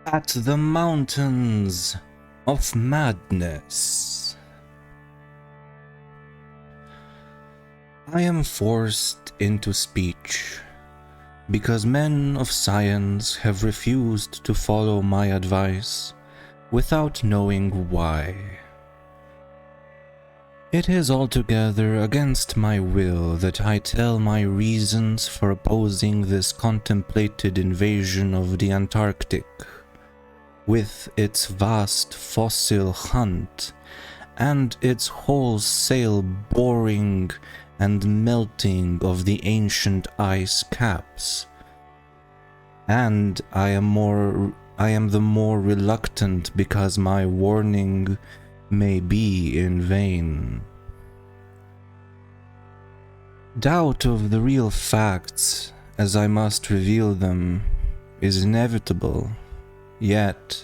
At the mountains of madness. I am forced into speech because men of science have refused to follow my advice without knowing why. It is altogether against my will that I tell my reasons for opposing this contemplated invasion of the Antarctic, with its vast fossil hunt and its wholesale boring and melting of the ancient ice caps. And I am the more reluctant because my warning may be in vain. Doubt of the real facts, as I must reveal them, is inevitable. Yet,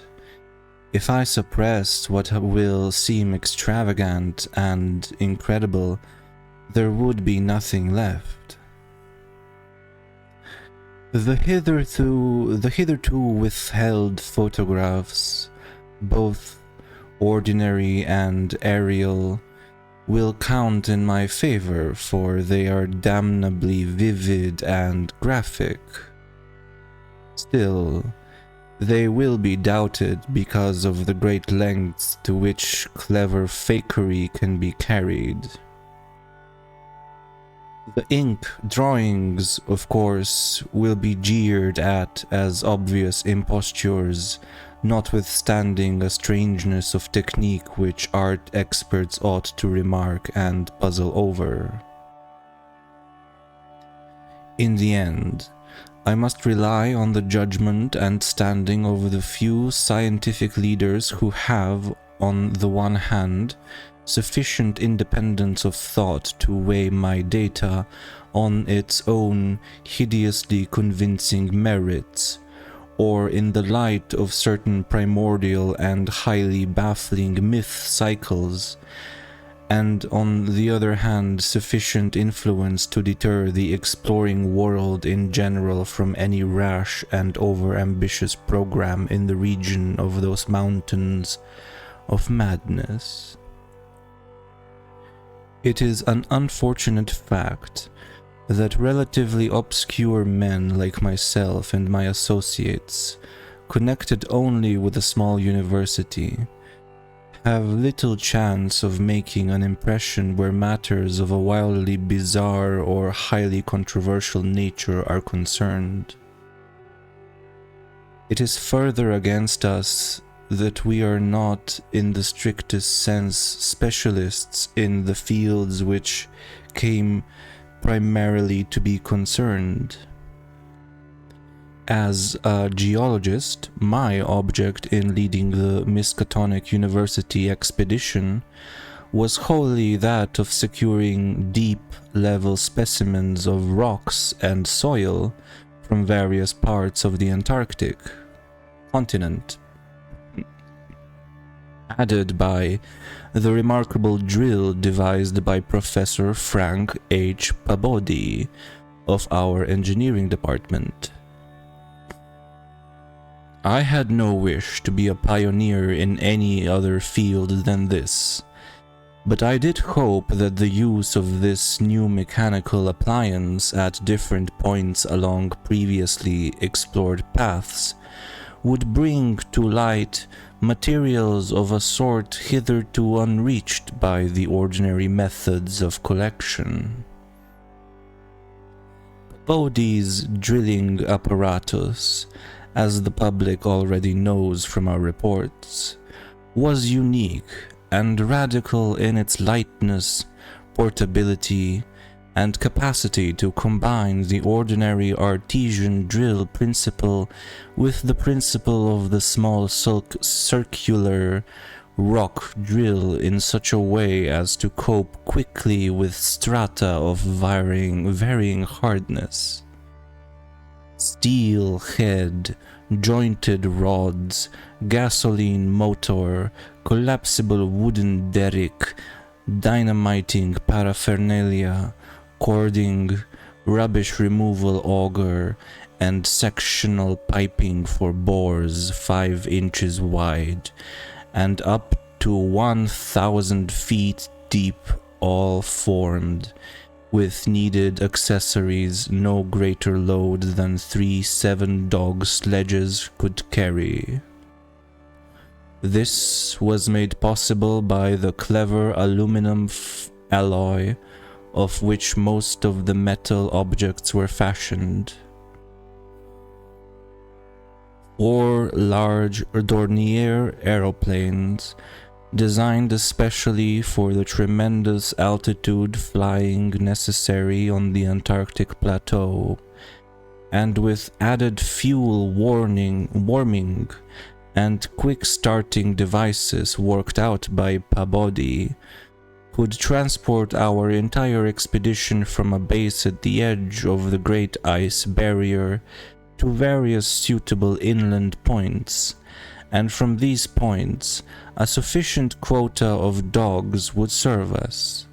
if I suppress what will seem extravagant and incredible, there would be nothing left. The hitherto withheld photographs, both ordinary and aerial, will count in my favor, for they are damnably vivid and graphic. Still, they will be doubted because of the great lengths to which clever fakery can be carried. The ink drawings, of course, will be jeered at as obvious impostures, notwithstanding a strangeness of technique which art experts ought to remark and puzzle over. In the end, I must rely on the judgment and standing of the few scientific leaders who have, on the one hand, sufficient independence of thought to weigh my data on its own hideously convincing merits, or in the light of certain primordial and highly baffling myth cycles, and on the other hand sufficient influence to deter the exploring world in general from any rash and over-ambitious program in the region of those mountains of madness. It is an unfortunate fact that relatively obscure men like myself and my associates, connected only with a small university, have little chance of making an impression where matters of a wildly bizarre or highly controversial nature are concerned. It is further against us that we are not, in the strictest sense, specialists in the fields which came primarily to be concerned. As a geologist, my object in leading the Miskatonic University expedition was wholly that of securing deep-level specimens of rocks and soil from various parts of the Antarctic continent, added by the remarkable drill devised by Professor Frank H. Pabodi of our engineering department. I had no wish to be a pioneer in any other field than this, but I did hope that the use of this new mechanical appliance at different points along previously explored paths would bring to light materials of a sort hitherto unreached by the ordinary methods of collection. Bodi's drilling apparatus, as the public already knows from our reports, was unique and radical in its lightness, portability, and capacity to combine the ordinary artesian drill principle with the principle of the small circular rock drill in such a way as to cope quickly with strata of varying hardness. Steel head, jointed rods, gasoline motor, collapsible wooden derrick, dynamiting paraphernalia, cording, rubbish removal auger, and sectional piping for bores 5 inches wide and up to 1,000 feet deep, all formed, with needed accessories no greater load than 3 7-dog sledges could carry. This was made possible by the clever aluminum alloy of which most of the metal objects were fashioned. 4 large Dornier aeroplanes, designed especially for the tremendous altitude flying necessary on the Antarctic plateau, and with added fuel warming and quick starting devices worked out by Pabodi, could transport our entire expedition from a base at the edge of the Great Ice Barrier to various suitable inland points, and from these points a sufficient quota of dogs would serve us.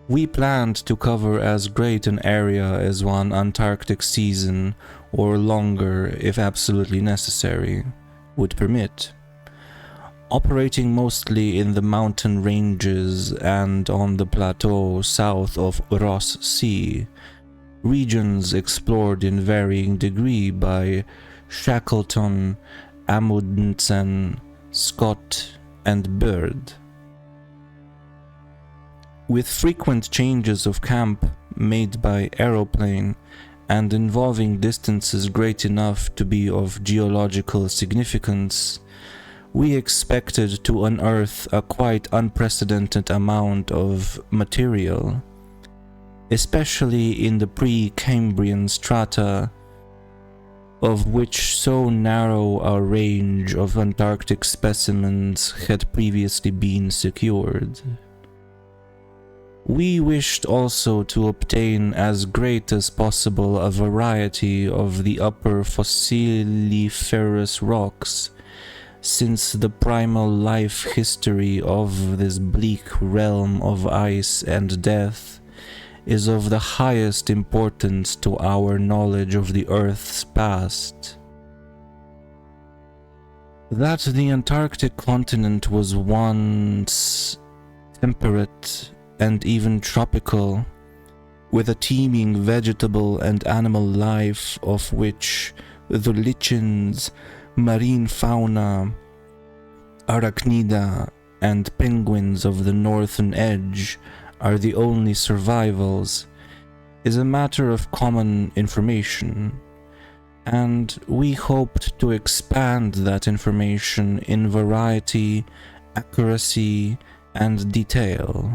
We planned to cover as great an area as one Antarctic season, or longer if absolutely necessary, would permit, operating mostly in the mountain ranges and on the plateau south of Ross Sea, regions explored in varying degree by Shackleton, Amundsen, Scott, and Byrd. With frequent changes of camp made by aeroplane and involving distances great enough to be of geological significance, we expected to unearth a quite unprecedented amount of material, especially in the pre-Cambrian strata, of which so narrow a range of Antarctic specimens had previously been secured. We wished also to obtain as great as possible a variety of the upper fossiliferous rocks, since the primal life history of this bleak realm of ice and death is of the highest importance to our knowledge of the Earth's past. That the Antarctic continent was once temperate and even tropical, with a teeming vegetable and animal life of which the lichens, marine fauna, arachnida, and penguins of the northern edge are the only survivals, is a matter of common information, and we hoped to expand that information in variety, accuracy, and detail.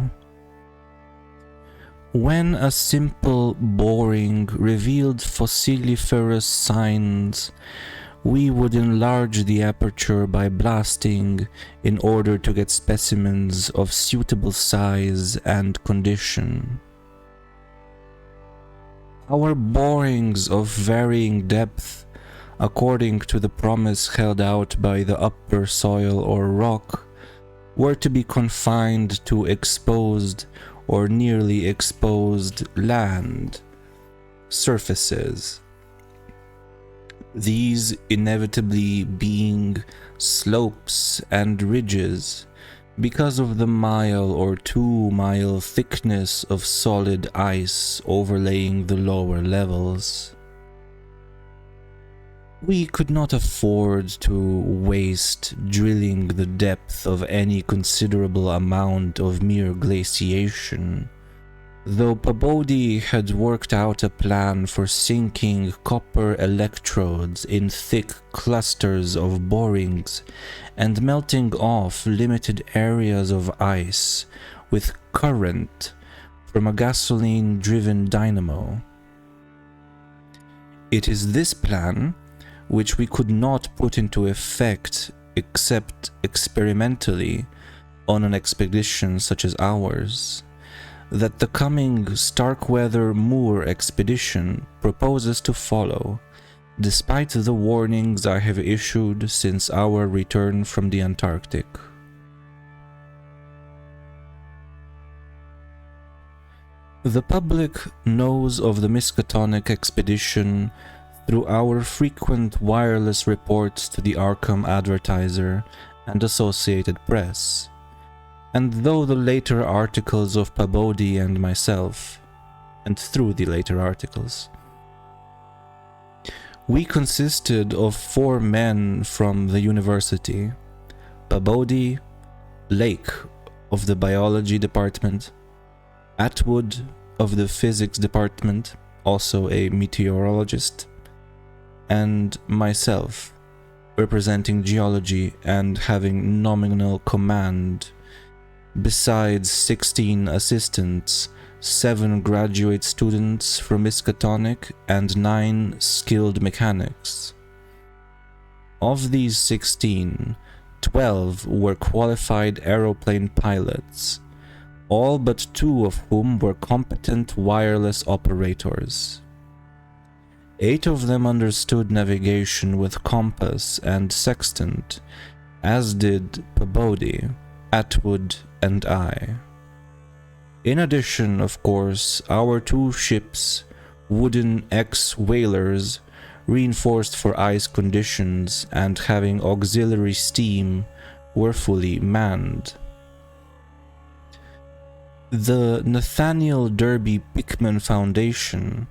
When a simple boring revealed fossiliferous signs, we would enlarge the aperture by blasting in order to get specimens of suitable size and condition. Our borings of varying depth, according to the promise held out by the upper soil or rock, were to be confined to exposed or nearly exposed land surfaces, these inevitably being slopes and ridges because of the 1 or 2 mile thickness of solid ice overlaying the lower levels. We could not afford to waste drilling the depth of any considerable amount of mere glaciation, though Pabodi had worked out a plan for sinking copper electrodes in thick clusters of borings and melting off limited areas of ice with current from a gasoline-driven dynamo. It is this plan, which we could not put into effect except experimentally on an expedition such as ours, that the coming Starkweather Moor expedition proposes to follow, despite the warnings I have issued since our return from the Antarctic. The public knows of the Miskatonic expedition through our frequent wireless reports to the Arkham Advertiser and Associated Press, and though the later articles of Pabodi and myself, and through the later articles, we consisted of 4 men from the university: Pabodi, Lake of the biology department, Atwood of the physics department, also a meteorologist, and myself, representing geology and having nominal command, besides 16 assistants, 7 graduate students from Miskatonic, and 9 skilled mechanics. Of these 16, 12 were qualified aeroplane pilots, all but 2 of whom were competent wireless operators. 8 of them understood navigation with compass and sextant, as did Pabodi, Atwood, and I. In addition, of course, our 2 ships, wooden ex-whalers, reinforced for ice conditions and having auxiliary steam, were fully manned. The Nathaniel Derby Pickman Foundation,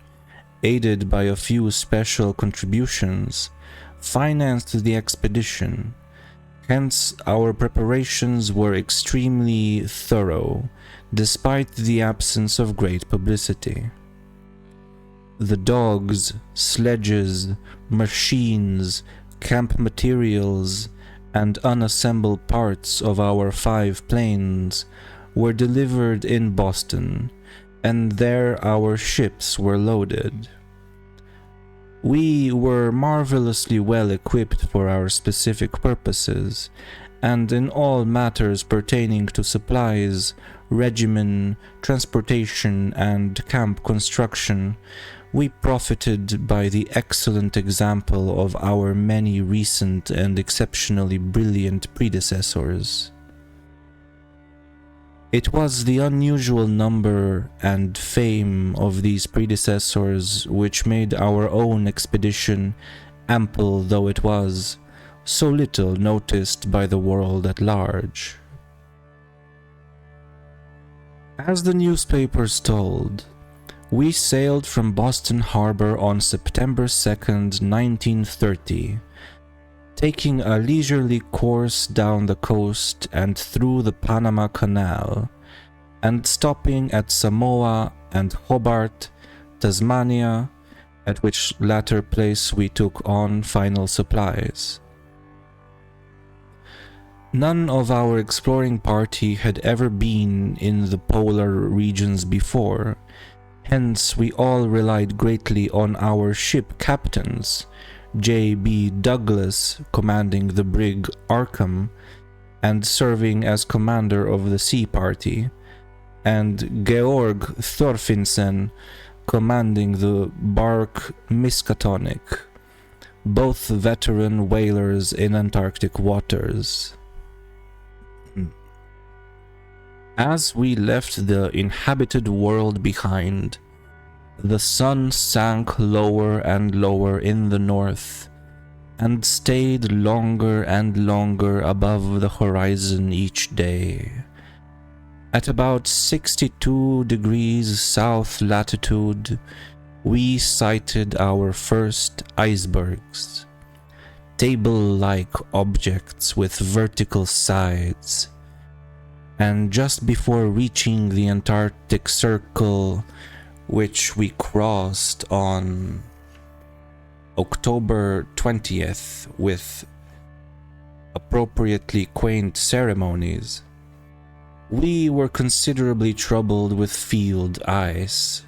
aided by a few special contributions, financed the expedition. Hence, our preparations were extremely thorough, despite the absence of great publicity. The dogs, sledges, machines, camp materials, and unassembled parts of our 5 planes were delivered in Boston, and there our ships were loaded. We were marvelously well equipped for our specific purposes, and in all matters pertaining to supplies, regimen, transportation, and camp construction, we profited by the excellent example of our many recent and exceptionally brilliant predecessors. It was the unusual number and fame of these predecessors which made our own expedition, ample though it was, so little noticed by the world at large. As the newspapers told, we sailed from Boston Harbor on September 2nd, 1930, taking a leisurely course down the coast and through the Panama Canal, and stopping at Samoa and Hobart, Tasmania, at which latter place we took on final supplies. None of our exploring party had ever been in the polar regions before, hence we all relied greatly on our ship captains, J.B. Douglas commanding the brig Arkham and serving as commander of the sea party, and Georg Thorfinsen commanding the bark Miskatonic, both veteran whalers in Antarctic waters. As we left the inhabited world behind, the sun sank lower and lower in the north, and stayed longer and longer above the horizon each day. At about 62 degrees south latitude, we sighted our first icebergs, table-like objects with vertical sides, and just before reaching the Antarctic Circle, which we crossed on October 20th with appropriately quaint ceremonies, we were considerably troubled with field ice.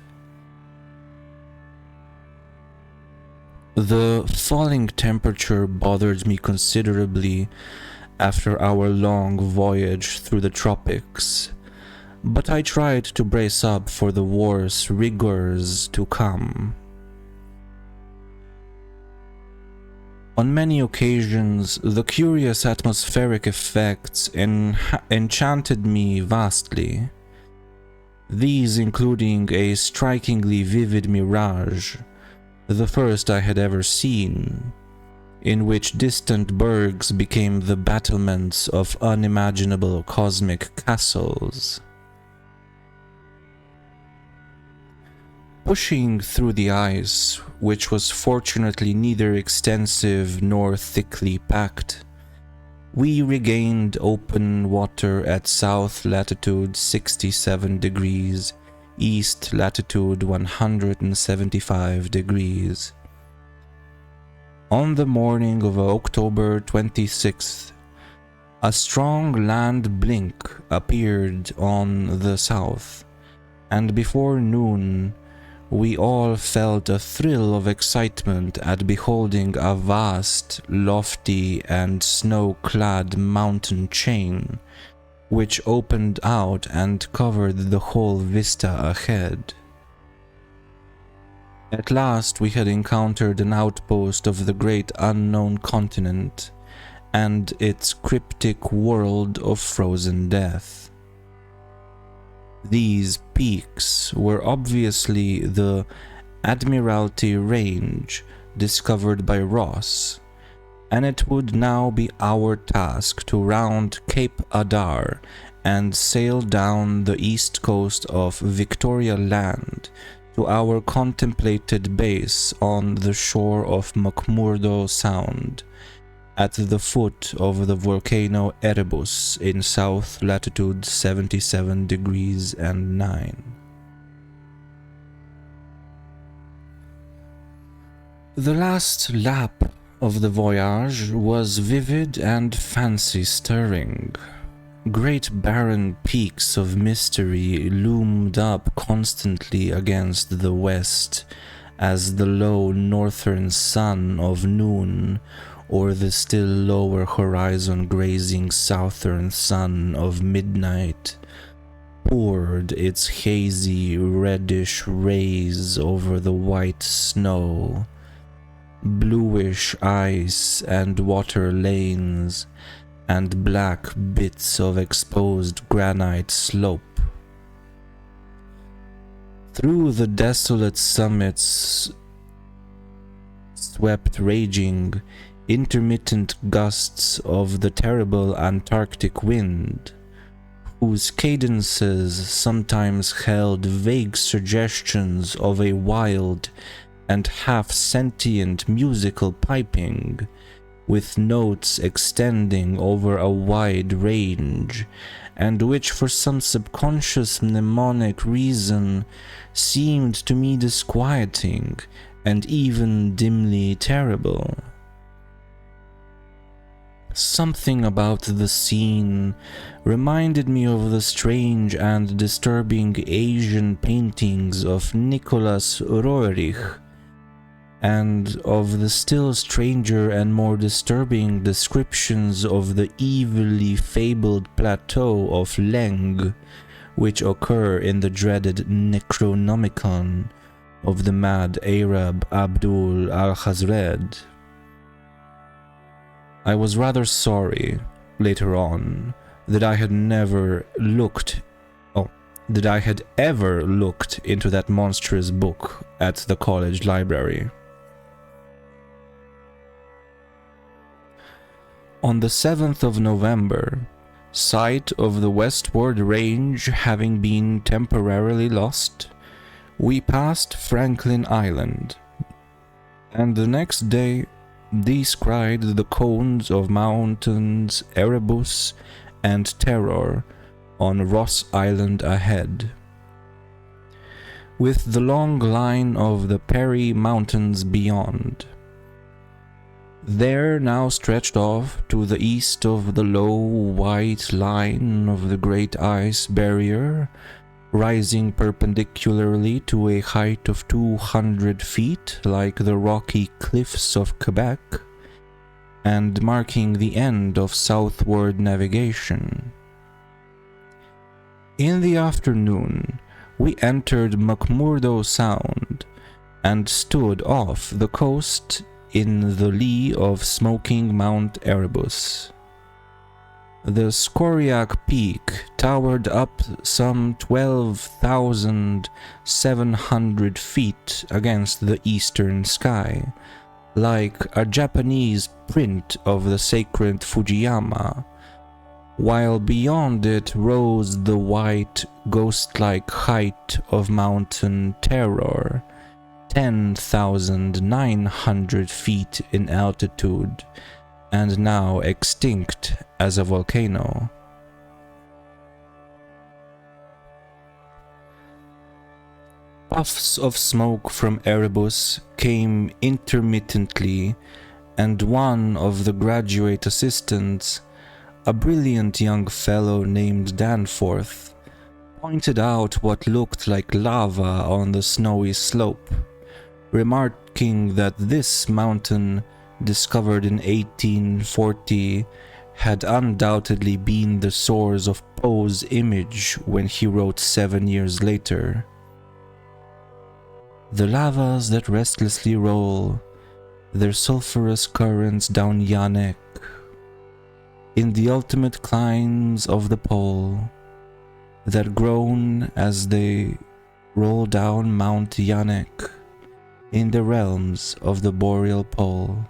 The falling temperature bothered me considerably after our long voyage through the tropics, but I tried to brace up for the war's rigors to come. On many occasions, the curious atmospheric effects enchanted me vastly. these including a strikingly vivid mirage, the first I had ever seen, in which distant bergs became the battlements of unimaginable cosmic castles. Pushing through the ice, which was fortunately neither extensive nor thickly packed, we regained open water at south latitude 67 degrees, east latitude 175 degrees. On the morning of October 26th, a strong land blink appeared on the south, and before noon, we all felt a thrill of excitement at beholding a vast, lofty, and snow-clad mountain chain, which opened out and covered the whole vista ahead. At last we had encountered an outpost of the great unknown continent and its cryptic world of frozen death. These peaks were obviously the Admiralty Range discovered by Ross, and it would now be our task to round Cape Adar and sail down the east coast of Victoria Land to our contemplated base on the shore of McMurdo Sound, at the foot of the volcano Erebus in south latitude 77 degrees and 9. The last lap of the voyage was vivid and fancy-stirring. Great barren peaks of mystery loomed up constantly against the west as the low northern sun of noon or the still lower horizon grazing southern sun of midnight poured its hazy reddish rays over the white snow, bluish ice and water lanes, and black bits of exposed granite slope. Through the desolate summits swept raging, intermittent gusts of the terrible Antarctic wind, whose cadences sometimes held vague suggestions of a wild and half-sentient musical piping, with notes extending over a wide range, and which for some subconscious mnemonic reason seemed to me disquieting and even dimly terrible. Something about the scene reminded me of the strange and disturbing Asian paintings of Nicholas Roerich, and of the still stranger and more disturbing descriptions of the evilly fabled plateau of Leng, which occur in the dreaded Necronomicon of the mad Arab Abdul al-Khazred. I was rather sorry, later on, that I had ever looked into that monstrous book at the college library. On the 7th of November, sight of the westward range having been temporarily lost, we passed Franklin Island, and the next day descried the cones of mountains Erebus and Terror on Ross Island ahead, with the long line of the Perry Mountains beyond. There now stretched off to the east of the low white line of the Great Ice Barrier, rising perpendicularly to a height of 200 feet like the rocky cliffs of Quebec, and marking the end of southward navigation. In the afternoon, we entered McMurdo Sound and stood off the coast in the lee of smoking Mount Erebus. The Skoriak Peak towered up some 12,700 feet against the eastern sky, like a Japanese print of the sacred Fujiyama, while beyond it rose the white, ghost-like height of Mountain Terror, 10,900 feet in altitude, and now extinct as a volcano. Puffs of smoke from Erebus came intermittently, and one of the graduate assistants, a brilliant young fellow named Danforth, pointed out what looked like lava on the snowy slope, remarking that this mountain, discovered in 1840, had undoubtedly been the source of Poe's image when he wrote 7 years later. The lavas that restlessly roll their sulphurous currents down Yanek, in the ultimate climes of the pole, that groan as they roll down Mount Yanek, in the realms of the boreal pole.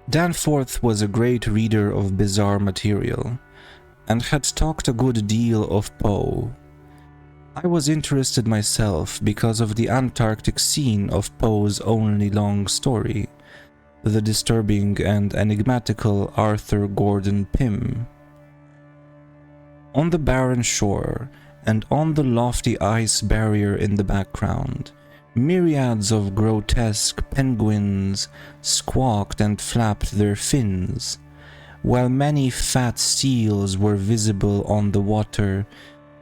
Danforth was a great reader of bizarre material, and had talked a good deal of Poe. I was interested myself because of the Antarctic scene of Poe's only long story, the disturbing and enigmatical Arthur Gordon Pym. On the barren shore, and on the lofty ice barrier in the background, myriads of grotesque penguins squawked and flapped their fins, while many fat seals were visible on the water,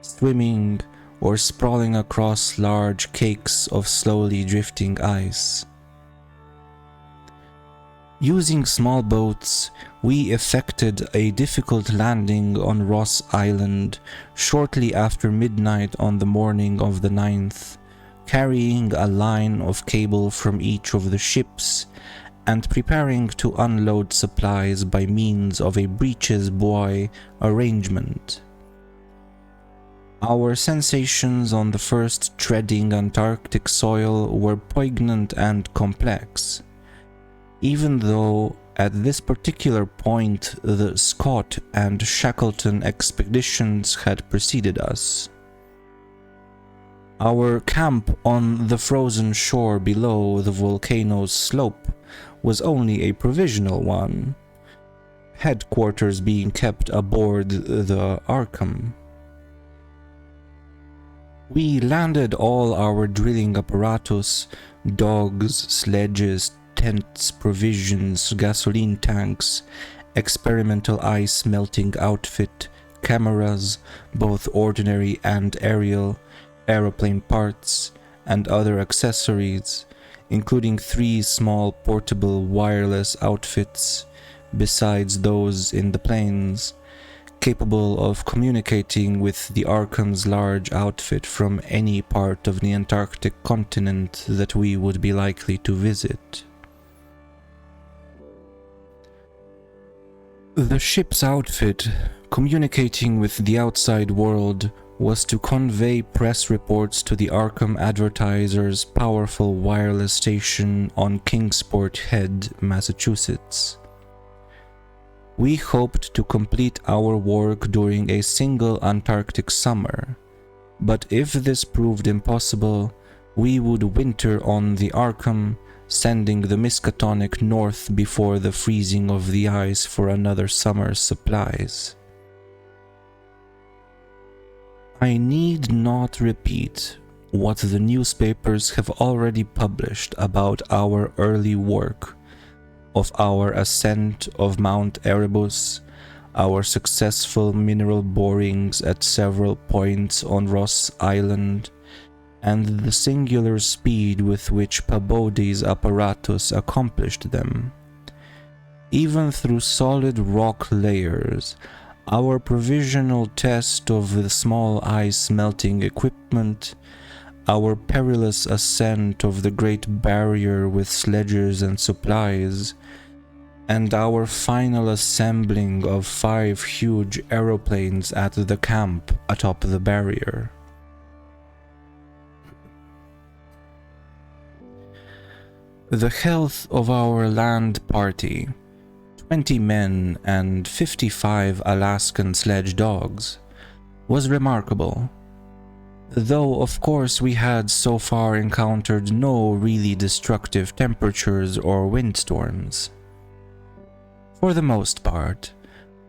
swimming or sprawling across large cakes of slowly drifting ice. Using small boats, we effected a difficult landing on Ross Island shortly after midnight on the morning of the 9th, carrying a line of cable from each of the ships and preparing to unload supplies by means of a breeches buoy arrangement. Our sensations on the first treading Antarctic soil were poignant and complex, even though at this particular point the Scott and Shackleton expeditions had preceded us. Our camp on the frozen shore below the volcano's slope was only a provisional one, headquarters being kept aboard the Arkham. We landed all our drilling apparatus, dogs, sledges, tents, provisions, gasoline tanks, experimental ice melting outfit, cameras, both ordinary and aerial, aeroplane parts, and other accessories, including 3 small portable wireless outfits, besides those in the planes, capable of communicating with the Arkham's large outfit from any part of the Antarctic continent that we would be likely to visit. The ship's outfit, communicating with the outside world, was to convey press reports to the Arkham Advertiser's powerful wireless station on Kingsport Head, Massachusetts. We hoped to complete our work during a single Antarctic summer, but if this proved impossible, we would winter on the Arkham, sending the Miskatonic north before the freezing of the ice for another summer's supplies. I need not repeat what the newspapers have already published about our early work, of our ascent of Mount Erebus, our successful mineral borings at several points on Ross Island, and the singular speed with which Peabody's apparatus accomplished them. Even through solid rock layers, our provisional test of the small ice melting equipment, our perilous ascent of the Great Barrier with sledges and supplies, and our final assembling of 5 huge aeroplanes at the camp atop the barrier. The health of our land party, 20 men and 55 Alaskan sledge dogs, was remarkable, though of course we had so far encountered no really destructive temperatures or windstorms. For the most part,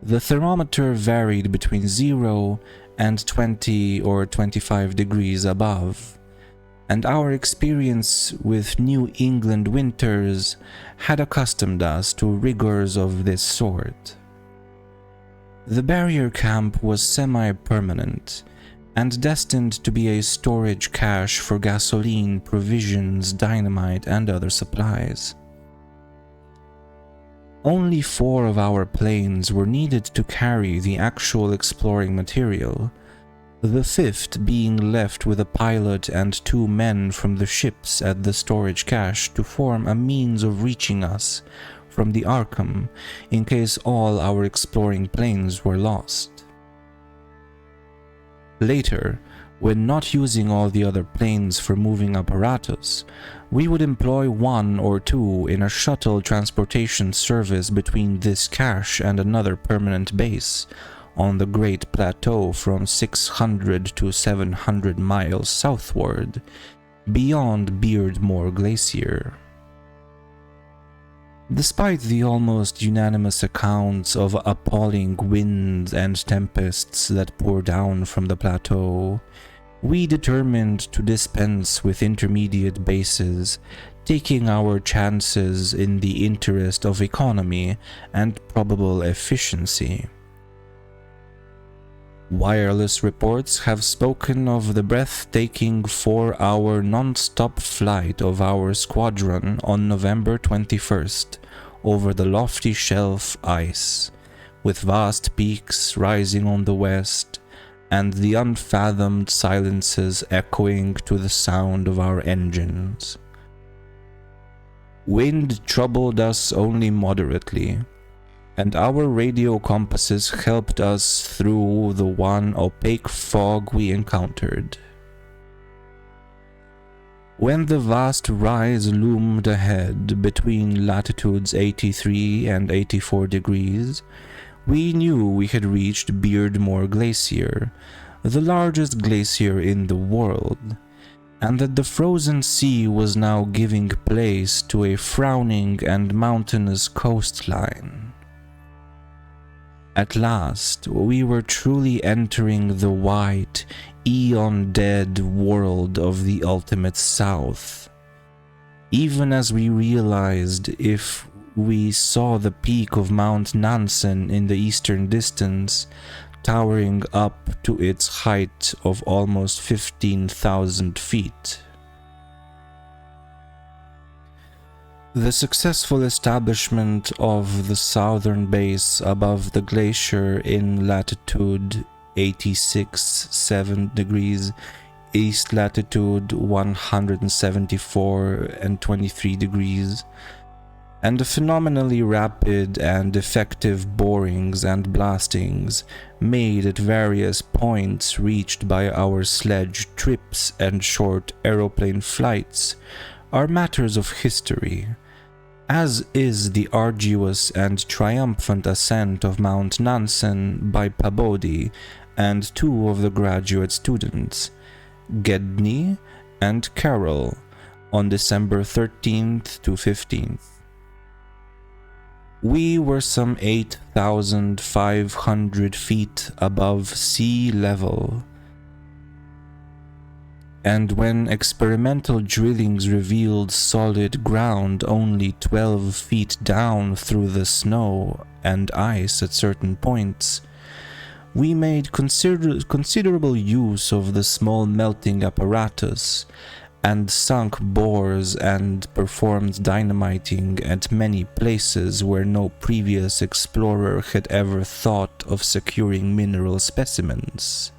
the thermometer varied between 0 and 20 or 25 degrees above, and our experience with New England winters had accustomed us to rigors of this sort. The barrier camp was semi-permanent and destined to be a storage cache for gasoline, provisions, dynamite, and other supplies. Only 4 of our planes were needed to carry the actual exploring material, the 5th being left with a pilot and 2 men from the ships at the storage cache to form a means of reaching us from the Arkham in case all our exploring planes were lost. Later, when not using all the other planes for moving apparatus, we would employ 1 or 2 in a shuttle transportation service between this cache and another permanent base on the Great Plateau from 600 to 700 miles southward, beyond Beardmore Glacier. Despite the almost unanimous accounts of appalling winds and tempests that pour down from the plateau, we determined to dispense with intermediate bases, taking our chances in the interest of economy and probable efficiency. Wireless reports have spoken of the breathtaking 4-hour non-stop flight of our squadron on November 21st over the lofty shelf ice, with vast peaks rising on the west and the unfathomed silences echoing to the sound of our engines. Wind troubled us only moderately, and our radio compasses helped us through the one opaque fog we encountered. When the vast rise loomed ahead between latitudes 83 and 84 degrees, we knew we had reached Beardmore Glacier, the largest glacier in the world, and that the frozen sea was now giving place to a frowning and mountainous coastline. At last, we were truly entering the white, eon-dead world of the ultimate South. Even as we realized if we saw the peak of Mount Nansen in the eastern distance, towering up to its height of almost 15,000 feet. The successful establishment of the southern base above the glacier in latitude 86.7 degrees, east latitude 174 and 23 degrees, and the phenomenally rapid and effective borings and blastings made at various points reached by our sledge trips and short aeroplane flights are matters of history, as is the arduous and triumphant ascent of Mount Nansen by Pabodie and 2 of the graduate students, Gedney and Carroll, on December 13th to 15th. We were some 8,500 feet above sea level, and when experimental drillings revealed solid ground only 12 feet down through the snow and ice at certain points, we made considerable use of the small melting apparatus and sunk bores and performed dynamiting at many places where no previous explorer had ever thought of securing mineral specimens.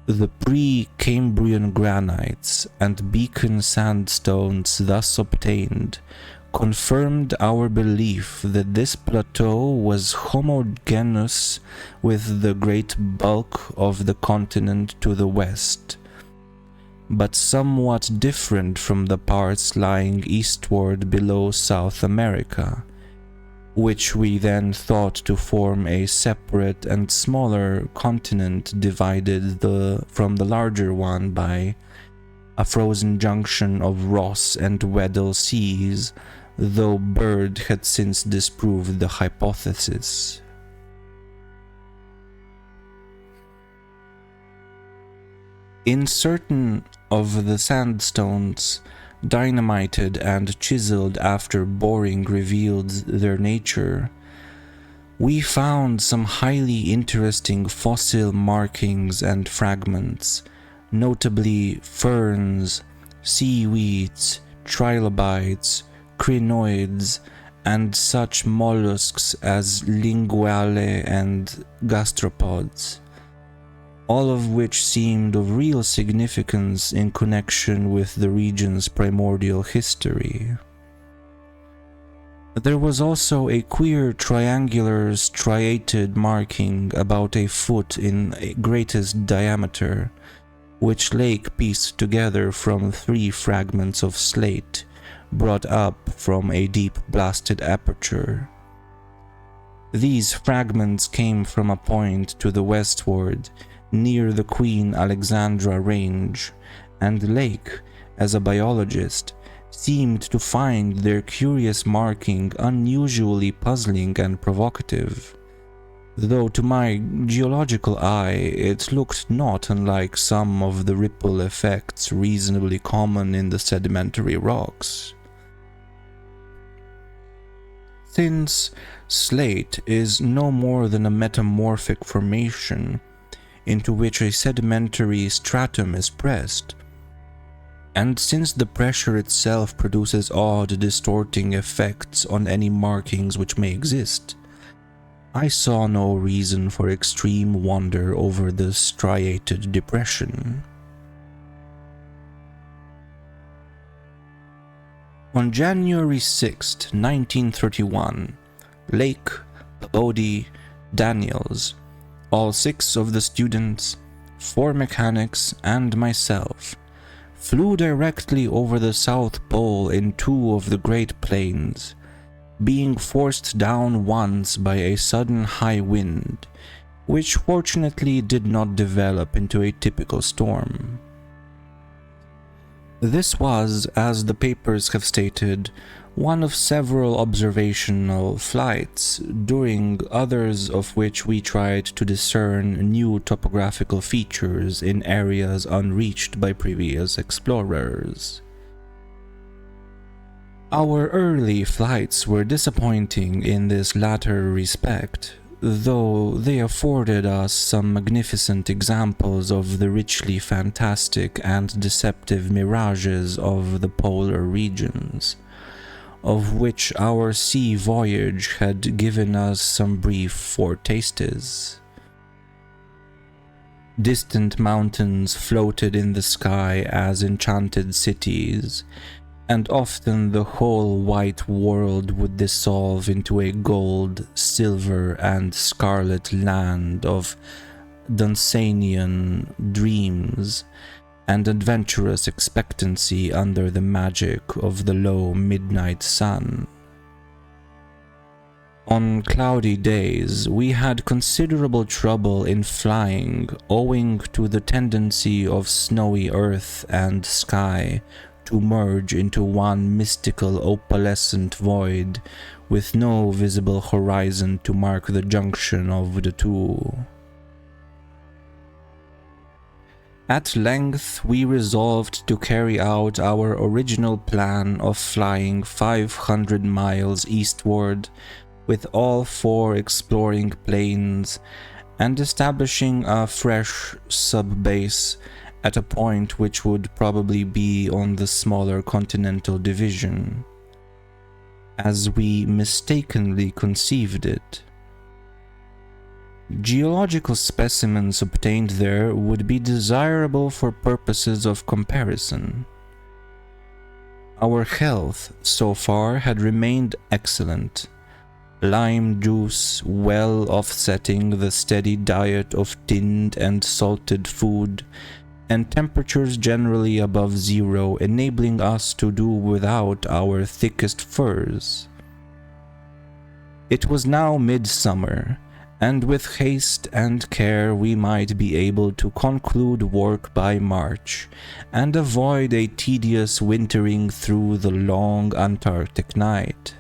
The pre-Cambrian granites and beacon sandstones thus obtained confirmed our belief that this plateau was homogeneous with the great bulk of the continent to the west, but somewhat different from the parts lying eastward below South America, which we then thought to form a separate and smaller continent divided from the larger one by a frozen junction of Ross and Weddell seas, though Byrd had since disproved the hypothesis. In certain of the sandstones, dynamited and chiseled after boring revealed their nature, we found some highly interesting fossil markings and fragments, notably ferns, seaweeds, trilobites, crinoids, and such mollusks as linguale and gastropods, all of which seemed of real significance in connection with the region's primordial history. There was also a queer triangular striated marking about a foot in greatest diameter, which Lake pieced together from 3 fragments of slate brought up from a deep blasted aperture. These fragments came from a point to the westward, near the Queen Alexandra Range, and Lake, as a biologist, seemed to find their curious marking unusually puzzling and provocative, though to my geological eye it looked not unlike some of the ripple effects reasonably common in the sedimentary rocks. Since slate is no more than a metamorphic formation into which a sedimentary stratum is pressed, and since the pressure itself produces odd distorting effects on any markings which may exist, I saw no reason for extreme wonder over the striated depression. On January 6, 1931, Lake, Bodie, Daniels, all 6 of the students, 4 mechanics, and myself, flew directly over the South Pole in 2 of the Great Plains, being forced down once by a sudden high wind, which fortunately did not develop into a typical storm. This was, as the papers have stated, one of several observational flights, during others of which we tried to discern new topographical features in areas unreached by previous explorers. Our early flights were disappointing in this latter respect, though they afforded us some magnificent examples of the richly fantastic and deceptive mirages of the polar regions, of which our sea voyage had given us some brief foretastes. Distant mountains floated in the sky as enchanted cities, and often the whole white world would dissolve into a gold, silver, and scarlet land of Dunsanian dreams and adventurous expectancy under the magic of the low midnight sun. On cloudy days, we had considerable trouble in flying, owing to the tendency of snowy earth and sky to merge into one mystical opalescent void, with no visible horizon to mark the junction of the two. At length, we resolved to carry out our original plan of flying 500 miles eastward, with all 4 exploring planes, and establishing a fresh sub-base at a point which would probably be on the smaller continental division, as we mistakenly conceived it. Geological specimens obtained there would be desirable for purposes of comparison. Our health so far had remained excellent. Lime juice well offsetting the steady diet of tinned and salted food, and temperatures generally above zero, enabling us to do without our thickest furs. It was now midsummer, and with haste and care we might be able to conclude work by March, and avoid a tedious wintering through the long Antarctic night.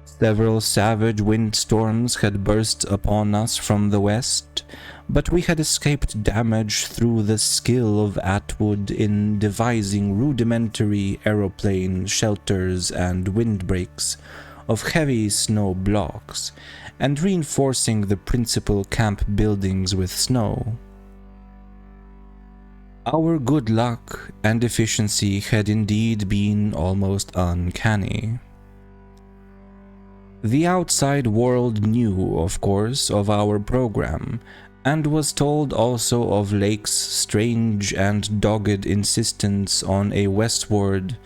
Several savage windstorms had burst upon us from the west, but we had escaped damage through the skill of Atwood in devising rudimentary aeroplane shelters and windbreaks of heavy snow blocks, and reinforcing the principal camp buildings with snow. Our good luck and efficiency had indeed been almost uncanny. The outside world knew, of course, of our program, and was told also of Lake's strange and dogged insistence on a westward,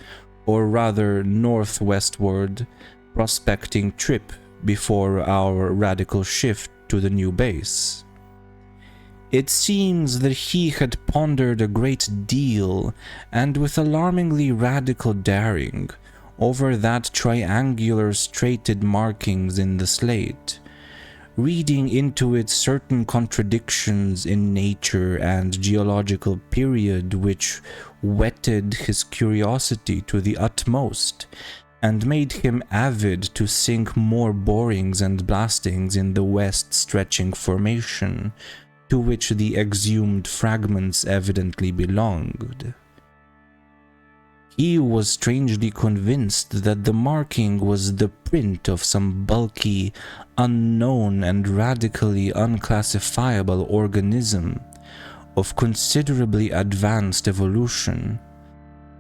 or rather northwestward, prospecting trip before our radical shift to the new base. It seems that he had pondered a great deal, and with alarmingly radical daring, over that triangular straighted markings in the slate, reading into it certain contradictions in nature and geological period which whetted his curiosity to the utmost, and made him avid to sink more borings and blastings in the west-stretching formation, to which the exhumed fragments evidently belonged. He was strangely convinced that the marking was the print of some bulky, unknown and radically unclassifiable organism of considerably advanced evolution,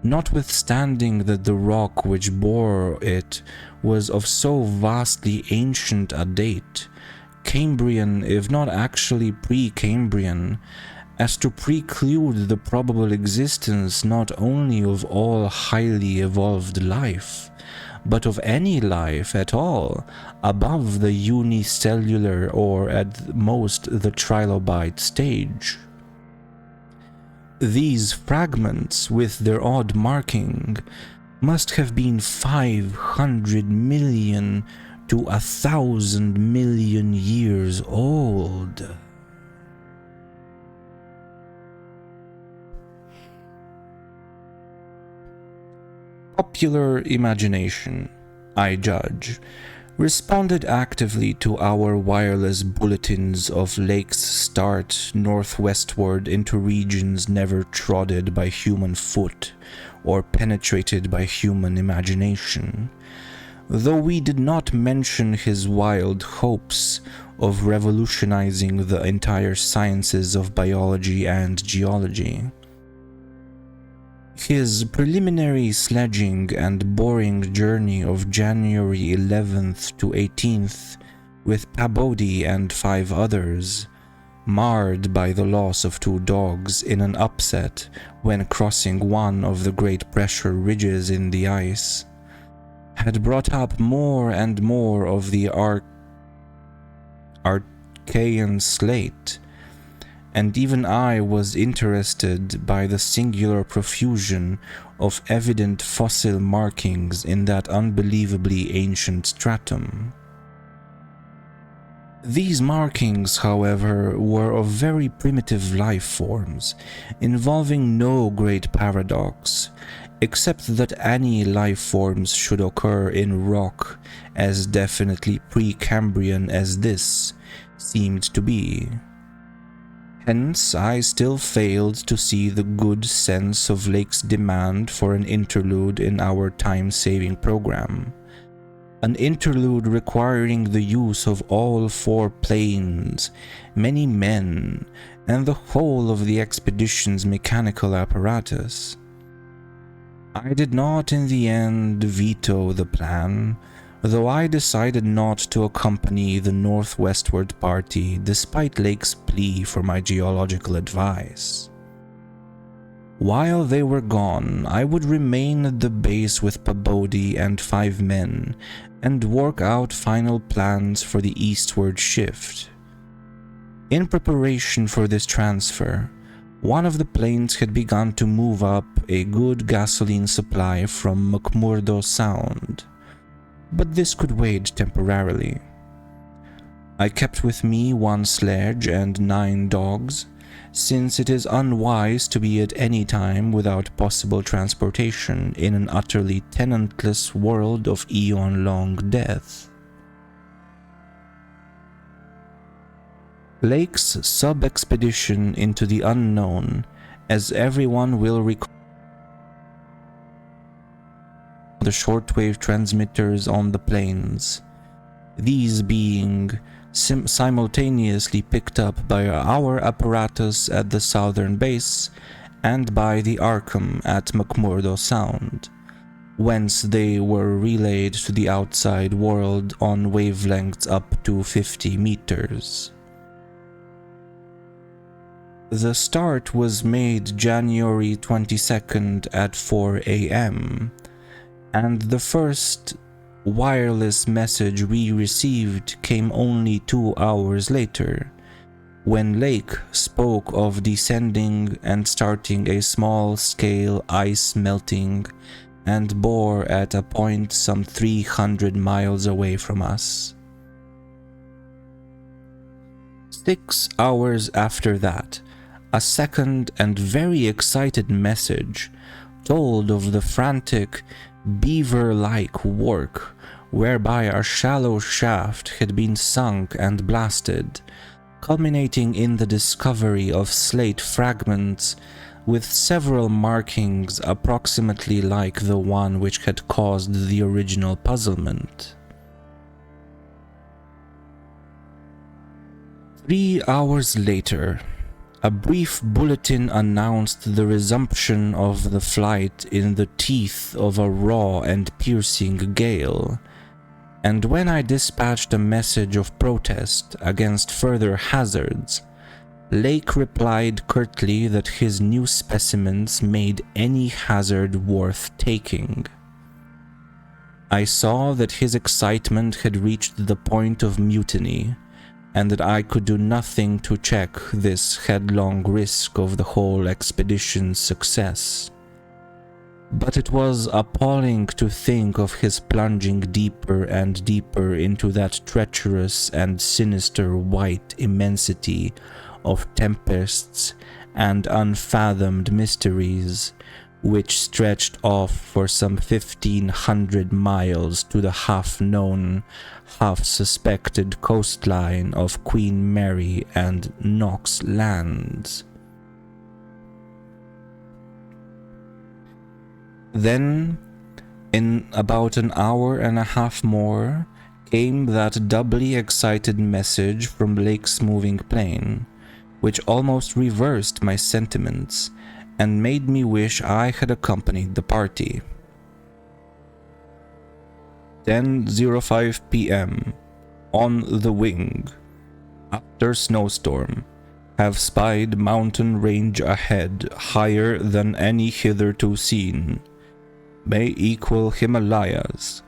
notwithstanding that the rock which bore it was of so vastly ancient a date, Cambrian if not actually pre-Cambrian, as to preclude the probable existence not only of all highly evolved life, but of any life at all above the unicellular or at most the trilobite stage. These fragments, with their odd marking, must have been 500 million to 1,000 million years old. Popular imagination, I judge, responded actively to our wireless bulletins of Lake's start northwestward into regions never trodden by human foot or penetrated by human imagination, though we did not mention his wild hopes of revolutionizing the entire sciences of biology and geology. His preliminary sledging and boring journey of January 11th to 18th with Pabodie and 5 others, marred by the loss of 2 dogs in an upset when crossing one of the great pressure ridges in the ice, had brought up more and more of the Archean slate, and even I was interested by the singular profusion of evident fossil markings in that unbelievably ancient stratum. These markings, however, were of very primitive life forms, involving no great paradox, except that any life forms should occur in rock as definitely pre-Cambrian as this seemed to be. Hence, I still failed to see the good sense of Lake's demand for an interlude in our time-saving program. An interlude requiring the use of all 4 planes, many men, and the whole of the expedition's mechanical apparatus. I did not in the end veto the plan, though I decided not to accompany the northwestward party despite Lake's plea for my geological advice. While they were gone, I would remain at the base with Pabodie and 5 men and work out final plans for the eastward shift. In preparation for this transfer, one of the planes had begun to move up a good gasoline supply from McMurdo Sound, but this could wait temporarily. I kept with me 1 sledge and 9 dogs, since it is unwise to be at any time without possible transportation in an utterly tenantless world of eon-long death. Lake's sub-expedition into the unknown, as everyone will recall, the shortwave transmitters on the planes, these being simultaneously picked up by our apparatus at the southern base and by the Arkham at McMurdo Sound, whence they were relayed to the outside world on wavelengths up to 50 meters. The start was made January 22nd at 4 a.m., and the first wireless message we received came only 2 hours later, when Lake spoke of descending and starting a small-scale ice melting and bore at a point some 300 miles away from us. 6 hours after that, a second and very excited message told of the frantic, beaver-like work whereby a shallow shaft had been sunk and blasted, culminating in the discovery of slate fragments with several markings approximately like the one which had caused the original puzzlement. 3 hours later, a brief bulletin announced the resumption of the flight in the teeth of a raw and piercing gale, and when I dispatched a message of protest against further hazards, Lake replied curtly that his new specimens made any hazard worth taking. I saw that his excitement had reached the point of mutiny, and that I could do nothing to check this headlong risk of the whole expedition's success. But it was appalling to think of his plunging deeper and deeper into that treacherous and sinister white immensity of tempests and unfathomed mysteries, which stretched off for some 1,500 miles to the half-known, half-suspected coastline of Queen Mary and Knox Lands. Then, in about an hour and a half more, came that doubly excited message from Lake's moving plane, which almost reversed my sentiments and made me wish I had accompanied the party. 10:05 p.m. On the wing. After snowstorm. Have spied mountain range ahead higher than any hitherto seen. May equal Himalayas,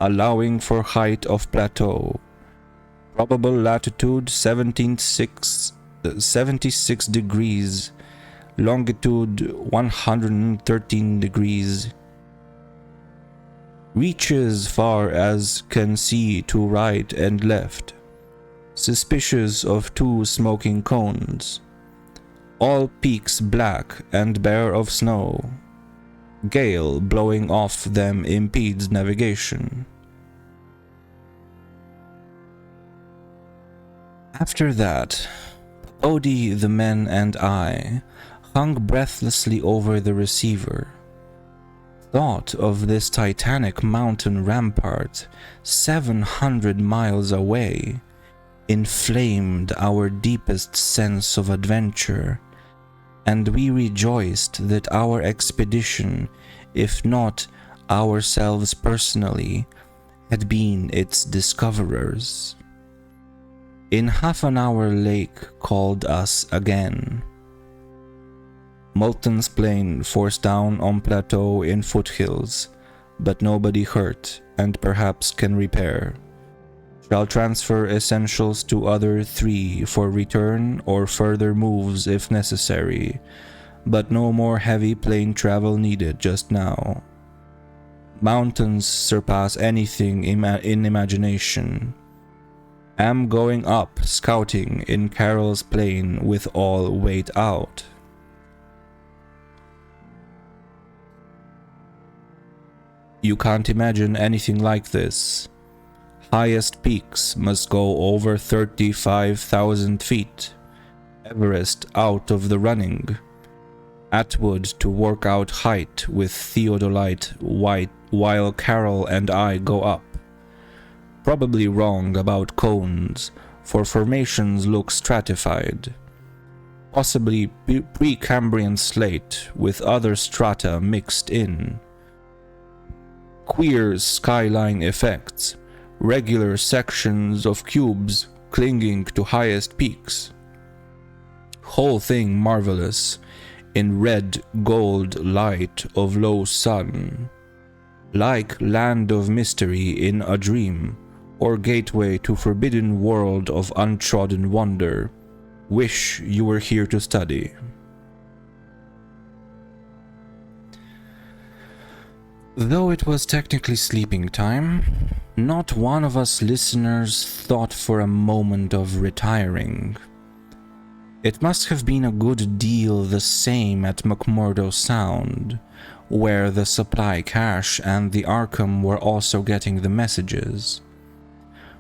allowing for height of plateau. Probable latitude 76 degrees, longitude 113 degrees. Reaches far as can see to right and left. Suspicious of 2 smoking cones. All peaks black and bare of snow. Gale blowing off them impedes navigation. After that, Odie, the men, and I hung breathlessly over the receiver. Thought of this titanic mountain rampart 700 miles away inflamed our deepest sense of adventure, and we rejoiced that our expedition, if not ourselves personally, had been its discoverers. In half an hour, Lake called us again. Molten's plane forced down on plateau in foothills, but nobody hurt and perhaps can repair. Shall transfer essentials to other 3 for return or further moves if necessary, but no more heavy plane travel needed just now. Mountains surpass anything in imagination. Am going up scouting in Carol's plane with all weight out. You can't imagine anything like this. Highest peaks must go over 35,000 feet. Everest out of the running. Atwood to work out height with theodolite while Carol and I go up. Probably wrong about cones, for formations look stratified. Possibly Precambrian slate with other strata mixed in. Queer skyline effects, regular sections of cubes clinging to highest peaks. Whole thing marvelous, in red gold light of low sun. Like land of mystery in a dream, or gateway to forbidden world of untrodden wonder. Wish you were here to study. Though it was technically sleeping time, not one of us listeners thought for a moment of retiring. It must have been a good deal the same at McMurdo Sound, where the supply cache and the Arkham were also getting the messages.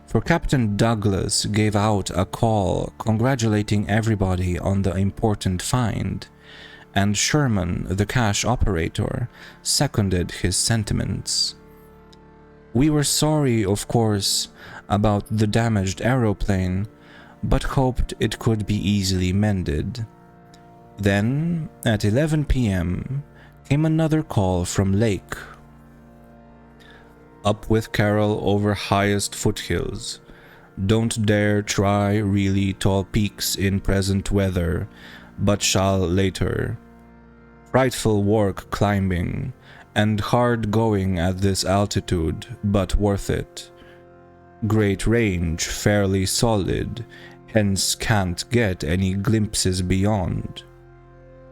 For Captain Douglas gave out a call congratulating everybody on the important find, and Sherman, the cache operator, seconded his sentiments. We were sorry, of course, about the damaged aeroplane, but hoped it could be easily mended. Then, at 11 p.m., came another call from Lake. Up with Carol over highest foothills. Don't dare try really tall peaks in present weather, but shall later. Frightful work climbing, and hard going at this altitude, but worth it. Great range, fairly solid, hence can't get any glimpses beyond.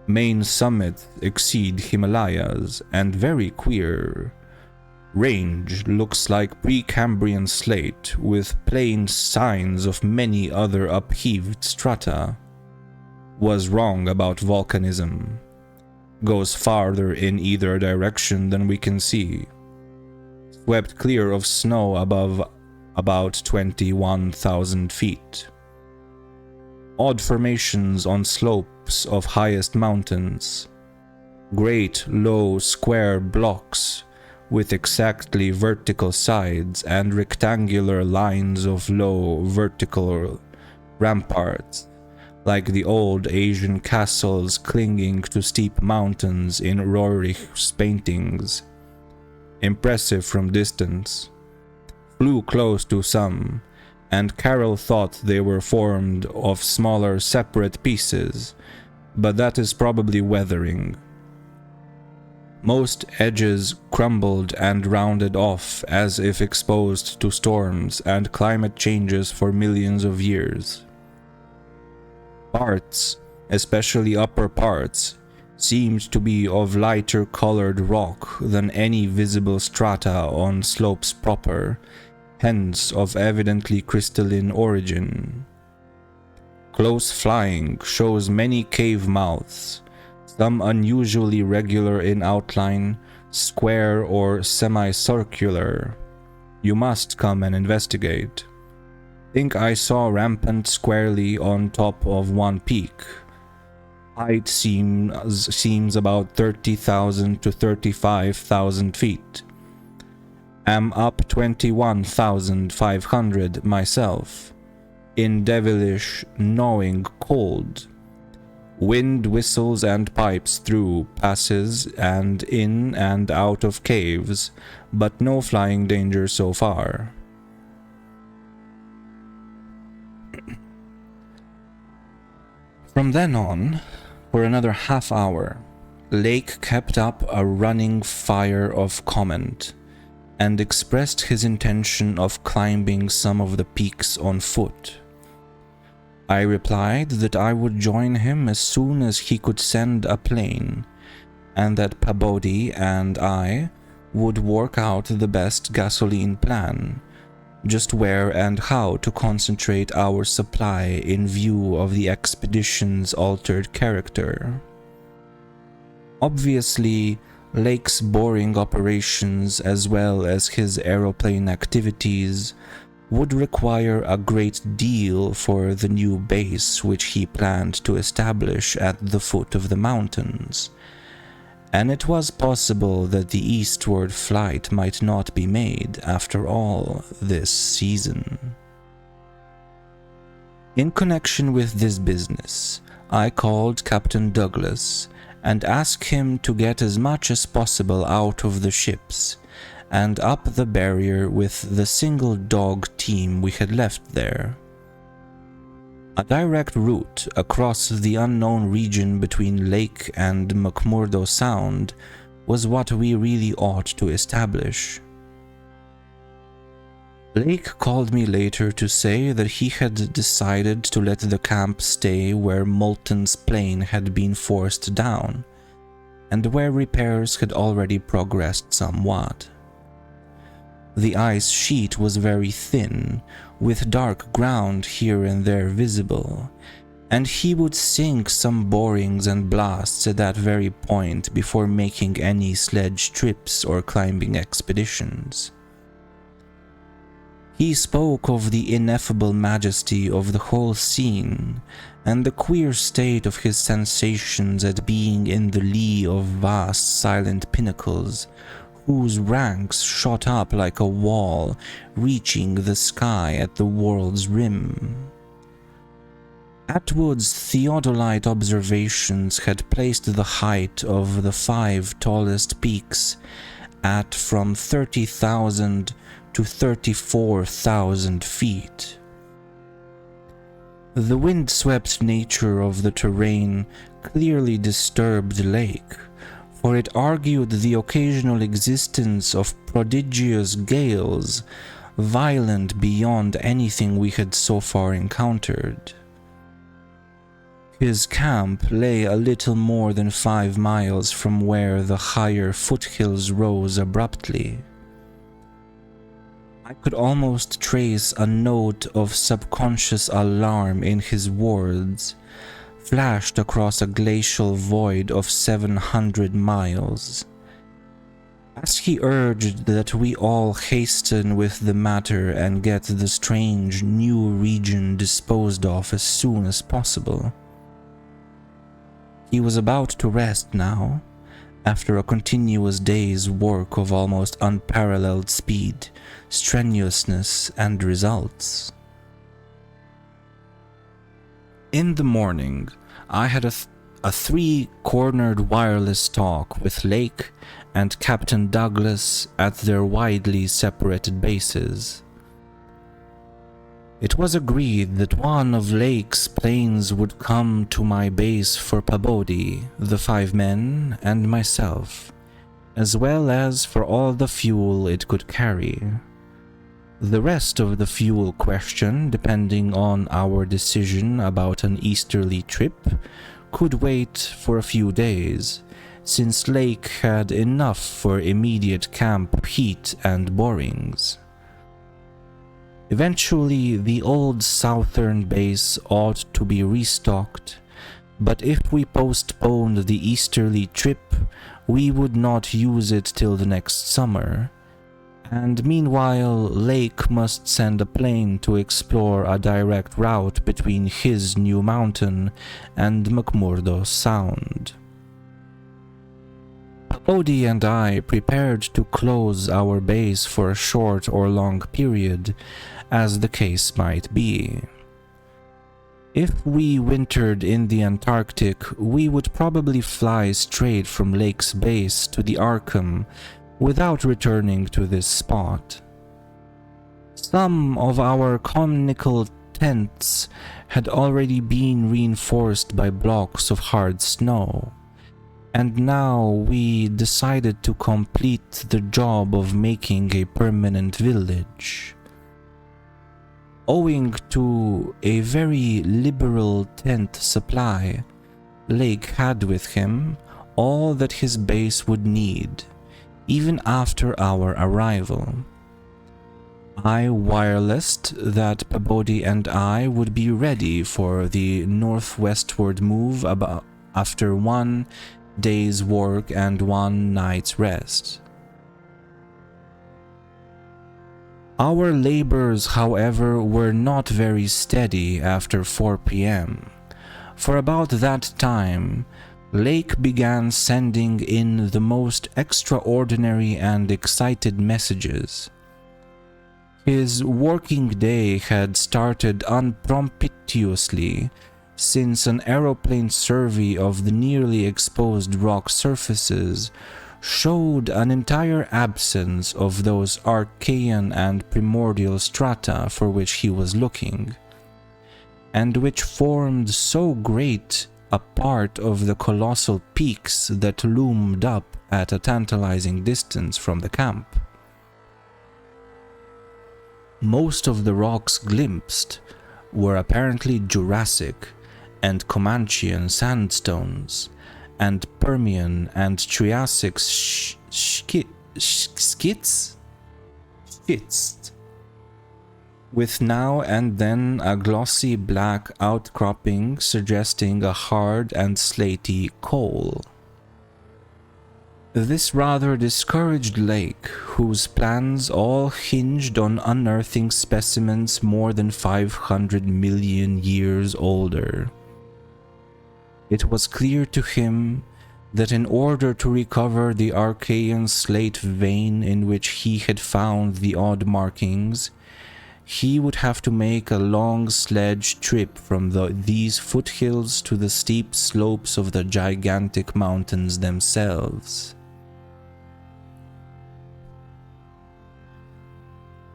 Main summits exceed Himalayas, and very queer. Range looks like Precambrian slate with plain signs of many other upheaved strata. Was wrong about volcanism. Goes farther in either direction than we can see. Swept clear of snow above about 21,000 feet. Odd formations on slopes of highest mountains. Great low square blocks with exactly vertical sides and rectangular lines of low vertical ramparts, like the old Asian castles clinging to steep mountains in Roerich's paintings. Impressive from distance. Flew close to some, and Carol thought they were formed of smaller separate pieces, but that is probably weathering. Most edges crumbled and rounded off as if exposed to storms and climate changes for millions of years. Parts, especially upper parts, seemed to be of lighter colored rock than any visible strata on slopes proper, hence of evidently crystalline origin. Close flying shows many cave mouths, some unusually regular in outline, square or semicircular. You must come and investigate. Think I saw rampant squarely on top of one peak. Height seems about 30,000 to 35,000 feet. Am up 21,500 myself. In devilish, gnawing cold. Wind whistles and pipes through passes and in and out of caves, but no flying danger so far. From then on, For another half hour, Lake kept up a running fire of comment and expressed his intention of climbing some of the peaks on foot. I replied that I would join him as soon as he could send a plane, and that Pabodi and I would work out the best gasoline plan, just where and how to concentrate our supply in view of the expedition's altered character. Obviously, Lake's boring operations as well as his aeroplane activities would require a great deal for the new base which he planned to establish at the foot of the mountains, and it was possible that the eastward flight might not be made after all this season. In connection with this business, I called Captain Douglas and asked him to get as much as possible out of the ships and up the barrier with the single dog team we had left there. A direct route across the unknown region between Lake and McMurdo Sound was what we really ought to establish. Lake called me later to say that he had decided to let the camp stay where Moulton's plane had been forced down, and where repairs had already progressed somewhat. The ice sheet was very thin, with dark ground here and there visible, and he would sink some borings and blasts at that very point before making any sledge trips or climbing expeditions. He spoke of the ineffable majesty of the whole scene, and the queer state of his sensations at being in the lee of vast silent pinnacles, whose ranks shot up like a wall, reaching the sky at the world's rim. Atwood's theodolite observations had placed the height of the 5 tallest peaks at from 30,000 to 34,000 feet. The wind-swept nature of the terrain clearly disturbed Lake, for it argued the occasional existence of prodigious gales, violent beyond anything we had so far encountered. His camp lay a little more than 5 miles from where the higher foothills rose abruptly. I could almost trace a note of subconscious alarm in his words, flashed across a glacial void of 700 miles. As he urged that we all hasten with the matter and get the strange new region disposed of as soon as possible. He was about to rest now, after a continuous day's work of almost unparalleled speed, strenuousness, and results. In the morning, I had a 3-cornered wireless talk with Lake and Captain Douglas at their widely separated bases. It was agreed that one of Lake's planes would come to my base for Pabodi, the 5 men, and myself, as well as for all the fuel it could carry. The rest of the fuel question, depending on our decision about an easterly trip, could wait for a few days, since Lake had enough for immediate camp heat and borings. Eventually, the old southern base ought to be restocked, but if we postponed the easterly trip, we would not use it till the next summer, and meanwhile Lake must send a plane to explore a direct route between his new mountain and McMurdo Sound. Pabodi and I prepared to close our base for a short or long period, as the case might be. If we wintered in the Antarctic, we would probably fly straight from Lake's base to the Arkham without returning to this spot. Some of our conical tents had already been reinforced by blocks of hard snow, and now we decided to complete the job of making a permanent village. Owing to a very liberal tent supply, Lake had with him all that his base would need, even after our arrival. I wirelessed that Pabodi and I would be ready for the northwestward move after 1 day's work and 1 night's rest. Our labors, however, were not very steady after 4 p.m. For about that time, Lake began sending in the most extraordinary and excited messages. His working day had started unpropitiously, since an aeroplane survey of the nearly exposed rock surfaces showed an entire absence of those archaean and primordial strata for which he was looking, and which formed so great a part of the colossal peaks that loomed up at a tantalizing distance from the camp. Most of the rocks glimpsed were apparently Jurassic and Comanchean sandstones, and Permian and Triassic schits, with now and then a glossy black outcropping suggesting a hard and slaty coal. This rather discouraged Lake, whose plans all hinged on unearthing specimens more than 500 million years older. It was clear to him that in order to recover the Archaean slate vein in which he had found the odd markings, he would have to make a long sledge trip from these foothills to the steep slopes of the gigantic mountains themselves.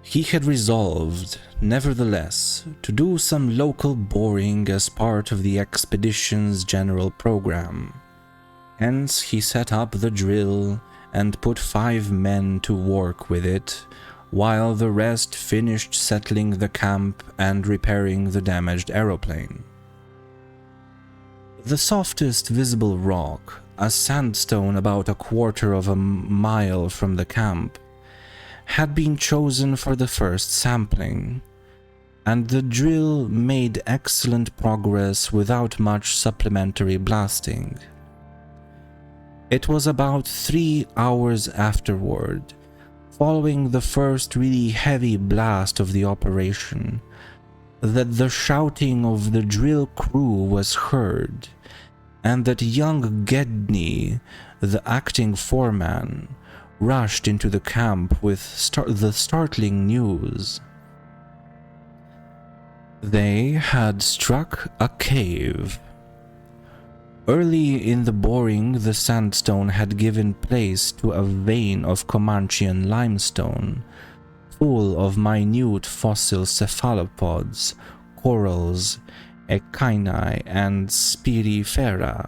He had resolved, nevertheless, to do some local boring as part of the expedition's general program. Hence, he set up the drill and put 5 men to work with it, while the rest finished settling the camp and repairing the damaged aeroplane. The softest visible rock, a sandstone about a quarter of a mile from the camp, had been chosen for the first sampling, and the drill made excellent progress without much supplementary blasting. It was about 3 hours afterward, following the first really heavy blast of the operation, that the shouting of the drill crew was heard, and that young Gedney, the acting foreman, rushed into the camp with the startling news. They had struck a cave. Early in the boring, the sandstone had given place to a vein of Comanchean limestone, full of minute fossil cephalopods, corals, echini, and spirifera,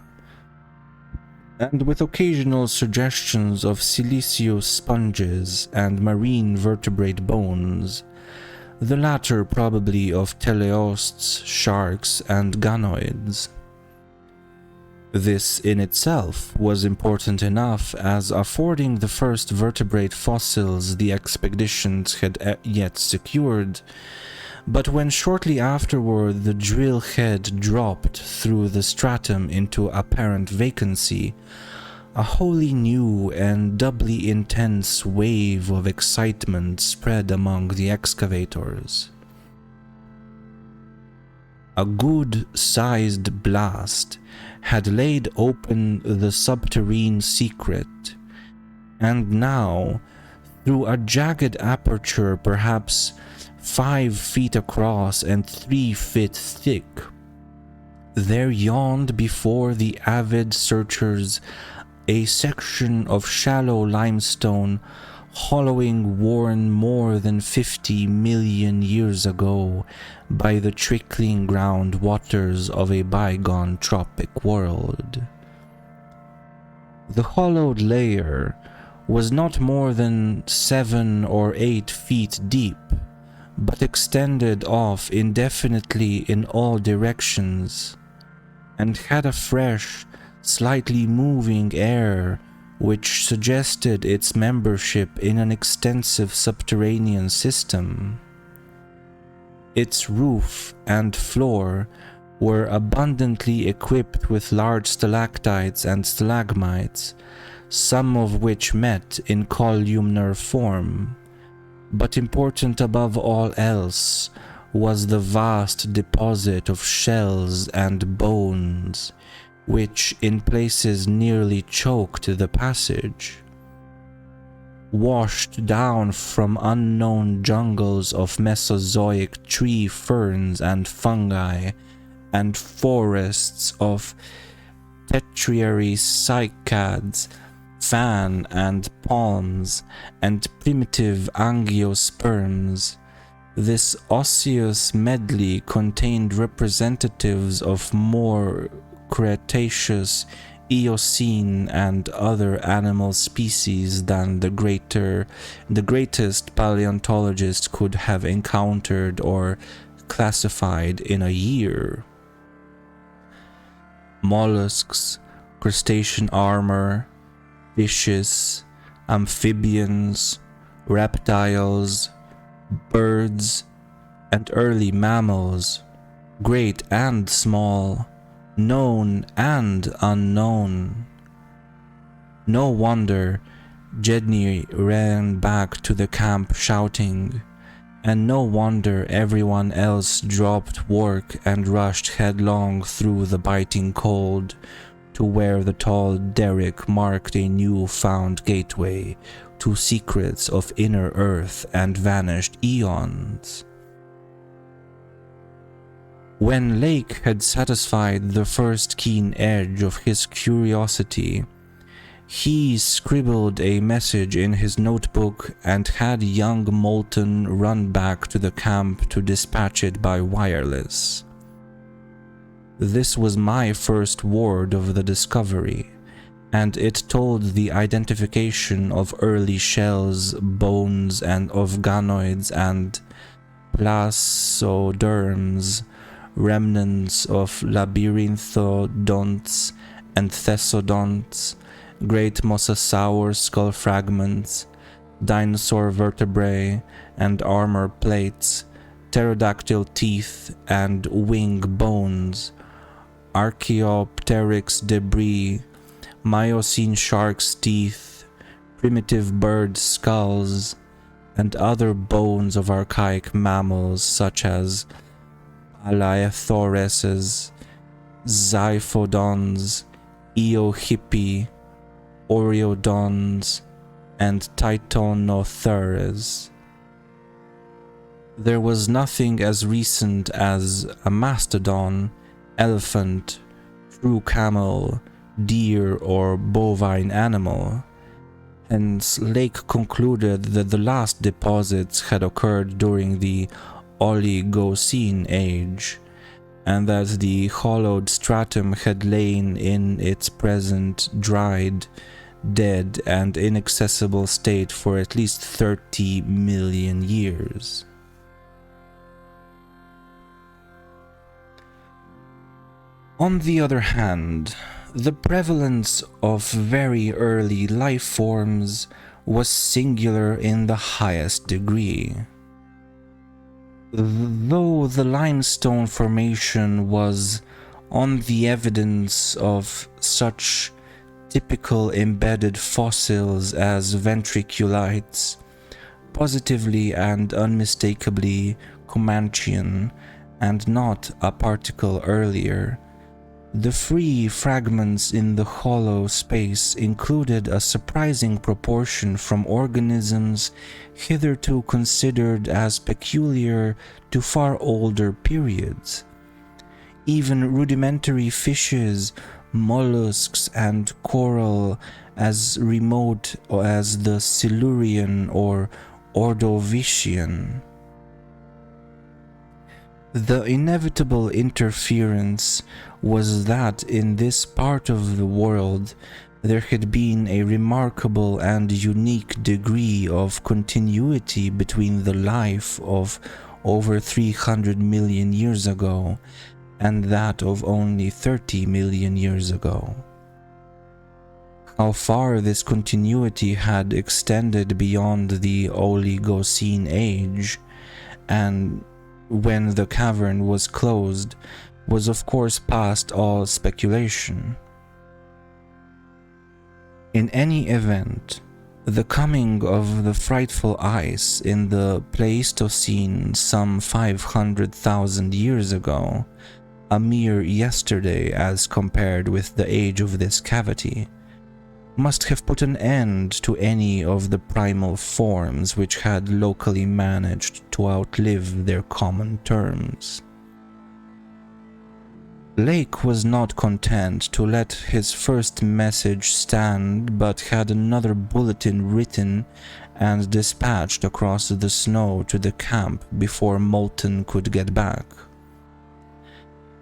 and with occasional suggestions of siliceous sponges and marine vertebrate bones, the latter probably of teleosts, sharks, and ganoids. This in itself was important enough as affording the first vertebrate fossils the expeditions had yet secured, but when shortly afterward the drill head dropped through the stratum into apparent vacancy, a wholly new and doubly intense wave of excitement spread among the excavators. A good-sized blast had laid open the subterranean secret, and now, through a jagged aperture perhaps 5 feet across and 3 feet thick, there yawned before the avid searchers a section of shallow limestone hollowing worn more than 50 million years ago by the trickling ground waters of a bygone tropic world. The hollowed layer was not more than 7 or 8 feet deep, but extended off indefinitely in all directions, and had a fresh, slightly moving air which suggested its membership in an extensive subterranean system. Its roof and floor were abundantly equipped with large stalactites and stalagmites, some of which met in columnar form. But important above all else was the vast deposit of shells and bones, which in places nearly choked the passage. Washed down from unknown jungles of Mesozoic tree ferns and fungi, and forests of tertiary cycads, fan and palms, and primitive angiosperms, this osseous medley contained representatives of more Cretaceous, Eocene, and other animal species than the greatest paleontologist could have encountered or classified in a year. Mollusks, crustacean armor, fishes, amphibians, reptiles, birds, and early mammals, great and small, known and unknown. No wonder Jedni ran back to the camp shouting, and no wonder everyone else dropped work and rushed headlong through the biting cold to where the tall derrick marked a new-found gateway to secrets of inner earth and vanished eons. When Lake had satisfied the first keen edge of his curiosity, he scribbled a message in his notebook and had young Moulton run back to the camp to dispatch it by wireless. This was my first word of the discovery, and it told the identification of early shells, bones, and of ganoids and placoderms, remnants of labyrinthodonts and thesodonts, great mosasaur skull fragments, dinosaur vertebrae and armor plates, pterodactyl teeth and wing bones, Archaeopteryx debris, Miocene shark's teeth, primitive bird skulls, and other bones of archaic mammals such as Palaeothauruses, Zyphodons, Eohippi, Oreodons, and Titanotheres. There was nothing as recent as a mastodon, elephant, true camel, deer, or bovine animal. Hence, Lake concluded that the last deposits had occurred during the Oligocene age, and that the hollowed stratum had lain in its present dried, dead, and inaccessible state for at least 30 million years. On the other hand, the prevalence of very early life forms was singular in the highest degree. Though the limestone formation was on the evidence of such typical embedded fossils as ventriculites, positively and unmistakably Comanchean, and not a particle earlier, the free fragments in the hollow space included a surprising proportion from organisms hitherto considered as peculiar to far older periods. Even rudimentary fishes, mollusks, and coral as remote as the Silurian or Ordovician. The inevitable interference was that in this part of the world there had been a remarkable and unique degree of continuity between the life of over 300 million years ago and that of only 30 million years ago. How far this continuity had extended beyond the Oligocene age, and when the cavern was closed, was of course past all speculation. In any event, the coming of the frightful ice in the Pleistocene some 500,000 years ago, a mere yesterday as compared with the age of this cavity, must have put an end to any of the primal forms which had locally managed to outlive their common terms. Lake was not content to let his first message stand, but had another bulletin written and dispatched across the snow to the camp before Moulton could get back.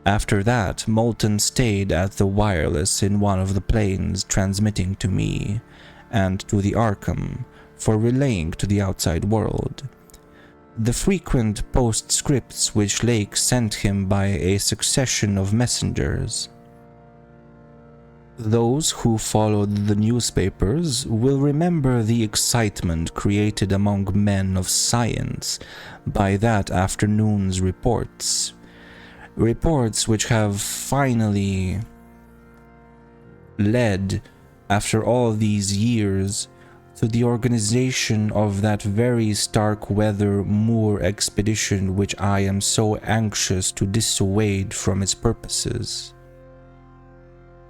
After that, Moulton stayed at the wireless in one of the planes, transmitting to me and to the Arkham for relaying to the outside world the frequent postscripts which Lake sent him by a succession of messengers. Those who followed the newspapers will remember the excitement created among men of science by that afternoon's reports which have finally led, after all these years, to the organization of that very Starkweather Moor expedition which I am so anxious to dissuade from its purposes.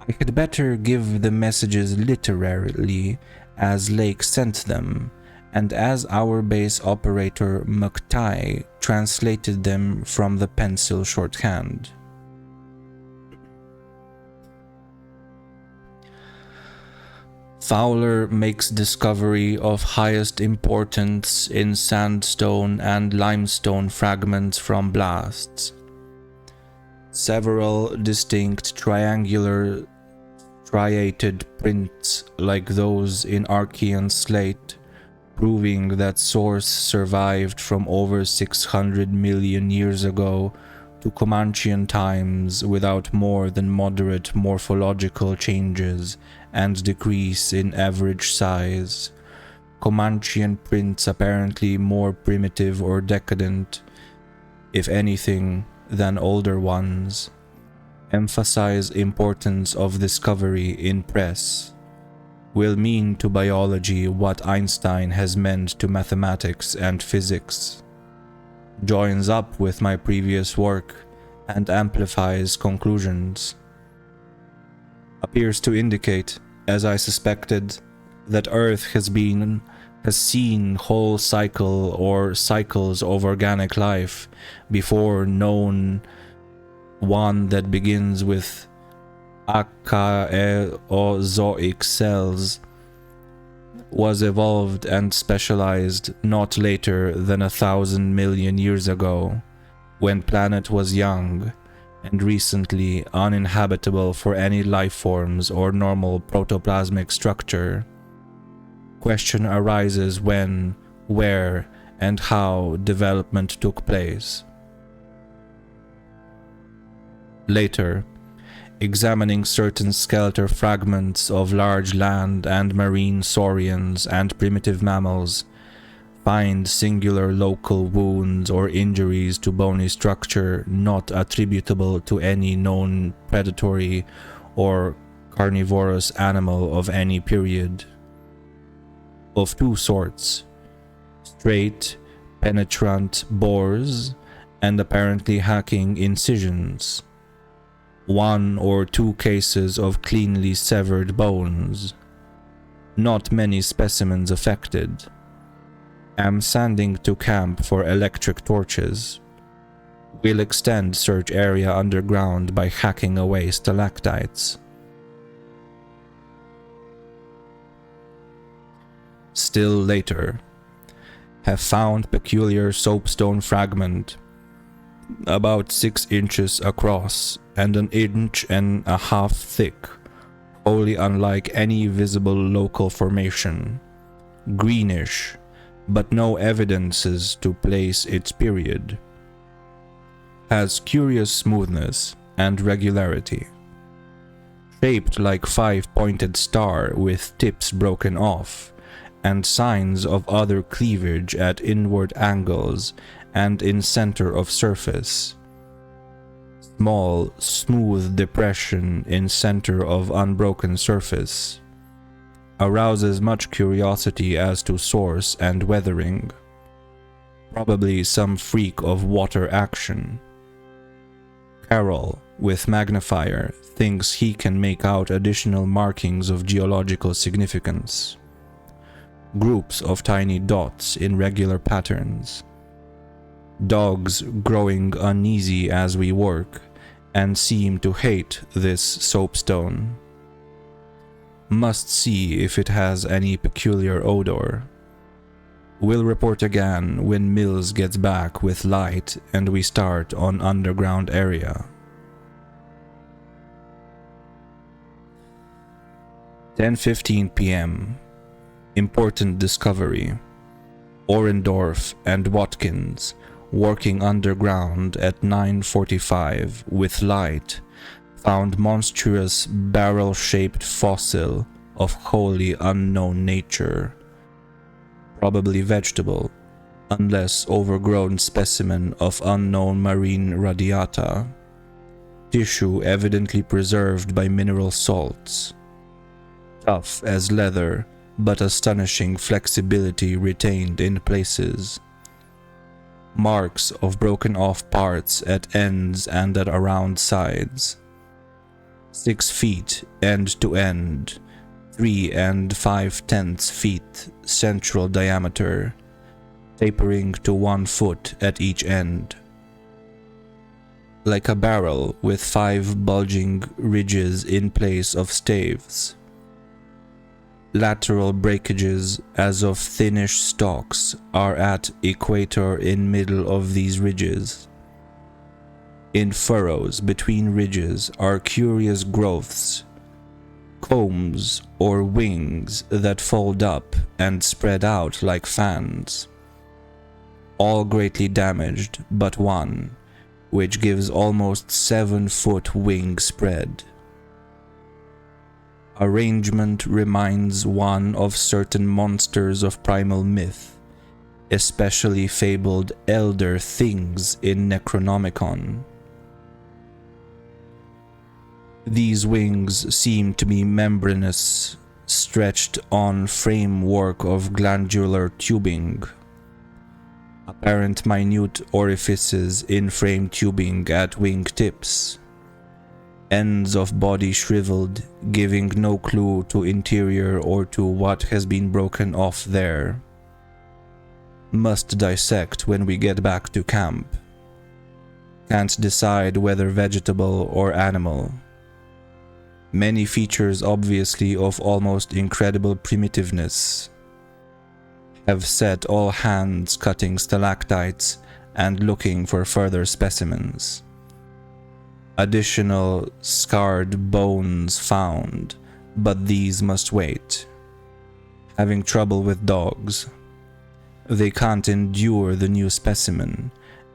I had better give the messages literally as Lake sent them, and as our base operator McTighe translated them from the pencil shorthand. Fowler makes discovery of highest importance in sandstone and limestone fragments from blasts. Several distinct triangular striated prints like those in Archean slate, proving that source survived from over 600 million years ago to Comanchean times without more than moderate morphological changes and decrease in average size. Comanchean prints apparently more primitive or decadent, if anything, than older ones. Emphasize importance of discovery in press. Will mean to biology what Einstein has meant to mathematics and physics. Joins up with my previous work and amplifies conclusions. Appears to indicate, as I suspected, that Earth has seen whole cycle or cycles of organic life before known one that begins with archaeozoic cells was evolved and specialized not later than 1,000 million years ago, when planet was young and recently uninhabitable for any life forms or normal protoplasmic structure. Question arises when, where, and how development took place. Later, examining certain skeletal fragments of large land and marine saurians and primitive mammals, find singular local wounds or injuries to bony structure not attributable to any known predatory or carnivorous animal of any period. Of two sorts: straight, penetrant bores and apparently hacking incisions. One or two cases of cleanly severed bones. Not many specimens affected. Am sending to camp for electric torches. Will extend search area underground by hacking away stalactites. Still later, have found peculiar soapstone fragment about 6 inches across and an inch and a half thick, wholly unlike any visible local formation. Greenish, but no evidences to place its period. Has curious smoothness and regularity. Shaped like 5-pointed star with tips broken off, and signs of other cleavage at inward angles and in center of surface. Small, smooth depression in center of unbroken surface. Arouses much curiosity as to source and weathering. Probably some freak of water action. Carroll, with magnifier, thinks he can make out additional markings of geological significance. Groups of tiny dots in regular patterns. Dogs growing uneasy as we work, and seem to hate this soapstone. Must see if it has any peculiar odor. Will report again when Mills gets back with light and we start on underground area. 10:15 p.m. Important discovery. Orendorff and Watkins working underground at 9:45 with light found monstrous barrel-shaped fossil of wholly unknown nature. Probably vegetable, unless overgrown specimen of unknown marine radiata. Tissue evidently preserved by mineral salts. Tough as leather, but astonishing flexibility retained in places. Marks of broken off parts at ends and at around sides. 6 feet end to end, 3 5/10 feet central diameter, tapering to 1 foot at each end. Like a barrel with 5 bulging ridges in place of staves. Lateral breakages as of thinnish stalks are at equator in middle of these ridges. In furrows between ridges are curious growths, combs or wings that fold up and spread out like fans. All greatly damaged but one, which gives almost 7-foot wing spread. Arrangement reminds one of certain monsters of primal myth, especially fabled elder things in Necronomicon. These wings seem to be membranous, stretched on framework of glandular tubing. Apparent minute orifices in frame tubing at wing tips. Ends of body shriveled, giving no clue to interior or to what has been broken off there. Must dissect when we get back to camp. Can't decide whether vegetable or animal. Many features obviously of almost incredible primitiveness. Have set all hands cutting stalactites and looking for further specimens. Additional scarred bones found, but these must wait. Having trouble with dogs. They can't endure the new specimen,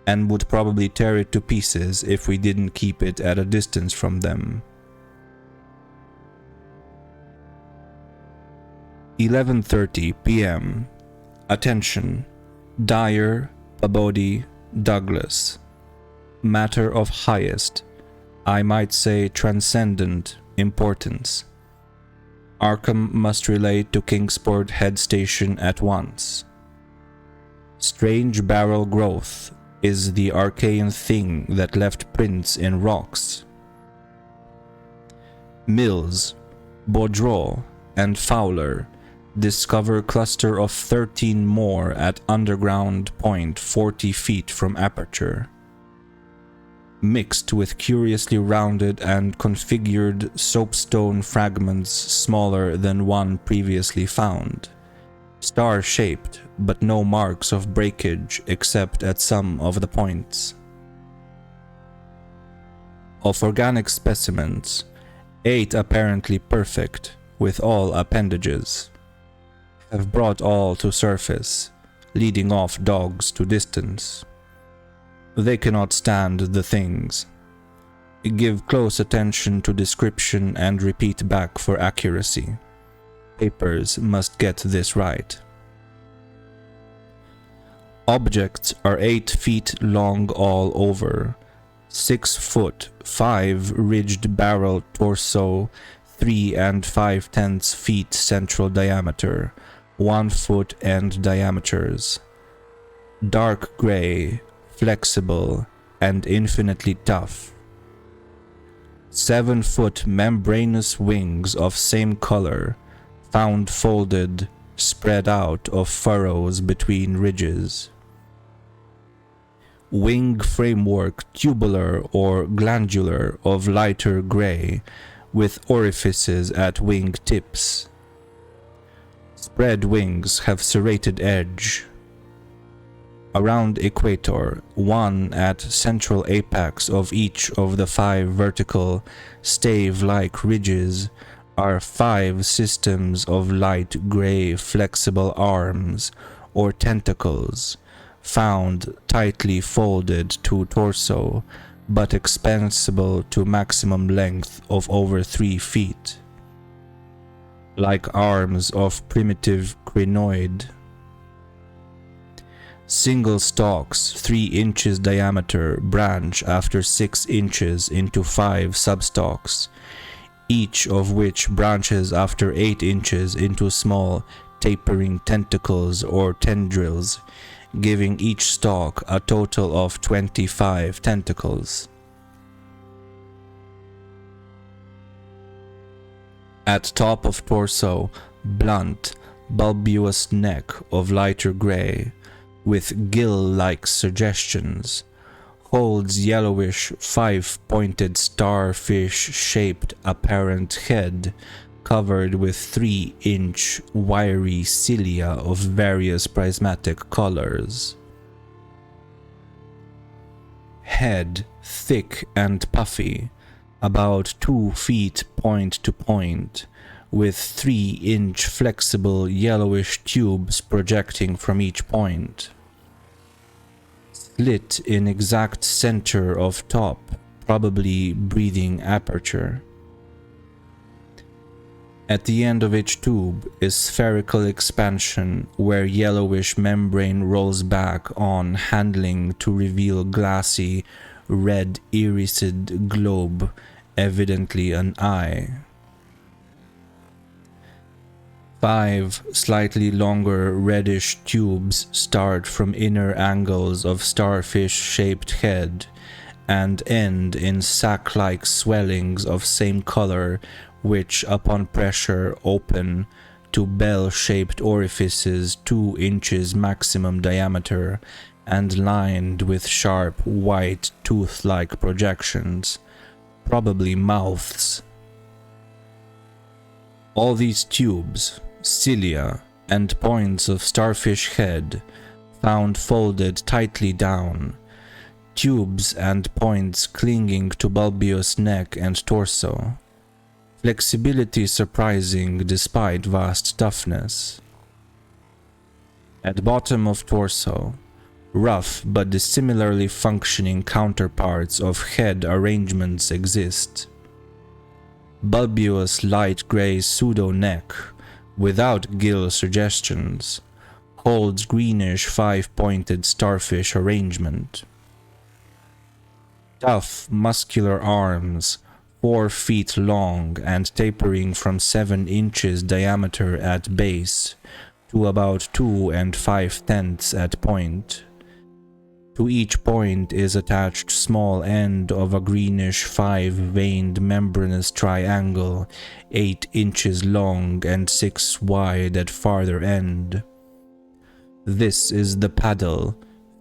and would probably tear it to pieces if we didn't keep it at a distance from them. 11:30 p.m. Attention. Dyer, Pabodi, Douglas. Matter of highest, I might say transcendent, importance. Arkham must relate to Kingsport Head Station at once. Strange barrel growth is the arcane thing that left prints in rocks. Mills, Baudreau, and Fowler discover cluster of 13 more at underground point 40 feet from aperture. Mixed with curiously rounded and configured soapstone fragments smaller than one previously found, Star-shaped, but no marks of breakage except at some of the points. Of organic specimens, 8 apparently perfect, with all appendages, have brought all to surface, leading off dogs to distance. They cannot stand the things. Give close attention to description and repeat back for accuracy. Papers must get this right. Objects are 8 feet long all over, 6 foot, 5 ridged barrel torso, 3 5/10 feet central diameter, 1 foot end diameters. Dark gray, flexible, and infinitely tough. 7 foot membranous wings of same color, found folded, spread out of furrows between ridges. Wing framework tubular or glandular of lighter gray, with orifices at wing tips. Spread wings have serrated edge. Around equator, one at central apex of each of the 5 vertical, stave-like ridges, are 5 systems of light gray flexible arms or tentacles, found tightly folded to torso, but expansible to maximum length of over 3 feet. Like arms of primitive crinoid. Single stalks, 3 inches diameter, branch after 6 inches into 5 substalks, each of which branches after 8 inches into small, tapering tentacles or tendrils, giving each stalk a total of 25 tentacles. At top of torso, blunt, bulbous neck of lighter gray, with gill-like suggestions, holds yellowish 5-pointed starfish-shaped apparent head covered with 3-inch wiry cilia of various prismatic colors. Head thick and puffy, about 2 feet point to point, with 3-inch flexible yellowish tubes projecting from each point. Slit in exact center of top, probably breathing aperture. At the end of each tube is spherical expansion where yellowish membrane rolls back on handling to reveal glassy, red irised globe, evidently an eye. 5 slightly longer reddish tubes start from inner angles of starfish-shaped head and end in sac-like swellings of same color which upon pressure open to bell-shaped orifices 2 inches maximum diameter and lined with sharp white tooth-like projections, probably mouths. All these tubes, cilia, and points of starfish head, found folded tightly down, tubes and points clinging to bulbous neck and torso, flexibility surprising despite vast toughness. At bottom of torso, rough but dissimilarly functioning counterparts of head arrangements exist. Bulbous light gray pseudo-neck, without gill suggestions, holds greenish 5-pointed starfish arrangement. Tough, muscular arms, 4 feet long and tapering from 7 inches diameter at base to about 2 5/10 at point. To each point is attached small end of a greenish 5-veined membranous triangle, 8 inches long and 6 wide at farther end. This is the paddle,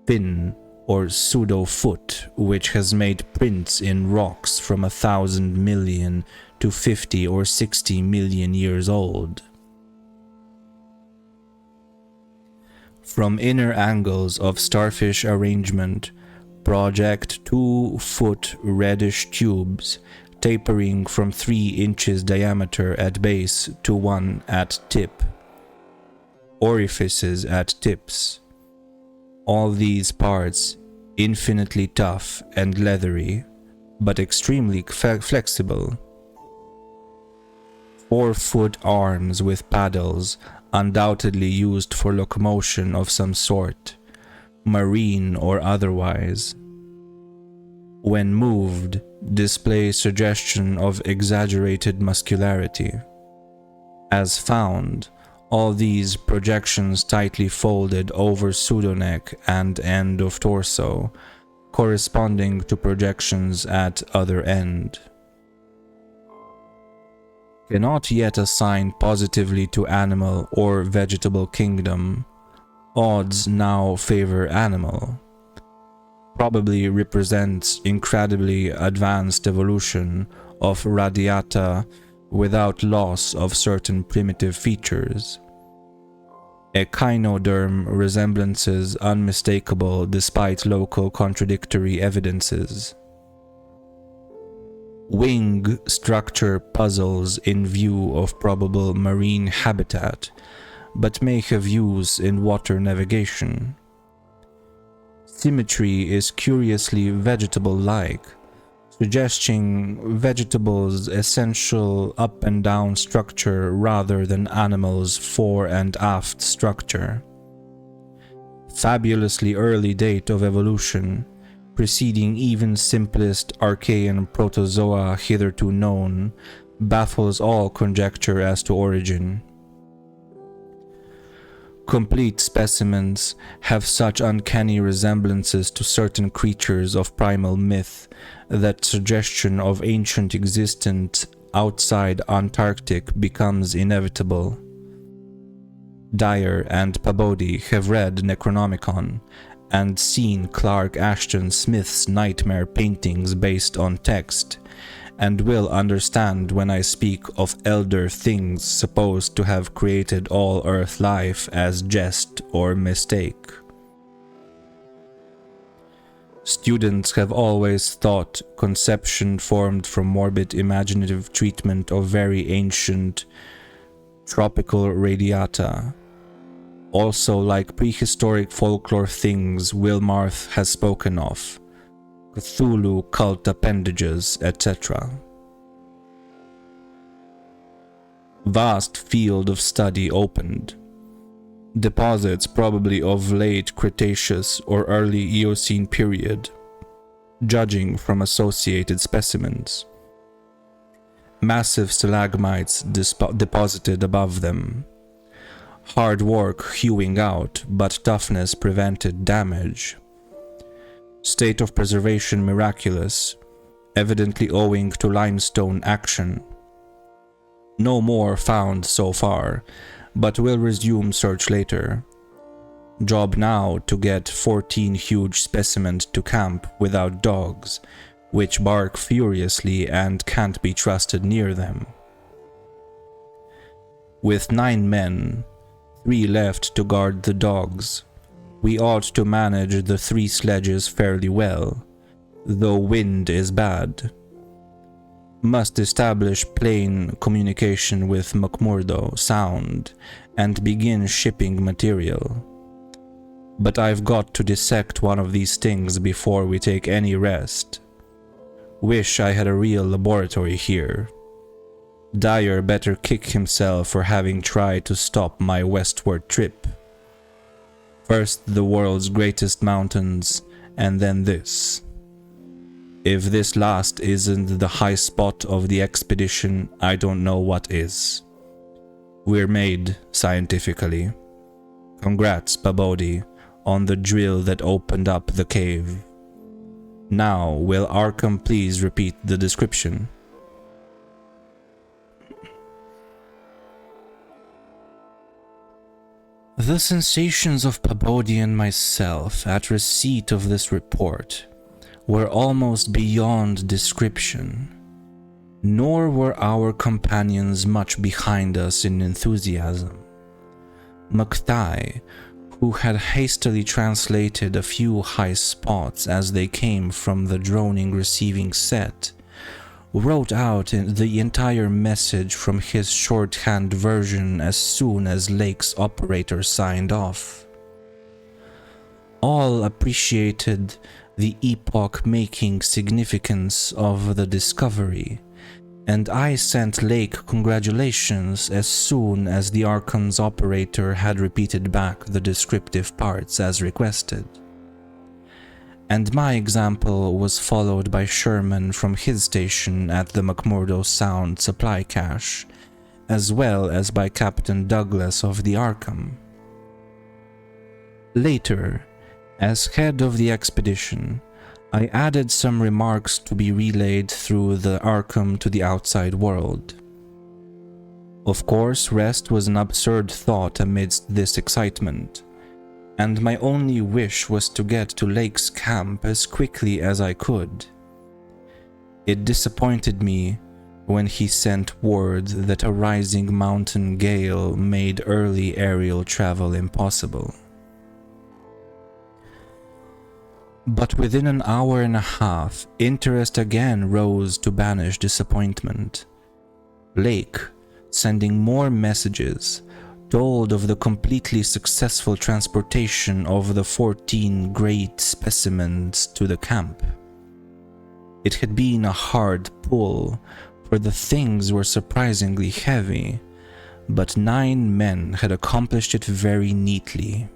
fin, or pseudo-foot which has made prints in rocks from 1,000 million to 50 or 60 million years old. From inner angles of starfish arrangement project 2-foot reddish tubes tapering from 3 inches diameter at base to 1 at tip. Orifices at tips. All these parts infinitely tough and leathery, but extremely flexible. 4-foot arms with paddles, undoubtedly used for locomotion of some sort, marine or otherwise. When moved, display suggestion of exaggerated muscularity. As found, all these projections tightly folded over pseudoneck and end of torso, corresponding to projections at other end. Cannot yet assign positively to animal or vegetable kingdom. Odds now favor animal. Probably represents incredibly advanced evolution of radiata without loss of certain primitive features. Echinoderm resemblances unmistakable despite local contradictory evidences. Wing structure puzzles in view of probable marine habitat, but may have use in water navigation. Symmetry is curiously vegetable-like, suggesting vegetables' essential up and down structure rather than animals' fore and aft structure. Fabulously early date of evolution, preceding even simplest Archean protozoa hitherto known, baffles all conjecture as to origin. Complete specimens have such uncanny resemblances to certain creatures of primal myth that suggestion of ancient existence outside Antarctic becomes inevitable. Dyer and Pabodie have read Necronomicon and seen Clark Ashton Smith's nightmare paintings based on text, and will understand when I speak of elder things supposed to have created all Earth life as jest or mistake. Students have always thought conception formed from morbid imaginative treatment of very ancient tropical radiata. Also like prehistoric folklore things Wilmarth has spoken of, Cthulhu cult appendages, etc. Vast field of study opened. Deposits probably of late Cretaceous or early Eocene period, judging from associated specimens. Massive stalagmites deposited above them. Hard work hewing out, but toughness prevented damage. State of preservation miraculous, evidently owing to limestone action. No more found so far, but will resume search later. Job now to get 14 huge specimens to camp without dogs, which bark furiously and can't be trusted near them. With 9 men, 3 left to guard the dogs. We ought to manage the 3 sledges fairly well, though wind is bad. Must establish plain communication with McMurdo Sound and begin shipping material. But I've got to dissect one of these things before we take any rest. Wish I had a real laboratory here. Dyer better kick himself for having tried to stop my westward trip. First the world's greatest mountains, and then this. If this last isn't the high spot of the expedition, I don't know what is. We're made, scientifically. Congrats, Pabodie, on the drill that opened up the cave. Now, will Arkham please repeat the description? The sensations of Pabodie and myself at receipt of this report were almost beyond description, nor were our companions much behind us in enthusiasm. Macthai, who had hastily translated a few high spots as they came from the droning receiving set, wrote out the entire message from his shorthand version as soon as Lake's operator signed off. All appreciated the epoch-making significance of the discovery, and I sent Lake congratulations as soon as the Arkham's operator had repeated back the descriptive parts as requested. And my example was followed by Sherman from his station at the McMurdo Sound supply cache, as well as by Captain Douglas of the Arkham. Later, as head of the expedition, I added some remarks to be relayed through the Arkham to the outside world. Of course, rest was an absurd thought amidst this excitement, and my only wish was to get to Lake's camp as quickly as I could. It disappointed me when he sent word that a rising mountain gale made early aerial travel impossible. But within an hour and a half, interest again rose to banish disappointment. Lake, sending more messages, told of the completely successful transportation of the 14 great specimens to the camp. It had been a hard pull, for the things were surprisingly heavy, but 9 men had accomplished it very neatly.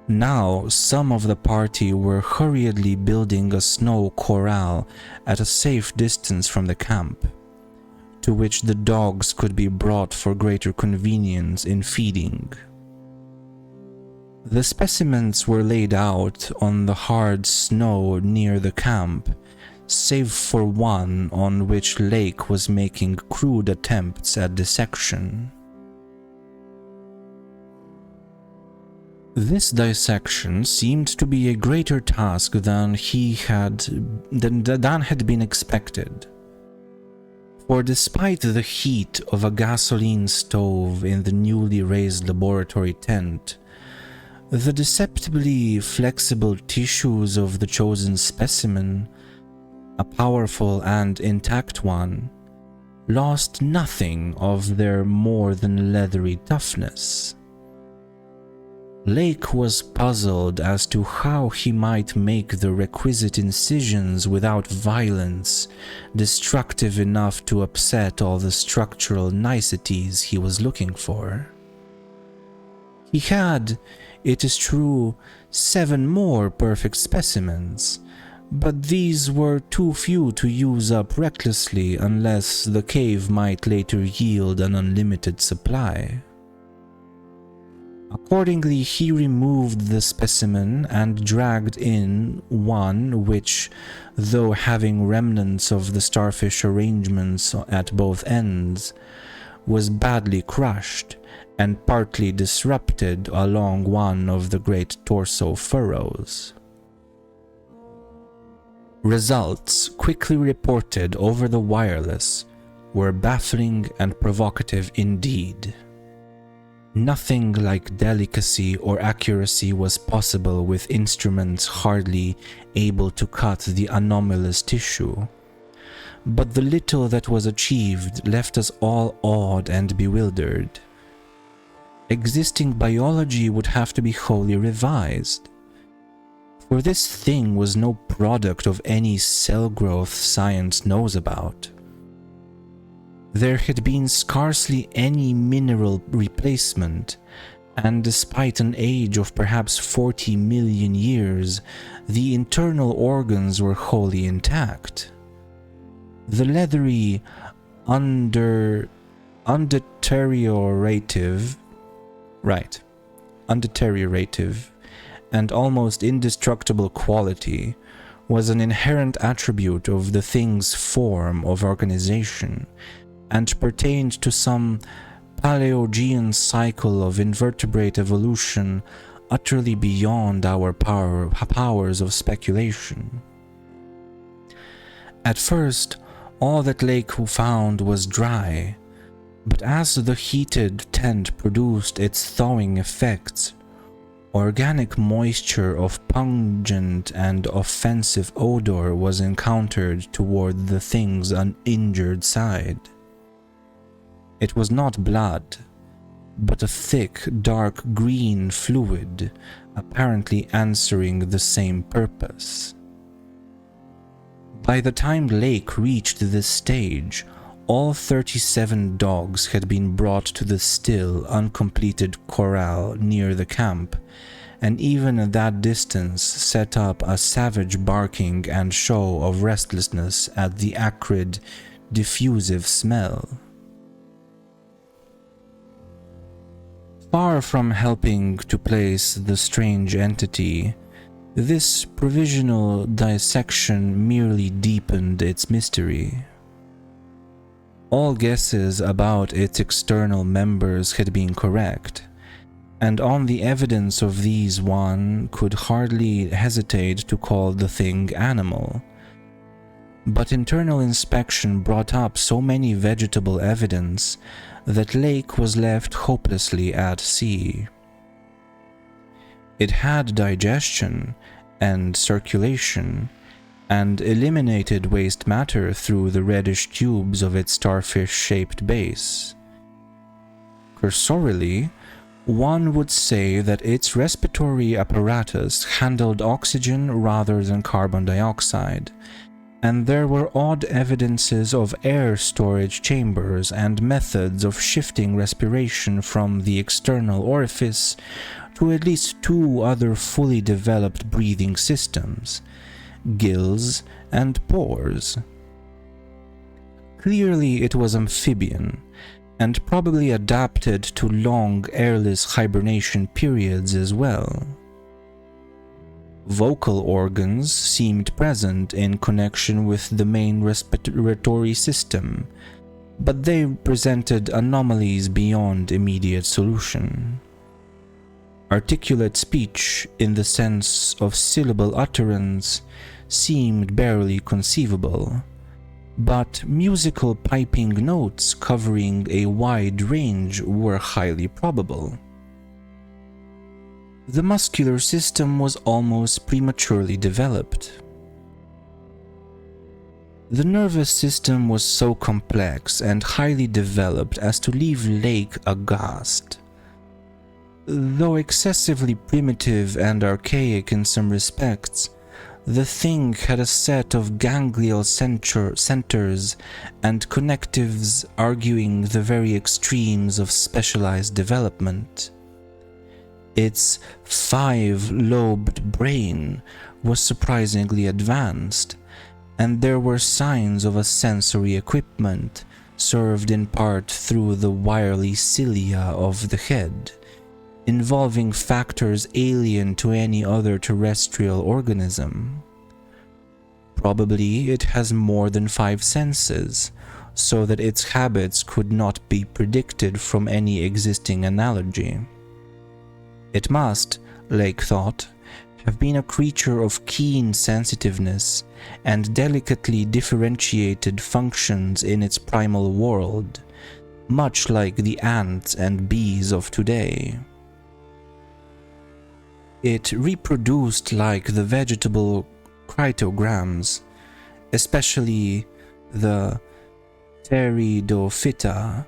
Now, some of the party were hurriedly building a snow corral at a safe distance from the camp, to which the dogs could be brought for greater convenience in feeding. The specimens were laid out on the hard snow near the camp, save for one on which Lake was making crude attempts at dissection. This dissection seemed to be a greater task than had been expected. For despite the heat of a gasoline stove in the newly raised laboratory tent, the deceptively flexible tissues of the chosen specimen, a powerful and intact one, lost nothing of their more than leathery toughness. Lake was puzzled as to how he might make the requisite incisions without violence, destructive enough to upset all the structural niceties he was looking for. He had, it is true, 7 more perfect specimens, but these were too few to use up recklessly unless the cave might later yield an unlimited supply. Accordingly, he removed the specimen and dragged in one which, though having remnants of the starfish arrangements at both ends, was badly crushed and partly disrupted along one of the great torso furrows. Results, quickly reported over the wireless, were baffling and provocative indeed. Nothing like delicacy or accuracy was possible with instruments hardly able to cut the anomalous tissue, but the little that was achieved left us all awed and bewildered. Existing biology would have to be wholly revised, for this thing was no product of any cell growth science knows about. There had been scarcely any mineral replacement, and despite an age of perhaps 40 million years, the internal organs were wholly intact. The leathery, undeteriorative, and almost indestructible quality was an inherent attribute of the thing's form of organization, and pertained to some Paleogean cycle of invertebrate evolution utterly beyond our powers of speculation. At first, all that Lake found was dry, but as the heated tent produced its thawing effects, Organic moisture of pungent and offensive odor was encountered toward the thing's uninjured side. It was not blood, but a thick, dark green fluid, apparently answering the same purpose. By the time Lake reached this stage, all 37 dogs had been brought to the still, uncompleted corral near the camp, and even at that distance set up a savage barking and show of restlessness at the acrid, diffusive smell. Far from helping to place the strange entity, this provisional dissection merely deepened its mystery. All guesses about its external members had been correct, and on the evidence of these one could hardly hesitate to call the thing animal. But internal inspection brought up so many vegetable evidence that Lake was left hopelessly at sea. It had digestion and circulation, and eliminated waste matter through the reddish tubes of its starfish-shaped base. Cursorily, one would say that its respiratory apparatus handled oxygen rather than carbon dioxide, and there were odd evidences of air storage chambers and methods of shifting respiration from the external orifice to at least 2 other fully developed breathing systems: gills and pores. Clearly it was amphibian, and probably adapted to long airless hibernation periods as well. Vocal organs seemed present in connection with the main respiratory system, but they presented anomalies beyond immediate solution. Articulate speech, in the sense of syllable utterance, seemed barely conceivable, but musical piping notes covering a wide range were highly probable. The muscular system was almost prematurely developed. The nervous system was so complex and highly developed as to leave Lake aghast. Though excessively primitive and archaic in some respects, the thing had a set of ganglial centers and connectives arguing the very extremes of specialized development. Its 5-lobed brain was surprisingly advanced, and there were signs of a sensory equipment served in part through the wirely cilia of the head, involving factors alien to any other terrestrial organism. Probably it has more than 5 senses, so that its habits could not be predicted from any existing analogy. It must, Lake thought, have been a creature of keen sensitiveness and delicately differentiated functions in its primal world, much like the ants and bees of today. It reproduced like the vegetable cryptograms, especially the Pteridophyta,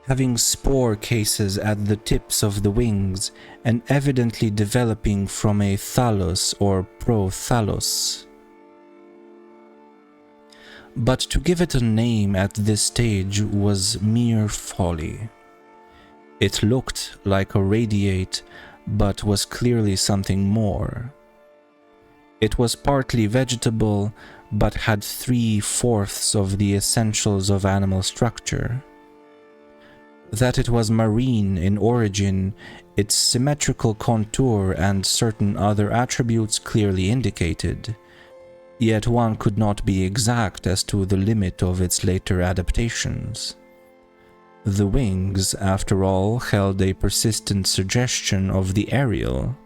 having spore cases at the tips of the wings and evidently developing from a thallus or prothallus. But to give it a name at this stage was mere folly. It looked like a radiate, but was clearly something more. It was partly vegetable, but had 3/4 of the essentials of animal structure. That it was marine in origin, its symmetrical contour and certain other attributes clearly indicated, yet one could not be exact as to the limit of its later adaptations. The wings, after all, held a persistent suggestion of the aerial.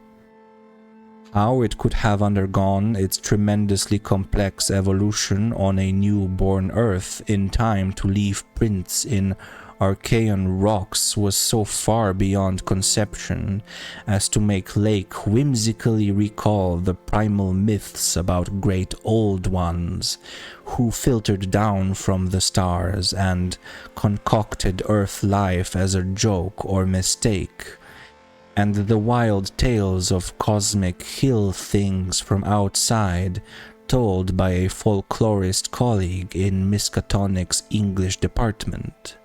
How it could have undergone its tremendously complex evolution on a newborn Earth in time to leave prints in Archaean rocks was so far beyond conception as to make Lake whimsically recall the primal myths about great old ones who filtered down from the stars and concocted Earth life as a joke or mistake, and the wild tales of cosmic hill things from outside told by a folklorist colleague in Miskatonic's English department.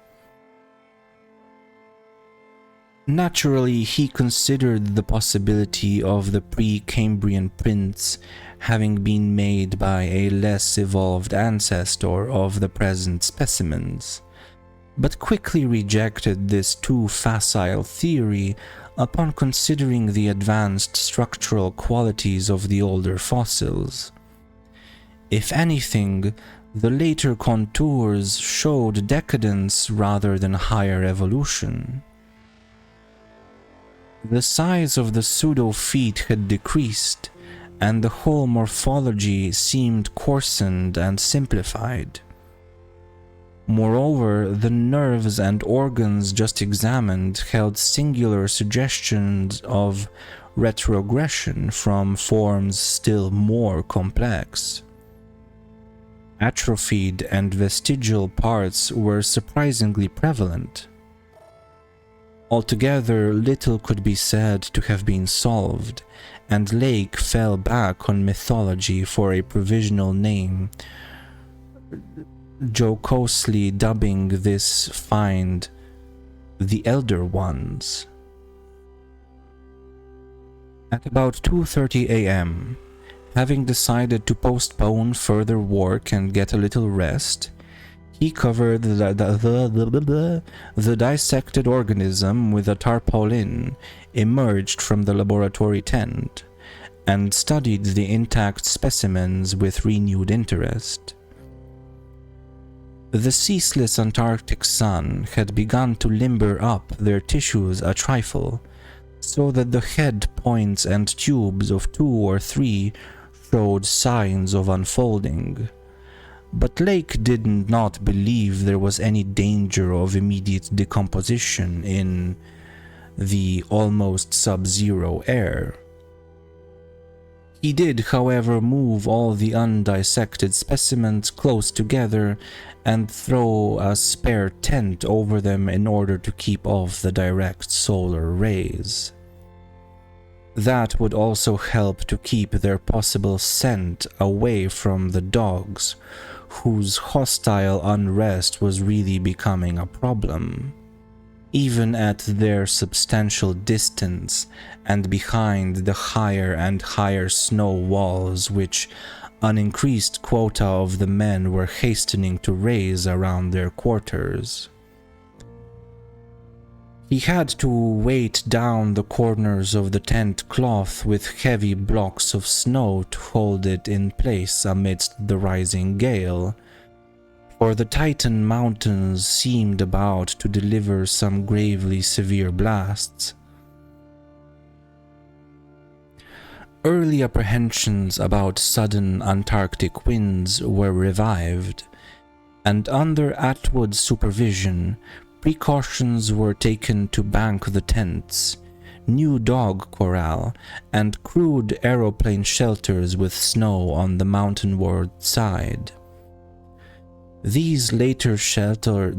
Naturally, he considered the possibility of the pre-Cambrian prints having been made by a less evolved ancestor of the present specimens, but quickly rejected this too facile theory upon considering the advanced structural qualities of the older fossils. If anything, the later contours showed decadence rather than higher evolution. The size of the pseudo-feet had decreased, and the whole morphology seemed coarsened and simplified. Moreover, the nerves and organs just examined held singular suggestions of retrogression from forms still more complex. Atrophied and vestigial parts were surprisingly prevalent. Altogether, little could be said to have been solved, and Lake fell back on mythology for a provisional name, jocosely dubbing this find the Elder Ones. At about 2:30 a.m., having decided to postpone further work and get a little rest, he covered the dissected organism with a tarpaulin, emerged from the laboratory tent, and studied the intact specimens with renewed interest. The ceaseless Antarctic sun had begun to limber up their tissues a trifle, so that the head points and tubes of 2 or 3 showed signs of unfolding. But Lake did not believe there was any danger of immediate decomposition in the almost sub-zero air. He did, however, move all the undissected specimens close together and throw a spare tent over them in order to keep off the direct solar rays. That would also help to keep their possible scent away from the dogs, whose hostile unrest was really becoming a problem. Even at their substantial distance and behind the higher and higher snow walls which an increased quota of the men were hastening to raise around their quarters. He had to weight down the corners of the tent cloth with heavy blocks of snow to hold it in place amidst the rising gale, for the Titan Mountains seemed about to deliver some gravely severe blasts. Early apprehensions about sudden Antarctic winds were revived, and under Atwood's supervision, precautions were taken to bank the tents, new dog corral, and crude aeroplane shelters with snow on the mountainward side. These latter shelters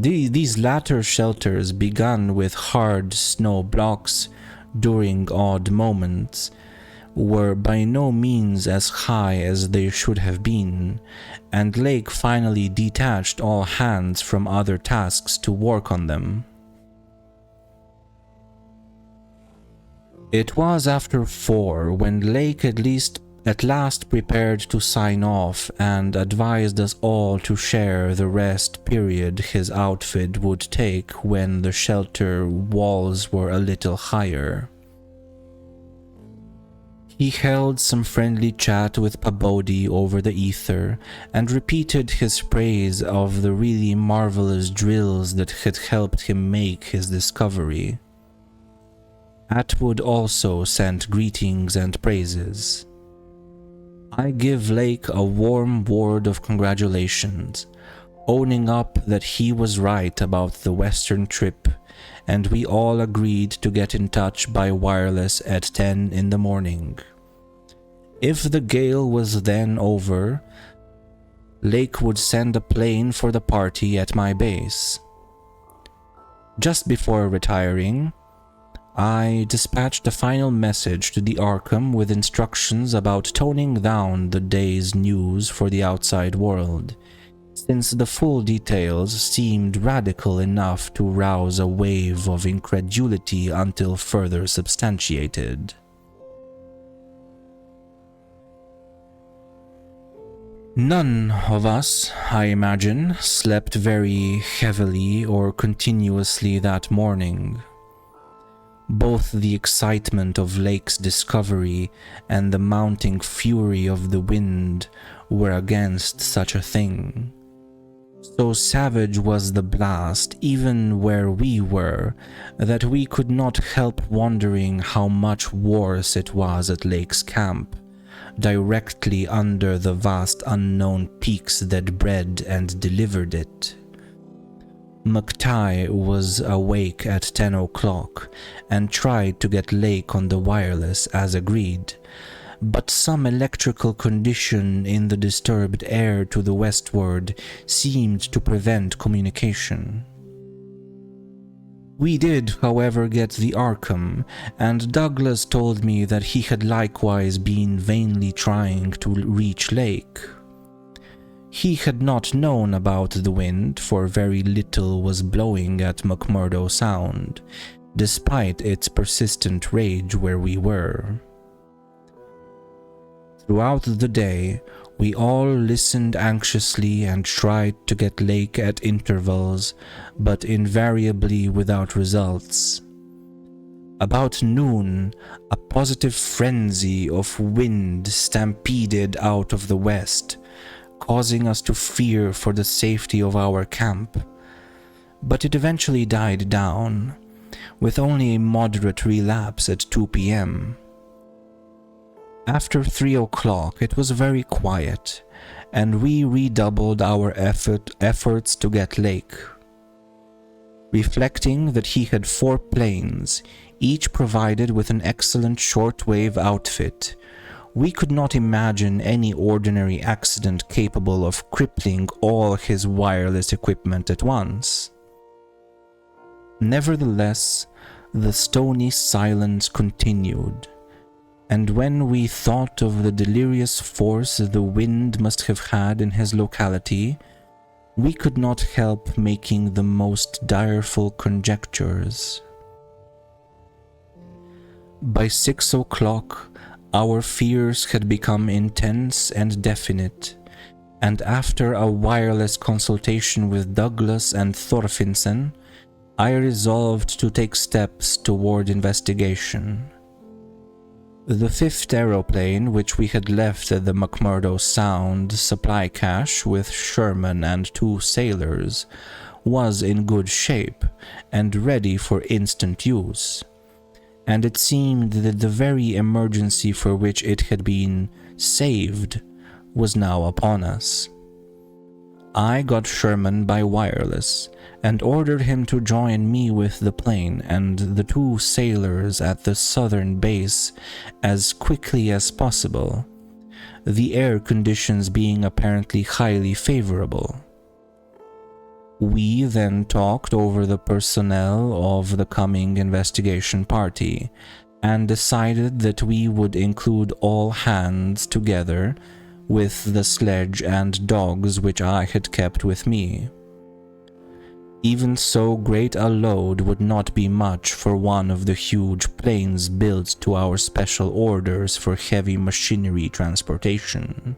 begun with hard snow blocks during odd moments, were by no means as high as they should have been, and Lake finally detached all hands from other tasks to work on them. It was after 4 when Lake at last prepared to sign off and advised us all to share the rest period his outfit would take when the shelter walls were a little higher. He held some friendly chat with Pabodie over the ether and repeated his praise of the really marvelous drills that had helped him make his discovery. Atwood also sent greetings and praises. I give Lake a warm word of congratulations, owning up that he was right about the western trip, and we all agreed to get in touch by wireless at 10 in the morning. If the gale was then over, Lake would send a plane for the party at my base. Just before retiring, I dispatched a final message to the Arkham with instructions about toning down the day's news for the outside world, since the full details seemed radical enough to rouse a wave of incredulity until further substantiated. None of us, I imagine, slept very heavily or continuously that morning. Both the excitement of Lake's discovery and the mounting fury of the wind were against such a thing. So savage was the blast, even where we were, that we could not help wondering how much worse it was at Lake's camp, directly under the vast unknown peaks that bred and delivered it. McTighe was awake at 10 o'clock and tried to get Lake on the wireless as agreed, but some electrical condition in the disturbed air to the westward seemed to prevent communication. We did, however, get the Arkham, and Douglas told me that he had likewise been vainly trying to reach Lake. He had not known about the wind, for very little was blowing at McMurdo Sound, despite its persistent rage where we were. Throughout the day, we all listened anxiously and tried to get Lake at intervals, but invariably without results. About noon, a positive frenzy of wind stampeded out of the west, causing us to fear for the safety of our camp. But it eventually died down, with only a moderate relapse at 2 p.m. After 3 o'clock, it was very quiet, and we redoubled our efforts to get Lake. Reflecting that he had 4 planes, each provided with an excellent shortwave outfit, we could not imagine any ordinary accident capable of crippling all his wireless equipment at once. Nevertheless, the stony silence continued, and when we thought of the delirious force the wind must have had in his locality, we could not help making the most direful conjectures. By 6 o'clock, our fears had become intense and definite, and after a wireless consultation with Douglas and Thorfinsen, I resolved to take steps toward investigation. The 5th aeroplane, which we had left at the McMurdo Sound supply cache with Sherman and 2 sailors, was in good shape and ready for instant use, and it seemed that the very emergency for which it had been saved was now upon us. I got Sherman by wireless and ordered him to join me with the plane and the 2 sailors at the southern base as quickly as possible, the air conditions being apparently highly favorable. We then talked over the personnel of the coming investigation party and decided that we would include all hands together with the sledge and dogs which I had kept with me. Even so great a load would not be much for one of the huge planes built to our special orders for heavy machinery transportation.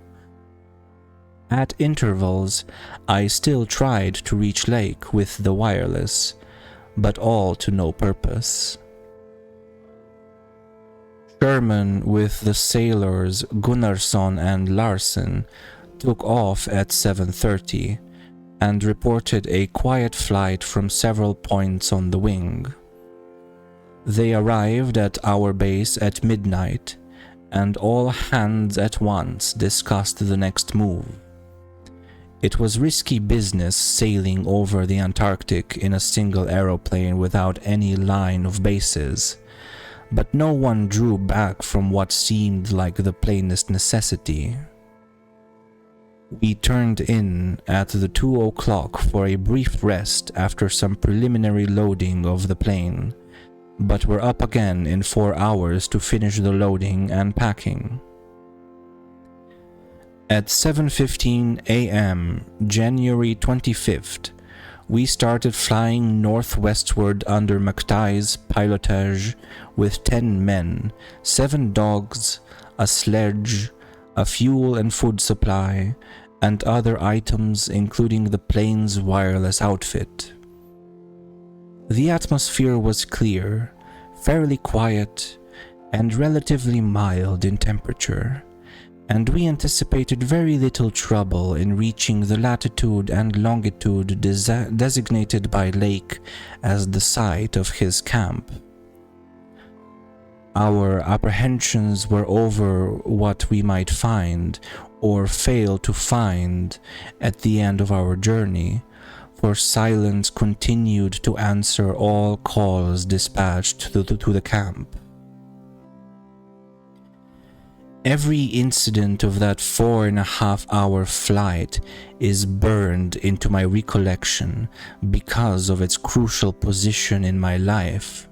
At intervals, I still tried to reach Lake with the wireless, but all to no purpose. Sherman with the sailors Gunnarsson and Larsen took off at 7:30 and reported a quiet flight from several points on the wing. They arrived at our base at midnight, and all hands at once discussed the next move. It was risky business sailing over the Antarctic in a single aeroplane without any line of bases, but no one drew back from what seemed like the plainest necessity. We turned in at the 2 o'clock for a brief rest after some preliminary loading of the plane, but were up again in 4 hours to finish the loading and packing. At 7:15 a.m., January 25th, we started flying northwestward under McTighe's pilotage with 10 men, 7 dogs, a sledge, a fuel and food supply, and other items including the plane's wireless outfit. The atmosphere was clear, fairly quiet, and relatively mild in temperature, and we anticipated very little trouble in reaching the latitude and longitude designated by Lake as the site of his camp. Our apprehensions were over what we might find or fail to find at the end of our journey, for silence continued to answer all calls dispatched to the camp. Every incident of that 4.5-hour flight is burned into my recollection because of its crucial position in my life.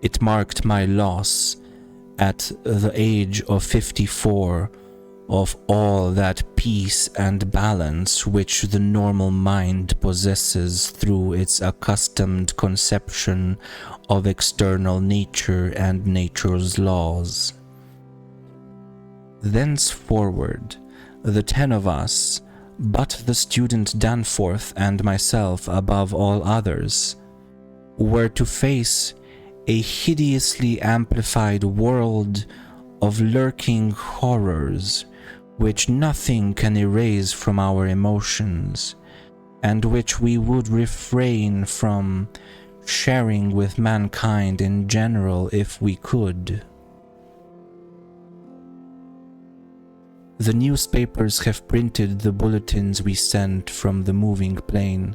It marked my loss at the age of 54 of all that peace and balance which the normal mind possesses through its accustomed conception of external nature and nature's laws. Thenceforward, the 10 of us, but the student Danforth and myself above all others, were to face a hideously amplified world of lurking horrors which nothing can erase from our emotions, and which we would refrain from sharing with mankind in general if we could. The newspapers have printed the bulletins we sent from the moving plane,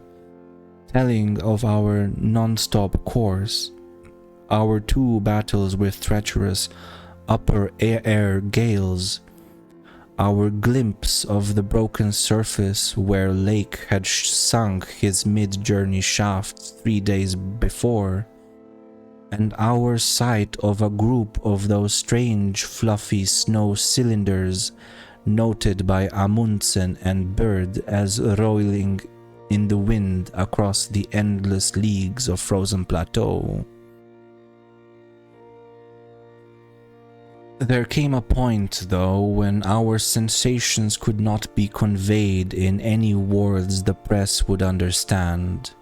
telling of our non-stop course, our 2 battles with treacherous upper air gales, our glimpse of the broken surface where Lake had sunk his mid-journey shafts 3 days before, and our sight of a group of those strange fluffy snow cylinders noted by Amundsen and Bird as rolling in the wind across the endless leagues of frozen plateau. There came a point, though, when our sensations could not be conveyed in any words the press would understand,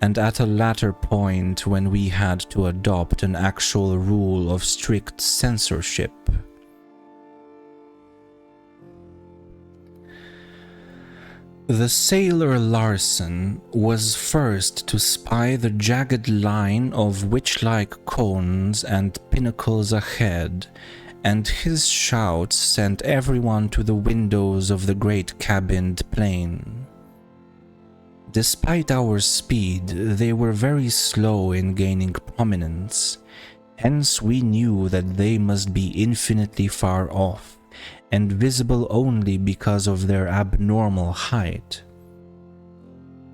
and at a latter point when we had to adopt an actual rule of strict censorship. The sailor Larsen was first to spy the jagged line of witch-like cones and pinnacles ahead, and his shouts sent everyone to the windows of the great cabined plane. Despite our speed, they were very slow in gaining prominence, hence we knew that they must be infinitely far off, and visible only because of their abnormal height.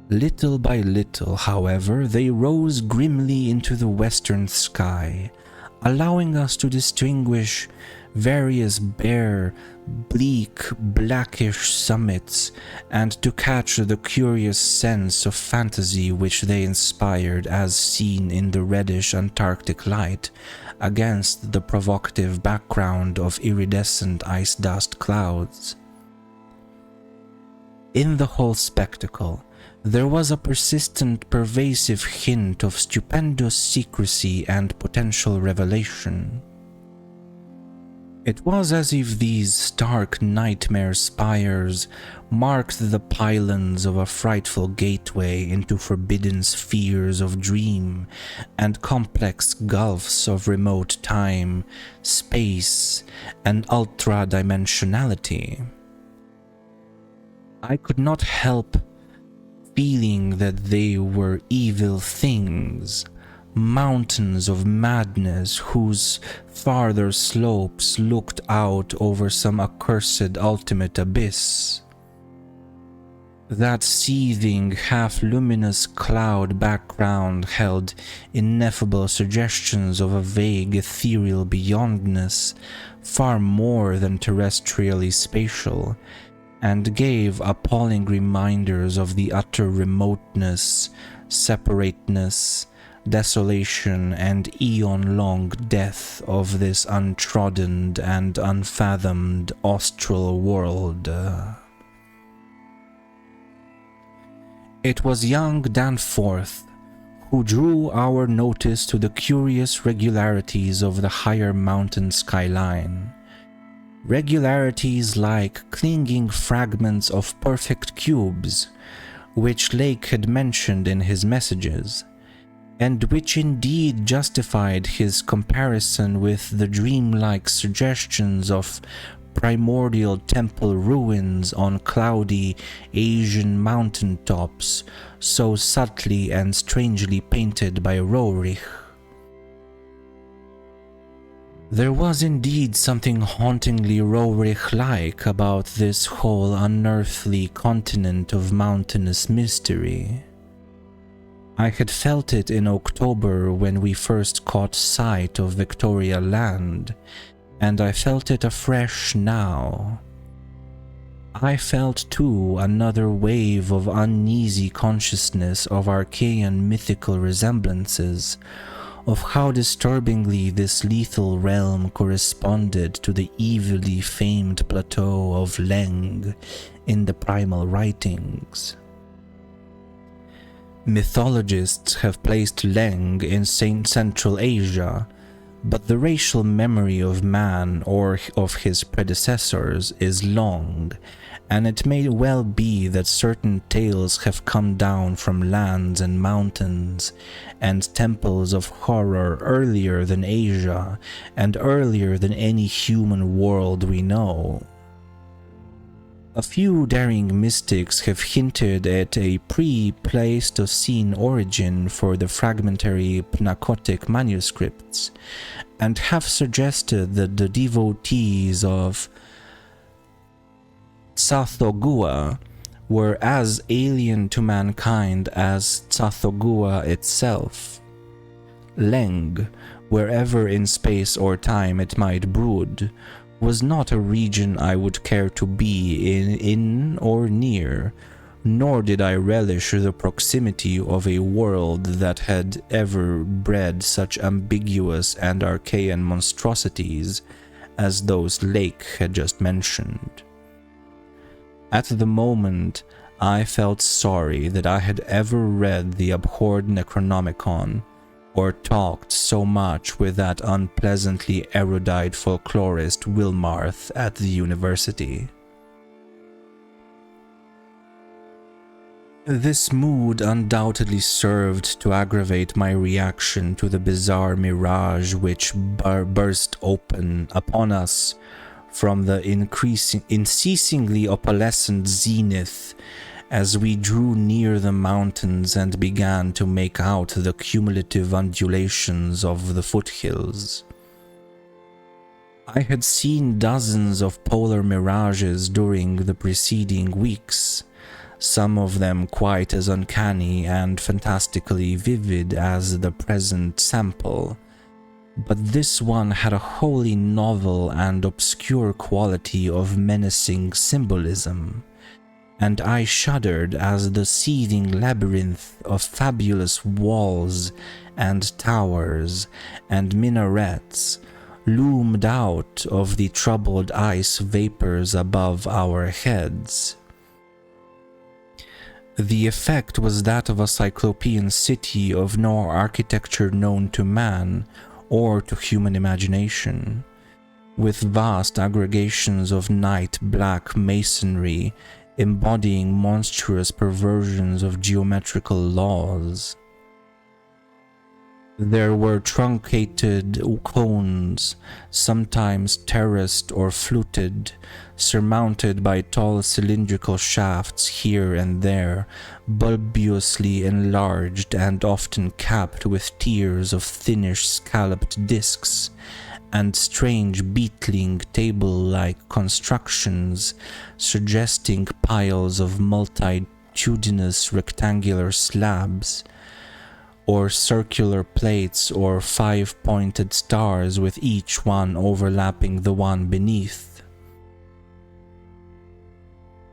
Little by little, however, they rose grimly into the western sky, allowing us to distinguish various bare, bleak, blackish summits, and to catch the curious sense of fantasy which they inspired as seen in the reddish Antarctic light against the provocative background of iridescent ice dust clouds. In the whole spectacle, there was a persistent, pervasive hint of stupendous secrecy and potential revelation. It was as if these stark nightmare spires marked the pylons of a frightful gateway into forbidden spheres of dream and complex gulfs of remote time, space, and ultra-dimensionality. I could not help feeling that they were evil things, mountains of madness whose farther slopes looked out over some accursed ultimate abyss. That seething, half-luminous cloud background held ineffable suggestions of a vague, ethereal beyondness, far more than terrestrially spatial, and gave appalling reminders of the utter remoteness, separateness, desolation, and eon-long death of this untrodden and unfathomed austral world. It was young Danforth who drew our notice to the curious regularities of the higher mountain skyline. Regularities like clinging fragments of perfect cubes, which Lake had mentioned in his messages, and which indeed justified his comparison with the dreamlike suggestions of primordial temple ruins on cloudy Asian mountaintops, so subtly and strangely painted by Roerich. There was indeed something hauntingly Roerich-like about this whole unearthly continent of mountainous mystery. I had felt it in October when we first caught sight of Victoria Land, and I felt it afresh now. I felt too another wave of uneasy consciousness of archaean mythical resemblances, of how disturbingly this lethal realm corresponded to the evilly famed plateau of Leng in the primal writings. Mythologists have placed Leng in Central Asia, but the racial memory of man or of his predecessors is long, and it may well be that certain tales have come down from lands and mountains and temples of horror earlier than Asia and earlier than any human world we know. A few daring mystics have hinted at a pre-Pleistocene origin for the fragmentary Pnakotic manuscripts, and have suggested that the devotees of Tsathoggua were as alien to mankind as Tsathoggua itself. Leng, wherever in space or time it might brood, was not a region I would care to be in or near, nor did I relish the proximity of a world that had ever bred such ambiguous and archaean monstrosities as those Lake had just mentioned. At the moment, I felt sorry that I had ever read the abhorred Necronomicon, or talked so much with that unpleasantly erudite folklorist Wilmarth at the university. This mood undoubtedly served to aggravate my reaction to the bizarre mirage which burst open upon us from the unceasingly opalescent zenith as we drew near the mountains and began to make out the cumulative undulations of the foothills. I had seen dozens of polar mirages during the preceding weeks, some of them quite as uncanny and fantastically vivid as the present sample, but this one had a wholly novel and obscure quality of menacing symbolism, and I shuddered as the seething labyrinth of fabulous walls and towers and minarets loomed out of the troubled ice vapors above our heads. The effect was that of a cyclopean city of no architecture known to man or to human imagination, with vast aggregations of night-black masonry embodying monstrous perversions of geometrical laws. There were truncated cones, sometimes terraced or fluted, surmounted by tall cylindrical shafts here and there, bulbously enlarged and often capped with tiers of thinnish scalloped discs, and strange beetling table-like constructions suggesting piles of multitudinous rectangular slabs, or circular plates or five-pointed stars with each one overlapping the one beneath.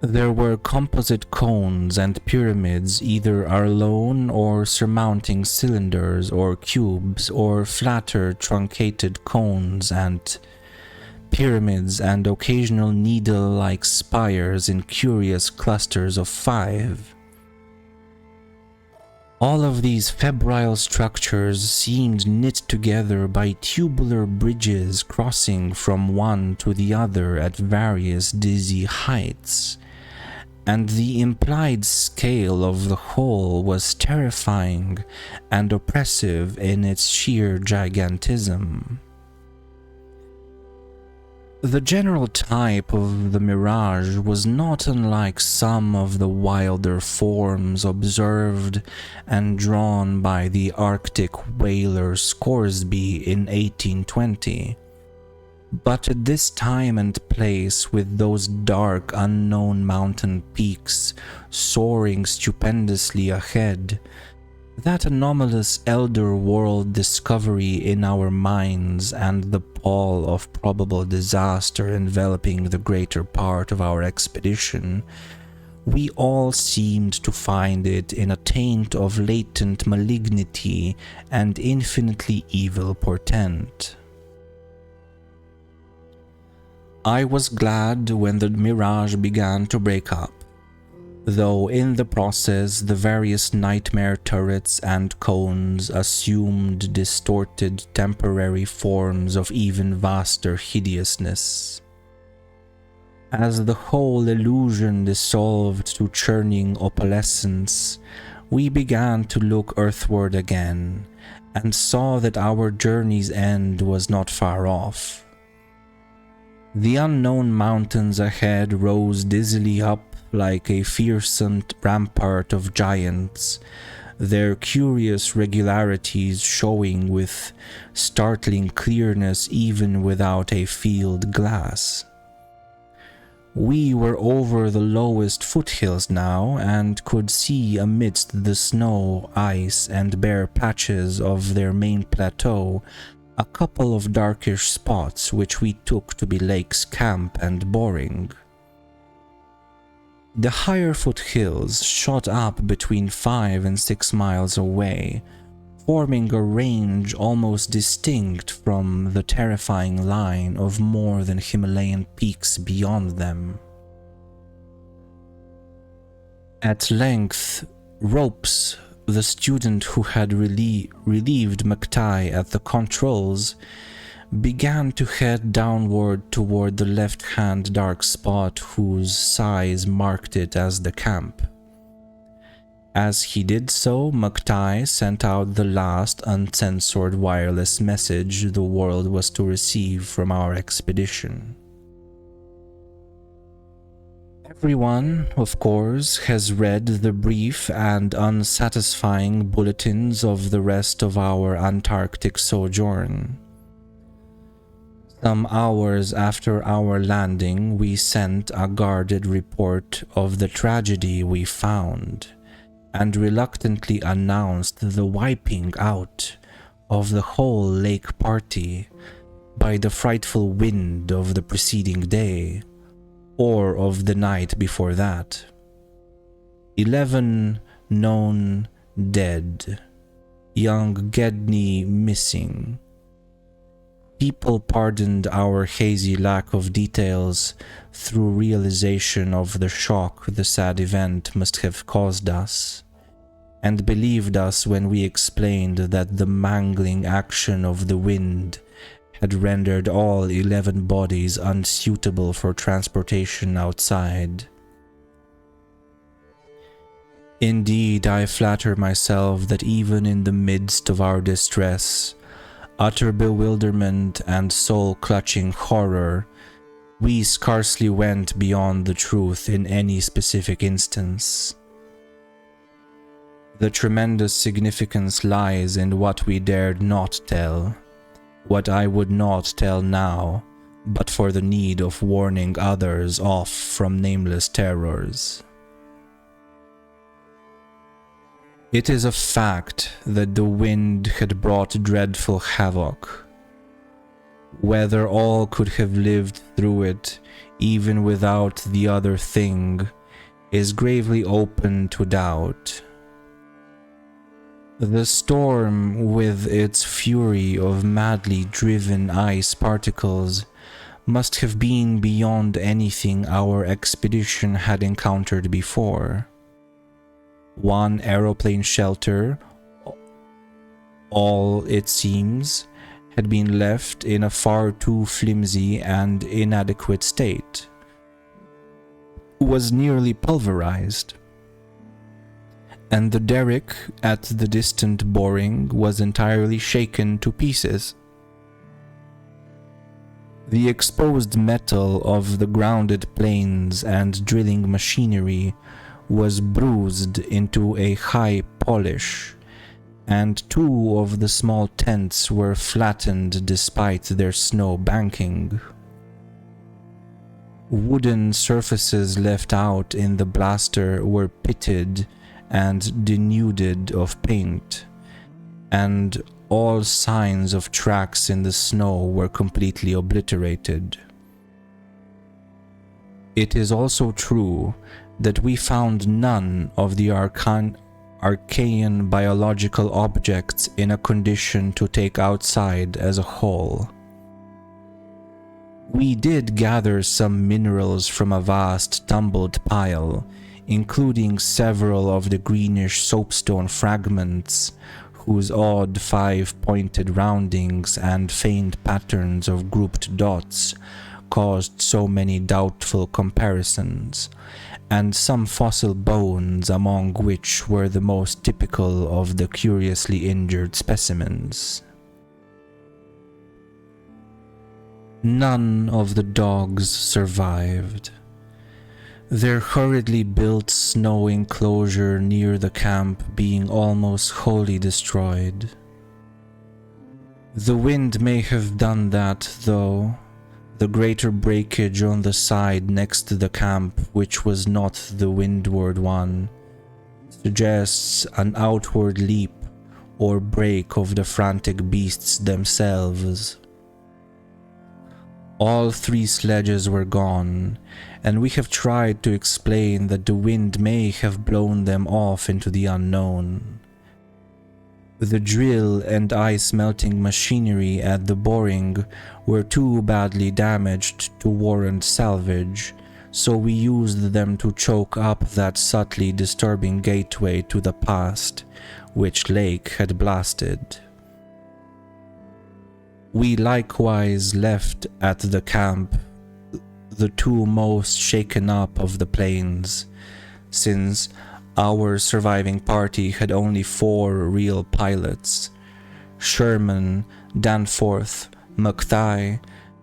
There were composite cones and pyramids either alone or surmounting cylinders or cubes, or flatter truncated cones and pyramids and occasional needle-like spires in curious clusters of 5. All of these febrile structures seemed knit together by tubular bridges crossing from one to the other at various dizzy heights, and the implied scale of the whole was terrifying and oppressive in its sheer gigantism. The general type of the mirage was not unlike some of the wilder forms observed and drawn by the Arctic whaler Scoresby in 1820. But at this time and place, with those dark, unknown mountain peaks soaring stupendously ahead, that anomalous elder world discovery in our minds, and the pall of probable disaster enveloping the greater part of our expedition, we all seemed to find it in a taint of latent malignity and infinitely evil portent. I was glad when the mirage began to break up, though in the process the various nightmare turrets and cones assumed distorted temporary forms of even vaster hideousness. As the whole illusion dissolved to churning opalescence, we began to look earthward again, and saw that our journey's end was not far off. The unknown mountains ahead rose dizzily up like a fearsome rampart of giants, their curious regularities showing with startling clearness even without a field glass. We were over the lowest foothills now, and could see amidst the snow, ice, and bare patches of their main plateau a couple of darkish spots which we took to be Lake's camp and boring. The higher foothills shot up between 5 and 6 miles away, forming a range almost distinct from the terrifying line of more than Himalayan peaks beyond them. At length, Ropes, the student who had relieved McTighe at the controls, began to head downward toward the left-hand dark spot whose size marked it as the camp. As he did so, McTighe sent out the last uncensored wireless message the world was to receive from our expedition. Everyone, of course, has read the brief and unsatisfying bulletins of the rest of our Antarctic sojourn. Some hours after our landing, we sent a guarded report of the tragedy we found, and reluctantly announced the wiping out of the whole lake party by the frightful wind of the preceding day, or of the night before that. 11 known dead, young Gedney missing. People pardoned our hazy lack of details through realization of the shock the sad event must have caused us, and believed us when we explained that the mangling action of the wind had rendered all 11 bodies unsuitable for transportation outside. Indeed, I flatter myself that even in the midst of our distress, utter bewilderment and soul-clutching horror, we scarcely went beyond the truth in any specific instance. The tremendous significance lies in what we dared not tell, what I would not tell now, but for the need of warning others off from nameless terrors. It is a fact that the wind had brought dreadful havoc. Whether all could have lived through it, even without the other thing, is gravely open to doubt. The storm, with its fury of madly driven ice particles, must have been beyond anything our expedition had encountered before. One aeroplane shelter, all it seems, had been left in a far too flimsy and inadequate state, was nearly pulverized, and the derrick at the distant mooring was entirely shaken to pieces. The exposed metal of the grounded planes and drilling machinery was bruised into a high polish, and two of the small tents were flattened despite their snow banking. Wooden surfaces left out in the blaster were pitted and denuded of paint, and all signs of tracks in the snow were completely obliterated. It is also true that we found none of the arcane biological objects in a condition to take outside as a whole. We did gather some minerals from a vast tumbled pile, including several of the greenish soapstone fragments whose odd five-pointed roundings and faint patterns of grouped dots caused so many doubtful comparisons, and some fossil bones, among which were the most typical of the curiously injured specimens. None of the dogs survived. Their hurriedly built snow enclosure near the camp being almost wholly destroyed. The wind may have done that, though. The greater breakage on the side next to the camp, which was not the windward one, suggests an outward leap or break of the frantic beasts themselves. All three sledges were gone, and we have tried to explain that the wind may have blown them off into the unknown. The drill and ice-melting machinery at the boring were too badly damaged to warrant salvage, so we used them to choke up that subtly disturbing gateway to the past, which Lake had blasted. We likewise left at the camp the two most shaken up of the planes, since our surviving party had only 4 real pilots: Sherman, Danforth, McTighe,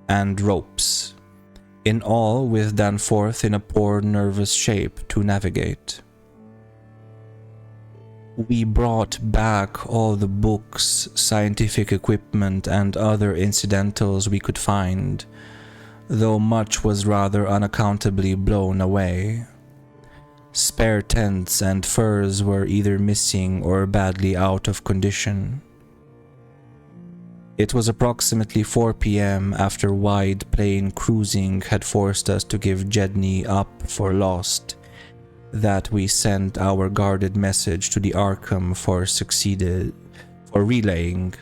and Ropes, in all with Danforth in a poor nervous shape to navigate. We brought back all the books, scientific equipment, and other incidentals we could find, though much was rather unaccountably blown away. Spare tents and furs were either missing or badly out of condition. It was approximately 4 p.m. after wide plain cruising had forced us to give Jedney up for lost, that we sent our guarded message to the Arkham for relaying,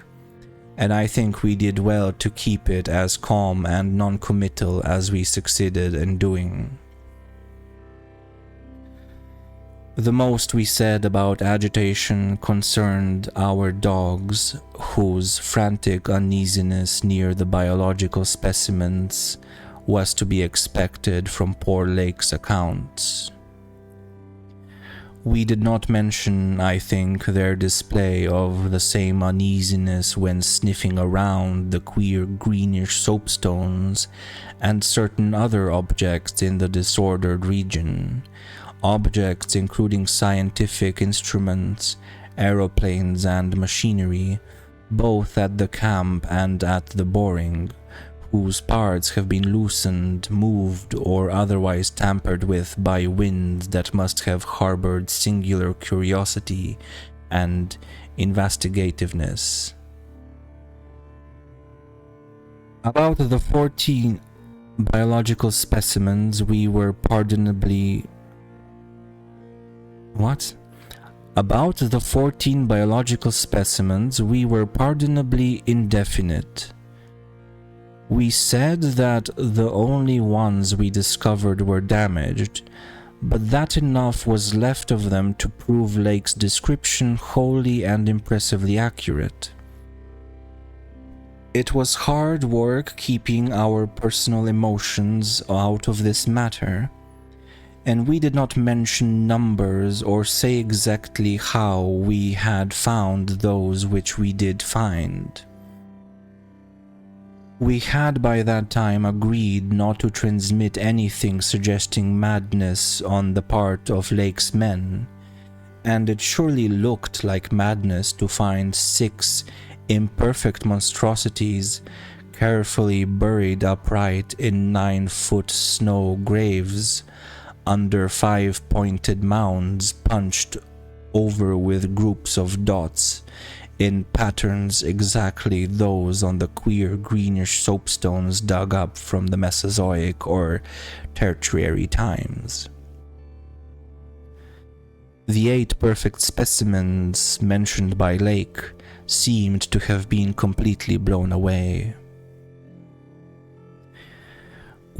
and I think we did well to keep it as calm and non-committal as we succeeded in doing. The most we said about agitation concerned our dogs, whose frantic uneasiness near the biological specimens was to be expected from poor Lake's accounts. We did not mention, I think, their display of the same uneasiness when sniffing around the queer greenish soapstones and certain other objects in the disordered region. Objects including scientific instruments, aeroplanes and machinery, both at the camp and at the boring, whose parts have been loosened, moved, or otherwise tampered with by winds that must have harbored singular curiosity and investigativeness. About the 14 biological specimens we were pardonably... What? About the 14 biological specimens we were pardonably indefinite. We said that the only ones we discovered were damaged, but that enough was left of them to prove Lake's description wholly and impressively accurate. It was hard work keeping our personal emotions out of this matter, and we did not mention numbers or say exactly how we had found those which we did find. We had by that time agreed not to transmit anything suggesting madness on the part of Lake's men, and it surely looked like madness to find 6 imperfect monstrosities carefully buried upright in 9-foot snow graves under 5-pointed mounds punched over with groups of dots in patterns exactly those on the queer greenish soapstones dug up from the Mesozoic or Tertiary times. The 8 perfect specimens mentioned by Lake seemed to have been completely blown away.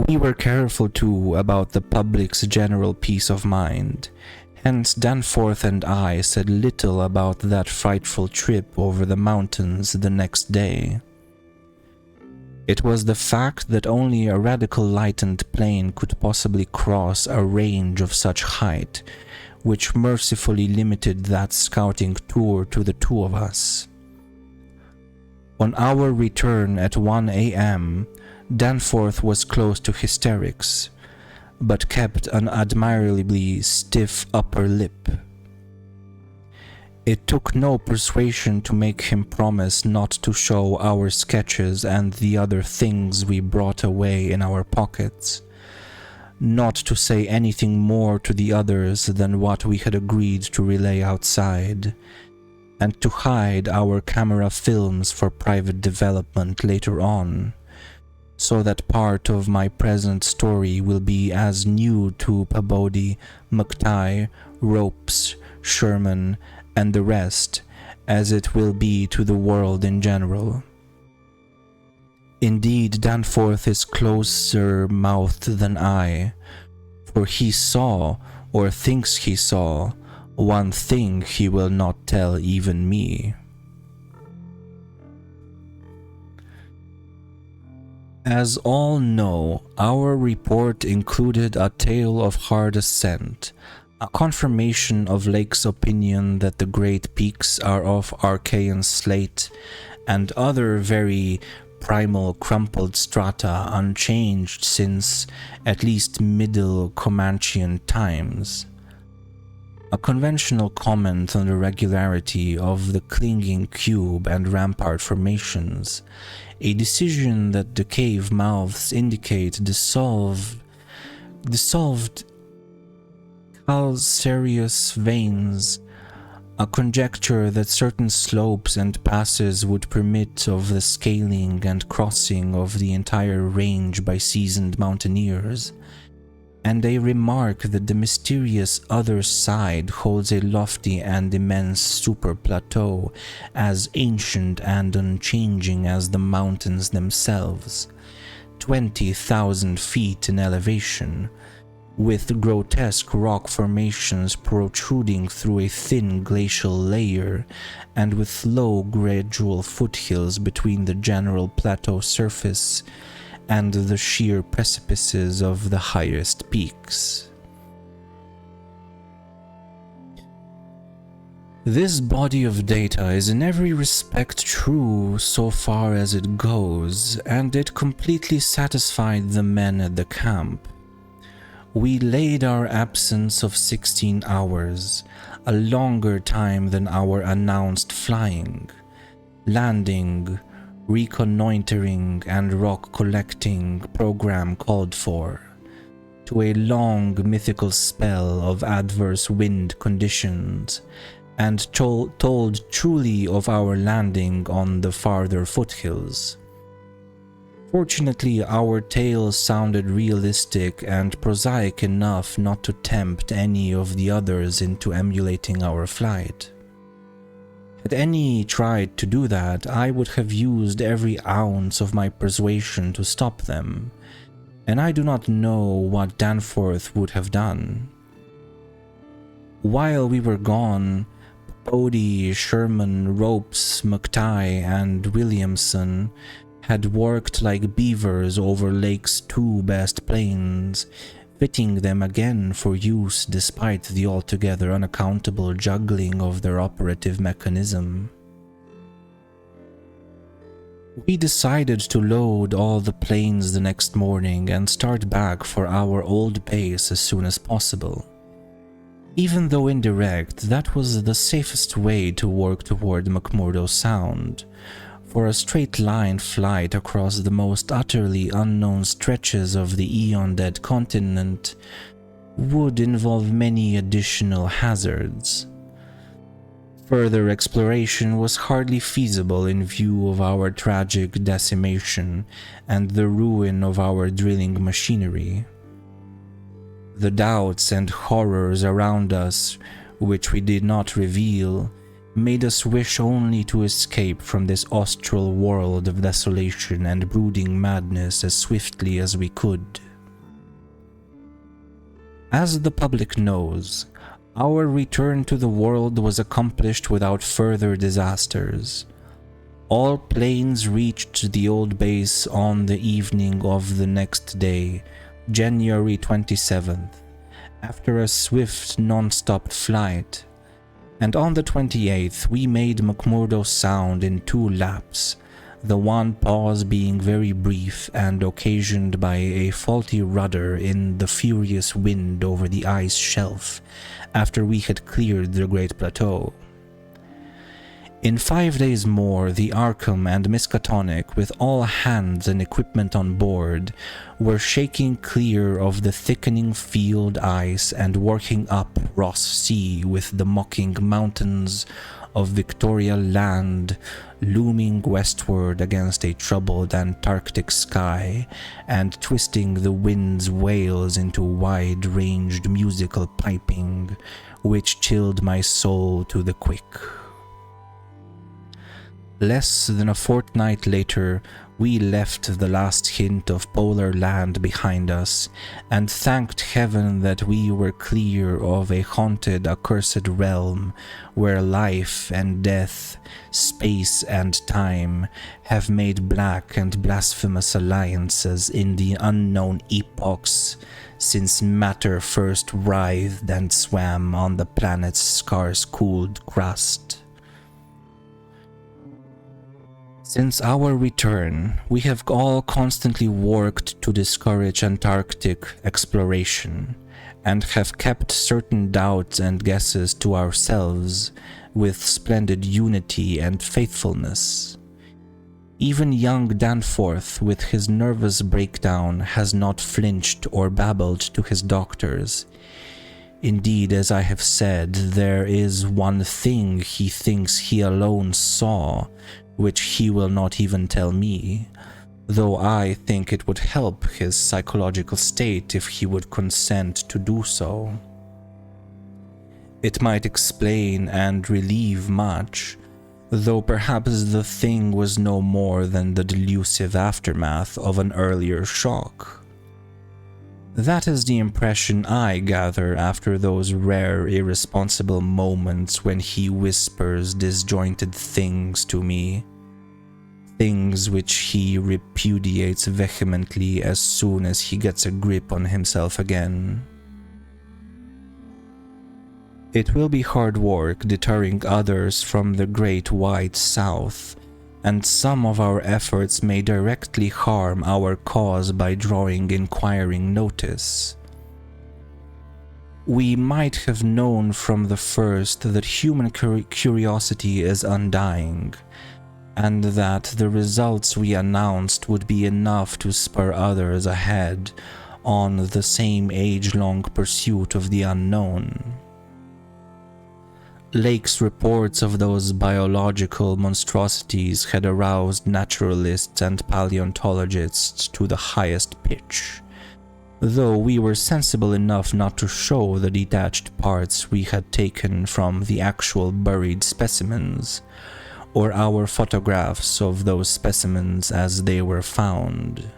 We were careful too about the public's general peace of mind. Hence, Danforth and I said little about that frightful trip over the mountains the next day. It was the fact that only a radical lightened plane could possibly cross a range of such height, which mercifully limited that scouting tour to the 2 of us. On our return at 1 a.m., Danforth was close to hysterics, but kept an admirably stiff upper lip. It took no persuasion to make him promise not to show our sketches and the other things we brought away in our pockets, not to say anything more to the others than what we had agreed to relay outside, and to hide our camera films for private development later on, so that part of my present story will be as new to Peabody, McTighe, Ropes, Sherman, and the rest as it will be to the world in general. Indeed, Danforth is closer-mouthed than I, for he saw, or thinks he saw, one thing he will not tell even me. As all know, our report included a tale of hard ascent, a confirmation of Lake's opinion that the great peaks are of Archean slate, and other very primal crumpled strata unchanged since at least Middle Comanchean times. A conventional comment on the regularity of the clinging cube and rampart formations, a decision that the cave mouths indicate dissolved calcareous veins, a conjecture that certain slopes and passes would permit of the scaling and crossing of the entire range by seasoned mountaineers, and a remark that the mysterious other side holds a lofty and immense super-plateau as ancient and unchanging as the mountains themselves, 20,000 feet in elevation, with grotesque rock formations protruding through a thin glacial layer and with low gradual foothills between the general plateau surface and the sheer precipices of the highest peaks. This body of data is in every respect true so far as it goes, and it completely satisfied the men at the camp. We laid our absence of 16 hours, a longer time than our announced flying, landing, reconnoitering, and rock collecting program called for, to a long mythical spell of adverse wind conditions, and told truly of our landing on the farther foothills. Fortunately, our tales sounded realistic and prosaic enough not to tempt any of the others into emulating our flight. Had any tried to do that, I would have used every ounce of my persuasion to stop them, and I do not know what Danforth would have done. While we were gone, Bodie, Sherman, Ropes, McTighe, and Williamson had worked like beavers over Lake's two best planes, fitting them again for use despite the altogether unaccountable juggling of their operative mechanism. We decided to load all the planes the next morning and start back for our old base as soon as possible. Even though indirect, that was the safest way to work toward McMurdo Sound, for a straight-line flight across the most utterly unknown stretches of the eon-dead continent would involve many additional hazards. Further exploration was hardly feasible in view of our tragic decimation and the ruin of our drilling machinery. The doubts and horrors around us, which we did not reveal, made us wish only to escape from this austral world of desolation and brooding madness as swiftly as we could. As the public knows, our return to the world was accomplished without further disasters. All planes reached the old base on the evening of the next day, January 27th, after a swift non-stop flight, and on the 28th we made McMurdo Sound in 2 laps, the one pause being very brief and occasioned by a faulty rudder in the furious wind over the ice shelf after we had cleared the Great Plateau. In 5 days more, the Arkham and Miskatonic, with all hands and equipment on board, were shaking clear of the thickening field ice and working up Ross Sea with the mocking mountains of Victoria Land looming westward against a troubled Antarctic sky and twisting the wind's wails into wide-ranged musical piping, which chilled my soul to the quick. Less than a fortnight later, we left the last hint of polar land behind us, and thanked heaven that we were clear of a haunted, accursed realm where life and death, space and time have made black and blasphemous alliances in the unknown epochs since matter first writhed and swam on the planet's scarce-cooled crust. Since our return, we have all constantly worked to discourage Antarctic exploration, and have kept certain doubts and guesses to ourselves with splendid unity and faithfulness. Even young Danforth, with his nervous breakdown, has not flinched or babbled to his doctors. Indeed, as I have said, there is one thing he thinks he alone saw, which he will not even tell me, though I think it would help his psychological state if he would consent to do so. It might explain and relieve much, though perhaps the thing was no more than the delusive aftermath of an earlier shock. That is the impression I gather after those rare irresponsible moments when he whispers disjointed things to me, things which he repudiates vehemently as soon as he gets a grip on himself again. It will be hard work deterring others from the great white south, and some of our efforts may directly harm our cause by drawing inquiring notice. We might have known from the first that human curiosity is undying, and that the results we announced would be enough to spur others ahead on the same age-long pursuit of the unknown. Lake's reports of those biological monstrosities had aroused naturalists and paleontologists to the highest pitch, though we were sensible enough not to show the detached parts we had taken from the actual buried specimens, or our photographs of those specimens as they were found.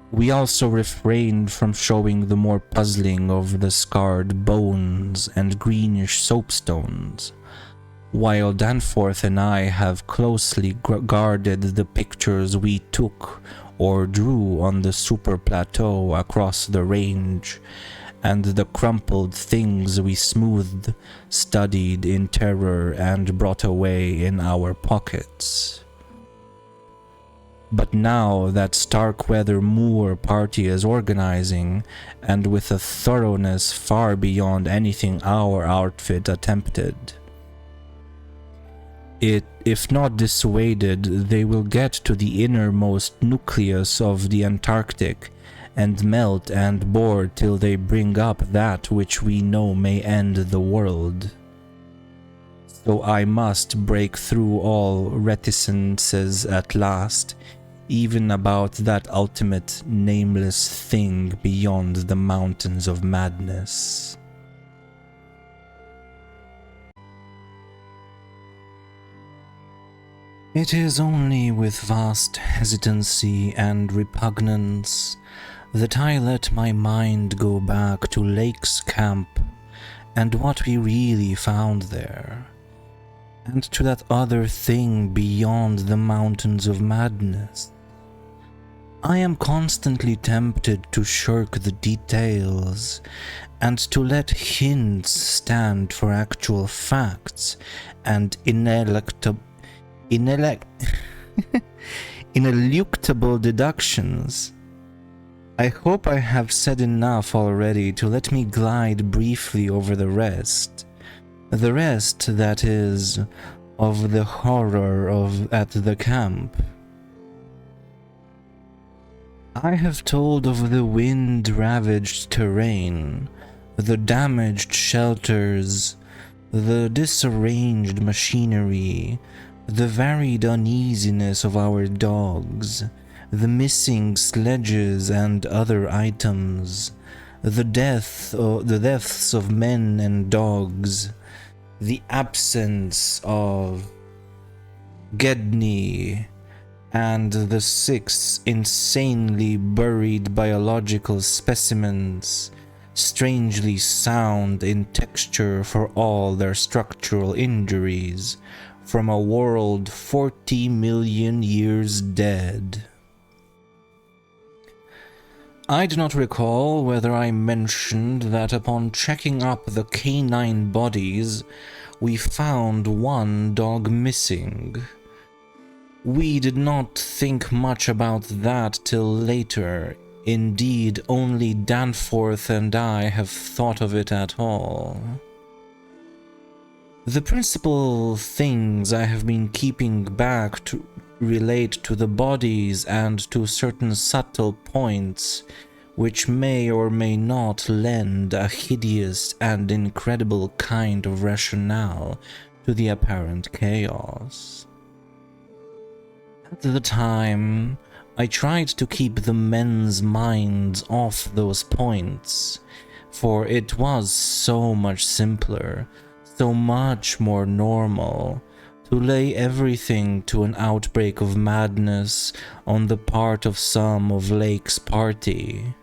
We also refrained from showing the more puzzling of the scarred bones and greenish soapstones, while Danforth and I have closely guarded the pictures we took or drew on the super plateau across the range, and the crumpled things we smoothed, studied in terror, and brought away in our pockets. But now that Starkweather Moor party is organizing, and with a thoroughness far beyond anything our outfit attempted, if not dissuaded, they will get to the innermost nucleus of the Antarctic and melt and bore till they bring up that which we know may end the world. So I must break through all reticences at last, even about that ultimate nameless thing beyond the mountains of madness. It is only with vast hesitancy and repugnance that I let my mind go back to Lake's camp and what we really found there, and to that other thing beyond the mountains of madness. I am constantly tempted to shirk the details and to let hints stand for actual facts and ineluctable deductions. I hope I have said enough already to let me glide briefly over the rest, that is, of the horror at the camp. I have told of the wind-ravaged terrain, the damaged shelters, the disarranged machinery, the varied uneasiness of our dogs, the missing sledges and other items, the deaths of men and dogs, the absence of Gedney, and the 6 insanely buried biological specimens, strangely sound in texture for all their structural injuries, from a world 40 million years dead. I do not recall whether I mentioned that upon checking up the canine bodies, we found one dog missing. We did not think much about that till later. Indeed, only Danforth and I have thought of it at all. The principal things I have been keeping back to relate to the bodies and to certain subtle points which may or may not lend a hideous and incredible kind of rationale to the apparent chaos. At the time, I tried to keep the men's minds off those points, for it was so much simpler, so much more normal, to lay everything to an outbreak of madness on the part of some of Lake's party.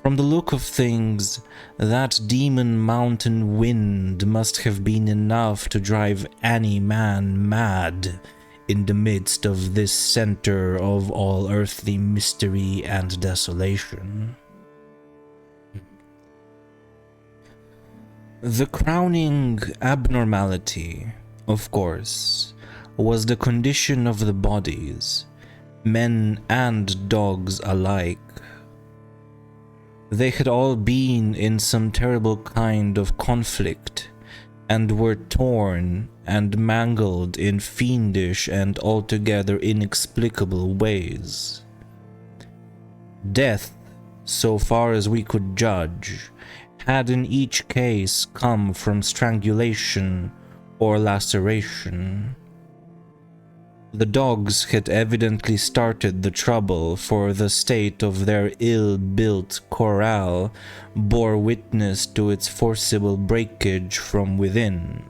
From the look of things, that demon mountain wind must have been enough to drive any man mad in the midst of this center of all earthly mystery and desolation. The crowning abnormality, of course, was the condition of the bodies, men and dogs alike. They had all been in some terrible kind of conflict, and were torn and mangled in fiendish and altogether inexplicable ways. Death, so far as we could judge, had in each case come from strangulation or laceration. The dogs had evidently started the trouble, for the state of their ill-built corral bore witness to its forcible breakage from within.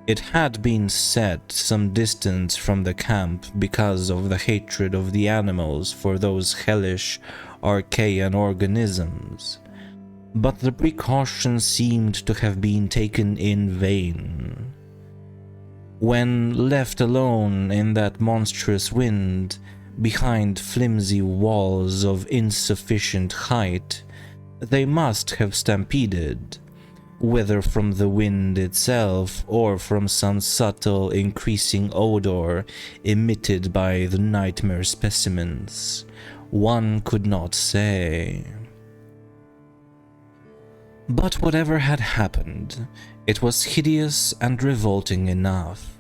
It had been set some distance from the camp because of the hatred of the animals for those hellish archaean organisms, but the precaution seemed to have been taken in vain. When left alone in that monstrous wind, behind flimsy walls of insufficient height, they must have stampeded, whether from the wind itself or from some subtle increasing odor emitted by the nightmare specimens. One could not say. But whatever had happened, it was hideous and revolting enough.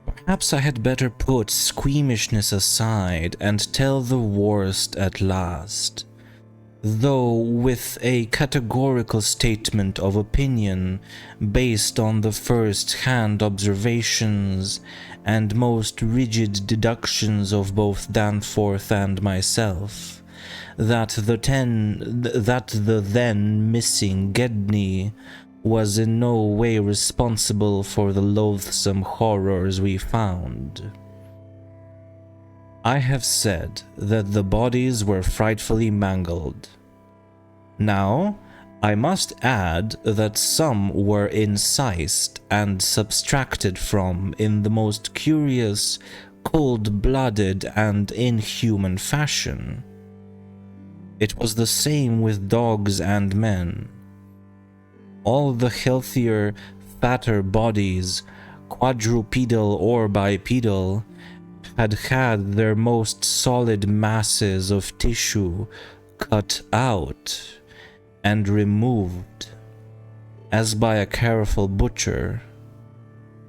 Perhaps I had better put squeamishness aside and tell the worst at last, though with a categorical statement of opinion based on the first-hand observations and most rigid deductions of both Danforth and myself, that the then missing Gedney was in no way responsible for the loathsome horrors we found. I have said that the bodies were frightfully mangled. Now, I must add that some were incised and subtracted from in the most curious, cold-blooded and inhuman fashion. It was the same with dogs and men. All the healthier, fatter bodies, quadrupedal or bipedal, had had their most solid masses of tissue cut out and removed, as by a careful butcher,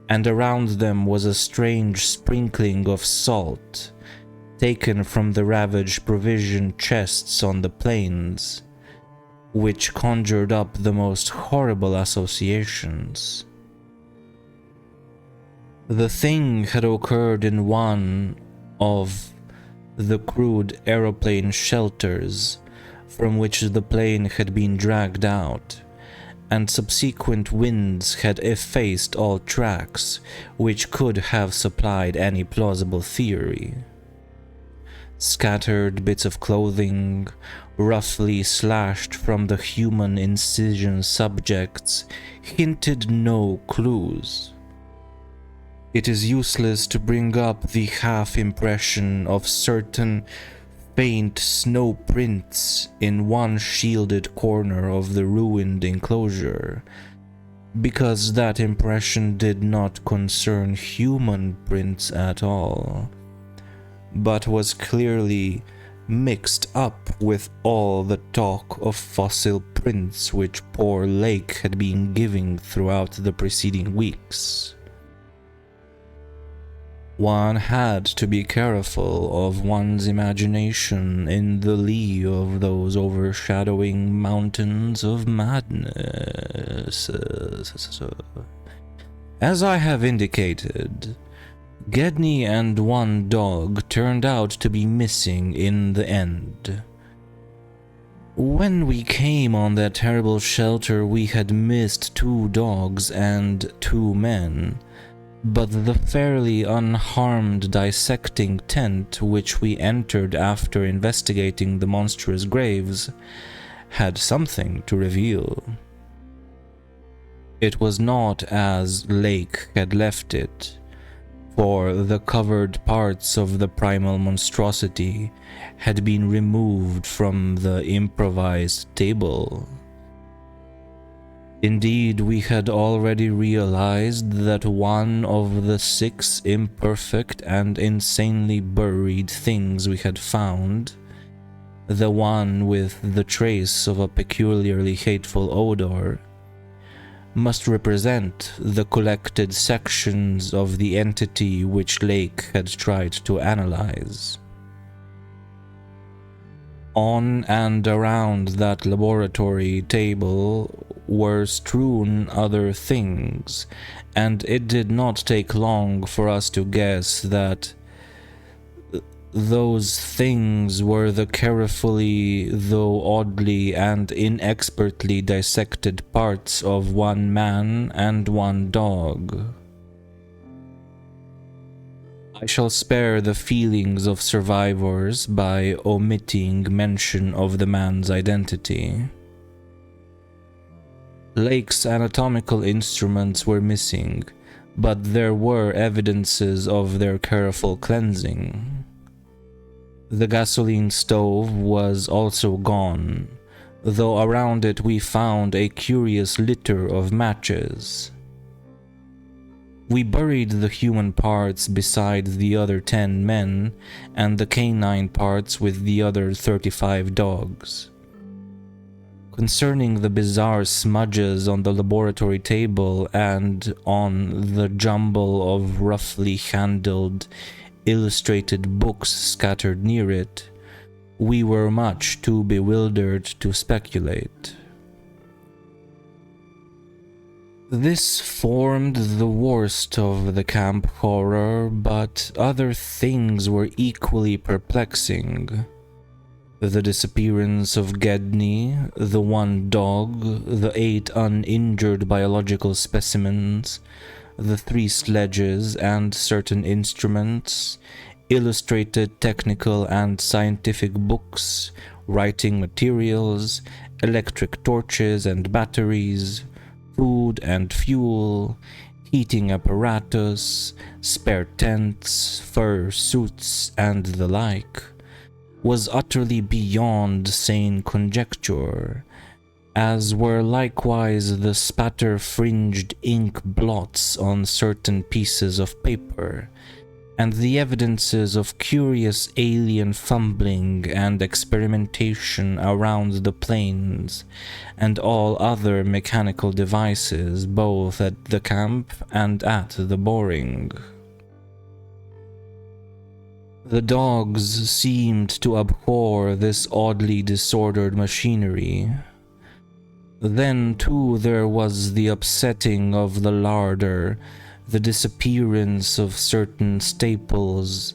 and around them was a strange sprinkling of salt, taken from the ravaged provision chests on the plains, which conjured up the most horrible associations. The thing had occurred in one of the crude aeroplane shelters from which the plane had been dragged out, and subsequent winds had effaced all tracks which could have supplied any plausible theory. Scattered bits of clothing, roughly slashed from the human incision subjects, hinted no clues. It is useless to bring up the half-impression of certain faint snow prints in one shielded corner of the ruined enclosure, because that impression did not concern human prints at all, but was clearly mixed up with all the talk of fossil prints which poor Lake had been giving throughout the preceding weeks. One had to be careful of one's imagination in the lee of those overshadowing mountains of madness. As I have indicated, Gedney and one dog turned out to be missing in the end. When we came on that terrible shelter, we had missed 2 dogs and 2 men, but the fairly unharmed dissecting tent which we entered after investigating the monstrous graves had something to reveal. It was not as Lake had left it, for the covered parts of the primal monstrosity had been removed from the improvised table. Indeed, we had already realized that one of the 6 imperfect and insanely buried things we had found, the one with the trace of a peculiarly hateful odor, must represent the collected sections of the entity which Lake had tried to analyze. On and around that laboratory table were strewn other things, and it did not take long for us to guess that those things were the carefully, though oddly and inexpertly dissected parts of one man and one dog. I shall spare the feelings of survivors by omitting mention of the man's identity. Lake's anatomical instruments were missing, but there were evidences of their careful cleansing. The gasoline stove was also gone, though around it we found a curious litter of matches. We buried the human parts beside the other 10 men, and the canine parts with the other 35 dogs. Concerning the bizarre smudges on the laboratory table and on the jumble of roughly handled, illustrated books scattered near it, we were much too bewildered to speculate. This formed the worst of the camp horror, but other things were equally perplexing. The disappearance of Gedney, the one dog, the 8 uninjured biological specimens, the 3 sledges and certain instruments, illustrated technical and scientific books, writing materials, electric torches and batteries, food and fuel, heating apparatus, spare tents, fur suits, and the like, was utterly beyond sane conjecture, as were likewise the spatter-fringed ink blots on certain pieces of paper, and the evidences of curious alien fumbling and experimentation around the planes, and all other mechanical devices both at the camp and at the boring. The dogs seemed to abhor this oddly disordered machinery. Then too there was the upsetting of the larder, the disappearance of certain staples,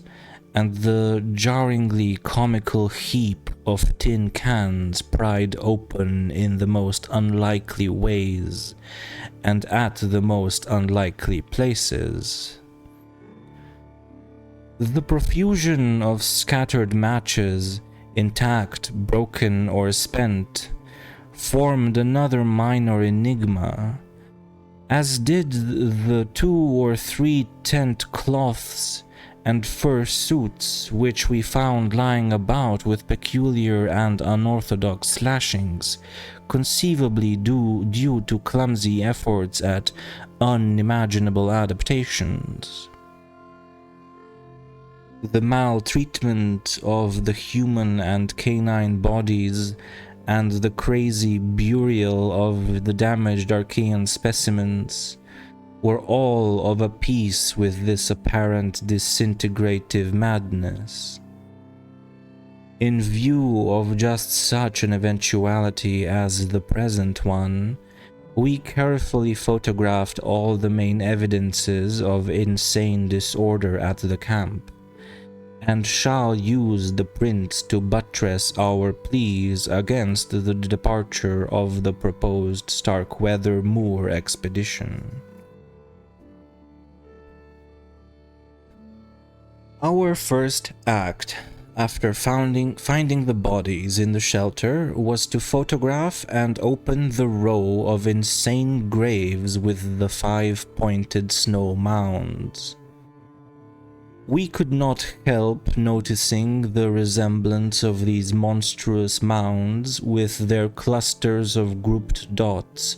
and the jarringly comical heap of tin cans pried open in the most unlikely ways, and at the most unlikely places. The profusion of scattered matches, intact, broken, or spent, formed another minor enigma, as did the 2 or 3 tent cloths and fur suits which we found lying about with peculiar and unorthodox slashings, conceivably due to clumsy efforts at unimaginable adaptations. The maltreatment of the human and canine bodies and the crazy burial of the damaged Archaean specimens were all of a piece with this apparent disintegrative madness. In view of just such an eventuality as the present one, we carefully photographed all the main evidences of insane disorder at the camp, and shall use the prints to buttress our pleas against the departure of the proposed Starkweather Moor expedition. Our first act, after finding the bodies in the shelter, was to photograph and open the row of insane graves with the 5-pointed snow mounds. We could not help noticing the resemblance of these monstrous mounds with their clusters of grouped dots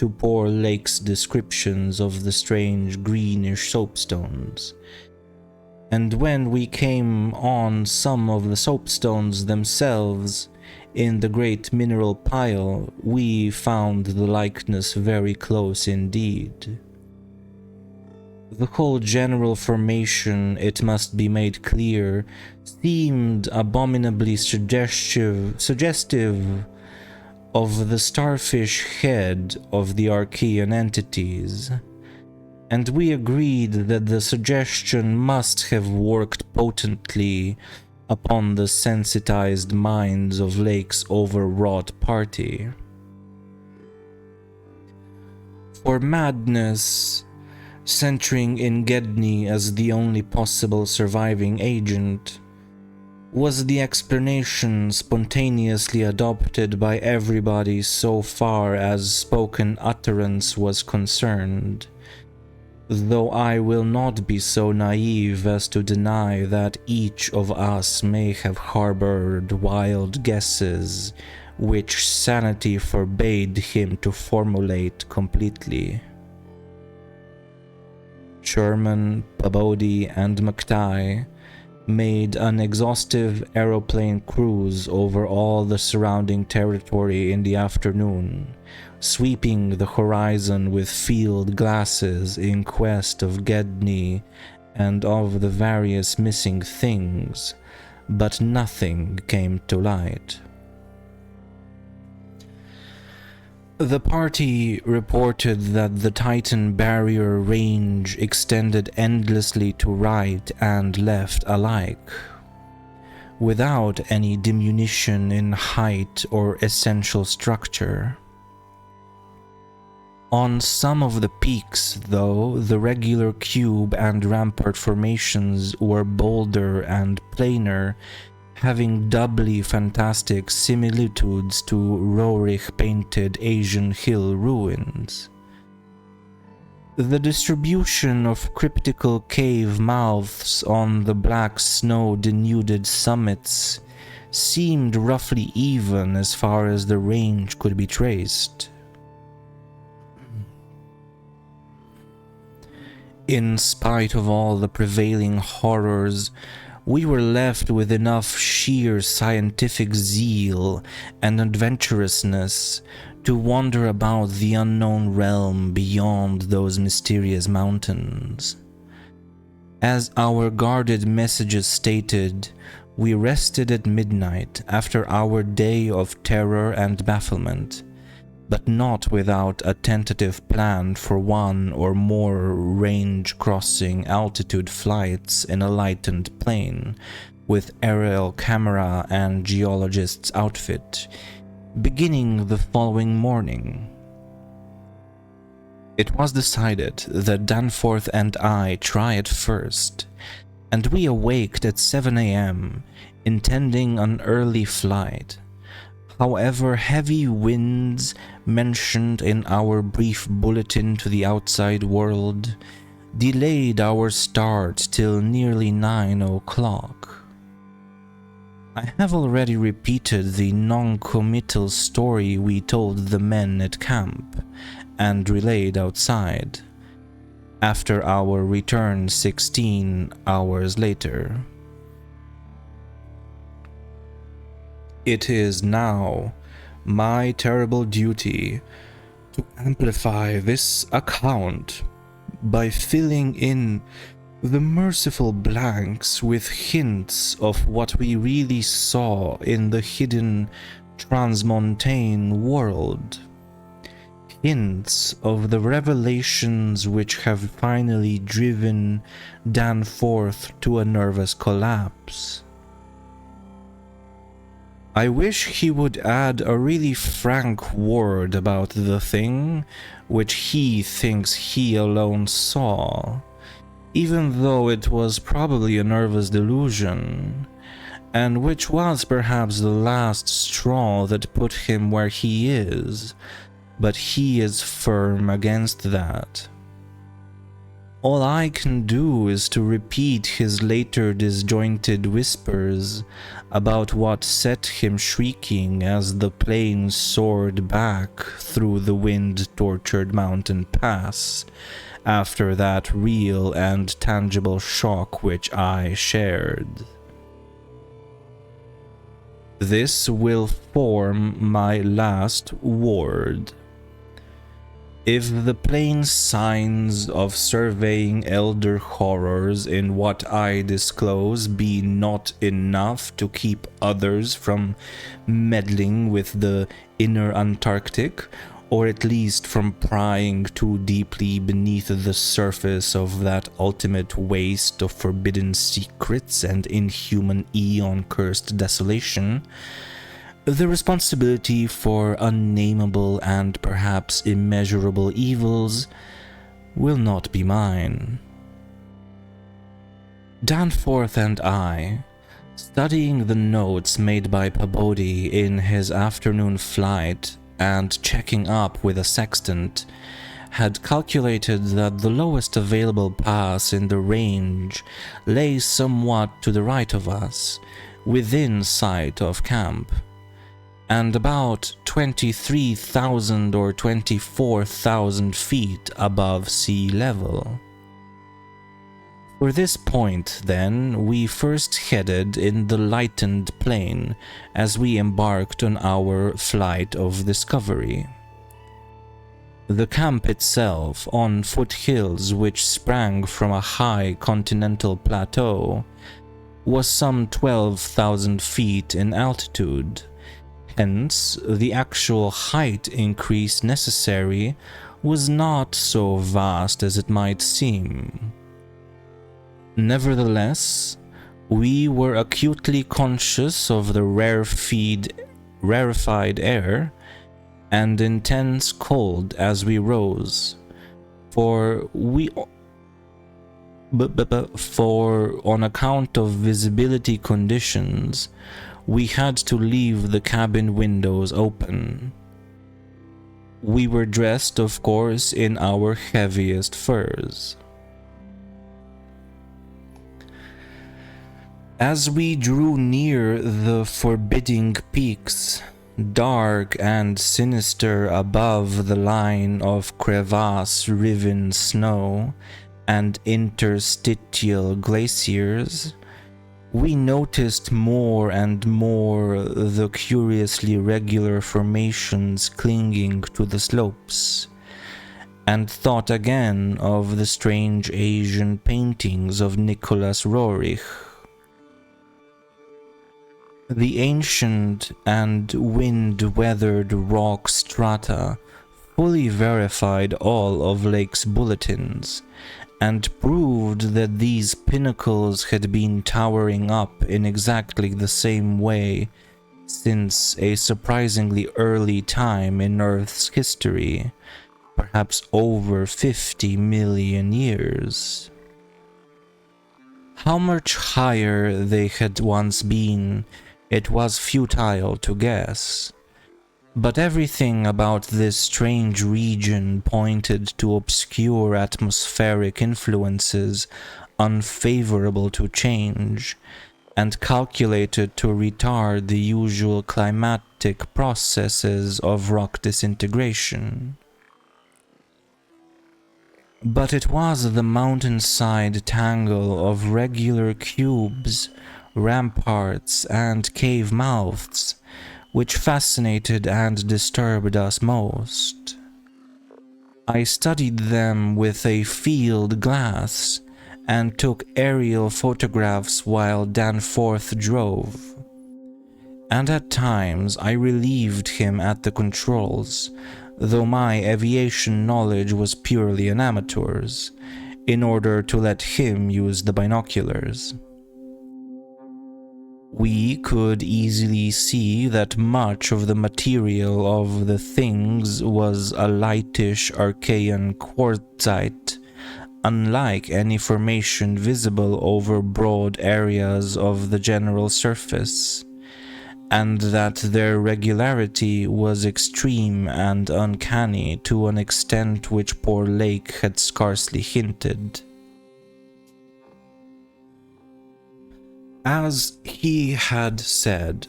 to poor Lake's descriptions of the strange greenish soapstones. And when we came on some of the soapstones themselves, in the great mineral pile, we found the likeness very close indeed. The whole general formation, it must be made clear, seemed abominably suggestive of the starfish head of the Archean entities, and we agreed that the suggestion must have worked potently upon the sensitized minds of Lake's overwrought party. For madness, centering in Gedney as the only possible surviving agent, was the explanation spontaneously adopted by everybody so far as spoken utterance was concerned, though I will not be so naive as to deny that each of us may have harbored wild guesses which sanity forbade him to formulate completely. Sherman, Pabodie, and McTighe made an exhaustive aeroplane cruise over all the surrounding territory in the afternoon, sweeping the horizon with field glasses in quest of Gedney and of the various missing things, but nothing came to light. The party reported that the Titan barrier range extended endlessly to right and left alike, without any diminution in height or essential structure. On some of the peaks, though, the regular cube and rampart formations were bolder and plainer, having doubly fantastic similitudes to Roerich-painted Asian hill ruins. The distribution of cryptical cave mouths on the black snow-denuded summits seemed roughly even as far as the range could be traced. In spite of all the prevailing horrors, we were left with enough sheer scientific zeal and adventurousness to wander about the unknown realm beyond those mysterious mountains. As our guarded messages stated, we rested at midnight after our day of terror and bafflement, but not without a tentative plan for one or more range-crossing altitude flights in a lightened plane, with aerial camera and geologist's outfit, beginning the following morning. It was decided that Danforth and I try it first, and we awaked at 7 a.m., intending an early flight. However, heavy winds mentioned in our brief bulletin to the outside world delayed our start till nearly 9 o'clock. I have already repeated the non-committal story we told the men at camp and relayed outside, after our return 16 hours later. It is now my terrible duty to amplify this account by filling in the merciful blanks with hints of what we really saw in the hidden transmontane world. Hints of the revelations which have finally driven Danforth to a nervous collapse. I wish he would add a really frank word about the thing which he thinks he alone saw, even though it was probably a nervous delusion, and which was perhaps the last straw that put him where he is, but he is firm against that. All I can do is to repeat his later disjointed whispers about what set him shrieking as the plane soared back through the wind-tortured mountain pass after that real and tangible shock which I shared. This will form my last word. If the plain signs of surveying elder horrors in what I disclose be not enough to keep others from meddling with the inner Antarctic, or at least from prying too deeply beneath the surface of that ultimate waste of forbidden secrets and inhuman eon-cursed desolation, the responsibility for unnameable and perhaps immeasurable evils will not be mine. Danforth and I, studying the notes made by Pabodie in his afternoon flight and checking up with a sextant, had calculated that the lowest available pass in the range lay somewhat to the right of us, within sight of camp, and about 23,000 or 24,000 feet above sea level. For this point, then, we first headed in the lightened plane as we embarked on our flight of discovery. The camp itself, on foothills which sprang from a high continental plateau, was some 12,000 feet in altitude. Hence, the actual height increase necessary was not so vast as it might seem. Nevertheless, we were acutely conscious of the rarefied air and intense cold as we rose, for on account of visibility conditions, we had to leave the cabin windows open. We were dressed, of course, in our heaviest furs. As we drew near the forbidding peaks, dark and sinister above the line of crevasse-riven snow and interstitial glaciers, we noticed more and more the curiously regular formations clinging to the slopes, and thought again of the strange Asian paintings of Nicholas Roerich. The ancient and wind-weathered rock strata fully verified all of Lake's bulletins, and proved that these pinnacles had been towering up in exactly the same way since a surprisingly early time in Earth's history, perhaps over 50 million years. How much higher they had once been, it was futile to guess. But everything about this strange region pointed to obscure atmospheric influences unfavorable to change, and calculated to retard the usual climatic processes of rock disintegration. But it was the mountainside tangle of regular cubes, ramparts, and cave mouths which fascinated and disturbed us most. I studied them with a field glass and took aerial photographs while Danforth drove, and at times I relieved him at the controls, though my aviation knowledge was purely an amateur's, in order to let him use the binoculars. We could easily see that much of the material of the things was a lightish Archean quartzite, unlike any formation visible over broad areas of the general surface, and that their regularity was extreme and uncanny to an extent which poor Lake had scarcely hinted. As he had said,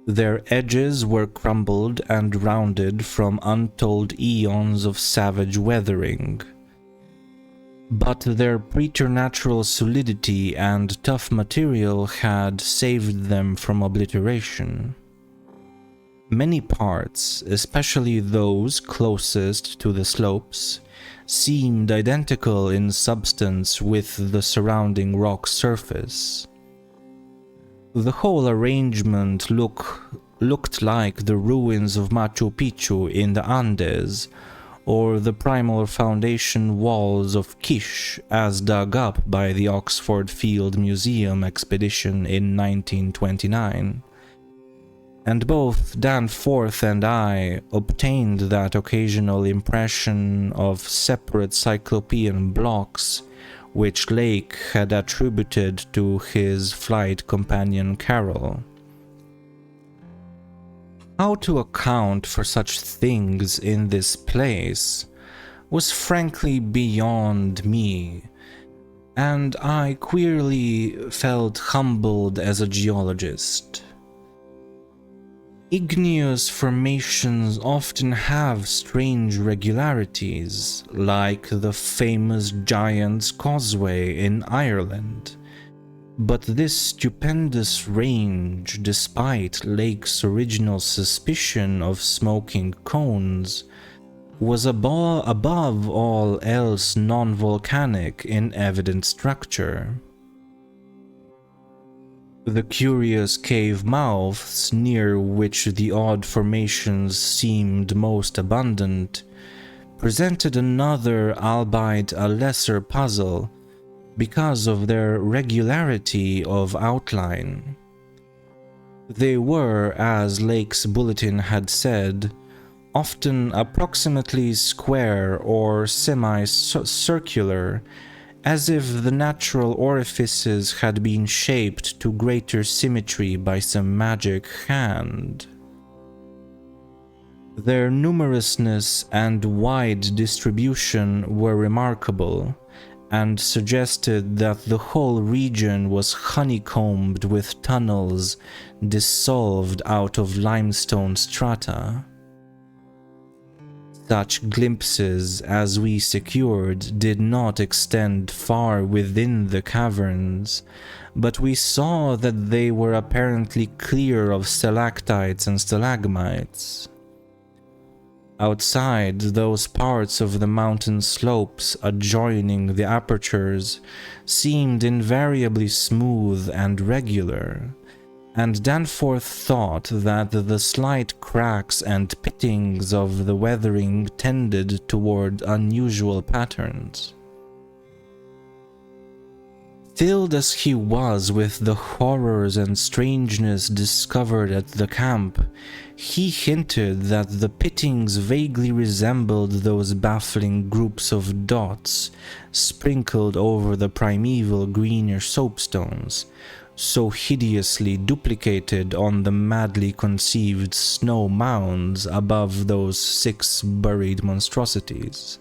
their edges were crumbled and rounded from untold eons of savage weathering. But their preternatural solidity and tough material had saved them from obliteration. Many parts, especially those closest to the slopes, seemed identical in substance with the surrounding rock surface. The whole arrangement looked like the ruins of Machu Picchu in the Andes, or the primal foundation walls of Kish as dug up by the Oxford Field Museum expedition in 1929. And both Danforth and I obtained that occasional impression of separate cyclopean blocks which Lake had attributed to his flight companion Carol. How to account for such things in this place was frankly beyond me, and I queerly felt humbled as a geologist. Igneous formations often have strange regularities, like the famous Giant's Causeway in Ireland. But this stupendous range, despite Lake's original suspicion of smoking cones, was above all else non-volcanic in evident structure. The curious cave mouths near which the odd formations seemed most abundant presented another, albeit a lesser puzzle, because of their regularity of outline. They were, as Lake's bulletin had said, often approximately square or semi-circular, as if the natural orifices had been shaped to greater symmetry by some magic hand. Their numerousness and wide distribution were remarkable, and suggested that the whole region was honeycombed with tunnels dissolved out of limestone strata. Such glimpses as we secured did not extend far within the caverns, but we saw that they were apparently clear of stalactites and stalagmites. Outside, those parts of the mountain slopes adjoining the apertures seemed invariably smooth and regular, and Danforth thought that the slight cracks and pittings of the weathering tended toward unusual patterns. Filled as he was with the horrors and strangeness discovered at the camp, he hinted that the pittings vaguely resembled those baffling groups of dots sprinkled over the primeval greener soapstones, so hideously duplicated on the madly conceived snow mounds above those 6 buried monstrosities.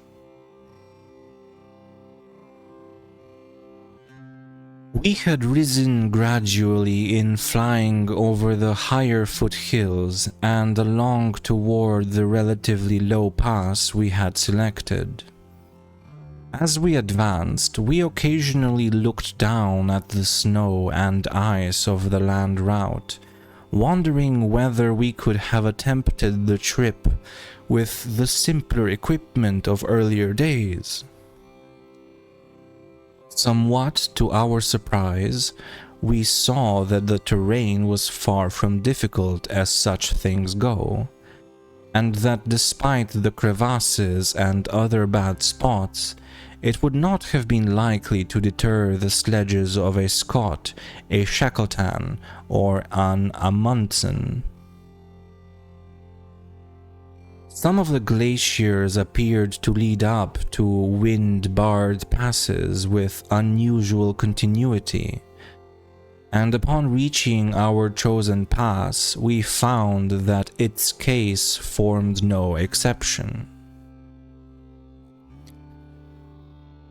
We had risen gradually in flying over the higher foothills and along toward the relatively low pass we had selected. As we advanced, we occasionally looked down at the snow and ice of the land route, wondering whether we could have attempted the trip with the simpler equipment of earlier days. Somewhat to our surprise, we saw that the terrain was far from difficult as such things go, and that despite the crevasses and other bad spots, it would not have been likely to deter the sledges of a Scot, a Shackleton, or an Amundsen. Some of the glaciers appeared to lead up to wind-barred passes with unusual continuity, and upon reaching our chosen pass, we found that its case formed no exception.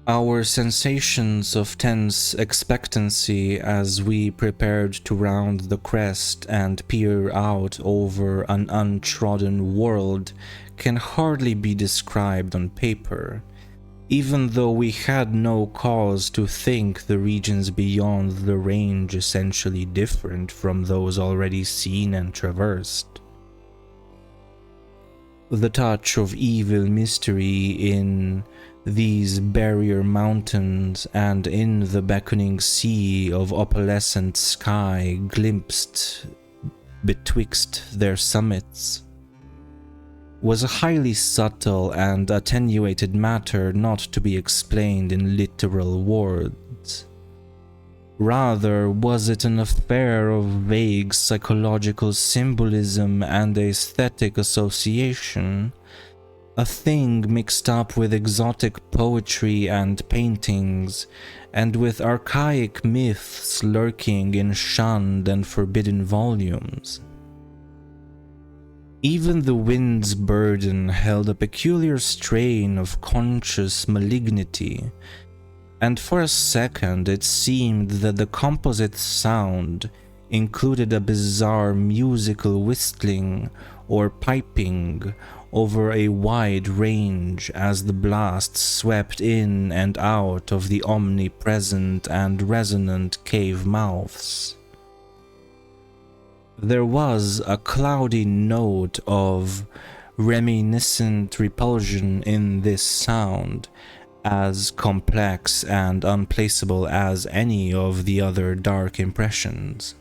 Our sensations of tense expectancy as we prepared to round the crest and peer out over an untrodden world can hardly be described on paper, even though we had no cause to think the regions beyond the range essentially different from those already seen and traversed. The touch of evil mystery in these barrier mountains and in the beckoning sea of opalescent sky glimpsed betwixt their summits was a highly subtle and attenuated matter not to be explained in literal words. Rather, was it an affair of vague psychological symbolism and aesthetic association, a thing mixed up with exotic poetry and paintings, and with archaic myths lurking in shunned and forbidden volumes. Even the wind's burden held a peculiar strain of conscious malignity, and for a second it seemed that the composite sound included a bizarre musical whistling or piping over a wide range as the blast swept in and out of the omnipresent and resonant cave mouths. There was a cloudy note of reminiscent repulsion in this sound, as complex and unplaceable as any of the other dark impressions.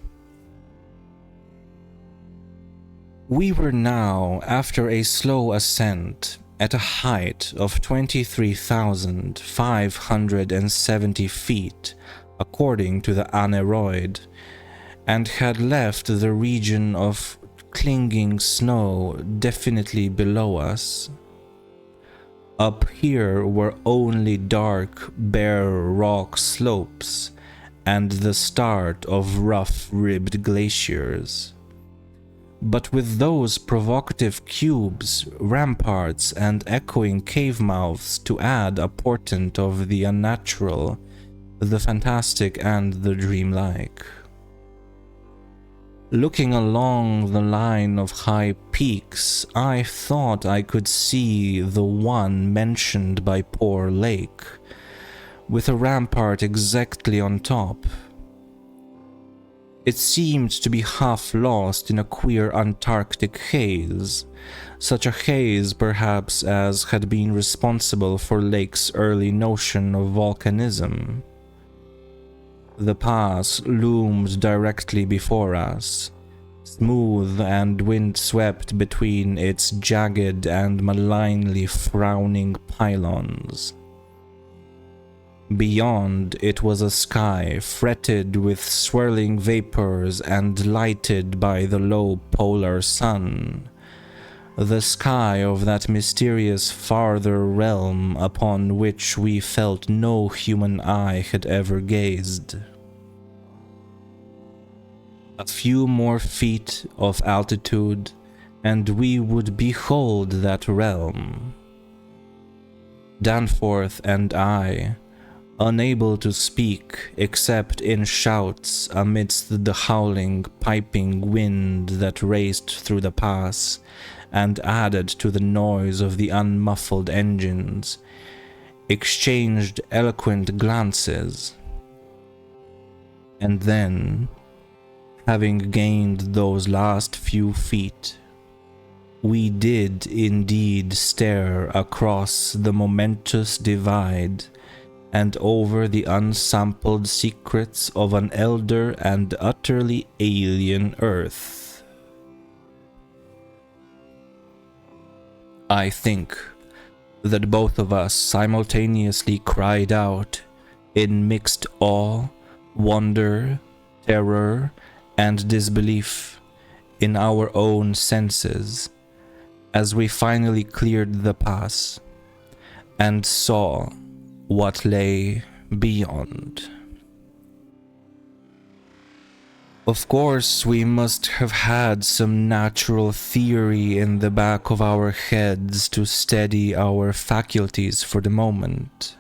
We were now, after a slow ascent, at a height of 23,570 feet, according to the aneroid, and had left the region of clinging snow definitely below us. Up here were only dark, bare rock slopes and the start of rough-ribbed glaciers. But with those provocative cubes, ramparts, and echoing cave mouths to add a portent of the unnatural, the fantastic, and the dreamlike. Looking along the line of high peaks, I thought I could see the one mentioned by poor Lake, with a rampart exactly on top. It seemed to be half lost in a queer Antarctic haze, such a haze perhaps as had been responsible for Lake's early notion of volcanism. The pass loomed directly before us, smooth and wind-swept between its jagged and malignly frowning pylons. Beyond, it was a sky fretted with swirling vapors and lighted by the low polar sun, the sky of that mysterious farther realm upon which we felt no human eye had ever gazed. A few more feet of altitude, and we would behold that realm. Danforth and I, unable to speak except in shouts amidst the howling, piping wind that raced through the pass and added to the noise of the unmuffled engines, exchanged eloquent glances. And then, having gained those last few feet, we did indeed stare across the momentous divide and over the unsampled secrets of an elder and utterly alien Earth. I think that both of us simultaneously cried out in mixed awe, wonder, terror, and disbelief in our own senses as we finally cleared the pass and saw what lay beyond. Of course, we must have had some natural theory in the back of our heads to steady our faculties for the moment.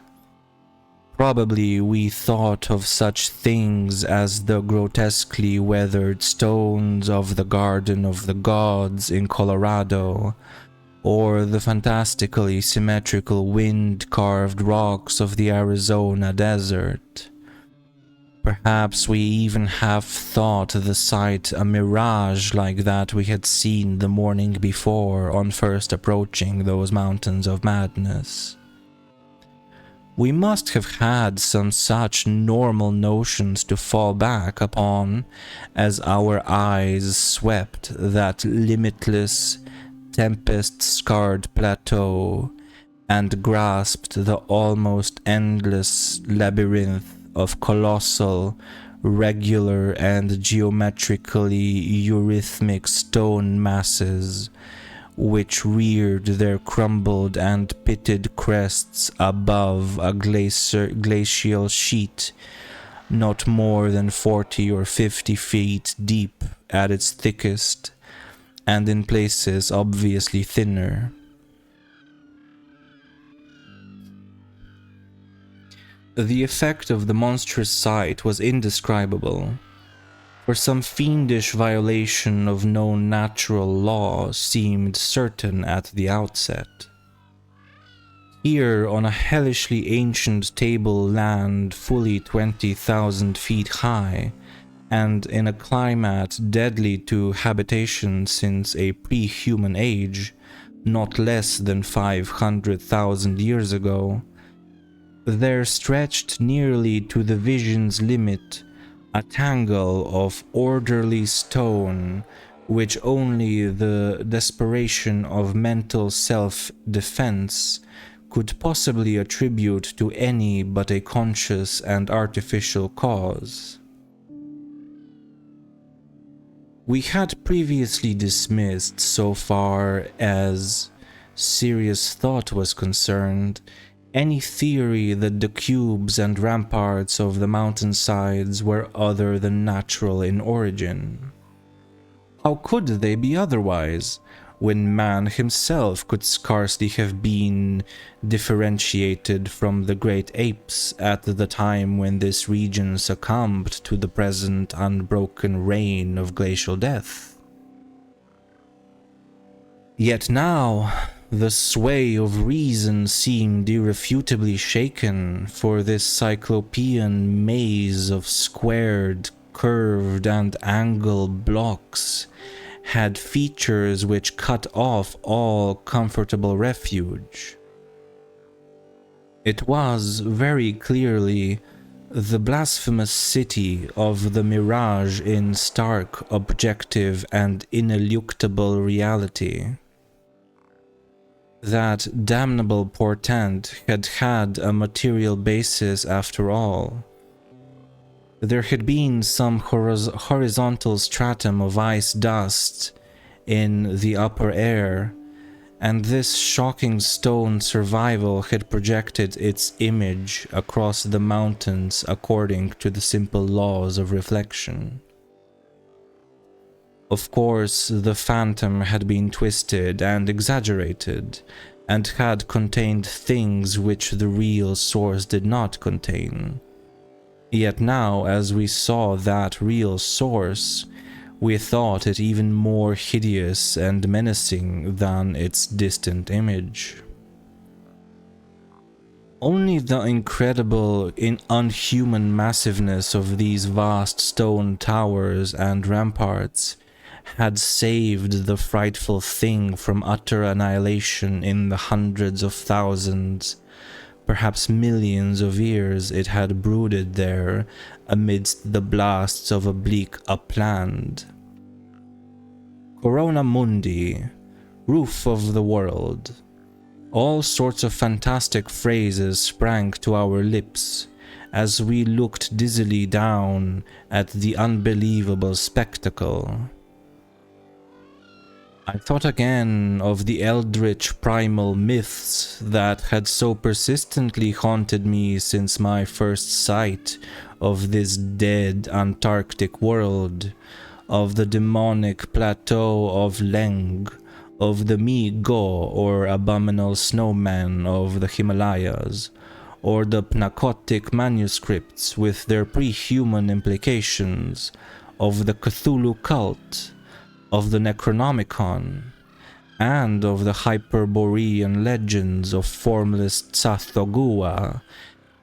Probably we thought of such things as the grotesquely weathered stones of the Garden of the Gods in Colorado, or the fantastically symmetrical wind-carved rocks of the Arizona desert. Perhaps we even have thought the sight a mirage like that we had seen the morning before on first approaching those mountains of madness. We must have had some such normal notions to fall back upon as our eyes swept that limitless, tempest-scarred plateau and grasped the almost endless labyrinth of colossal, regular and geometrically eurythmic stone masses which reared their crumbled and pitted crests above a glacial sheet not more than 40 or 50 feet deep at its thickest, and in places obviously thinner. The effect of the monstrous sight was indescribable, for some fiendish violation of known natural law seemed certain at the outset. Here, on a hellishly ancient tableland fully 20,000 feet high, and in a climate deadly to habitation since a pre-human age, not less than 500,000 years ago, there stretched nearly to the vision's limit a tangle of orderly stone which only the desperation of mental self-defense could possibly attribute to any but a conscious and artificial cause. We had previously dismissed, so far as serious thought was concerned, any theory that the cubes and ramparts of the mountainsides were other than natural in origin. How could they be otherwise, when man himself could scarcely have been differentiated from the great apes at the time when this region succumbed to the present unbroken reign of glacial death? Yet now, the sway of reason seemed irrefutably shaken, for this cyclopean maze of squared, curved, and angled blocks had features which cut off all comfortable refuge. It was, very clearly, the blasphemous city of the mirage in stark, objective, and ineluctable reality. That damnable portent had had a material basis after all. There had been some horizontal stratum of ice dust in the upper air, and this shocking stone survival had projected its image across the mountains according to the simple laws of reflection. Of course, the phantom had been twisted and exaggerated, and had contained things which the real source did not contain. Yet now, as we saw that real source, we thought it even more hideous and menacing than its distant image. Only the incredible, unhuman massiveness of these vast stone towers and ramparts had saved the frightful thing from utter annihilation in the hundreds of thousands, perhaps millions of years it had brooded there amidst the blasts of a bleak upland. Corona Mundi, roof of the world. All sorts of fantastic phrases sprang to our lips as we looked dizzily down at the unbelievable spectacle. I thought again of the eldritch primal myths that had so persistently haunted me since my first sight of this dead Antarctic world, of the demonic plateau of Leng, of the Mi Go or abominable snowman of the Himalayas, or the Pnakotic manuscripts with their pre-human implications, of the Cthulhu cult, of the Necronomicon, and of the Hyperborean legends of formless Tsathogua,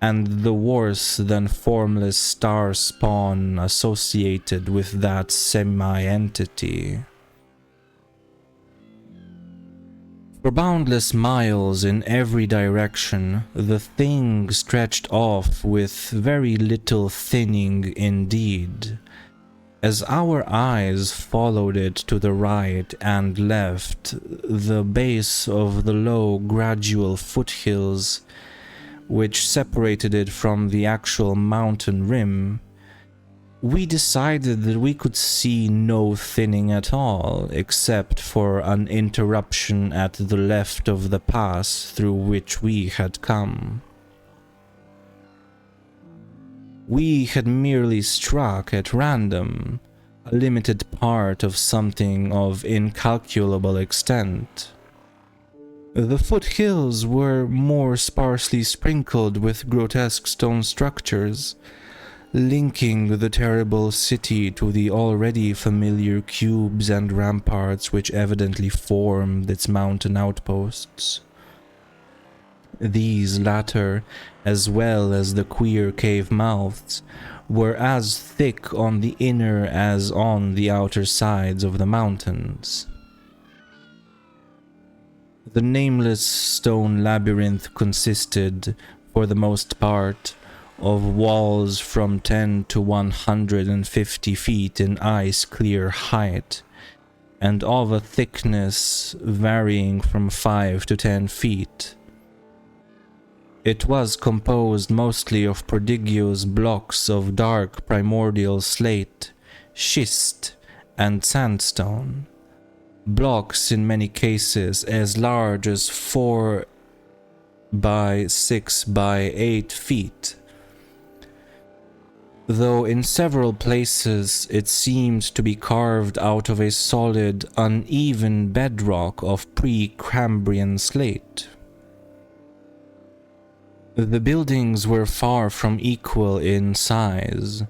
and the worse than formless star spawn associated with that semi-entity. For boundless miles in every direction, the thing stretched off with very little thinning indeed. As our eyes followed it to the right and left, the base of the low, gradual foothills which separated it from the actual mountain rim, we decided that we could see no thinning at all, except for an interruption at the left of the pass through which we had come. We had merely struck at random a limited part of something of incalculable extent. The foothills were more sparsely sprinkled with grotesque stone structures, linking the terrible city to the already familiar cubes and ramparts which evidently formed its mountain outposts. These latter, as well as the queer cave mouths, were as thick on the inner as on the outer sides of the mountains. The nameless stone labyrinth consisted, for the most part, of walls from 10 to 150 feet in ice-clear height, and of a thickness varying from 5 to 10 feet. It was composed mostly of prodigious blocks of dark primordial slate, schist, and sandstone. Blocks in many cases as large as 4 by 6 by 8 feet, though in several places it seemed to be carved out of a solid, uneven bedrock of pre-Cambrian slate. The buildings were far from equal in size,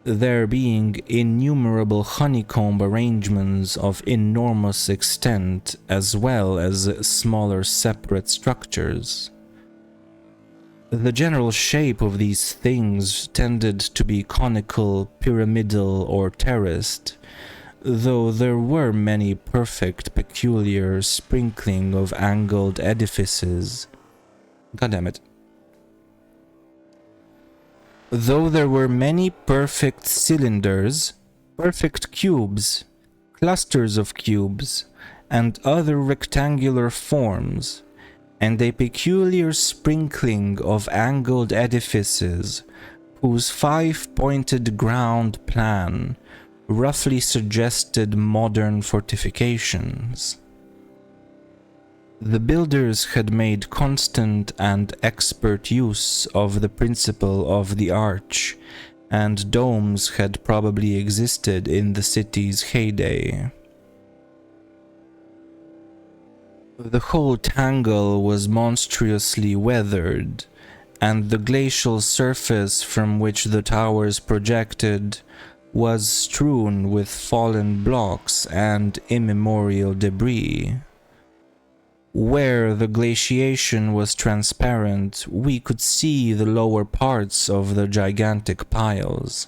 there being innumerable honeycomb arrangements of enormous extent as well as smaller separate structures. The general shape of these things tended to be conical, pyramidal, or terraced, though there were many perfect, peculiar sprinkling of angled edifices. Goddammit. Though there were many perfect cylinders, perfect cubes, clusters of cubes, and other rectangular forms, and a peculiar sprinkling of angled edifices, whose five-pointed ground plan roughly suggested modern fortifications. The builders had made constant and expert use of the principle of the arch, and domes had probably existed in the city's heyday. The whole tangle was monstrously weathered, and the glacial surface from which the towers projected was strewn with fallen blocks and immemorial debris. Where the glaciation was transparent, we could see the lower parts of the gigantic piles,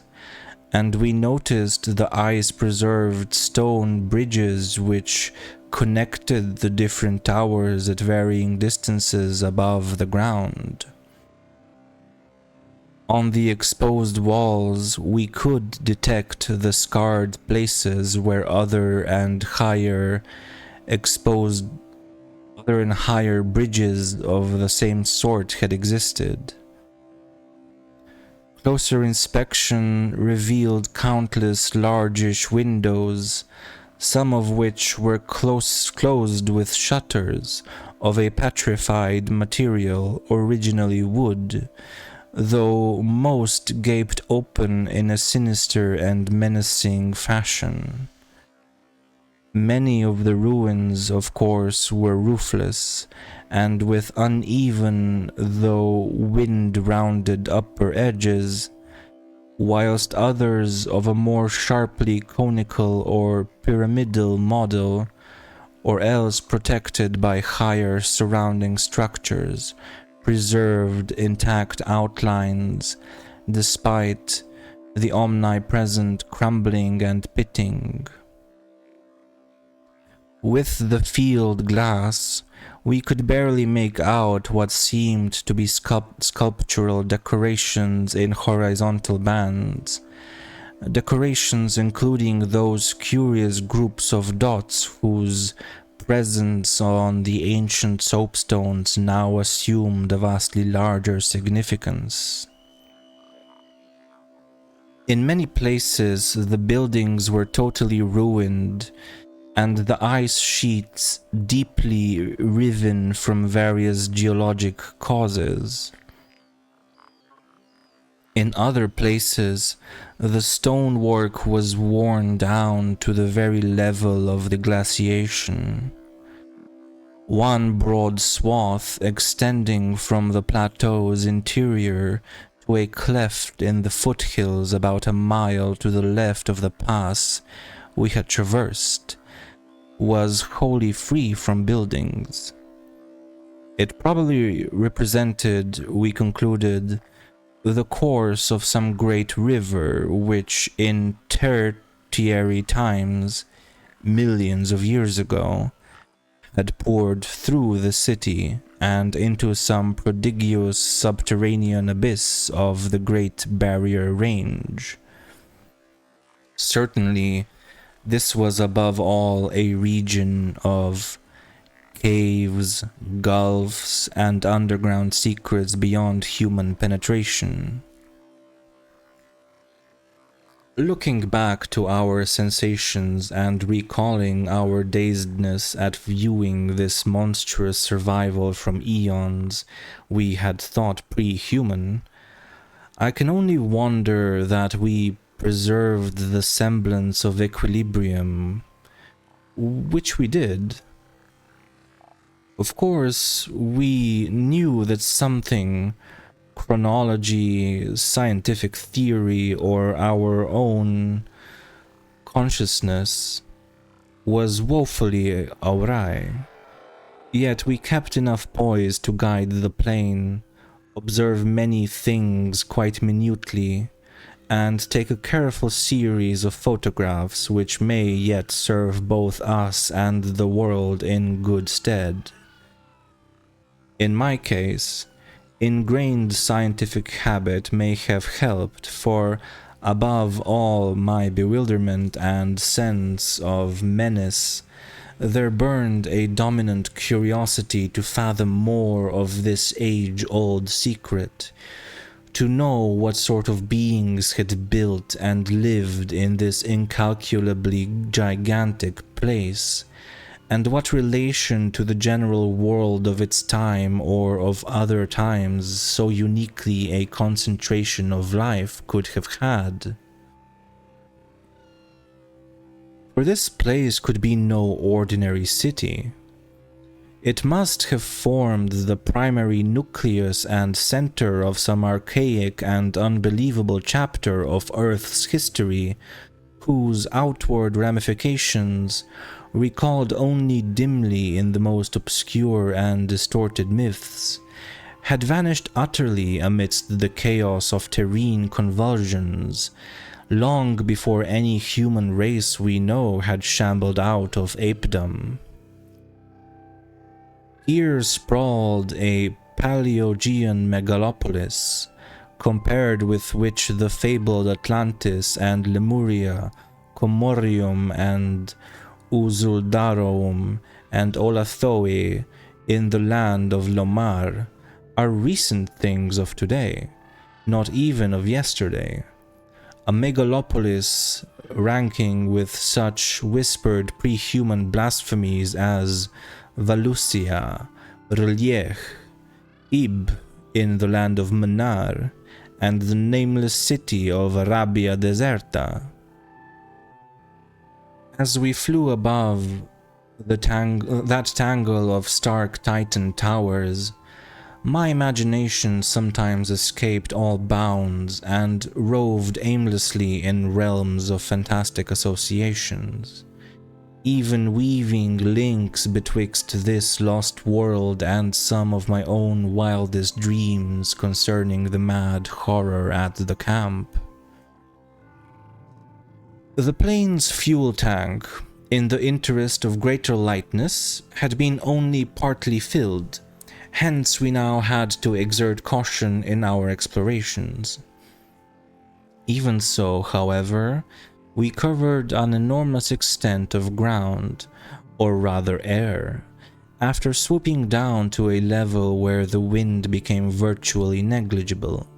and we noticed the ice-preserved stone bridges which connected the different towers at varying distances above the ground. On the exposed walls, we could detect the scarred places where other and higher bridges of the same sort had existed. Closer inspection revealed countless largish windows, some of which were closed with shutters of a petrified material, originally wood, though most gaped open in a sinister and menacing fashion. Many of the ruins, of course, were roofless, and with uneven though wind-rounded upper edges, whilst others of a more sharply conical or pyramidal model, or else protected by higher surrounding structures, preserved intact outlines despite the omnipresent crumbling and pitting. With the field glass, we could barely make out what seemed to be sculptural decorations in horizontal bands, decorations including those curious groups of dots whose presence on the ancient soapstones now assumed a vastly larger significance. In many places, the buildings were totally ruined, and the ice sheets deeply riven from various geologic causes. In other places, the stonework was worn down to the very level of the glaciation. One broad swath extending from the plateau's interior to a cleft in the foothills about a mile to the left of the pass we had traversed was wholly free from buildings. It probably represented, we concluded, the course of some great river which in tertiary times, millions of years ago, had poured through the city and into some prodigious subterranean abyss of the Great Barrier Range. Certainly, this was above all a region of caves, gulfs, and underground secrets beyond human penetration. Looking back to our sensations and recalling our dazedness at viewing this monstrous survival from eons we had thought pre-human, I can only wonder that we preserved the semblance of equilibrium, which we did. Of course, we knew that something, chronology, scientific theory, or our own consciousness, was woefully awry. Yet we kept enough poise to guide the plane, observe many things quite minutely, and take a careful series of photographs which may yet serve both us and the world in good stead. In my case, ingrained scientific habit may have helped, for above all my bewilderment and sense of menace, there burned a dominant curiosity to fathom more of this age-old secret, to know what sort of beings had built and lived in this incalculably gigantic place, and what relation to the general world of its time or of other times so uniquely a concentration of life could have had. For this place could be no ordinary city. It must have formed the primary nucleus and center of some archaic and unbelievable chapter of Earth's history, whose outward ramifications, recalled only dimly in the most obscure and distorted myths, had vanished utterly amidst the chaos of terrene convulsions, long before any human race we know had shambled out of apedom. Here sprawled a Paleogean megalopolis, compared with which the fabled Atlantis and Lemuria, Comorium and Uzuldaroum and Olathoe in the land of Lomar are recent things of today, not even of yesterday. A megalopolis ranking with such whispered pre-human blasphemies as Valusia, Reliech, Ib in the land of Manar, and the nameless city of Arabia Deserta. As we flew above that tangle of stark Titan towers, my imagination sometimes escaped all bounds and roved aimlessly in realms of fantastic associations, even weaving links betwixt this lost world and some of my own wildest dreams concerning the mad horror at the camp. The plane's fuel tank, in the interest of greater lightness, had been only partly filled, hence we now had to exert caution in our explorations. Even so, however, we covered an enormous extent of ground, or rather air, after swooping down to a level where the wind became virtually negligible.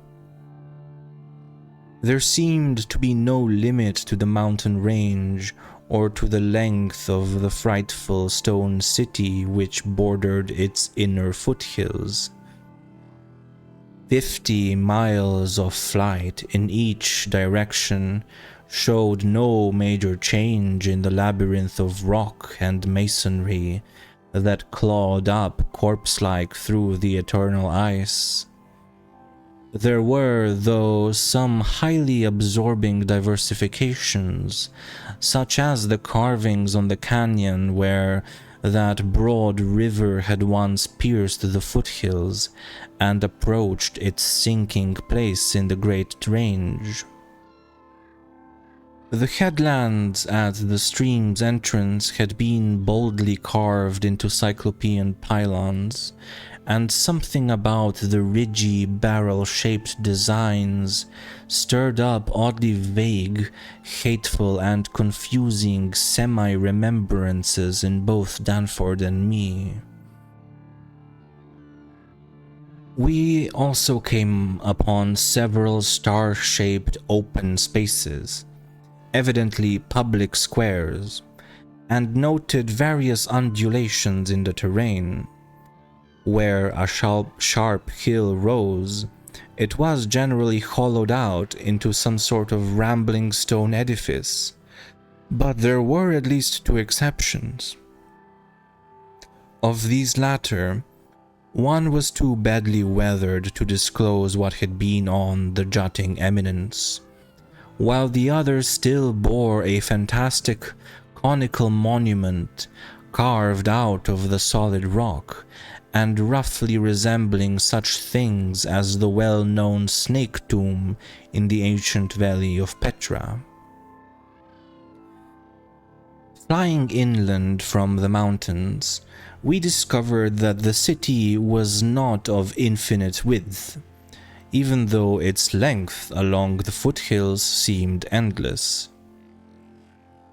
There seemed to be no limit to the mountain range or to the length of the frightful stone city which bordered its inner foothills. 50 miles of flight in each direction showed no major change in the labyrinth of rock and masonry that clawed up corpse-like through the eternal ice. There were, though, some highly absorbing diversifications, such as the carvings on the canyon where that broad river had once pierced the foothills and approached its sinking place in the great range. The headlands at the stream's entrance had been boldly carved into cyclopean pylons, and something about the ridgy, barrel-shaped designs stirred up oddly vague, hateful, and confusing semi-remembrances in both Danford and me. We also came upon several star-shaped open spaces, evidently public squares, and noted various undulations in the terrain. Where a sharp hill rose, it was generally hollowed out into some sort of rambling stone edifice, but there were at least two exceptions. Of these latter, one was too badly weathered to disclose what had been on the jutting eminence, while the other still bore a fantastic conical monument carved out of the solid rock and roughly resembling such things as the well-known snake tomb in the ancient valley of Petra. Flying inland from the mountains, we discovered that the city was not of infinite width, even though its length along the foothills seemed endless.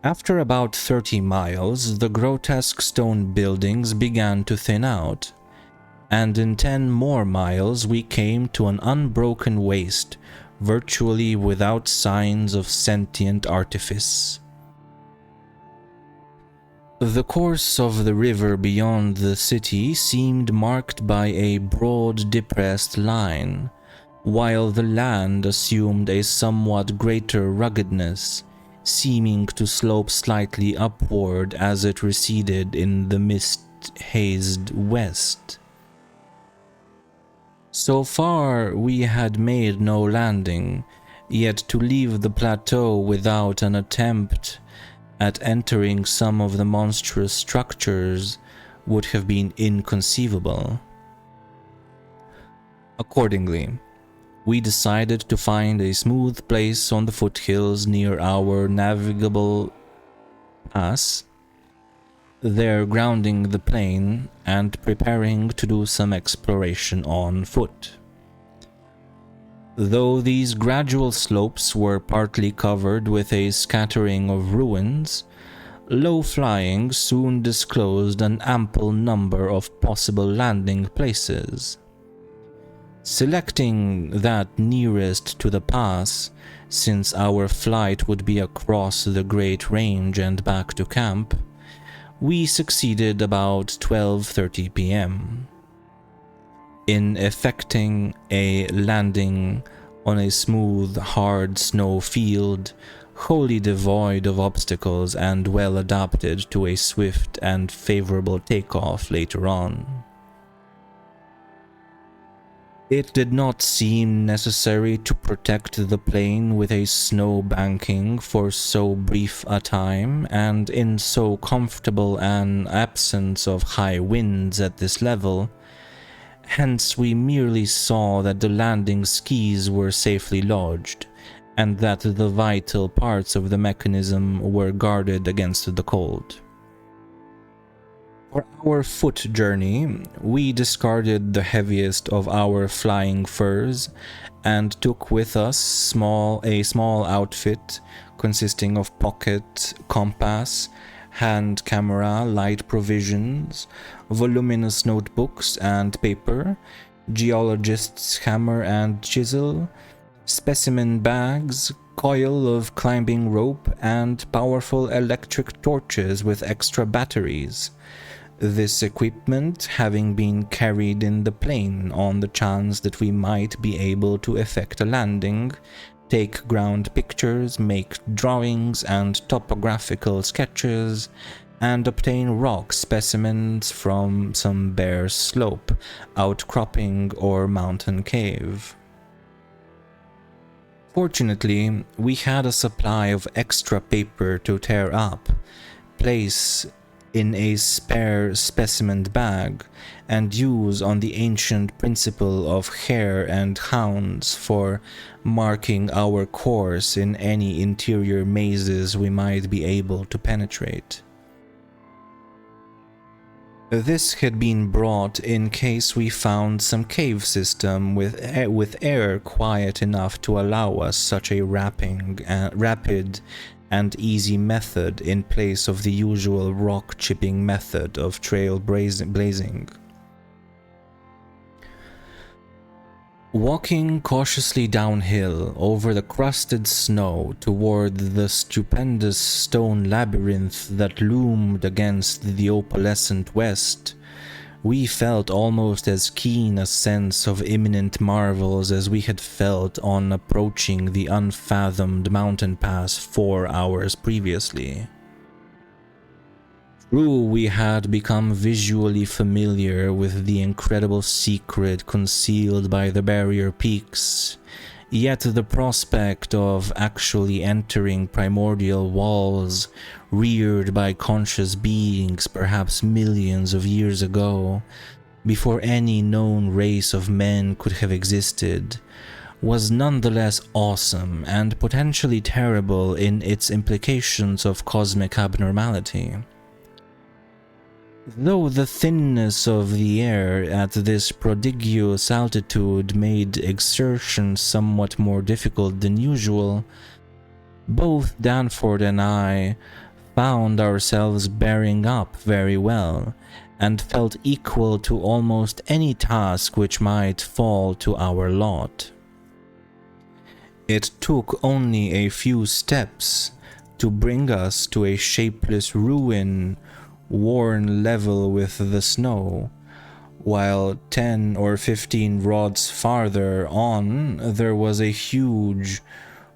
After about 30 miles, the grotesque stone buildings began to thin out, and in 10 more miles we came to an unbroken waste, virtually without signs of sentient artifice. The course of the river beyond the city seemed marked by a broad depressed line, while the land assumed a somewhat greater ruggedness, seeming to slope slightly upward as it receded in the mist-hazed west. So far we had made no landing, yet to leave the plateau without an attempt at entering some of the monstrous structures would have been inconceivable. Accordingly, we decided to find a smooth place on the foothills near our navigable pass, there grounding the plane and preparing to do some exploration on foot. Though these gradual slopes were partly covered with a scattering of ruins, low flying soon disclosed an ample number of possible landing places. Selecting that nearest to the pass, since our flight would be across the Great Range and back to camp, we succeeded about 12:30 p.m. in effecting a landing on a smooth, hard snow field wholly devoid of obstacles and well adapted to a swift and favorable takeoff later on. It did not seem necessary to protect the plane with a snow banking for so brief a time, and in so comfortable an absence of high winds at this level. Hence we merely saw that the landing skis were safely lodged, and that the vital parts of the mechanism were guarded against the cold. For our foot journey, we discarded the heaviest of our flying furs and took with us a small outfit consisting of pocket, compass, hand camera, light provisions, voluminous notebooks and paper, geologist's hammer and chisel, specimen bags, coil of climbing rope, and powerful electric torches with extra batteries. This equipment having been carried in the plane on the chance that we might be able to effect a landing, take ground pictures, make drawings and topographical sketches, and obtain rock specimens from some bare slope, outcropping, or mountain cave. Fortunately, we had a supply of extra paper to tear up, place in a spare specimen bag, and use on the ancient principle of hare and hounds for marking our course in any interior mazes we might be able to penetrate. This had been brought in case we found some cave system with air quiet enough to allow us such a rapid and easy method in place of the usual rock chipping method of trail blazing. Walking cautiously downhill over the crusted snow toward the stupendous stone labyrinth that loomed against the opalescent west, we felt almost as keen a sense of imminent marvels as we had felt on approaching the unfathomed mountain pass 4 hours previously. True, we had become visually familiar with the incredible secret concealed by the barrier peaks, yet the prospect of actually entering primordial walls reared by conscious beings perhaps millions of years ago, before any known race of men could have existed, was nonetheless awesome and potentially terrible in its implications of cosmic abnormality. Though the thinness of the air at this prodigious altitude made exertion somewhat more difficult than usual, both Danford and I found ourselves bearing up very well, and felt equal to almost any task which might fall to our lot. It took only a few steps to bring us to a shapeless ruin worn level with the snow, while 10 or 15 rods farther on there was a huge,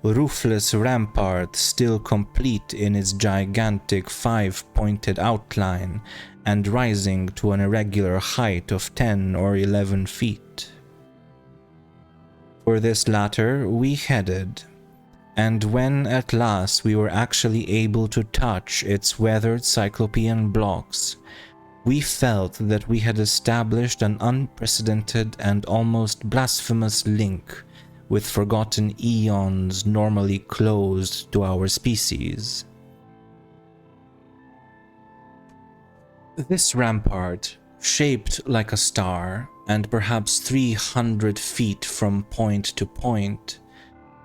roofless rampart still complete in its gigantic 5-pointed outline and rising to an irregular height of 10 or 11 feet. For this latter we headed, and when at last we were actually able to touch its weathered cyclopean blocks, we felt that we had established an unprecedented and almost blasphemous link with forgotten eons normally closed to our species. This rampart, shaped like a star and perhaps 300 feet from point to point,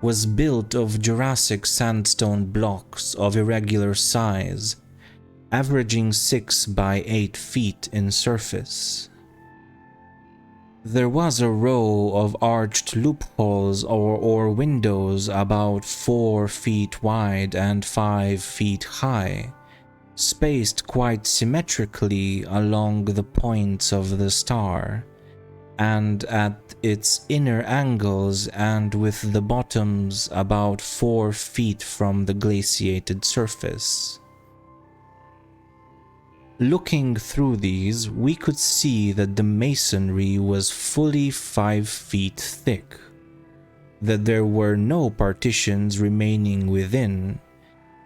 was built of Jurassic sandstone blocks of irregular size, averaging 6 by 8 feet in surface. There was a row of arched loopholes or windows about 4 feet wide and 5 feet high, spaced quite symmetrically along the points of the star, and at its inner angles and with the bottoms about 4 feet from the glaciated surface. Looking through these, we could see that the masonry was fully 5 feet thick, that there were no partitions remaining within,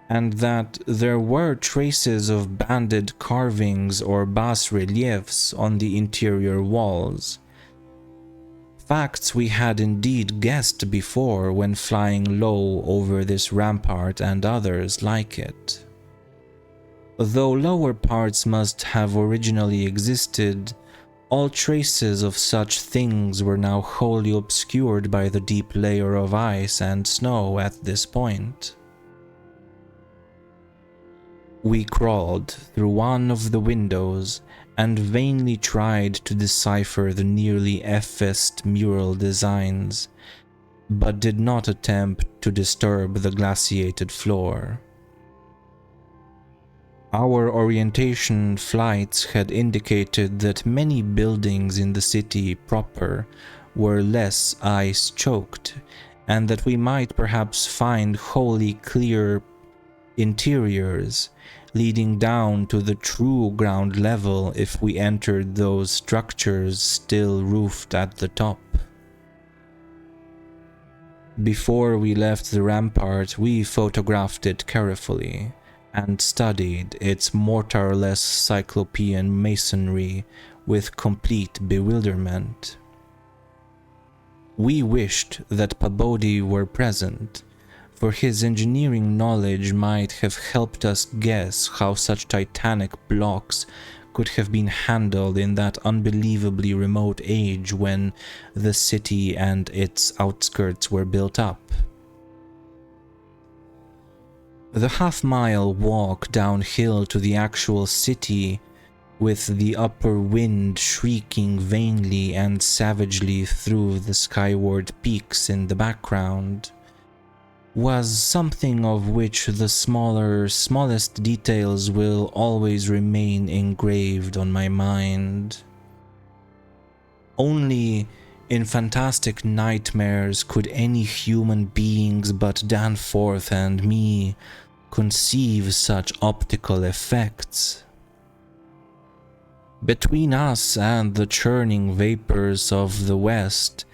and that there were traces of banded carvings or bas-reliefs on the interior walls. Facts we had indeed guessed before when flying low over this rampart and others like it. Though lower parts must have originally existed, all traces of such things were now wholly obscured by the deep layer of ice and snow at this point. We crawled through one of the windows and vainly tried to decipher the nearly effaced mural designs, but did not attempt to disturb the glaciated floor. Our orientation flights had indicated that many buildings in the city proper were less ice-choked, and that we might perhaps find wholly clear interiors leading down to the true ground level if we entered those structures still roofed at the top. Before we left the rampart, we photographed it carefully and studied its mortarless cyclopean masonry with complete bewilderment. We wished that Pabodie were present, for his engineering knowledge might have helped us guess how such titanic blocks could have been handled in that unbelievably remote age when the city and its outskirts were built up. The half-mile walk downhill to the actual city, with the upper wind shrieking vainly and savagely through the skyward peaks in the background, was something of which the smallest details will always remain engraved on my mind. Only in fantastic nightmares could any human beings but Danforth and me conceive such optical effects. Between us and the churning vapors of the west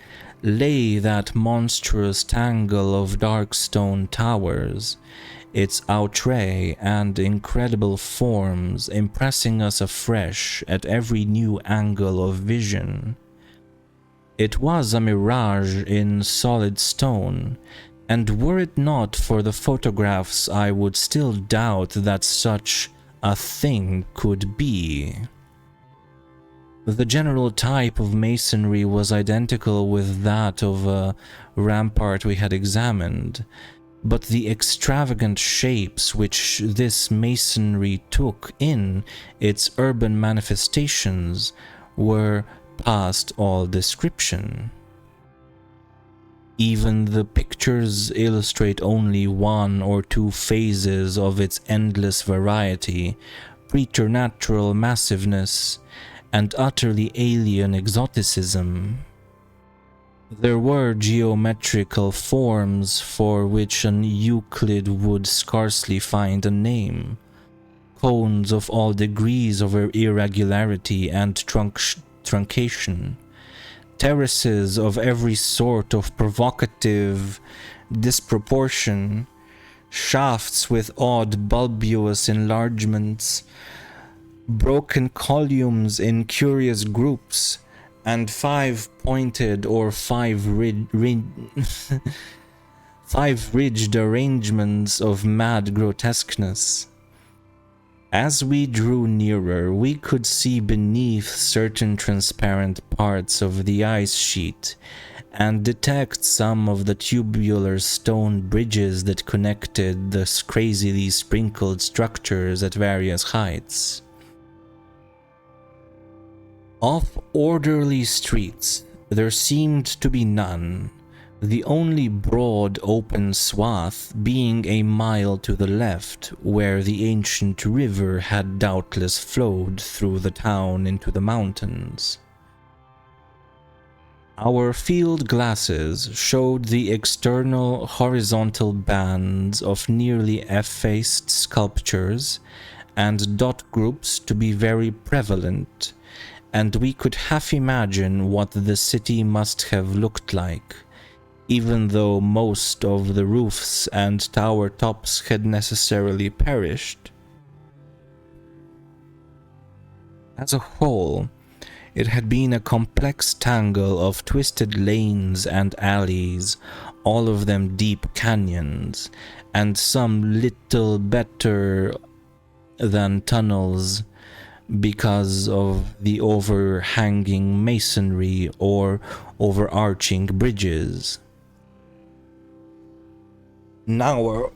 lay that monstrous tangle of dark stone towers, its outre and incredible forms impressing us afresh at every new angle of vision. It was a mirage in solid stone, and were it not for the photographs, I would still doubt that such a thing could be. The general type of masonry was identical with that of a rampart we had examined, but the extravagant shapes which this masonry took in its urban manifestations were past all description. Even the pictures illustrate only 1 or 2 phases of its endless variety, preternatural massiveness, and utterly alien exoticism. There were geometrical forms for which an Euclid would scarcely find a name, cones of all degrees of irregularity and truncation, terraces of every sort of provocative disproportion, shafts with odd bulbous enlargements, broken columns in curious groups, and 5-pointed or 5-ridged arrangements of mad grotesqueness. As we drew nearer, we could see beneath certain transparent parts of the ice sheet and detect some of the tubular stone bridges that connected the crazily sprinkled structures at various heights. Of orderly streets, there seemed to be none, the only broad open swath being a mile to the left, where the ancient river had doubtless flowed through the town into the mountains. Our field glasses showed the external horizontal bands of nearly effaced sculptures and dot groups to be very prevalent, and we could half imagine what the city must have looked like, even though most of the roofs and tower tops had necessarily perished. As a whole, it had been a complex tangle of twisted lanes and alleys, all of them deep canyons, and some little better than tunnels because of the overhanging masonry or overarching bridges. Now,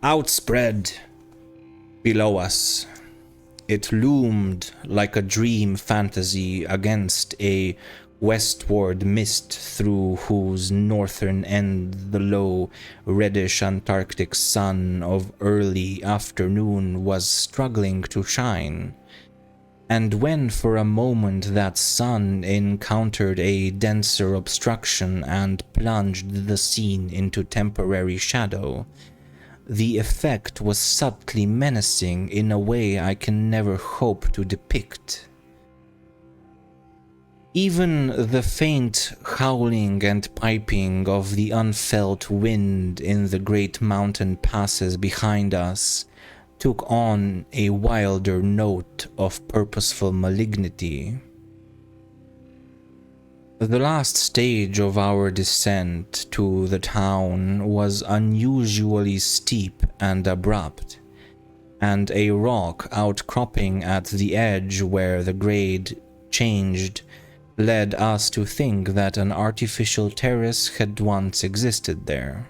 outspread below us. It loomed like a dream fantasy against a westward mist through whose northern end the low, reddish Antarctic sun of early afternoon was struggling to shine. And when for a moment that sun encountered a denser obstruction and plunged the scene into temporary shadow, the effect was subtly menacing in a way I can never hope to depict. Even the faint howling and piping of the unfelt wind in the great mountain passes behind us took on a wilder note of purposeful malignity. The last stage of our descent to the town was unusually steep and abrupt, and a rock outcropping at the edge where the grade changed led us to think that an artificial terrace had once existed there.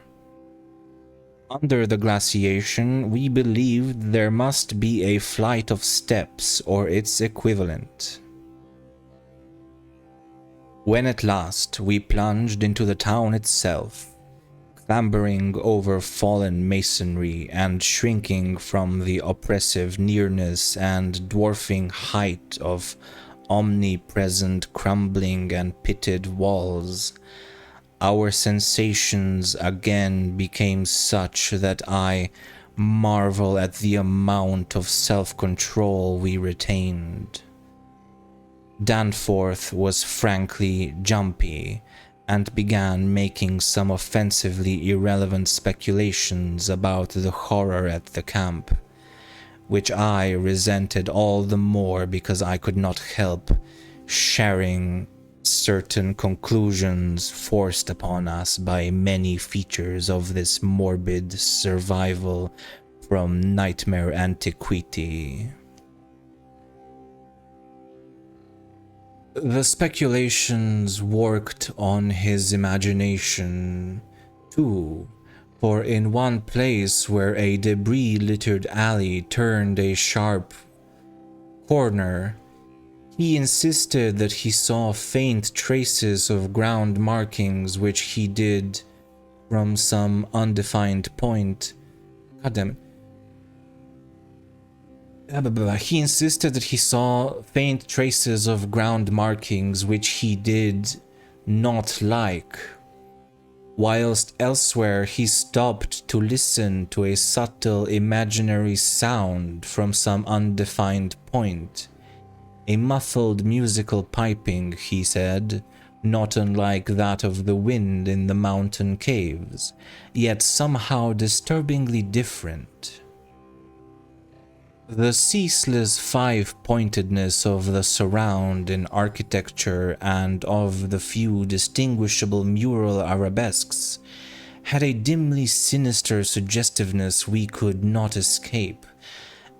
Under the glaciation, we believed there must be a flight of steps or its equivalent. When at last we plunged into the town itself, clambering over fallen masonry and shrinking from the oppressive nearness and dwarfing height of omnipresent crumbling and pitted walls, our sensations again became such that I marvel at the amount of self-control we retained. Danforth was frankly jumpy and began making some offensively irrelevant speculations about the horror at the camp, which I resented all the more because I could not help sharing certain conclusions forced upon us by many features of this morbid survival from nightmare antiquity. The speculations worked on his imagination, too, for in one place where a debris-littered alley turned a sharp corner, he insisted that he saw faint traces of ground markings which he did from some undefined point. God damn it. He insisted that he saw faint traces of ground markings which he did not like, whilst elsewhere he stopped to listen to a subtle imaginary sound from some undefined point. A muffled musical piping, he said, not unlike that of the wind in the mountain caves, yet somehow disturbingly different. The ceaseless five-pointedness of the surround in architecture and of the few distinguishable mural arabesques had a dimly sinister suggestiveness we could not escape,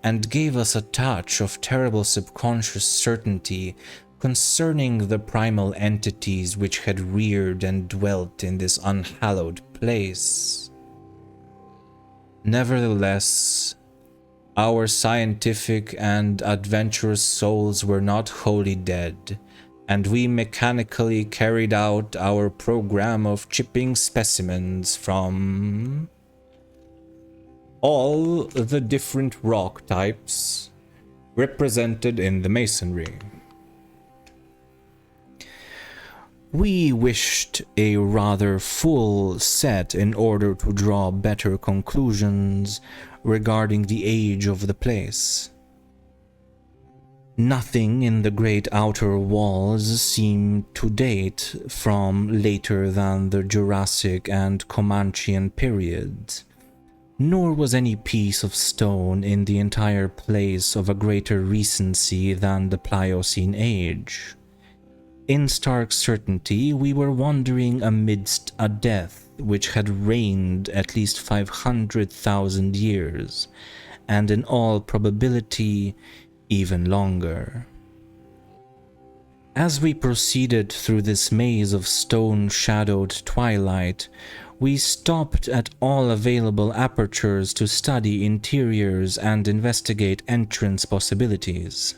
and gave us a touch of terrible subconscious certainty concerning the primal entities which had reared and dwelt in this unhallowed place. Nevertheless, our scientific and adventurous souls were not wholly dead, and we mechanically carried out our program of chipping specimens from all the different rock types represented in the masonry. We wished a rather full set in order to draw better conclusions regarding the age of the place. Nothing in the great outer walls seemed to date from later than the Jurassic and Comanchean periods, nor was any piece of stone in the entire place of a greater recency than the Pliocene age. In stark certainty, we were wandering amidst a death which had reigned at least 500,000 years, and in all probability even longer. As we proceeded through this maze of stone-shadowed twilight, we stopped at all available apertures to study interiors and investigate entrance possibilities.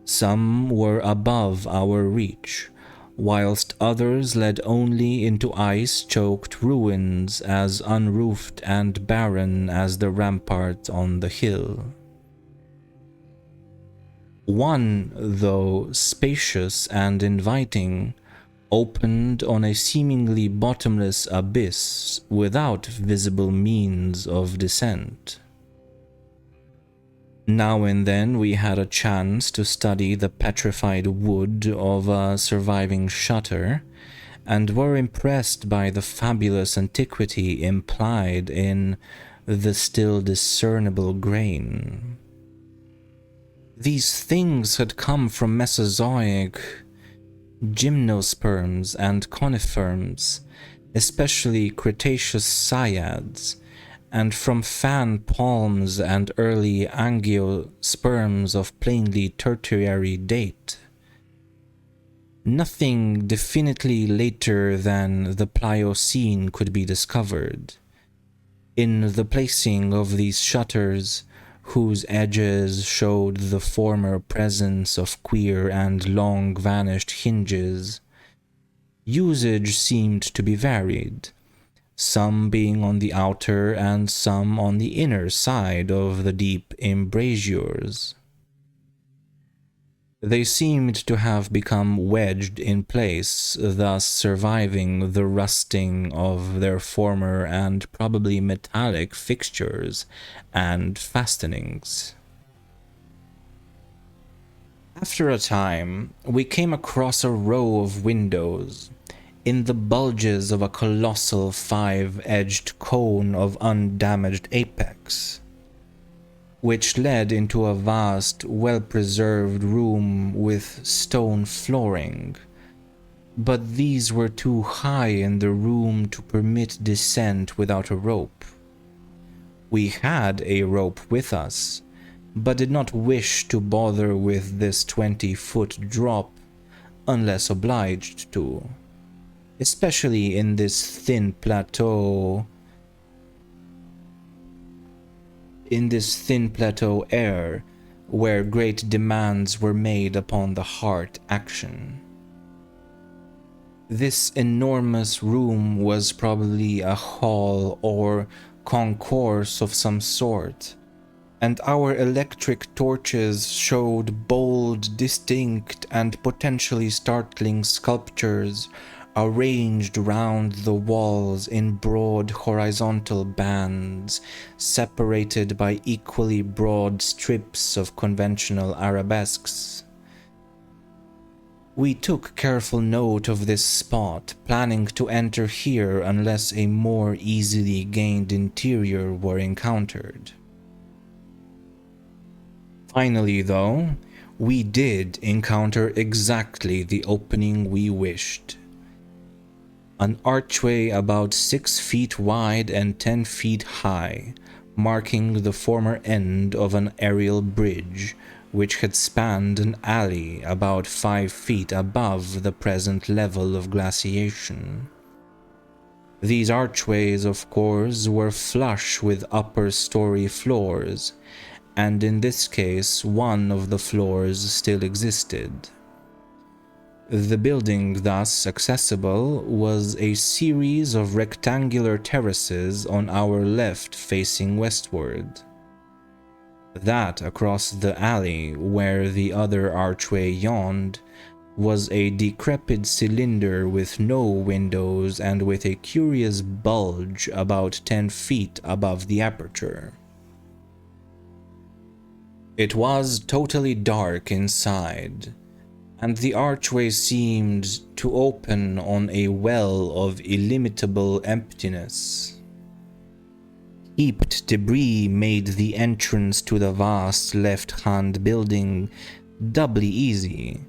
Some were above our reach, whilst others led only into ice-choked ruins as unroofed and barren as the rampart on the hill. One, though spacious and inviting, opened on a seemingly bottomless abyss without visible means of descent. Now and then we had a chance to study the petrified wood of a surviving shutter, and were impressed by the fabulous antiquity implied in the still discernible grain. These things had come from Mesozoic gymnosperms and coniferms, especially Cretaceous cycads, and from fan palms and early angiosperms of plainly tertiary date. Nothing definitely later than the Pliocene could be discovered. In the placing of these shutters, whose edges showed the former presence of queer and long-vanished hinges, usage seemed to be varied, some being on the outer and some on the inner side of the deep embrasures. They seemed to have become wedged in place, thus surviving the rusting of their former and probably metallic fixtures and fastenings. After a time, we came across a row of windows in the bulges of a colossal five-edged cone of undamaged apex, which led into a vast, well-preserved room with stone flooring, but these were too high in the room to permit descent without a rope. We had a rope with us, but did not wish to bother with this 20-foot drop unless obliged to, especially in this thin plateau air where great demands were made upon the heart action. This enormous room was probably a hall or concourse of some sort, and our electric torches showed bold, distinct, and potentially startling sculptures arranged round the walls in broad horizontal bands, separated by equally broad strips of conventional arabesques. We took careful note of this spot, planning to enter here unless a more easily gained interior were encountered. Finally, though, we did encounter exactly the opening we wished. An archway about 6 feet wide and 10 feet high, marking the former end of an aerial bridge, which had spanned an alley about 5 feet above the present level of glaciation. These archways, of course, were flush with upper-story floors, and in this case one of the floors still existed. The building thus accessible was a series of rectangular terraces on our left facing westward. That across the alley where the other archway yawned was a decrepit cylinder with no windows and with a curious bulge about 10 feet above the aperture. It was totally dark inside, and the archway seemed to open on a well of illimitable emptiness. Heaped debris made the entrance to the vast left-hand building doubly easy,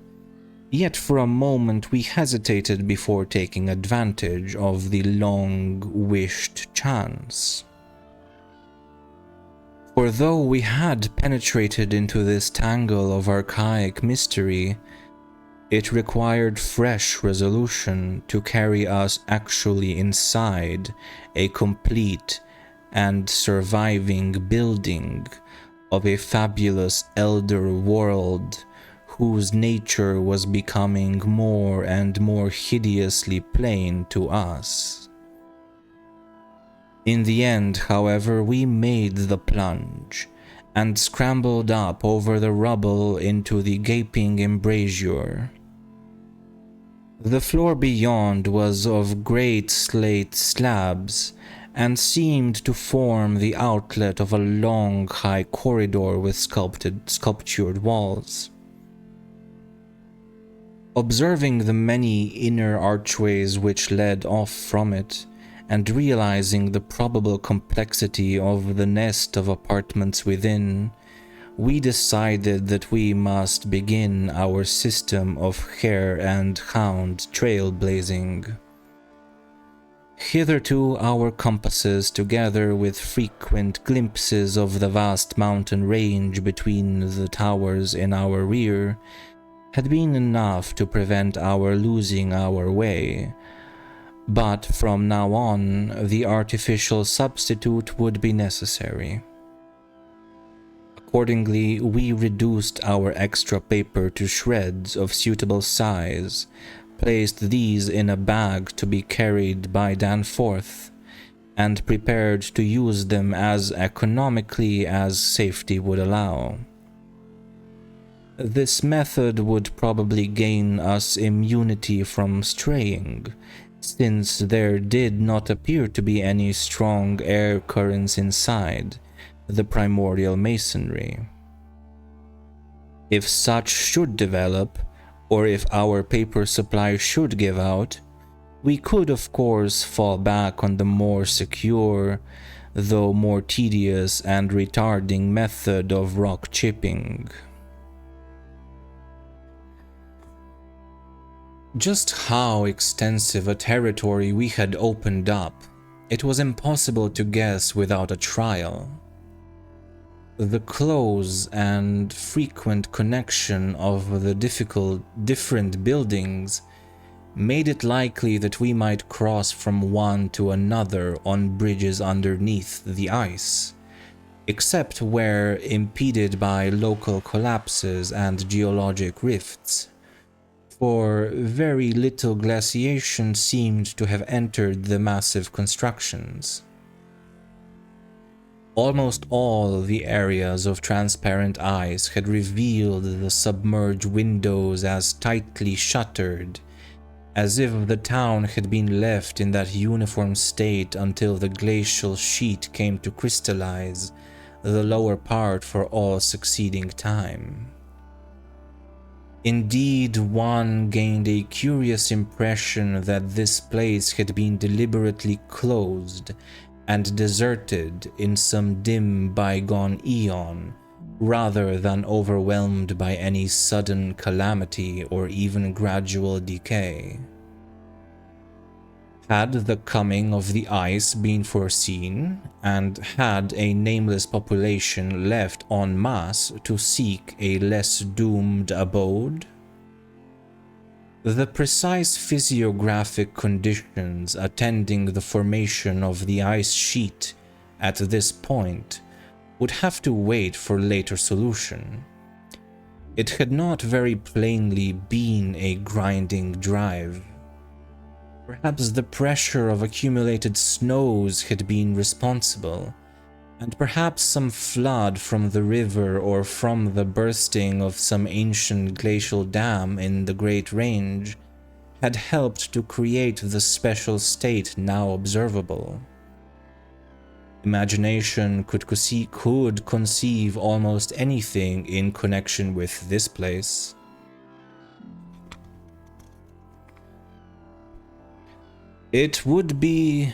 yet for a moment we hesitated before taking advantage of the long-wished chance. For though we had penetrated into this tangle of archaic mystery, it required fresh resolution to carry us actually inside a complete and surviving building of a fabulous elder world whose nature was becoming more and more hideously plain to us. In the end, however, we made the plunge and scrambled up over the rubble into the gaping embrasure. The floor beyond was of great slate slabs and seemed to form the outlet of a long, high corridor with sculptured walls. Observing the many inner archways which led off from it, and realizing the probable complexity of the nest of apartments within, we decided that we must begin our system of hare and hound trailblazing. Hitherto our compasses, together with frequent glimpses of the vast mountain range between the towers in our rear, had been enough to prevent our losing our way, but from now on the artificial substitute would be necessary. Accordingly, we reduced our extra paper to shreds of suitable size, placed these in a bag to be carried by Danforth, and prepared to use them as economically as safety would allow. This method would probably gain us immunity from straying, since there did not appear to be any strong air currents inside the primordial masonry. If such should develop, or if our paper supply should give out, we could of course fall back on the more secure, though more tedious and retarding method of rock chipping. Just how extensive a territory we had opened up, it was impossible to guess without a trial. The close and frequent connection of the different buildings made it likely that we might cross from one to another on bridges underneath the ice, except where impeded by local collapses and geologic rifts, for very little glaciation seemed to have entered the massive constructions. Almost all the areas of transparent ice had revealed the submerged windows as tightly shuttered, as if the town had been left in that uniform state until the glacial sheet came to crystallize the lower part for all succeeding time. Indeed, one gained a curious impression that this place had been deliberately closed and deserted in some dim bygone eon, rather than overwhelmed by any sudden calamity or even gradual decay. Had the coming of the ice been foreseen, and had a nameless population left en masse to seek a less doomed abode? The precise physiographic conditions attending the formation of the ice sheet at this point would have to wait for later solution. It had not very plainly been a grinding drive. Perhaps the pressure of accumulated snows had been responsible, and perhaps some flood from the river or from the bursting of some ancient glacial dam in the Great Range had helped to create the special state now observable. Imagination could conceive almost anything in connection with this place. It would be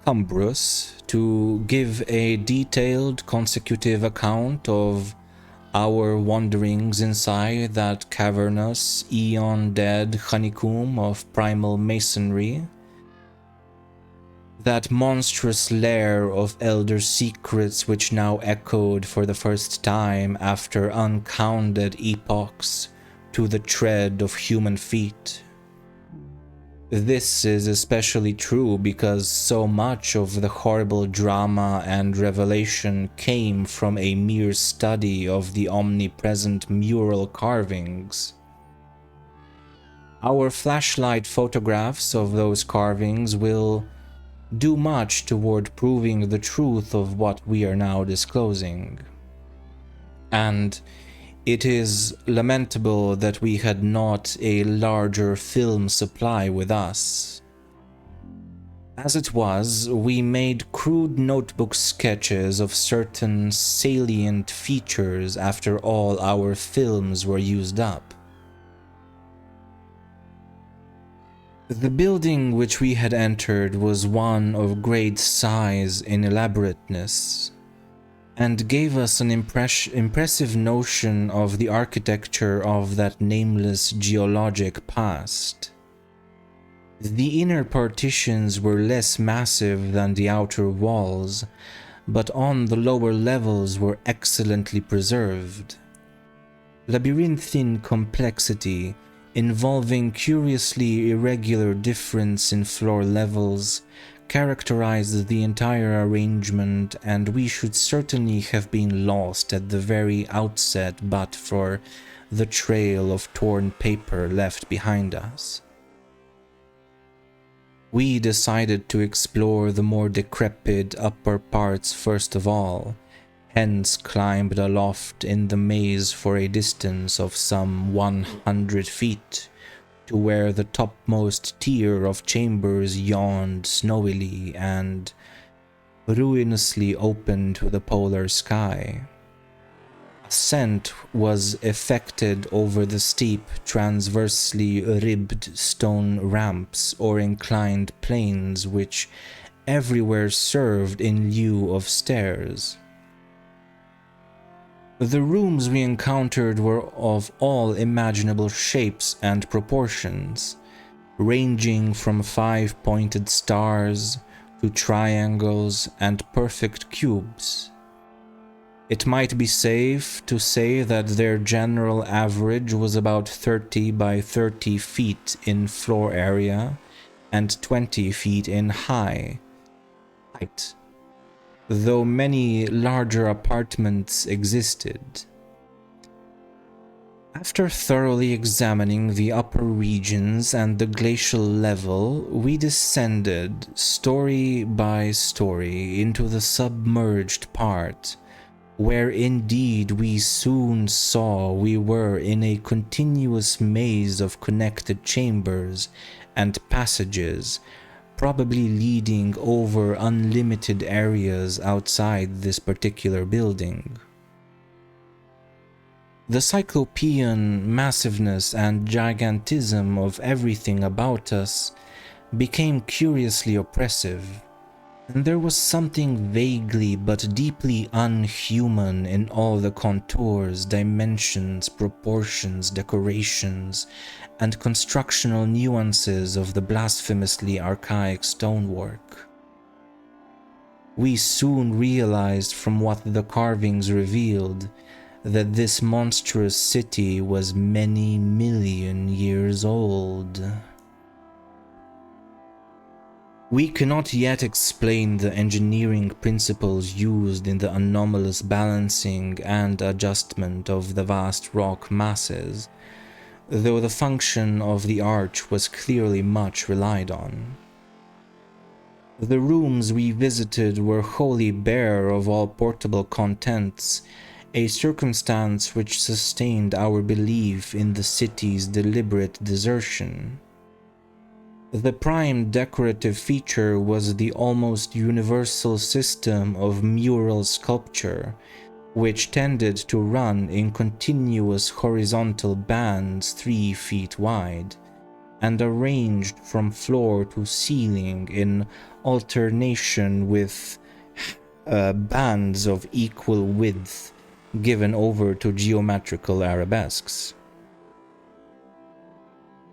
cumbrous to give a detailed consecutive account of our wanderings inside that cavernous, eon-dead honeycomb of primal masonry, that monstrous lair of elder secrets which now echoed for the first time after uncounted epochs to the tread of human feet. This is especially true because so much of the horrible drama and revelation came from a mere study of the omnipresent mural carvings. Our flashlight photographs of those carvings will do much toward proving the truth of what we are now disclosing. And it is lamentable that we had not a larger film supply with us. As it was, we made crude notebook sketches of certain salient features after all our films were used up. The building which we had entered was one of great size and elaborateness, and gave us an impressive notion of the architecture of that nameless geologic past. The inner partitions were less massive than the outer walls, but on the lower levels were excellently preserved. Labyrinthine complexity, involving curiously irregular difference in floor levels, characterized the entire arrangement, and we should certainly have been lost at the very outset but for the trail of torn paper left behind us. We decided to explore the more decrepit upper parts first of all, hence climbed aloft in the maze for a distance of some 100 feet, to where the topmost tier of chambers yawned snowily and ruinously open to the polar sky. Ascent was effected over the steep, transversely ribbed stone ramps or inclined planes which everywhere served in lieu of stairs. The rooms we encountered were of all imaginable shapes and proportions, ranging from 5-pointed stars to triangles and perfect cubes. It might be safe to say that their general average was about 30 by 30 feet in floor area and 20 feet in height, though many larger apartments existed. After thoroughly examining the upper regions and the glacial level, we descended story by story into the submerged part, where indeed we soon saw we were in a continuous maze of connected chambers and passages, probably leading over unlimited areas outside this particular building. The cyclopean massiveness and gigantism of everything about us became curiously oppressive, and there was something vaguely but deeply unhuman in all the contours, dimensions, proportions, decorations, and constructional nuances of the blasphemously archaic stonework. We soon realized from what the carvings revealed that this monstrous city was many million years old. We cannot yet explain the engineering principles used in the anomalous balancing and adjustment of the vast rock masses, though the function of the arch was clearly much relied on. The rooms we visited were wholly bare of all portable contents, a circumstance which sustained our belief in the city's deliberate desertion. The prime decorative feature was the almost universal system of mural sculpture, which tended to run in continuous horizontal bands 3 feet wide, and arranged from floor to ceiling in alternation with bands of equal width given over to geometrical arabesques.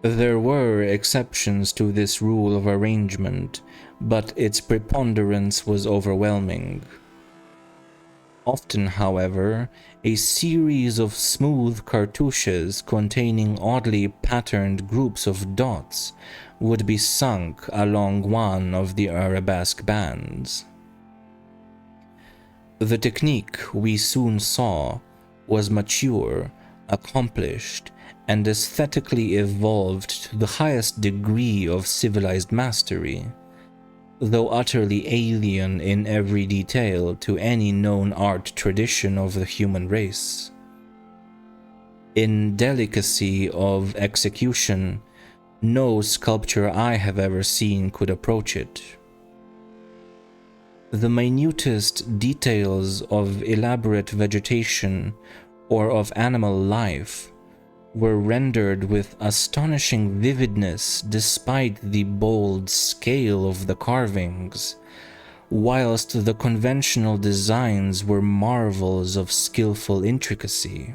There were exceptions to this rule of arrangement, but its preponderance was overwhelming. Often, however, a series of smooth cartouches containing oddly patterned groups of dots would be sunk along one of the arabesque bands. The technique, we soon saw, was mature, accomplished, and aesthetically evolved to the highest degree of civilized mastery, though utterly alien in every detail to any known art tradition of the human race. In delicacy of execution, no sculpture I have ever seen could approach it. The minutest details of elaborate vegetation or of animal life were rendered with astonishing vividness despite the bold scale of the carvings, whilst the conventional designs were marvels of skillful intricacy.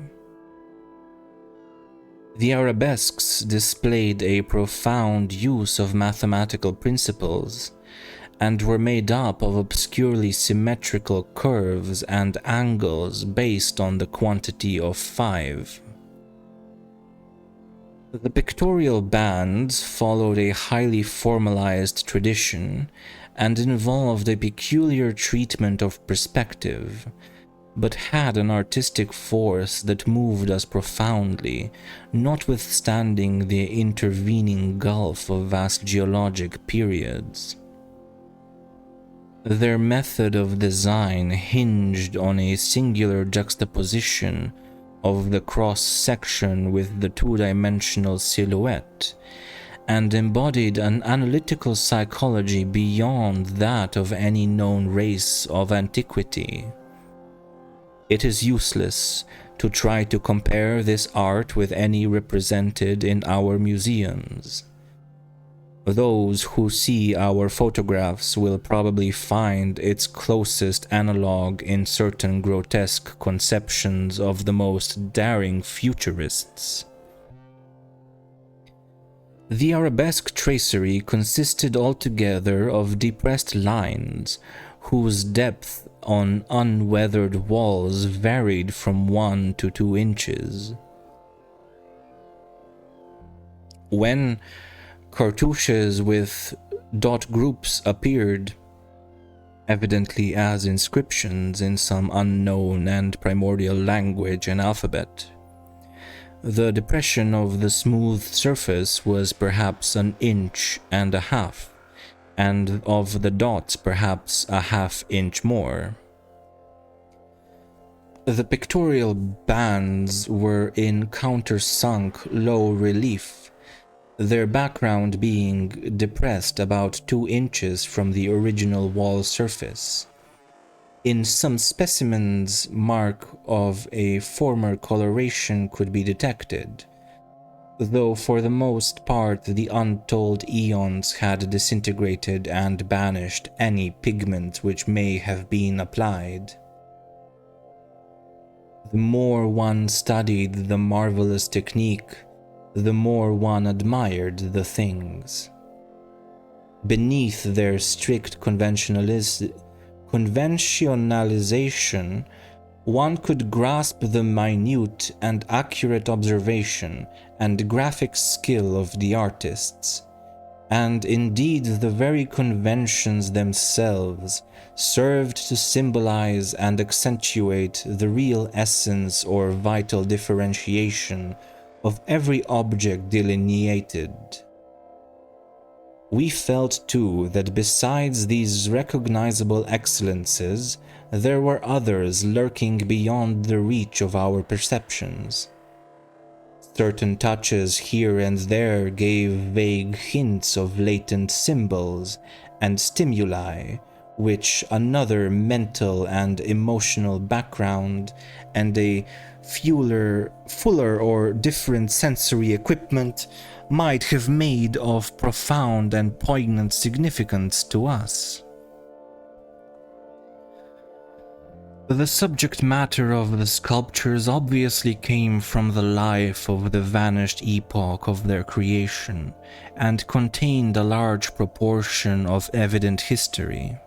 The arabesques displayed a profound use of mathematical principles, and were made up of obscurely symmetrical curves and angles based on the quantity of 5. The pictorial bands followed a highly formalized tradition and involved a peculiar treatment of perspective, but had an artistic force that moved us profoundly, notwithstanding the intervening gulf of vast geologic periods. Their method of design hinged on a singular juxtaposition of the cross-section with the two-dimensional silhouette, and embodied an analytical psychology beyond that of any known race of antiquity. It is useless to try to compare this art with any represented in our museums. Those who see our photographs will probably find its closest analog in certain grotesque conceptions of the most daring futurists. The arabesque tracery consisted altogether of depressed lines, whose depth on unweathered walls varied from 1 to 2 inches. When cartouches with dot groups appeared, evidently as inscriptions in some unknown and primordial language and alphabet, the depression of the smooth surface was perhaps 1.5 inches, and of the dots perhaps 1/2 inch more. The pictorial bands were in countersunk low relief, their background being depressed about 2 inches from the original wall surface. In some specimens, mark of a former coloration could be detected, though for the most part the untold eons had disintegrated and banished any pigment which may have been applied. The more one studied the marvelous technique, the more one admired the things. Beneath their strict conventionalization, one could grasp the minute and accurate observation and graphic skill of the artists, and indeed the very conventions themselves served to symbolize and accentuate the real essence or vital differentiation of every object delineated. We felt too that besides these recognizable excellences, there were others lurking beyond the reach of our perceptions. Certain touches here and there gave vague hints of latent symbols and stimuli, which another mental and emotional background and a fuller or different sensory equipment might have made of profound and poignant significance to us. The subject matter of the sculptures obviously came from the life of the vanished epoch of their creation, and contained a large proportion of evident history.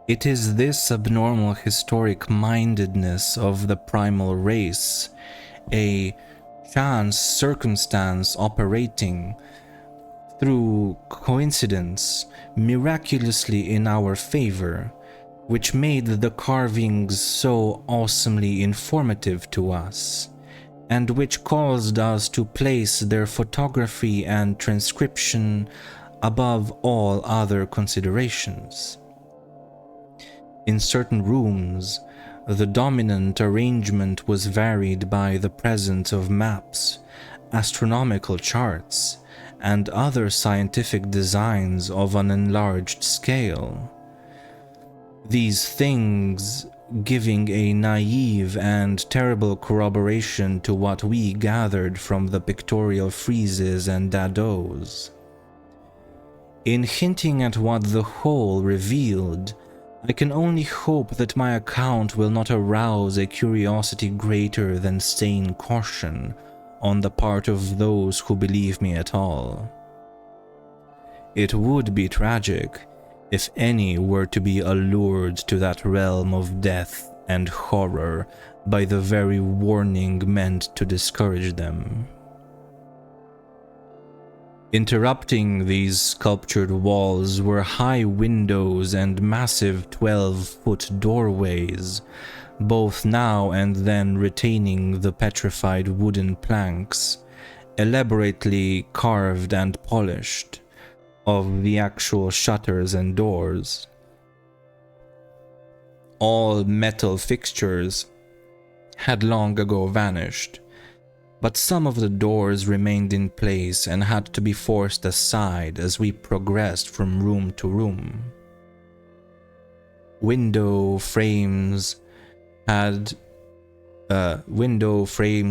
It is this abnormal historic mindedness of the primal race, a chance circumstance operating through coincidence miraculously in our favor, which made the carvings so awesomely informative to us, and which caused us to place their photography and transcription above all other considerations. In certain rooms, the dominant arrangement was varied by the presence of maps, astronomical charts, and other scientific designs of an enlarged scale. These things giving a naive and terrible corroboration to what we gathered from the pictorial friezes and dados. In hinting at what the whole revealed, I can only hope that my account will not arouse a curiosity greater than sane caution on the part of those who believe me at all. It would be tragic if any were to be allured to that realm of death and horror by the very warning meant to discourage them. Interrupting these sculptured walls were high windows and massive 12-foot doorways, both now and then retaining the petrified wooden planks, elaborately carved and polished, of the actual shutters and doors. All metal fixtures had long ago vanished, but some of the doors remained in place and had to be forced aside as we progressed from room to room. Window frames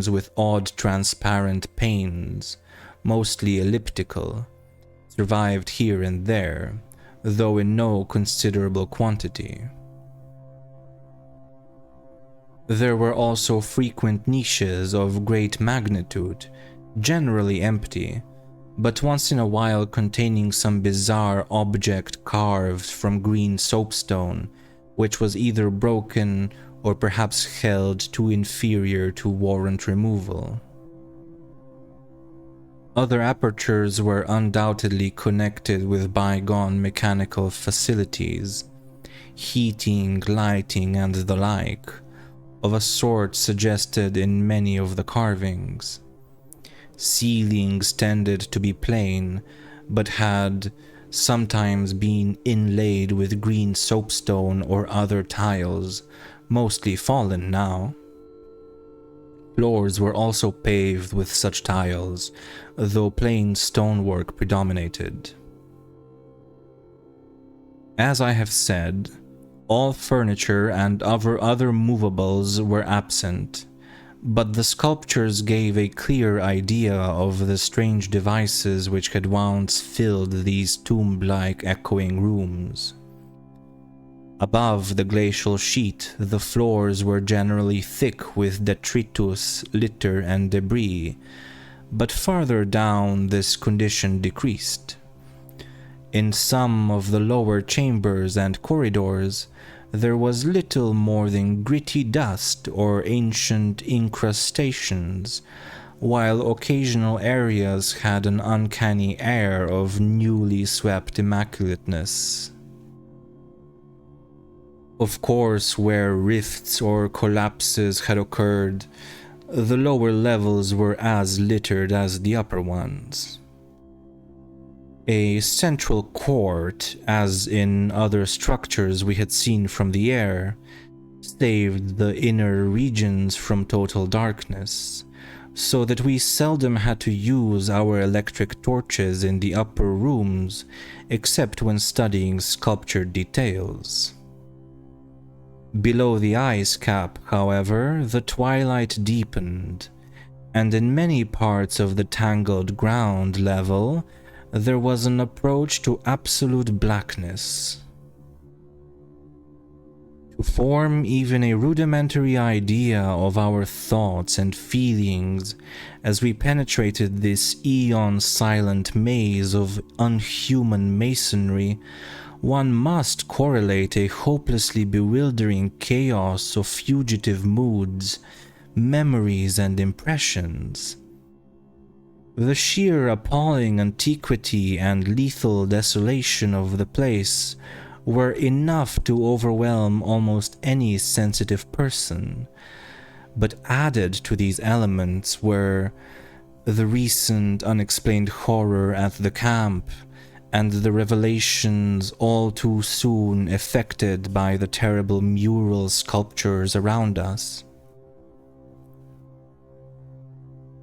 with odd transparent panes, mostly elliptical, survived here and there, though in no considerable quantity. There were also frequent niches of great magnitude, generally empty, but once in a while containing some bizarre object carved from green soapstone, which was either broken or perhaps held too inferior to warrant removal. Other apertures were undoubtedly connected with bygone mechanical facilities, heating, lighting, and the like, of a sort suggested in many of the carvings. Ceilings tended to be plain, but had sometimes been inlaid with green soapstone or other tiles, mostly fallen now. Floors were also paved with such tiles, though plain stonework predominated. As I have said, all furniture and other movables were absent, but the sculptures gave a clear idea of the strange devices which had once filled these tomb-like echoing rooms. Above the glacial sheet, the floors were generally thick with detritus, litter, and debris, but farther down this condition decreased. In some of the lower chambers and corridors, there was little more than gritty dust or ancient incrustations, while occasional areas had an uncanny air of newly swept immaculateness. Of course, where rifts or collapses had occurred, the lower levels were as littered as the upper ones. A central court, as in other structures we had seen from the air, saved the inner regions from total darkness, so that we seldom had to use our electric torches in the upper rooms except when studying sculptured details. Below the ice cap, however, the twilight deepened, and in many parts of the tangled ground level there was an approach to absolute blackness. To form even a rudimentary idea of our thoughts and feelings as we penetrated this eon-silent maze of unhuman masonry, one must correlate a hopelessly bewildering chaos of fugitive moods, memories, and impressions. The sheer appalling antiquity and lethal desolation of the place were enough to overwhelm almost any sensitive person, but added to these elements were the recent unexplained horror at the camp and the revelations all too soon effected by the terrible mural sculptures around us.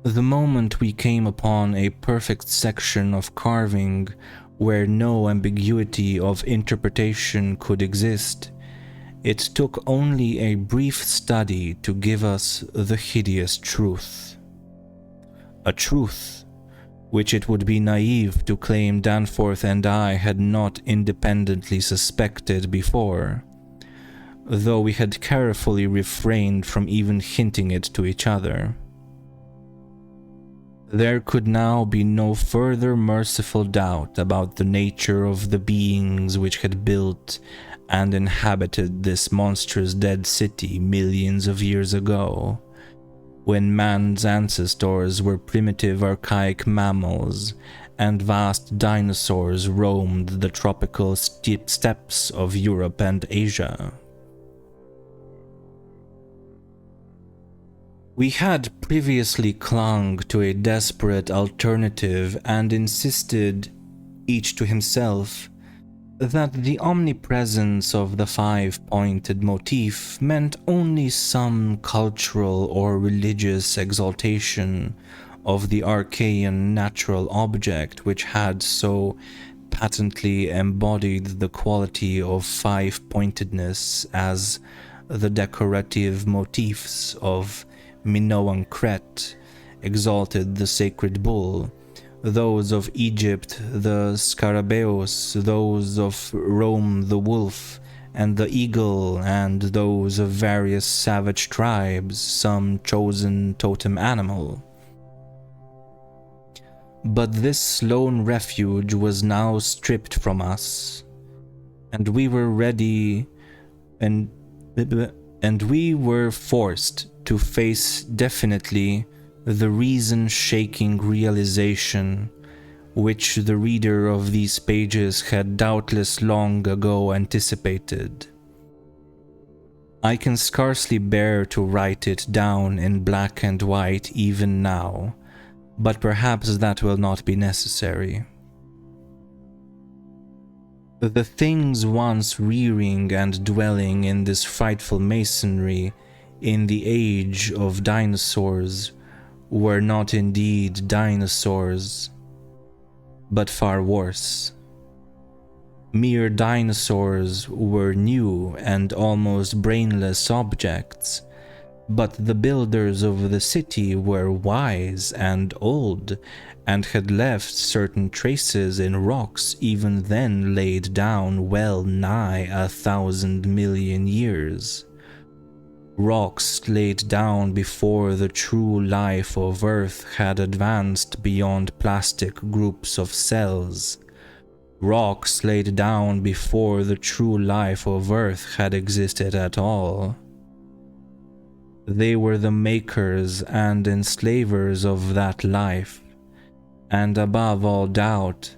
The moment we came upon a perfect section of carving where no ambiguity of interpretation could exist, it took only a brief study to give us the hideous truth. A truth which it would be naive to claim Danforth and I had not independently suspected before, though we had carefully refrained from even hinting it to each other. There could now be no further merciful doubt about the nature of the beings which had built and inhabited this monstrous dead city millions of years ago, when man's ancestors were primitive archaic mammals and vast dinosaurs roamed the tropical steppes of Europe and Asia. We had previously clung to a desperate alternative and insisted, each to himself, that the omnipresence of the five-pointed motif meant only some cultural or religious exaltation of the archaic natural object which had so patently embodied the quality of five-pointedness as the decorative motifs of Minoan Crete exalted the sacred bull, those of Egypt the scarabæus, those of Rome the wolf and the eagle, and those of various savage tribes some chosen totem animal. But this lone refuge was now stripped from us, and we were forced to face definitely the reason-shaking realization which the reader of these pages had doubtless long ago anticipated. I can scarcely bear to write it down in black and white even now, but perhaps that will not be necessary. The things once rearing and dwelling in this frightful masonry in the age of dinosaurs were not indeed dinosaurs, but far worse. Mere dinosaurs were new and almost brainless objects, but the builders of the city were wise and old and had left certain traces in rocks even then laid down well nigh 1,000 million years. Rocks laid down before the true life of Earth had advanced beyond plastic groups of cells. Rocks laid down before the true life of Earth had existed at all. They were the makers and enslavers of that life, and above all doubt,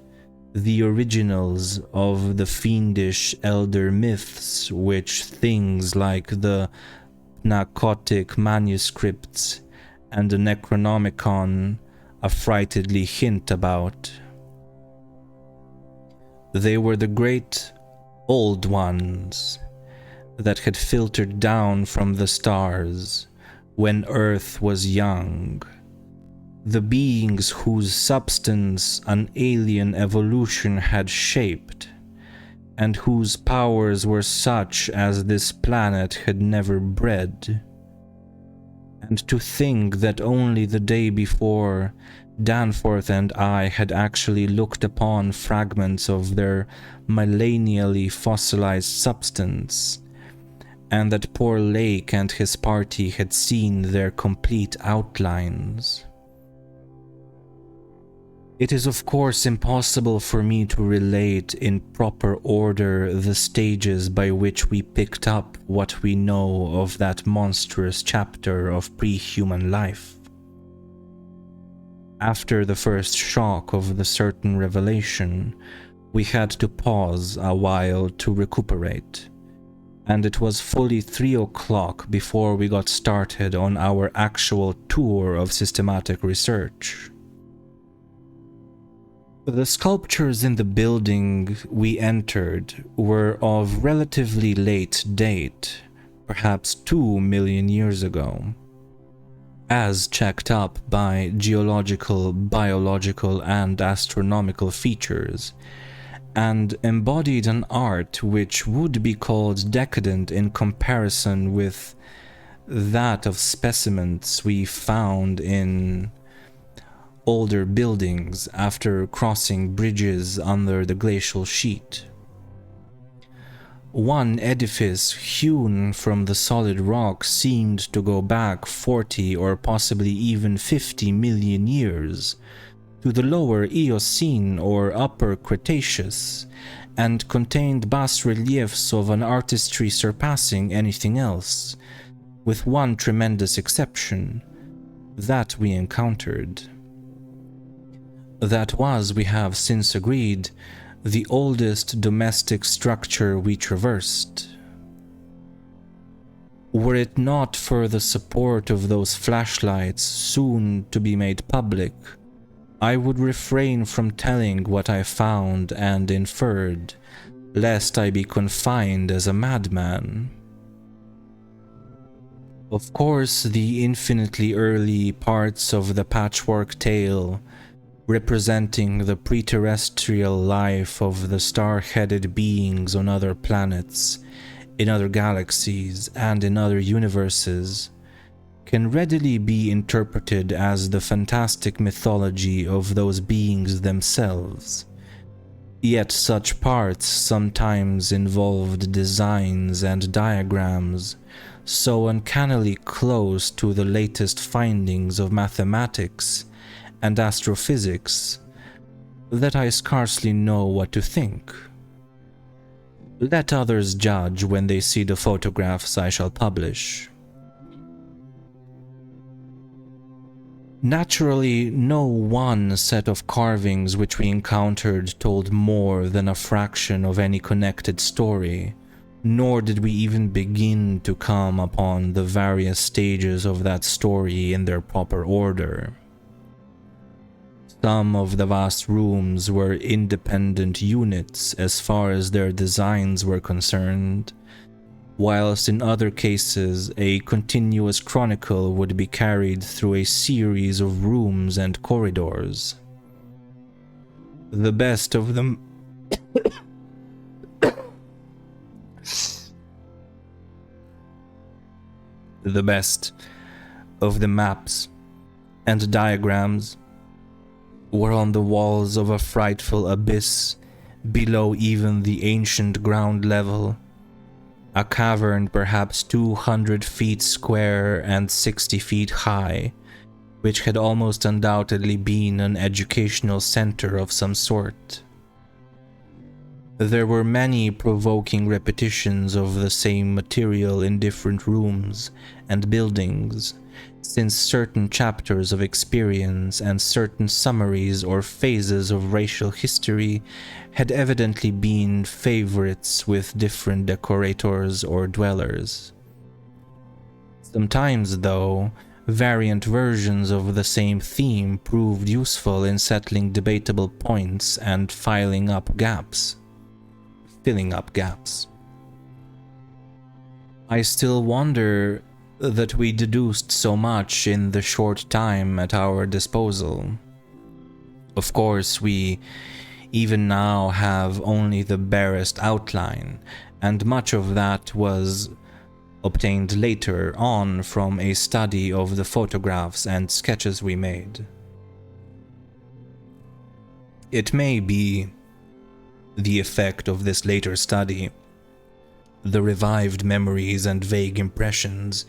the originals of the fiendish elder myths which things like the Pnakotic manuscripts and the Necronomicon affrightedly hint about. They were the great old ones that had filtered down from the stars when Earth was young. The beings whose substance an alien evolution had shaped, and whose powers were such as this planet had never bred. And to think that only the day before, Danforth and I had actually looked upon fragments of their millennially fossilized substance, and that poor Lake and his party had seen their complete outlines. It is of course impossible for me to relate in proper order the stages by which we picked up what we know of that monstrous chapter of pre-human life. After the first shock of the certain revelation, we had to pause a while to recuperate, and it was fully 3 o'clock before we got started on our actual tour of systematic research. The sculptures in the building we entered were of relatively late date, perhaps 2 million years ago, as checked up by geological, biological, and astronomical features, and embodied an art which would be called decadent in comparison with that of specimens we found in older buildings after crossing bridges under the glacial sheet. One edifice hewn from the solid rock seemed to go back 40 or possibly even 50 million years, to the lower Eocene or upper Cretaceous, and contained bas-reliefs of an artistry surpassing anything else, with one tremendous exception, that we encountered. That was, we have since agreed, the oldest domestic structure we traversed. Were it not for the support of those flashlights soon to be made public, I would refrain from telling what I found and inferred, lest I be confined as a madman. Of course, the infinitely early parts of the patchwork tale, representing the pre-terrestrial life of the star-headed beings on other planets, in other galaxies, and in other universes, can readily be interpreted as the fantastic mythology of those beings themselves. Yet such parts sometimes involved designs and diagrams so uncannily close to the latest findings of mathematics and astrophysics that I scarcely know what to think. Let others judge when they see the photographs I shall publish. Naturally, no one set of carvings which we encountered told more than a fraction of any connected story, nor did we even begin to come upon the various stages of that story in their proper order. Some of the vast rooms were independent units as far as their designs were concerned, whilst in other cases a continuous chronicle would be carried through a series of rooms and corridors. The best of them the best of the maps and diagrams were on the walls of a frightful abyss below even the ancient ground level, a cavern perhaps 200 feet square and 60 feet high, which had almost undoubtedly been an educational center of some sort. There were many provoking repetitions of the same material in different rooms and buildings, since certain chapters of experience and certain summaries or phases of racial history had evidently been favorites with different decorators or dwellers. Sometimes, though, variant versions of the same theme proved useful in settling debatable points and filling up gaps. I still wonder that we deduced so much in the short time at our disposal. Of course, we even now have only the barest outline, and much of that was obtained later on from a study of the photographs and sketches we made. It may be the effect of this later study, the revived memories and vague impressions,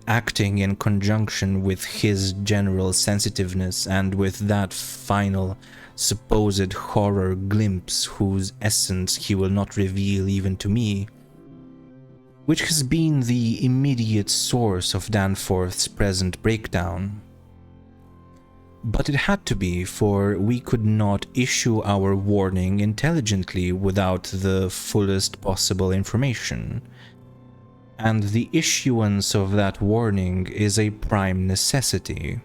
acting in conjunction with his general sensitiveness and with that final supposed horror glimpse whose essence he will not reveal even to me, which has been the immediate source of Danforth's present breakdown. But it had to be, for we could not issue our warning intelligently without the fullest possible information, and the issuance of that warning is a prime necessity.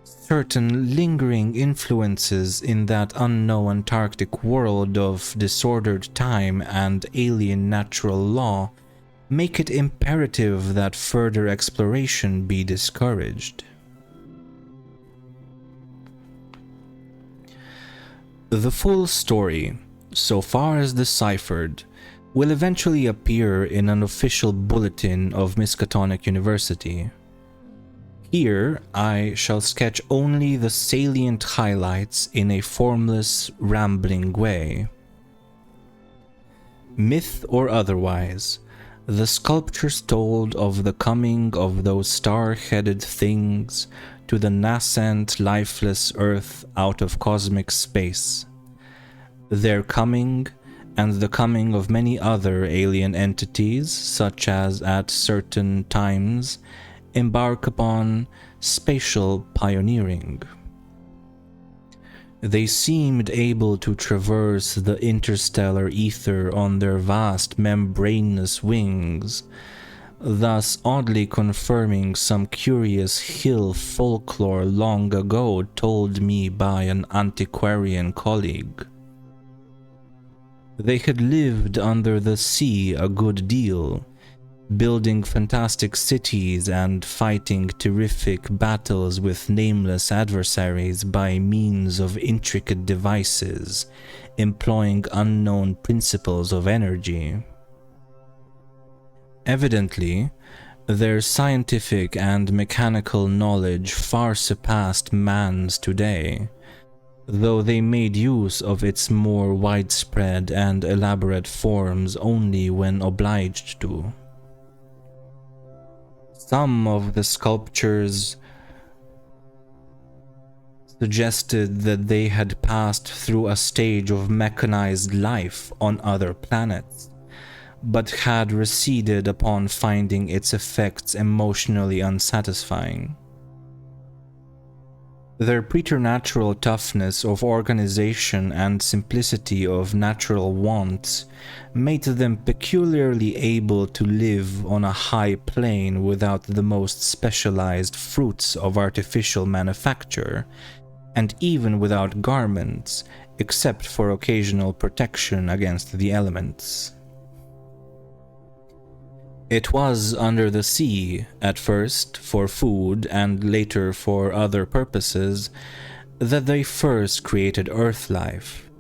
Certain lingering influences in that unknown Antarctic world of disordered time and alien natural law make it imperative that further exploration be discouraged. The full story, so far as deciphered, will eventually appear in an official bulletin of Miskatonic University. Here, I shall sketch only the salient highlights in a formless, rambling way. Myth or otherwise, the sculptures told of the coming of those star-headed things to the nascent, lifeless Earth out of cosmic space. Their coming, and the coming of many other alien entities, such as at certain times embark upon spatial pioneering. They seemed able to traverse the interstellar ether on their vast membranous wings, thus oddly confirming some curious hill folklore long ago told me by an antiquarian colleague. They had lived under the sea a good deal, building fantastic cities and fighting terrific battles with nameless adversaries by means of intricate devices, employing unknown principles of energy. Evidently, their scientific and mechanical knowledge far surpassed man's today, though they made use of its more widespread and elaborate forms only when obliged to. Some of the sculptures suggested that they had passed through a stage of mechanized life on other planets, but had receded upon finding its effects emotionally unsatisfying. Their preternatural toughness of organization and simplicity of natural wants made them peculiarly able to live on a high plane without the most specialized fruits of artificial manufacture, and even without garments, except for occasional protection against the elements. It was under the sea, at first for food and later for other purposes, that they first created Earth life,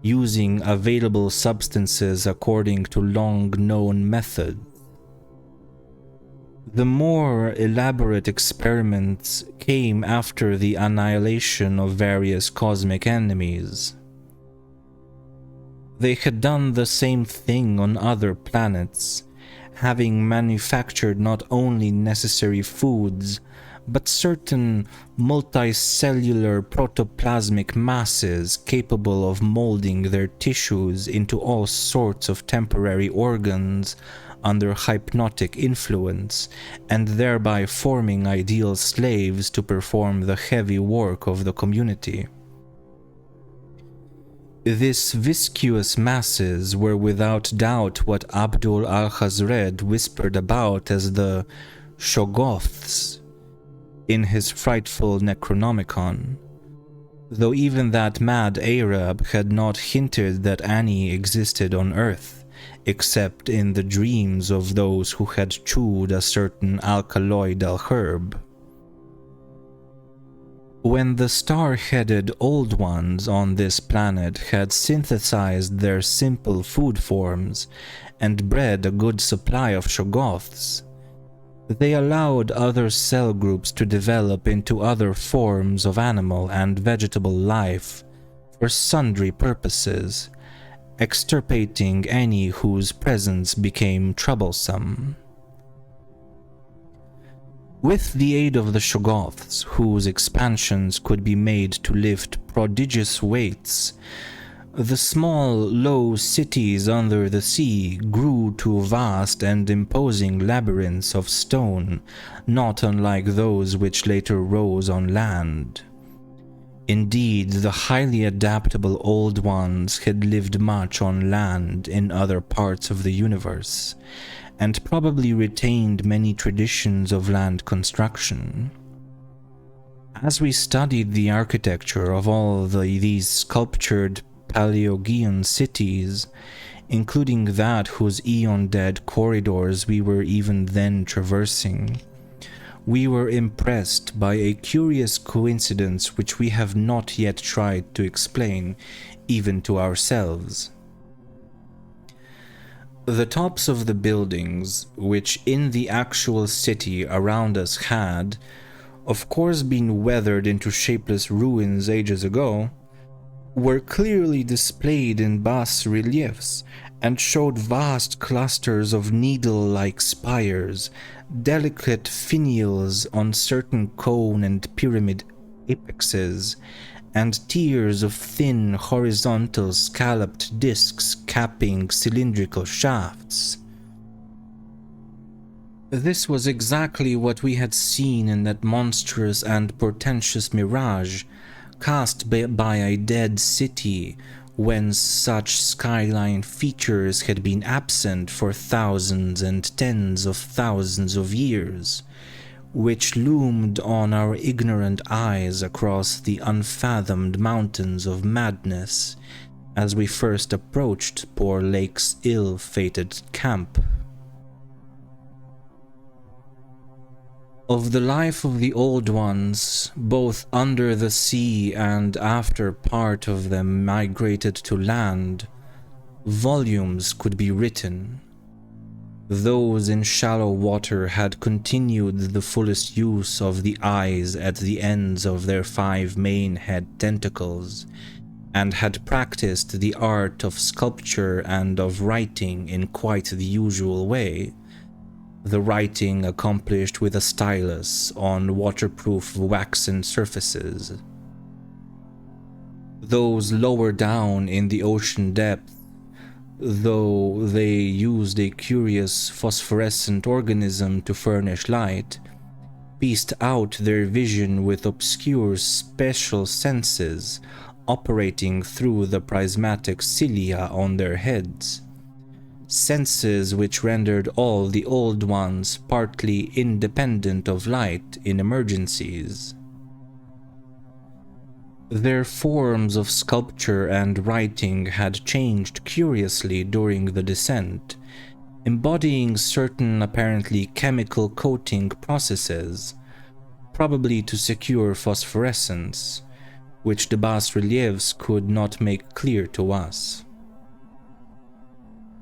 using available substances according to long-known methods. The more elaborate experiments came after the annihilation of various cosmic enemies. They had done the same thing on other planets, having manufactured not only necessary foods, but certain multicellular protoplasmic masses capable of molding their tissues into all sorts of temporary organs under hypnotic influence, and thereby forming ideal slaves to perform the heavy work of the community. These viscous masses were without doubt what Abdul al-Hazred whispered about as the Shoggoths in his frightful Necronomicon, though even that mad Arab had not hinted that any existed on Earth, except in the dreams of those who had chewed a certain alkaloidal herb. When the star-headed Old Ones on this planet had synthesized their simple food forms and bred a good supply of Shoggoths, they allowed other cell groups to develop into other forms of animal and vegetable life for sundry purposes, extirpating any whose presence became troublesome. With the aid of the Shoggoths, whose expansions could be made to lift prodigious weights, the small, low cities under the sea grew to vast and imposing labyrinths of stone, not unlike those which later rose on land. Indeed, the highly adaptable Old Ones had lived much on land in other parts of the universe, and probably retained many traditions of land construction. As we studied the architecture of all these sculptured Paleogean cities, including that whose eon-dead corridors we were even then traversing, we were impressed by a curious coincidence which we have not yet tried to explain, even to ourselves. The tops of the buildings, which in the actual city around us had, of course, been weathered into shapeless ruins ages ago, were clearly displayed in bas-reliefs and showed vast clusters of needle-like spires, delicate finials on certain cone and pyramid apexes, and tiers of thin, horizontal, scalloped discs capping cylindrical shafts. This was exactly what we had seen in that monstrous and portentous mirage cast by a dead city whence such skyline features had been absent for thousands and tens of thousands of years, which loomed on our ignorant eyes across the unfathomed mountains of madness as we first approached poor Lake's ill-fated camp. Of the life of the Old Ones, both under the sea and after part of them migrated to land, volumes could be written. Those in shallow water had continued the fullest use of the eyes at the ends of their 5 main head tentacles, and had practiced the art of sculpture and of writing in quite the usual way, the writing accomplished with a stylus on waterproof waxen surfaces. Those lower down in the ocean depth, though they used a curious phosphorescent organism to furnish light, pieced out their vision with obscure special senses operating through the prismatic cilia on their heads, senses which rendered all the Old Ones partly independent of light in emergencies. Their forms of sculpture and writing had changed curiously during the descent, embodying certain apparently chemical coating processes, probably to secure phosphorescence, which the bas-reliefs could not make clear to us.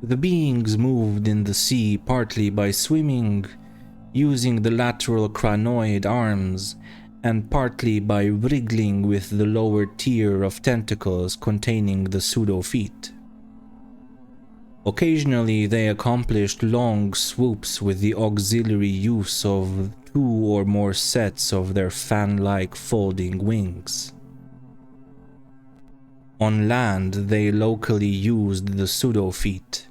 The beings moved in the sea partly by swimming, using the lateral crinoid arms, and partly by wriggling with the lower tier of tentacles containing the pseudo-feet. Occasionally they accomplished long swoops with the auxiliary use of 2 or more sets of their fan-like folding wings. On land they locally used the pseudo-feet,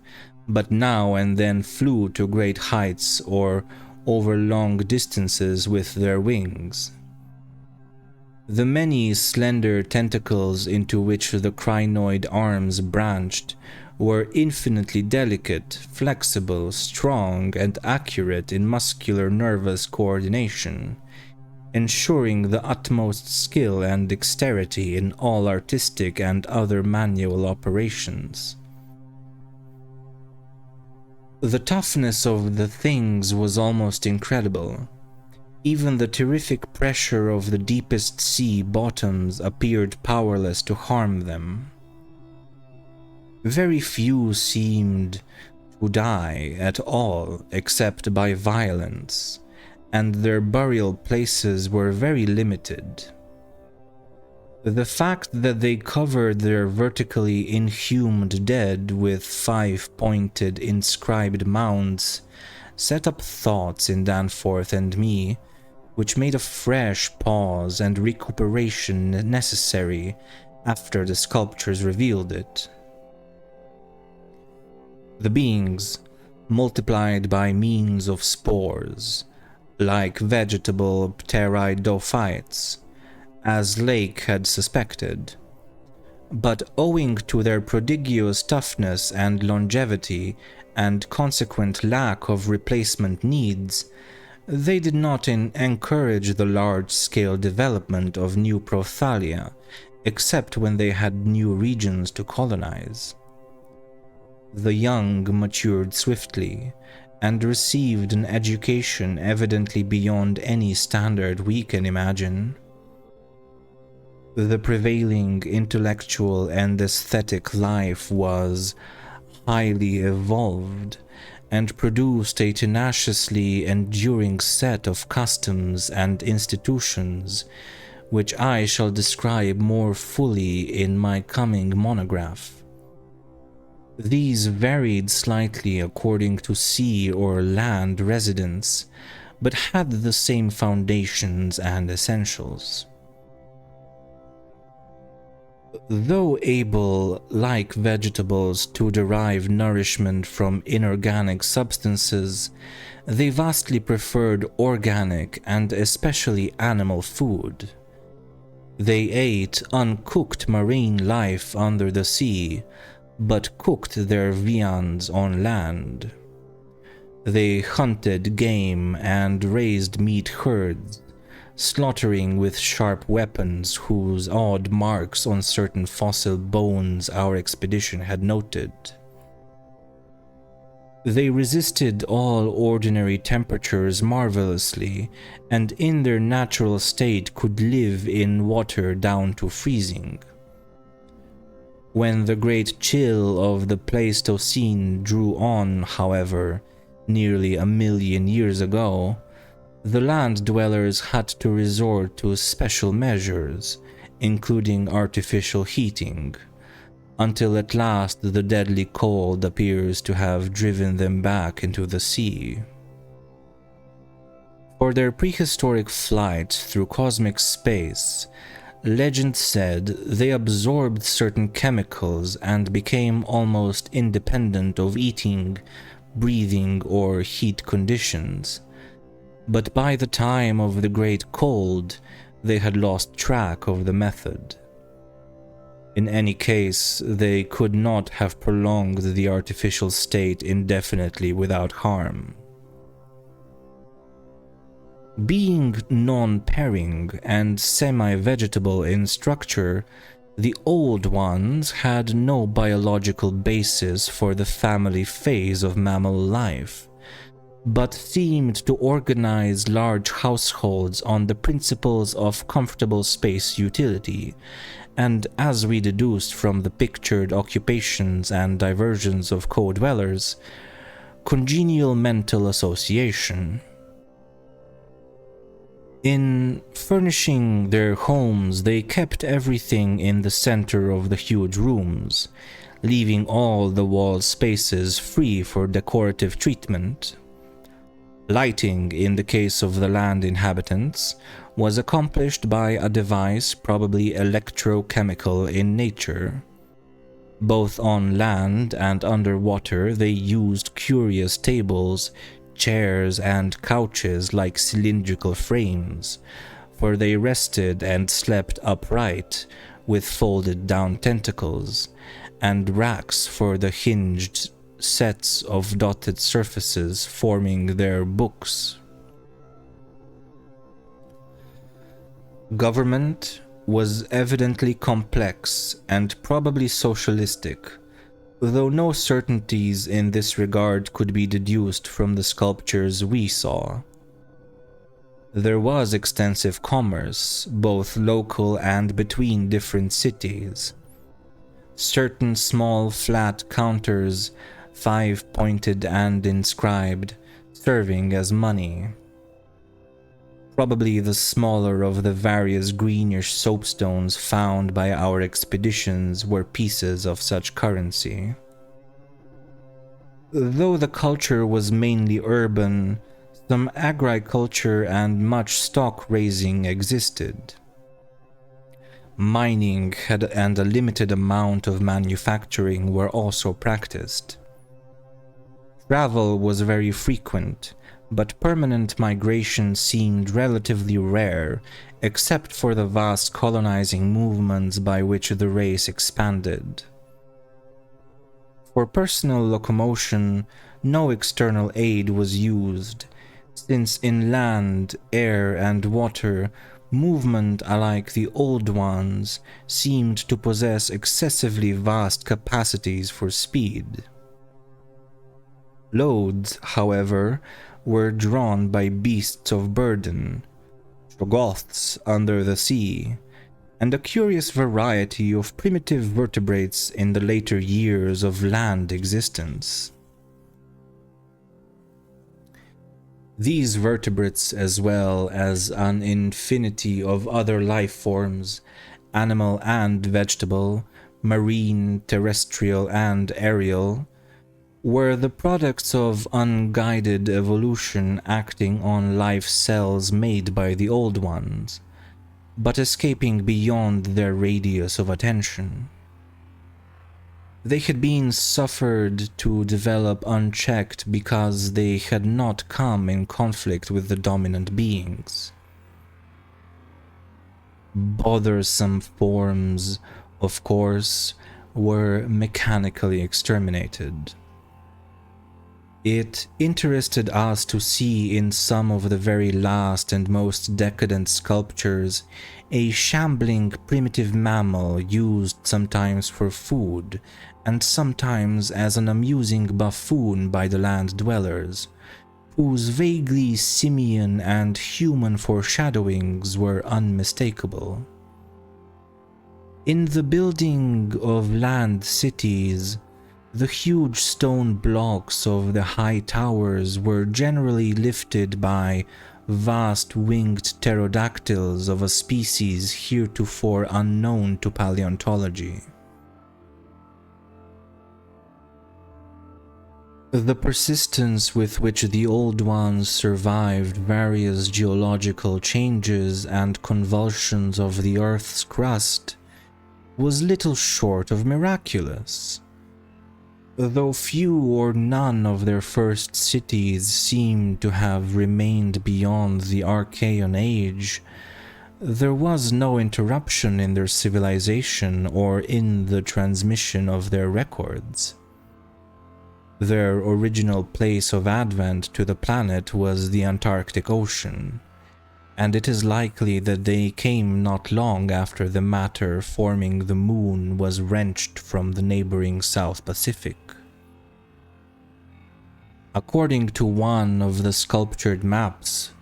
but now and then flew to great heights or over long distances with their wings. The many slender tentacles into which the crinoid arms branched were infinitely delicate, flexible, strong, and accurate in muscular nervous coordination, ensuring the utmost skill and dexterity in all artistic and other manual operations. The toughness of the things was almost incredible. Even the terrific pressure of the deepest sea bottoms appeared powerless to harm them. Very few seemed to die at all except by violence, and their burial places were very limited. The fact that they covered their vertically inhumed dead with 5-pointed inscribed mounds set up thoughts in Danforth and me, which made a fresh pause and recuperation necessary after the sculptures revealed it. The beings, multiplied by means of spores, like vegetable pteridophytes, as Lake had suspected, but owing to their prodigious toughness and longevity and consequent lack of replacement needs, they did not encourage the large-scale development of new Prothalia, except when they had new regions to colonize. The young matured swiftly, and received an education evidently beyond any standard we can imagine. The prevailing intellectual and aesthetic life was highly evolved, and produced a tenaciously enduring set of customs and institutions, which I shall describe more fully in my coming monograph. These varied slightly according to sea or land residence, but had the same foundations and essentials. Though able, like vegetables, to derive nourishment from inorganic substances, they vastly preferred organic and especially animal food. They ate uncooked marine life under the sea, but cooked their viands on land. They hunted game and raised meat herds, slaughtering with sharp weapons whose odd marks on certain fossil bones our expedition had noted. They resisted all ordinary temperatures marvelously, and in their natural state could live in water down to freezing. When the great chill of the Pleistocene drew on, however, nearly 1,000,000 years ago, the land dwellers had to resort to special measures, including artificial heating, until at last the deadly cold appears to have driven them back into the sea. For their prehistoric flight through cosmic space, legend said they absorbed certain chemicals and became almost independent of eating, breathing, or heat conditions. But by the time of the Great Cold, they had lost track of the method. In any case, they could not have prolonged the artificial state indefinitely without harm. Being non-pairing and semi-vegetable in structure, the Old Ones had no biological basis for the family phase of mammal life, but seemed to organize large households on the principles of comfortable space utility, and as we deduced from the pictured occupations and diversions of co-dwellers, congenial mental association. In furnishing their homes, they kept everything in the center of the huge rooms, leaving all the wall spaces free for decorative treatment. Lighting, in the case of the land inhabitants, was accomplished by a device probably electrochemical in nature. Both on land and underwater, they used curious tables, chairs, and couches like cylindrical frames, for they rested and slept upright, with folded down tentacles, and racks for the hinged sets of dotted surfaces forming their books. Government was evidently complex and probably socialistic, though no certainties in this regard could be deduced from the sculptures we saw. There was extensive commerce, both local and between different cities. Certain small flat counters, 5-pointed and inscribed, serving as money. Probably the smaller of the various greenish soapstones found by our expeditions were pieces of such currency. Though the culture was mainly urban, some agriculture and much stock raising existed. Mining and a limited amount of manufacturing were also practiced. Travel was very frequent, but permanent migration seemed relatively rare, except for the vast colonizing movements by which the race expanded. For personal locomotion, no external aid was used, since in land, air, and water, movement alike the Old Ones seemed to possess excessively vast capacities for speed. Loads, however, were drawn by beasts of burden, Shoggoths under the sea, and a curious variety of primitive vertebrates in the later years of land existence. These vertebrates, as well as an infinity of other life forms, animal and vegetable, marine, terrestrial, and aerial, were the products of unguided evolution acting on life cells made by the Old Ones, but escaping beyond their radius of attention. They had been suffered to develop unchecked because they had not come in conflict with the dominant beings. Bothersome forms, of course, were mechanically exterminated. It interested us to see in some of the very last and most decadent sculptures a shambling primitive mammal used sometimes for food and sometimes as an amusing buffoon by the land dwellers, whose vaguely simian and human foreshadowings were unmistakable. In the building of land cities, the huge stone blocks of the high towers were generally lifted by vast winged pterodactyls of a species heretofore unknown to paleontology. The persistence with which the Old Ones survived various geological changes and convulsions of the Earth's crust was little short of miraculous. Though few or none of their first cities seem to have remained beyond the Archaean Age, there was no interruption in their civilization or in the transmission of their records. Their original place of advent to the planet was the Antarctic Ocean, and it is likely that they came not long after the matter forming the moon was wrenched from the neighboring South Pacific. According to one of the sculptured maps,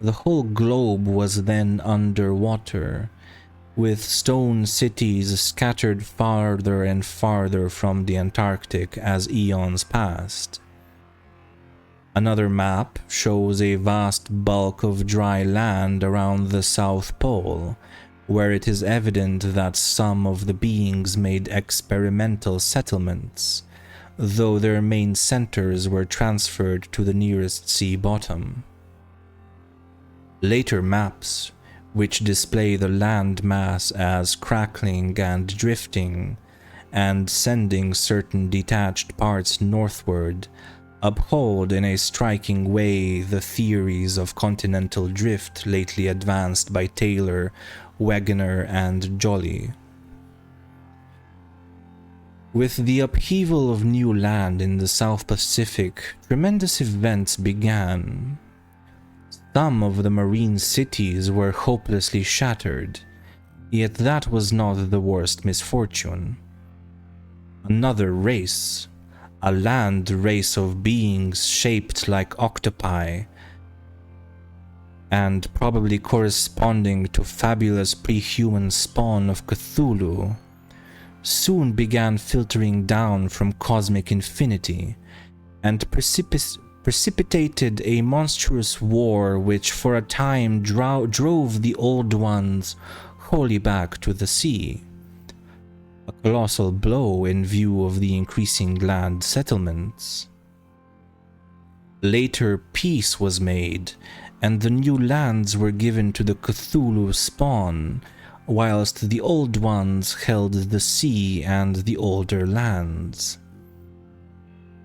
the whole globe was then under water, with stone cities scattered farther and farther from the Antarctic as eons passed. Another map shows a vast bulk of dry land around the South Pole, where it is evident that some of the beings made experimental settlements, though their main centers were transferred to the nearest sea bottom. Later maps, which display the land mass as crackling and drifting, and sending certain detached parts northward, uphold in a striking way the theories of continental drift lately advanced by Taylor, Wegener, and Jolly. With the upheaval of new land in the South Pacific, tremendous events began. Some of the marine cities were hopelessly shattered, yet that was not the worst misfortune. Another race, a land race of beings shaped like octopi, and probably corresponding to fabulous pre-human spawn of Cthulhu, soon began filtering down from cosmic infinity and precipitated a monstrous war which for a time drove the Old Ones wholly back to the sea. A colossal blow in view of the increasing land settlements. Later, peace was made, and the new lands were given to the Cthulhu spawn, whilst the Old Ones held the sea and the older lands.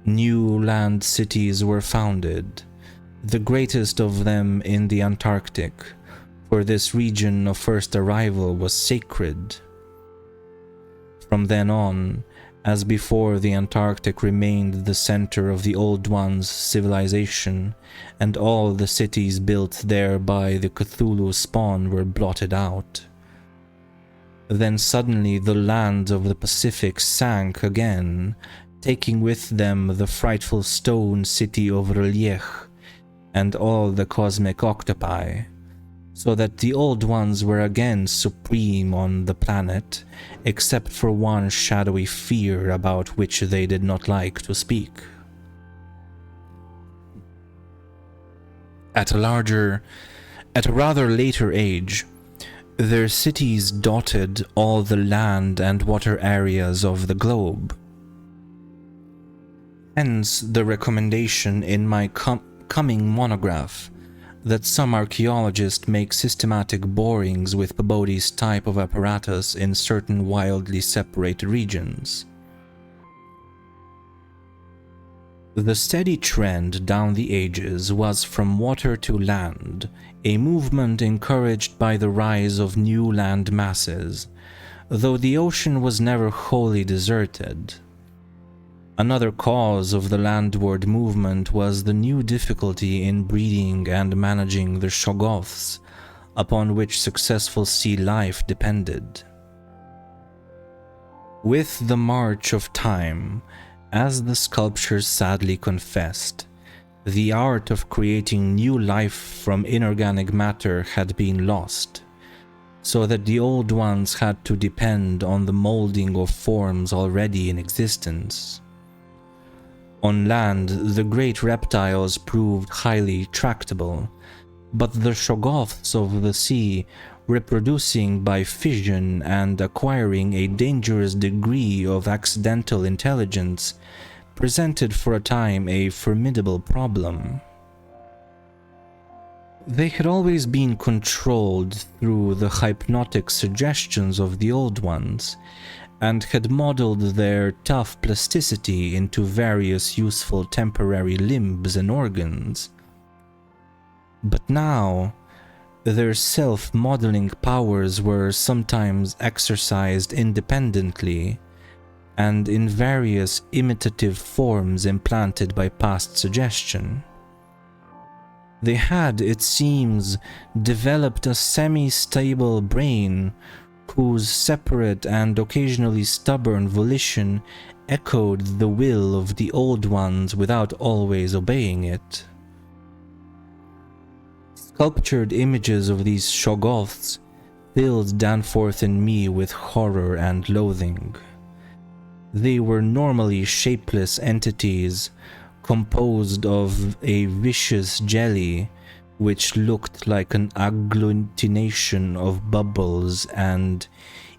New land cities were founded, the greatest of them in the Antarctic, for this region of first arrival was sacred. From then on, as before, the Antarctic remained the center of the Old Ones' civilization, and all the cities built there by the Cthulhu spawn were blotted out. Then suddenly the lands of the Pacific sank again, taking with them the frightful stone city of Reliech and all the cosmic octopi, so that the Old Ones were again supreme on the planet, except for one shadowy fear about which they did not like to speak. At a rather later age, their cities dotted all the land and water areas of the globe. Hence the recommendation in my coming monograph that some archaeologists make systematic borings with Peabody's type of apparatus in certain wildly separated regions. The steady trend down the ages was from water to land, a movement encouraged by the rise of new land masses, though the ocean was never wholly deserted. Another cause of the landward movement was the new difficulty in breeding and managing the shoggoths, upon which successful sea life depended. With the march of time, as the sculptures sadly confessed, the art of creating new life from inorganic matter had been lost, so that the Old Ones had to depend on the molding of forms already in existence. On land, the great reptiles proved highly tractable, but the shoggoths of the sea, reproducing by fission and acquiring a dangerous degree of accidental intelligence, presented for a time a formidable problem. They had always been controlled through the hypnotic suggestions of the Old Ones, and had modeled their tough plasticity into various useful temporary limbs and organs. But now, their self-modeling powers were sometimes exercised independently, and in various imitative forms implanted by past suggestion. They had, it seems, developed a semi-stable brain whose separate and occasionally stubborn volition echoed the will of the Old Ones without always obeying it. Sculptured images of these shoggoths filled Danforth and me with horror and loathing. They were normally shapeless entities composed of a viscous jelly which looked like an agglutination of bubbles, and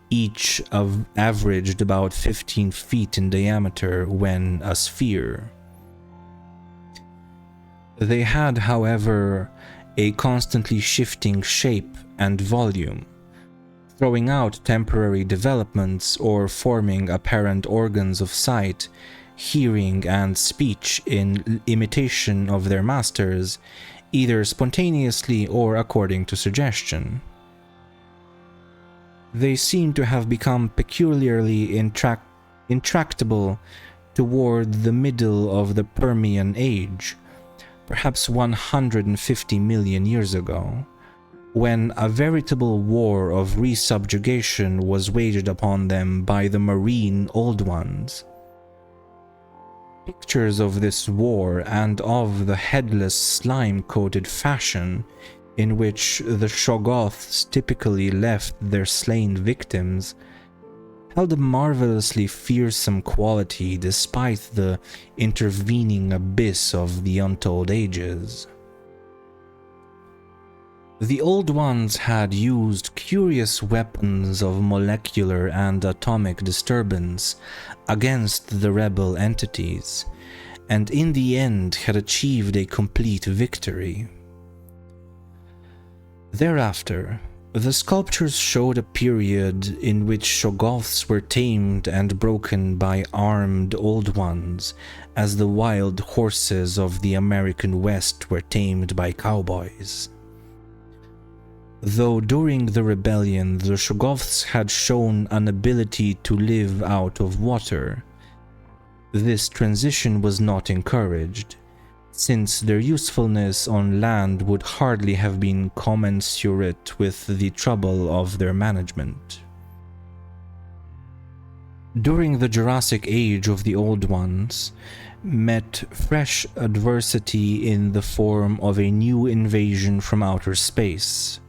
each averaged about 15 feet in diameter when a sphere. They had, however, a constantly shifting shape and volume, throwing out temporary developments or forming apparent organs of sight, hearing, and speech in imitation of their masters, either spontaneously or according to suggestion. They seem to have become peculiarly intractable toward the middle of the Permian Age, perhaps 150 million years ago, when a veritable war of resubjugation was waged upon them by the marine Old Ones. Pictures of this war and of the headless slime-coated fashion in which the Shoggoths typically left their slain victims held a marvelously fearsome quality despite the intervening abyss of the untold ages. The Old Ones had used curious weapons of molecular and atomic disturbance against the rebel entities, and in the end had achieved a complete victory. Thereafter, the sculptures showed a period in which Shoggoths were tamed and broken by armed Old Ones, as the wild horses of the American West were tamed by cowboys. Though during the rebellion the Shoggoths had shown an ability to live out of water, this transition was not encouraged, since their usefulness on land would hardly have been commensurate with the trouble of their management. During the Jurassic Age of the Old Ones met fresh adversity in the form of a new invasion from outer space,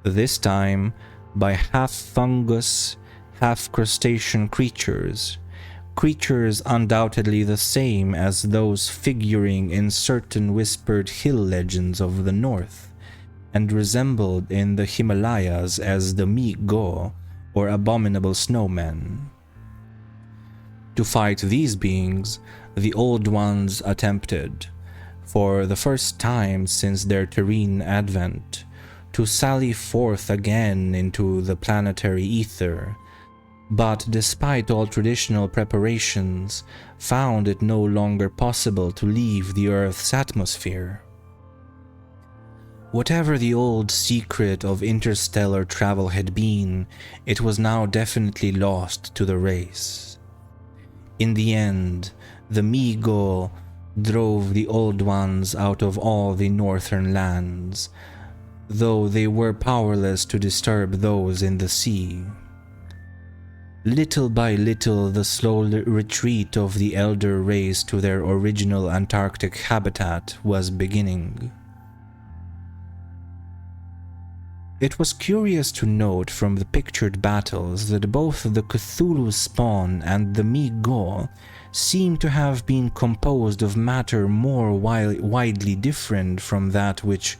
this time by half fungus, half crustacean creatures undoubtedly the same as those figuring in certain whispered hill legends of the north, and resembled in the Himalayas as the Mi-Go, or abominable snowmen. To fight these beings, the Old Ones attempted, for the first time since their terrene advent, to sally forth again into the planetary ether, but despite all traditional preparations, found it no longer possible to leave the Earth's atmosphere. Whatever the old secret of interstellar travel had been, it was now definitely lost to the race. In the end, the Mi-Go drove the Old Ones out of all the northern lands, though they were powerless to disturb those in the sea. Little by little, the slow retreat of the elder race to their original Antarctic habitat was beginning. It was curious to note from the pictured battles that both the Cthulhu spawn and the Mi-Go seem to have been composed of matter more widely different from that which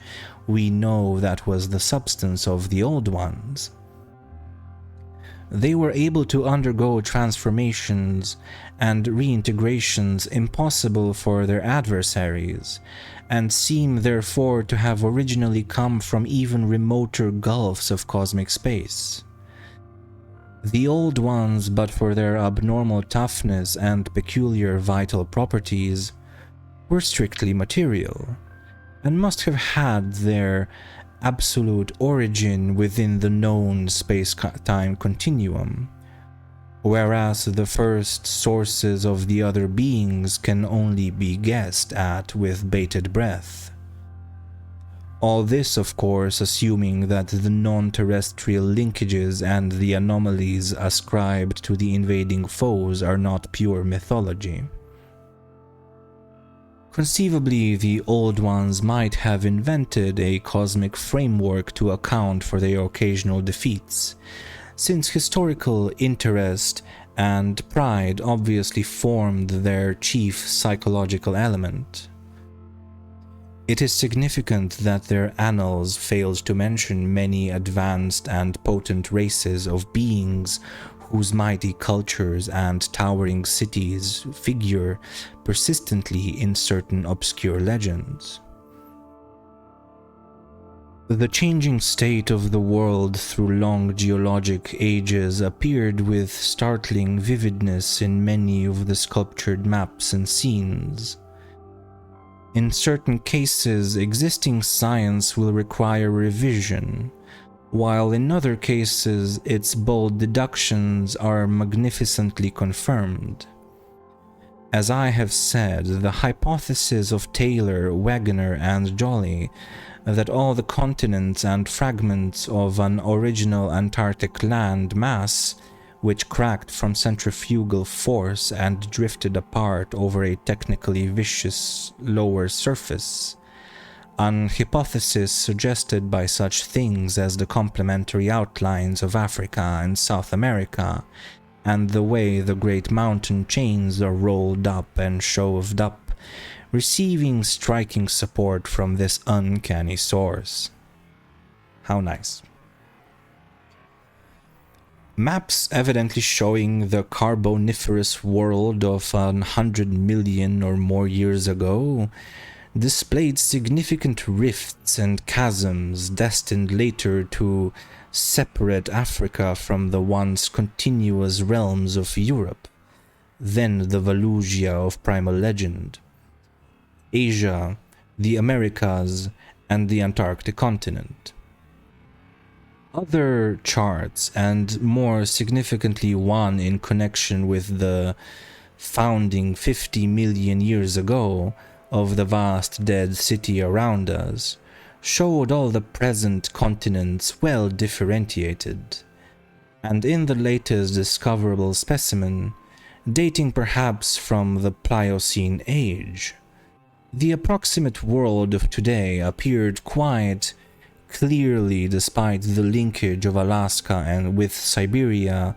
we know that was the substance of the Old Ones. They were able to undergo transformations and reintegrations impossible for their adversaries, and seem therefore to have originally come from even remoter gulfs of cosmic space. The Old Ones, but for their abnormal toughness and peculiar vital properties, were strictly material, and must have had their absolute origin within the known space-time continuum, whereas the first sources of the other beings can only be guessed at with bated breath. All this, of course, assuming that the non-terrestrial linkages and the anomalies ascribed to the invading foes are not pure mythology. Conceivably, the Old Ones might have invented a cosmic framework to account for their occasional defeats, since historical interest and pride obviously formed their chief psychological element. It is significant that their annals failed to mention many advanced and potent races of beings whose mighty cultures and towering cities figure persistently in certain obscure legends. The changing state of the world through long geologic ages appeared with startling vividness in many of the sculptured maps and scenes. In certain cases, existing science will require revision, while in other cases its bold deductions are magnificently confirmed. As I have said, the hypothesis of Taylor, Wegener, and Jolly that all the continents and fragments of an original Antarctic land mass, which cracked from centrifugal force and drifted apart over a technically viscous lower surface, an hypothesis suggested by such things as the complementary outlines of Africa and South America, and the way the great mountain chains are rolled up and shoved up, receiving striking support from this uncanny source. How nice. Maps evidently showing the Carboniferous world of 100 million or more years ago displayed significant rifts and chasms destined later to separate Africa from the once continuous realms of Europe, then the Valusia of primal legend, Asia, the Americas, and the Antarctic continent. Other charts, and more significantly one in connection with the founding 50 million years ago of the vast dead city around us, showed all the present continents well differentiated, and in the latest discoverable specimen, dating perhaps from the Pliocene age, the approximate world of today appeared quite clearly despite the linkage of Alaska and with Siberia,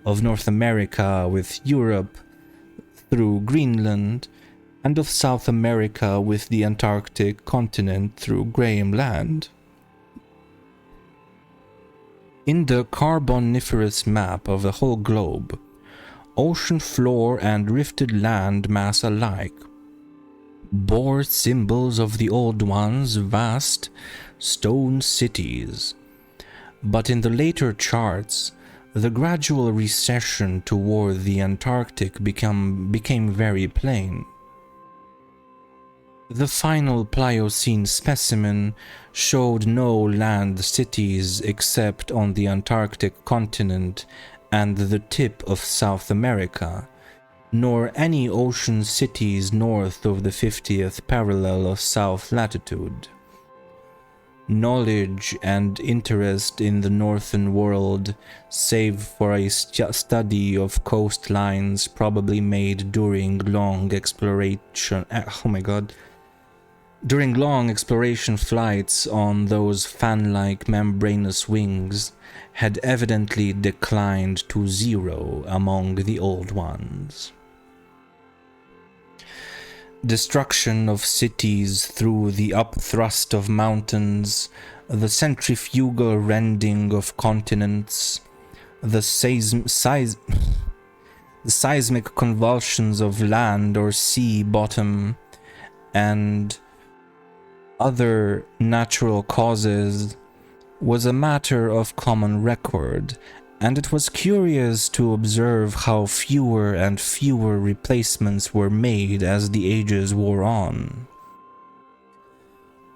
of North America with Europe through Greenland, and of South America with the Antarctic continent through Graham Land. In the Carboniferous map of the whole globe, ocean floor and rifted land mass alike bore symbols of the old ones' vast stone cities, but in the later charts, the gradual recession toward the Antarctic became very plain. The final Pliocene specimen showed no land cities except on the Antarctic continent and the tip of South America, nor any ocean cities north of the 50th parallel of south latitude. Knowledge and interest in the northern world, save for a study of coastlines probably made during long exploration flights on those fan-like membranous wings, had evidently declined to zero among the old ones. Destruction of cities through the upthrust of mountains, the centrifugal rending of continents, the seismic convulsions of land or sea bottom, and other natural causes was a matter of common record, and it was curious to observe how fewer and fewer replacements were made as the ages wore on.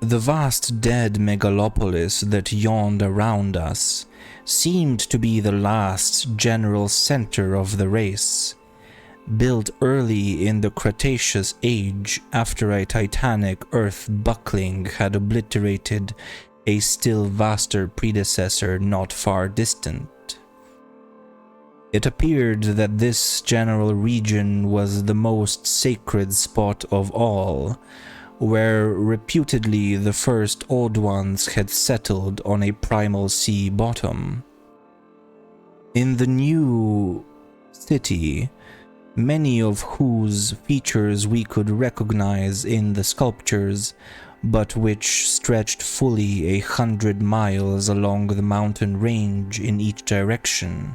The vast dead megalopolis that yawned around us seemed to be the last general center of the race, built early in the Cretaceous age after a titanic earth buckling had obliterated a still vaster predecessor not far distant. It appeared that this general region was the most sacred spot of all, where reputedly the first old ones had settled on a primal sea bottom. In the new city, many of whose features we could recognize in the sculptures, but which stretched fully 100 miles along the mountain range in each direction,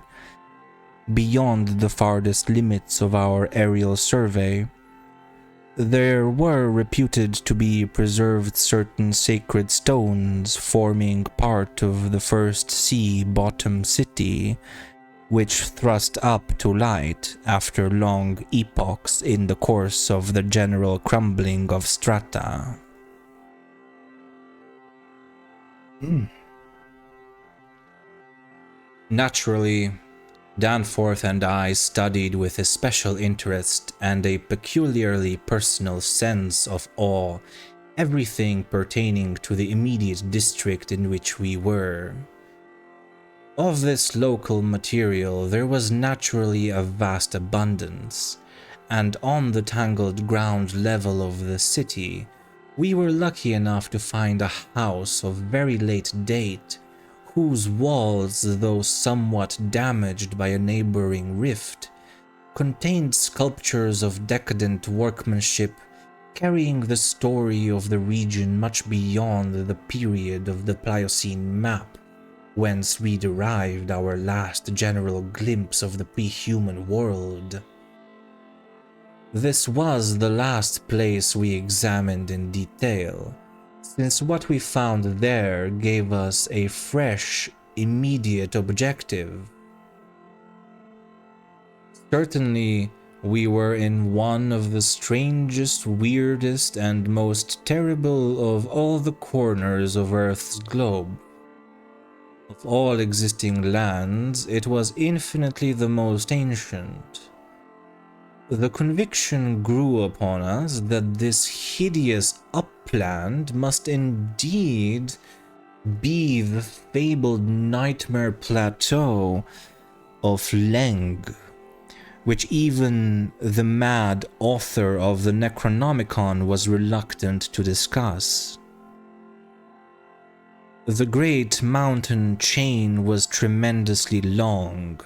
beyond the farthest limits of our aerial survey, there were reputed to be preserved certain sacred stones forming part of the first sea-bottom city, which thrust up to light after long epochs in the course of the general crumbling of strata. Naturally, Danforth and I studied with a special interest and a peculiarly personal sense of awe everything pertaining to the immediate district in which we were. Of this local material there was naturally a vast abundance, and on the tangled ground level of the city, we were lucky enough to find a house of very late date, whose walls, though somewhat damaged by a neighboring rift, contained sculptures of decadent workmanship carrying the story of the region much beyond the period of the Pliocene map, whence we derived our last general glimpse of the pre-human world. This was the last place we examined in detail, since what we found there gave us a fresh, immediate objective. Certainly, we were in one of the strangest, weirdest, and most terrible of all the corners of Earth's globe. Of all existing lands, it was infinitely the most ancient. The conviction grew upon us that this hideous upland must indeed be the fabled nightmare plateau of Leng, which even the mad author of the Necronomicon was reluctant to discuss. The great mountain chain was tremendously long,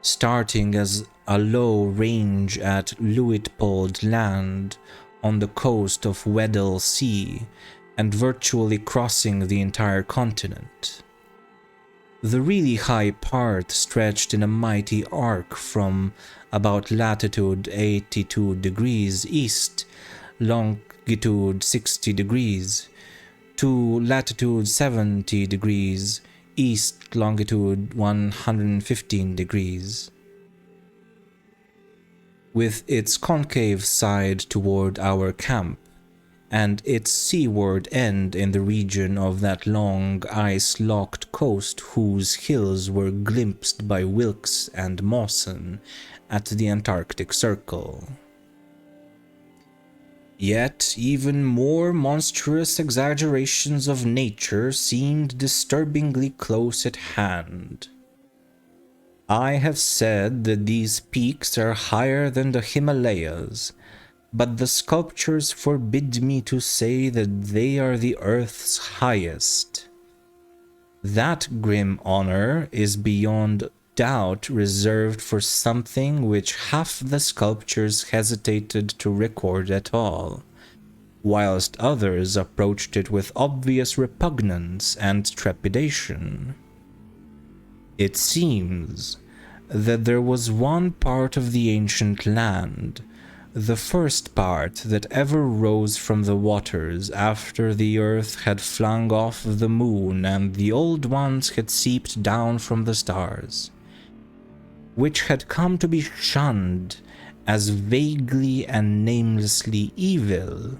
starting as a low range at Luitpold Land on the coast of Weddell Sea and virtually crossing the entire continent. The really high part stretched in a mighty arc from about latitude 82 degrees east, longitude 60 degrees, to latitude 70 degrees east, longitude 115 degrees. With its concave side toward our camp, and its seaward end in the region of that long ice-locked coast whose hills were glimpsed by Wilkes and Mawson at the Antarctic Circle. Yet even more monstrous exaggerations of nature seemed disturbingly close at hand. I have said that these peaks are higher than the Himalayas, but the sculptures forbid me to say that they are the Earth's highest. That grim honor is beyond doubt reserved for something which half the sculptures hesitated to record at all, whilst others approached it with obvious repugnance and trepidation. It seems that there was one part of the ancient land, the first part that ever rose from the waters after the earth had flung off the moon and the old ones had seeped down from the stars, which had come to be shunned as vaguely and namelessly evil.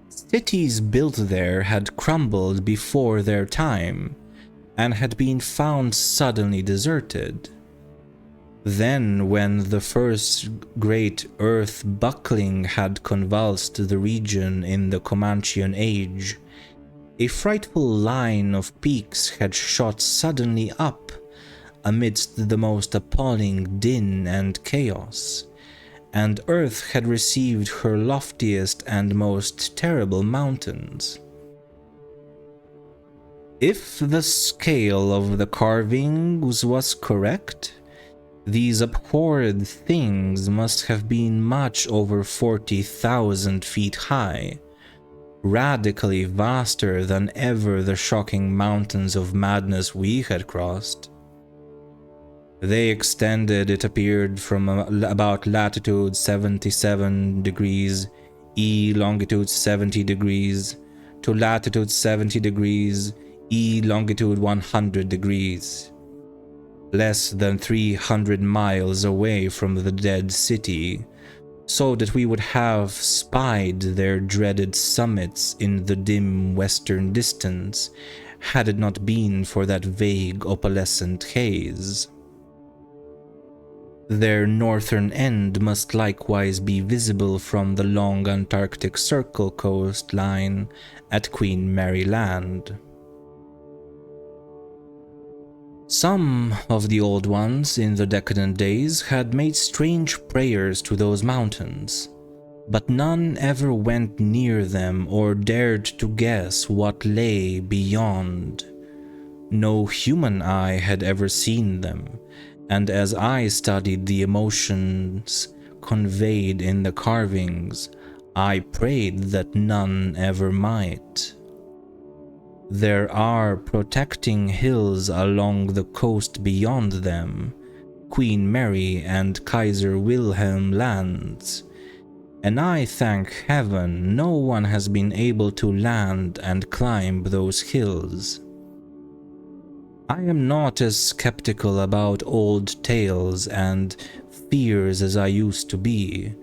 Cities built there had crumbled before their time, and had been found suddenly deserted. Then, when the first great earth buckling had convulsed the region in the Comanchean Age, a frightful line of peaks had shot suddenly up amidst the most appalling din and chaos, and Earth had received her loftiest and most terrible mountains. If the scale of the carvings was correct, these abhorred things must have been much over 40,000 feet high, radically vaster than ever the shocking mountains of madness we had crossed. They extended, it appeared, from about latitude 77 degrees E, longitude 70 degrees, to latitude 70 degrees E, longitude 100 degrees. Less than 300 miles away from the dead city, so that we would have spied their dreaded summits in the dim western distance, had it not been for that vague opalescent haze. Their northern end must likewise be visible from the long Antarctic Circle coastline at Queen Mary Land. Some of the Old Ones in the decadent days had made strange prayers to those mountains, but none ever went near them or dared to guess what lay beyond. No human eye had ever seen them, and as I studied the emotions conveyed in the carvings, I prayed that none ever might. There are protecting hills along the coast beyond them, Queen Mary and Kaiser Wilhelm lands, and I thank heaven no one has been able to land and climb those hills. I am not as skeptical about old tales and fears as I used to be,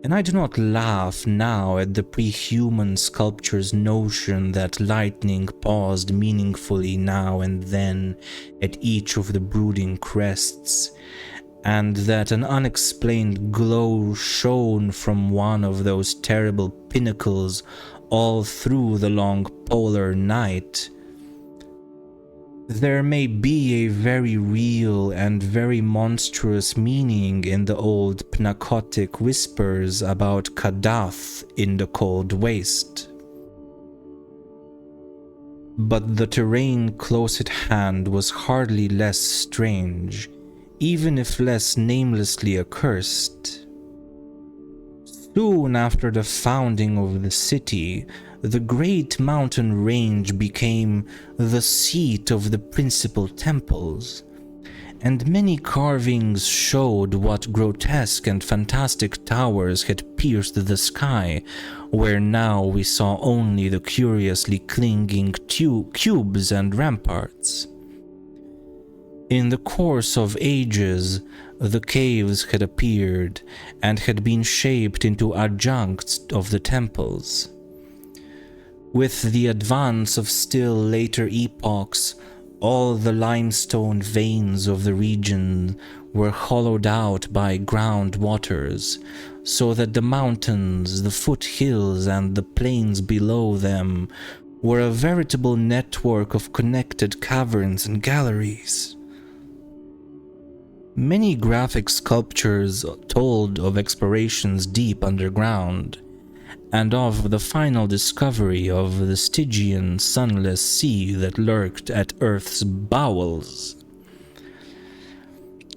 and I do not laugh now at the pre-human sculpture's notion that lightning paused meaningfully now and then at each of the brooding crests, and that an unexplained glow shone from one of those terrible pinnacles all through the long polar night. There may be a very real and very monstrous meaning in the old Pnakotic whispers about Kadath in the cold waste. But the terrain close at hand was hardly less strange, even if less namelessly accursed. Soon after the founding of the city, the great mountain range became the seat of the principal temples, and many carvings showed what grotesque and fantastic towers had pierced the sky, where now we saw only the curiously clinging cubes and ramparts. In the course of ages, the caves had appeared and had been shaped into adjuncts of the temples. With the advance of still later epochs, all the limestone veins of the region were hollowed out by groundwaters, so that the mountains, the foothills, and the plains below them were a veritable network of connected caverns and galleries. Many graphic sculptures told of explorations deep underground, and of the final discovery of the Stygian sunless sea that lurked at Earth's bowels.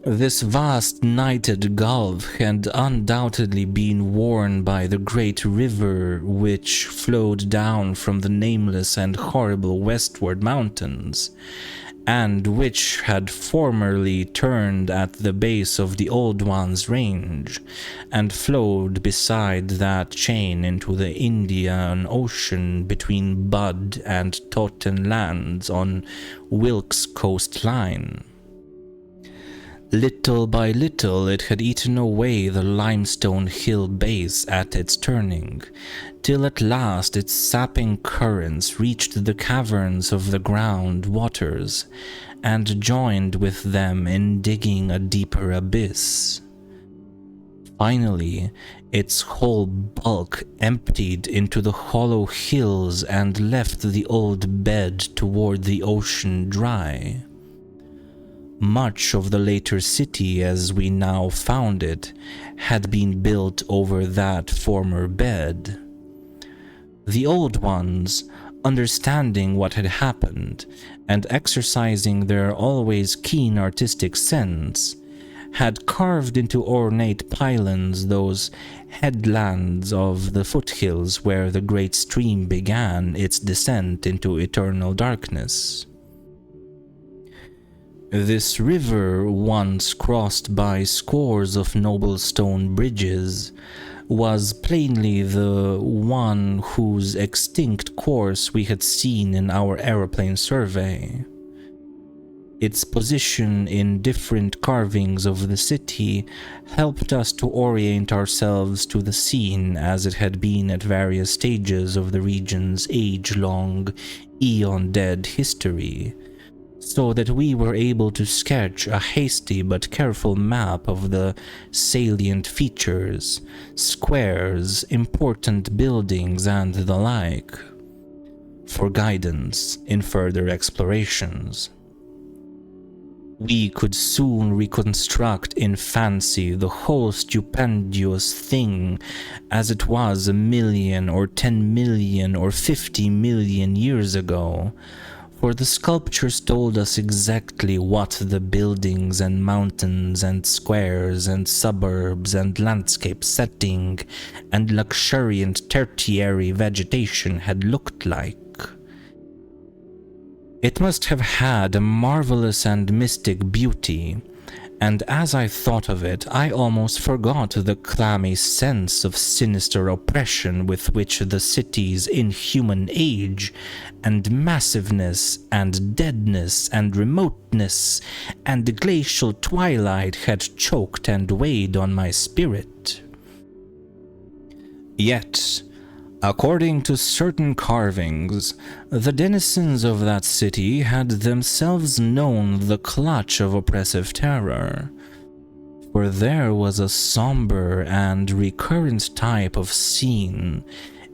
This vast nighted gulf had undoubtedly been worn by the great river which flowed down from the nameless and horrible westward mountains, and which had formerly turned at the base of the Old One's range, and flowed beside that chain into the Indian Ocean between Bud and Totten lands on Wilkes coastline. Little by little it had eaten away the limestone hill base at its turning, till at last its sapping currents reached the caverns of the ground waters, and joined with them in digging a deeper abyss. Finally, its whole bulk emptied into the hollow hills and left the old bed toward the ocean dry. Much of the later city as we now found it had been built over that former bed. The Old Ones, understanding what had happened and exercising their always keen artistic sense, had carved into ornate pylons those headlands of the foothills where the great stream began its descent into eternal darkness. This river, once crossed by scores of noble stone bridges, was plainly the one whose extinct course we had seen in our aeroplane survey. Its position in different carvings of the city helped us to orient ourselves to the scene as it had been at various stages of the region's age-long, eon-dead history, so that we were able to sketch a hasty but careful map of the salient features, squares, important buildings, and the like, for guidance in further explorations. We could soon reconstruct in fancy the whole stupendous thing as it was 1,000,000 or 10,000,000 or 50,000,000 years ago, for the sculptures told us exactly what the buildings and mountains and squares and suburbs and landscape setting and luxuriant tertiary vegetation had looked like. It must have had a marvelous and mystic beauty, and as I thought of it, I almost forgot the clammy sense of sinister oppression with which the city's inhuman age and massiveness and deadness and remoteness and glacial twilight had choked and weighed on my spirit. Yet, according to certain carvings, the denizens of that city had themselves known the clutch of oppressive terror, for there was a somber and recurrent type of scene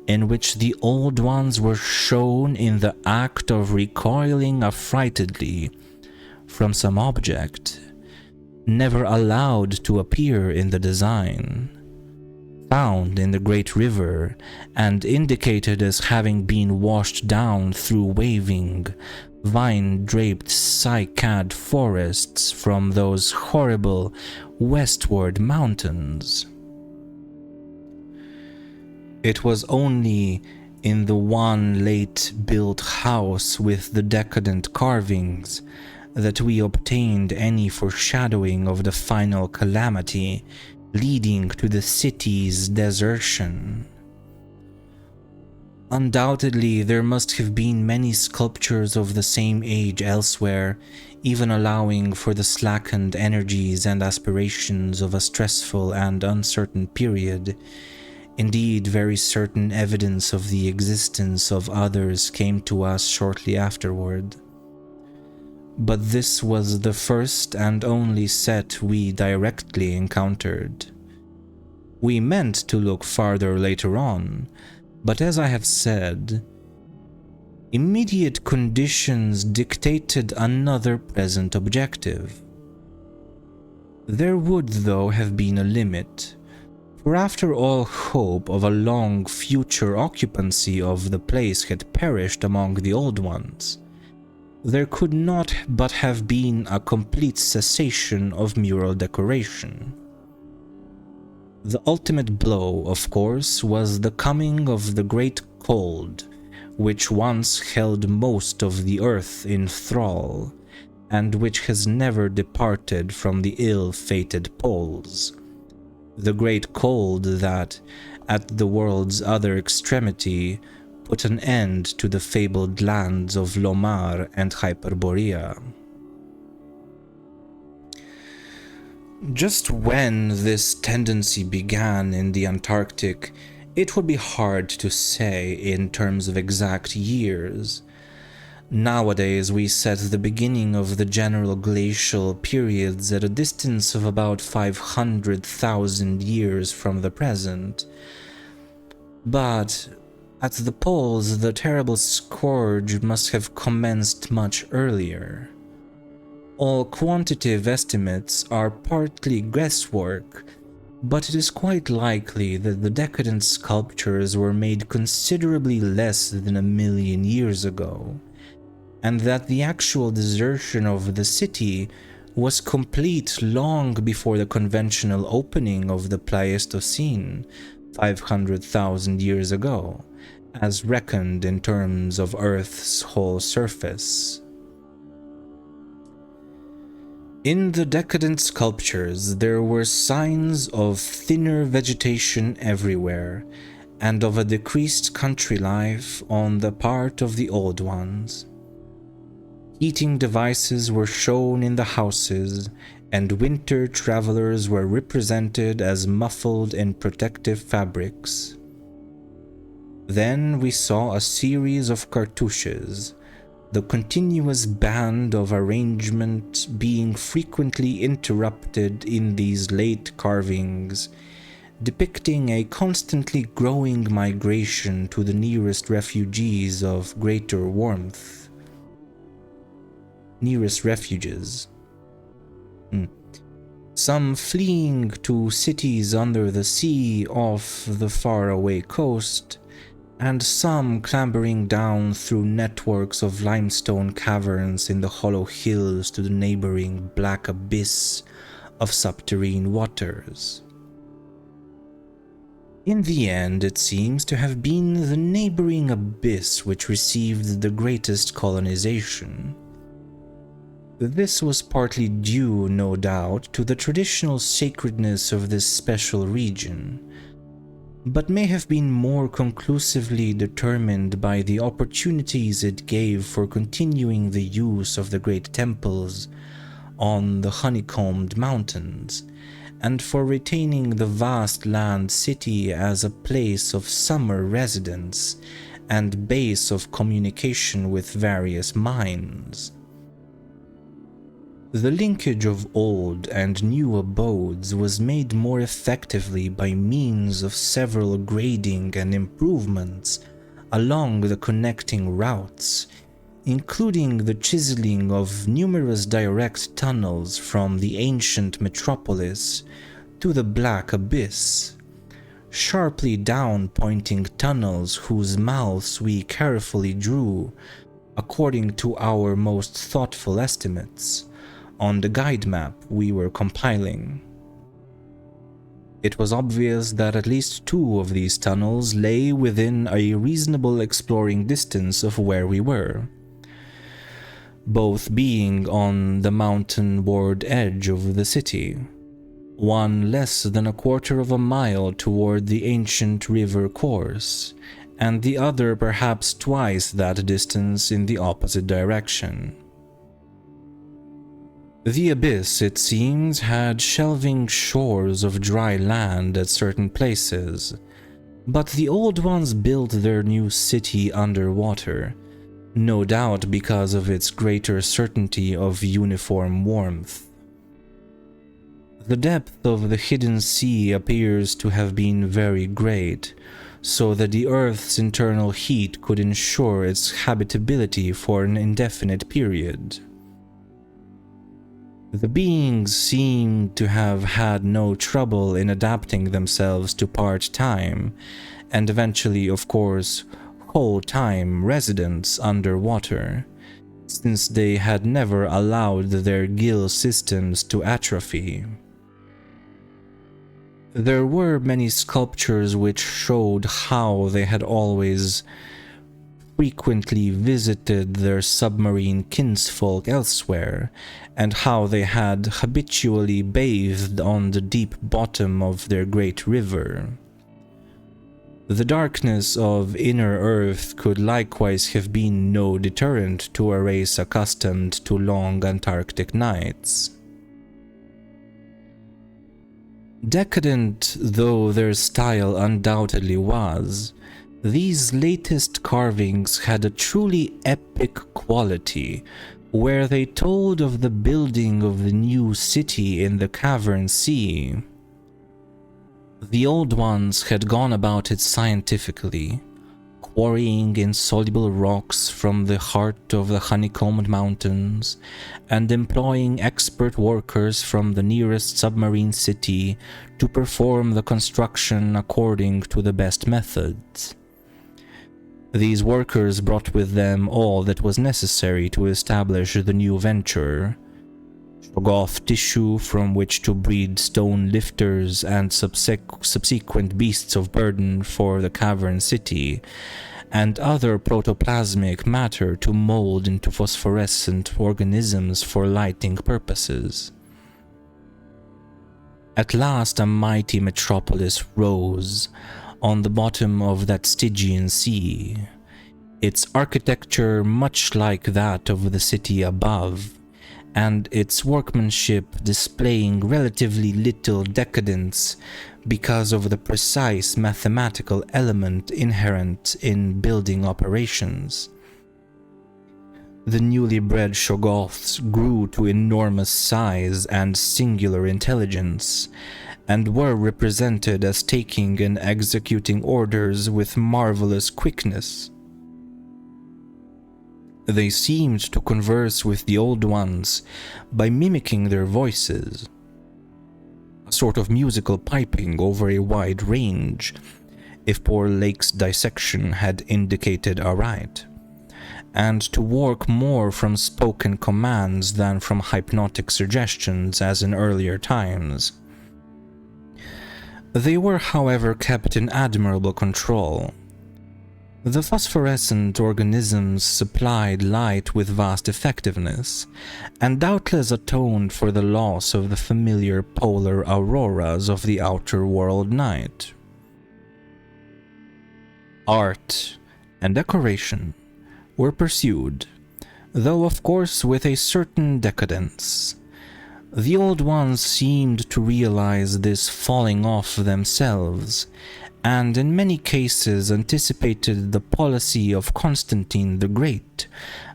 in which the old ones were shown in the act of recoiling affrightedly from some object, never allowed to appear in the design, found in the great river and indicated as having been washed down through waving, vine-draped cycad forests from those horrible westward mountains. It was only in the one late-built house with the decadent carvings that we obtained any foreshadowing of the final calamity leading to the city's desertion. Undoubtedly, there must have been many sculptures of the same age elsewhere, even allowing for the slackened energies and aspirations of a stressful and uncertain period. Indeed, very certain evidence of the existence of others came to us shortly afterward. But this was the first and only set we directly encountered. We meant to look farther later on, but as I have said, immediate conditions dictated another present objective. There would, though, have been a limit, for after all hope of a long future occupancy of the place had perished among the old ones, there could not but have been a complete cessation of mural decoration. The ultimate blow, of course, was the coming of the great cold, which once held most of the earth in thrall, and which has never departed from the ill-fated poles. The great cold that, at the world's other extremity, put an end to the fabled lands of Lomar and Hyperborea. Just when this tendency began in the Antarctic, it would be hard to say in terms of exact years. Nowadays, we set the beginning of the general glacial periods at a distance of about 500,000 years from the present. But at the poles, the terrible scourge must have commenced much earlier. All quantitative estimates are partly guesswork, but it is quite likely that the decadent sculptures were made considerably less than 1,000,000 years ago, and that the actual desertion of the city was complete long before the conventional opening of the Pleistocene, 500,000 years ago, as reckoned in terms of Earth's whole surface. In the decadent sculptures, there were signs of thinner vegetation everywhere, and of a decreased country life on the part of the old ones. Heating devices were shown in the houses, and winter travelers were represented as muffled in protective fabrics. Then we saw a series of cartouches, the continuous band of arrangement being frequently interrupted in these late carvings, depicting a constantly growing migration to the nearest refuges of greater warmth. Nearest refuges. Some fleeing to cities under the sea off the faraway coast, and some clambering down through networks of limestone caverns in the hollow hills to the neighboring black abyss of subterranean waters. In the end, it seems to have been the neighboring abyss which received the greatest colonization. This was partly due, no doubt, to the traditional sacredness of this special region, but may have been more conclusively determined by the opportunities it gave for continuing the use of the great temples on the honeycombed mountains, and for retaining the vast land city as a place of summer residence and base of communication with various minds. The linkage of old and new abodes was made more effectively by means of several grading and improvements along the connecting routes, including the chiseling of numerous direct tunnels from the ancient metropolis to the Black Abyss, sharply down-pointing tunnels whose mouths we carefully drew, according to our most thoughtful estimates, on the guide map we were compiling. It was obvious that at least 2 of these tunnels lay within a reasonable exploring distance of where we were, both being on the mountain-ward edge of the city, one less than a quarter of a mile toward the ancient river course, and the other perhaps twice that distance in the opposite direction. The abyss, it seems, had shelving shores of dry land at certain places, but the old ones built their new city underwater, no doubt because of its greater certainty of uniform warmth. The depth of the hidden sea appears to have been very great, so that the Earth's internal heat could ensure its habitability for an indefinite period. The beings seem to have had no trouble in adapting themselves to part-time, and eventually, of course, whole-time residence underwater, since they had never allowed their gill systems to atrophy. There were many sculptures which showed how they had always frequently visited their submarine kinsfolk elsewhere, and how they had habitually bathed on the deep bottom of their great river. The darkness of inner Earth could likewise have been no deterrent to a race accustomed to long Antarctic nights. Decadent though their style undoubtedly was, these latest carvings had a truly epic quality, where they told of the building of the new city in the cavern sea. The old ones had gone about it scientifically, quarrying insoluble rocks from the heart of the honeycombed mountains, and employing expert workers from the nearest submarine city to perform the construction according to the best methods. These workers brought with them all that was necessary to establish the new venture: Shoggoth tissue from which to breed stone lifters and subsequent beasts of burden for the cavern city, and other protoplasmic matter to mold into phosphorescent organisms for lighting purposes. At last a mighty metropolis rose on the bottom of that Stygian sea, its architecture much like that of the city above, and its workmanship displaying relatively little decadence because of the precise mathematical element inherent in building operations. The newly bred Shoggoths grew to enormous size and singular intelligence, and were represented as taking and executing orders with marvelous quickness. They seemed to converse with the Old Ones by mimicking their voices, a sort of musical piping over a wide range, if poor Lake's dissection had indicated aright, and to work more from spoken commands than from hypnotic suggestions as in earlier times. They were, however, kept in admirable control. The phosphorescent organisms supplied light with vast effectiveness, and doubtless atoned for the loss of the familiar polar auroras of the outer world night. Art and decoration were pursued, though of course with a certain decadence. The Old Ones seemed to realize this falling off themselves, and in many cases anticipated the policy of Constantine the Great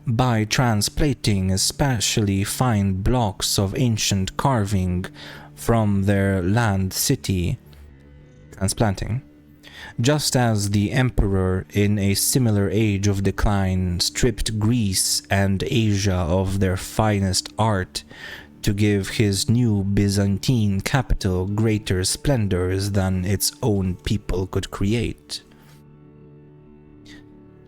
by transplanting especially fine blocks of ancient carving from their land city, just as the emperor in a similar age of decline stripped Greece and Asia of their finest art to give his new Byzantine capital greater splendors than its own people could create.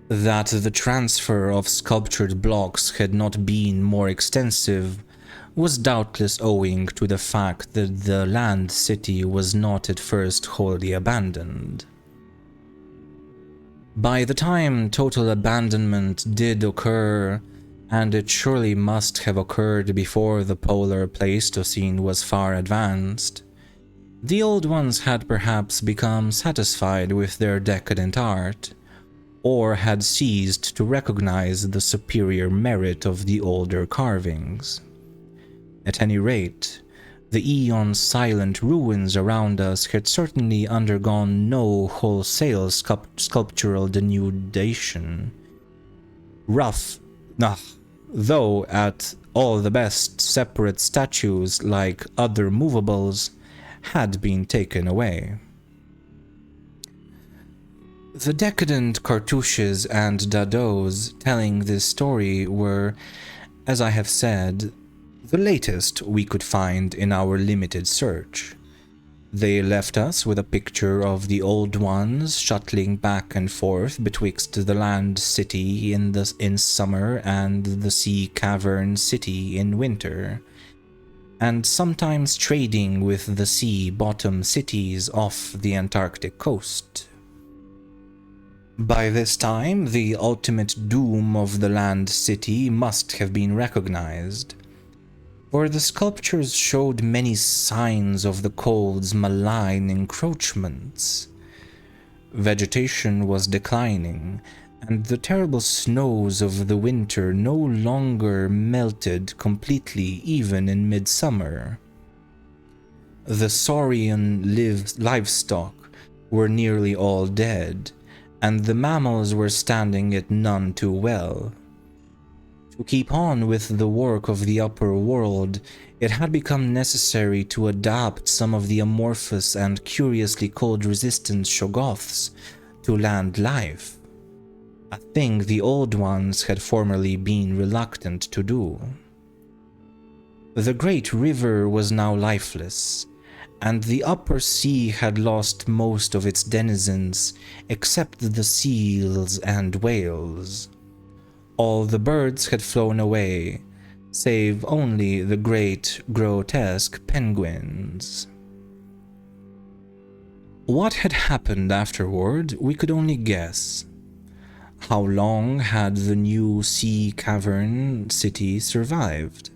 That the transfer of sculptured blocks had not been more extensive was doubtless owing to the fact that the land city was not at first wholly abandoned. By the time total abandonment did occur, and it surely must have occurred before the polar Pleistocene was far advanced, the Old Ones had perhaps become satisfied with their decadent art, or had ceased to recognize the superior merit of the older carvings. At any rate, the eon-silent ruins around us had certainly undergone no wholesale sculptural denudation. Though at all the best separate statues, like other movables, had been taken away. The decadent cartouches and dados telling this story were, as I have said, the latest we could find in our limited search. They left us with a picture of the Old Ones shuttling back and forth betwixt the land city in summer and the sea cavern city in winter, and sometimes trading with the sea bottom cities off the Antarctic coast. By this time, the ultimate doom of the land city must have been recognized, for the sculptures showed many signs of the cold's malign encroachments. Vegetation was declining, and the terrible snows of the winter no longer melted completely even in midsummer. The saurian livestock were nearly all dead, and the mammals were standing it none too well. To keep on with the work of the upper world, it had become necessary to adapt some of the amorphous and curiously cold-resistant Shoggoths to land life, a thing the Old Ones had formerly been reluctant to do. The great river was now lifeless, and the upper sea had lost most of its denizens except the seals and whales. All the birds had flown away, save only the great, grotesque penguins. What had happened afterward, we could only guess. How long had the new sea cavern city survived?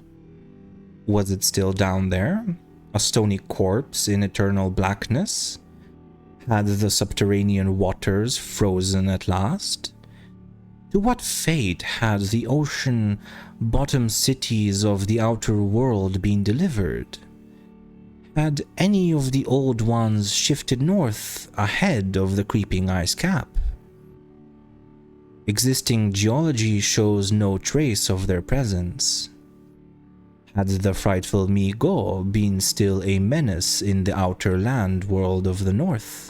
Was it still down there, a stony corpse in eternal blackness? Had the subterranean waters frozen at last? To what fate had the ocean-bottom cities of the outer world been delivered? Had any of the old ones shifted north ahead of the creeping ice cap? Existing geology shows no trace of their presence. Had the frightful Mi-Go been still a menace in the outer land world of the north?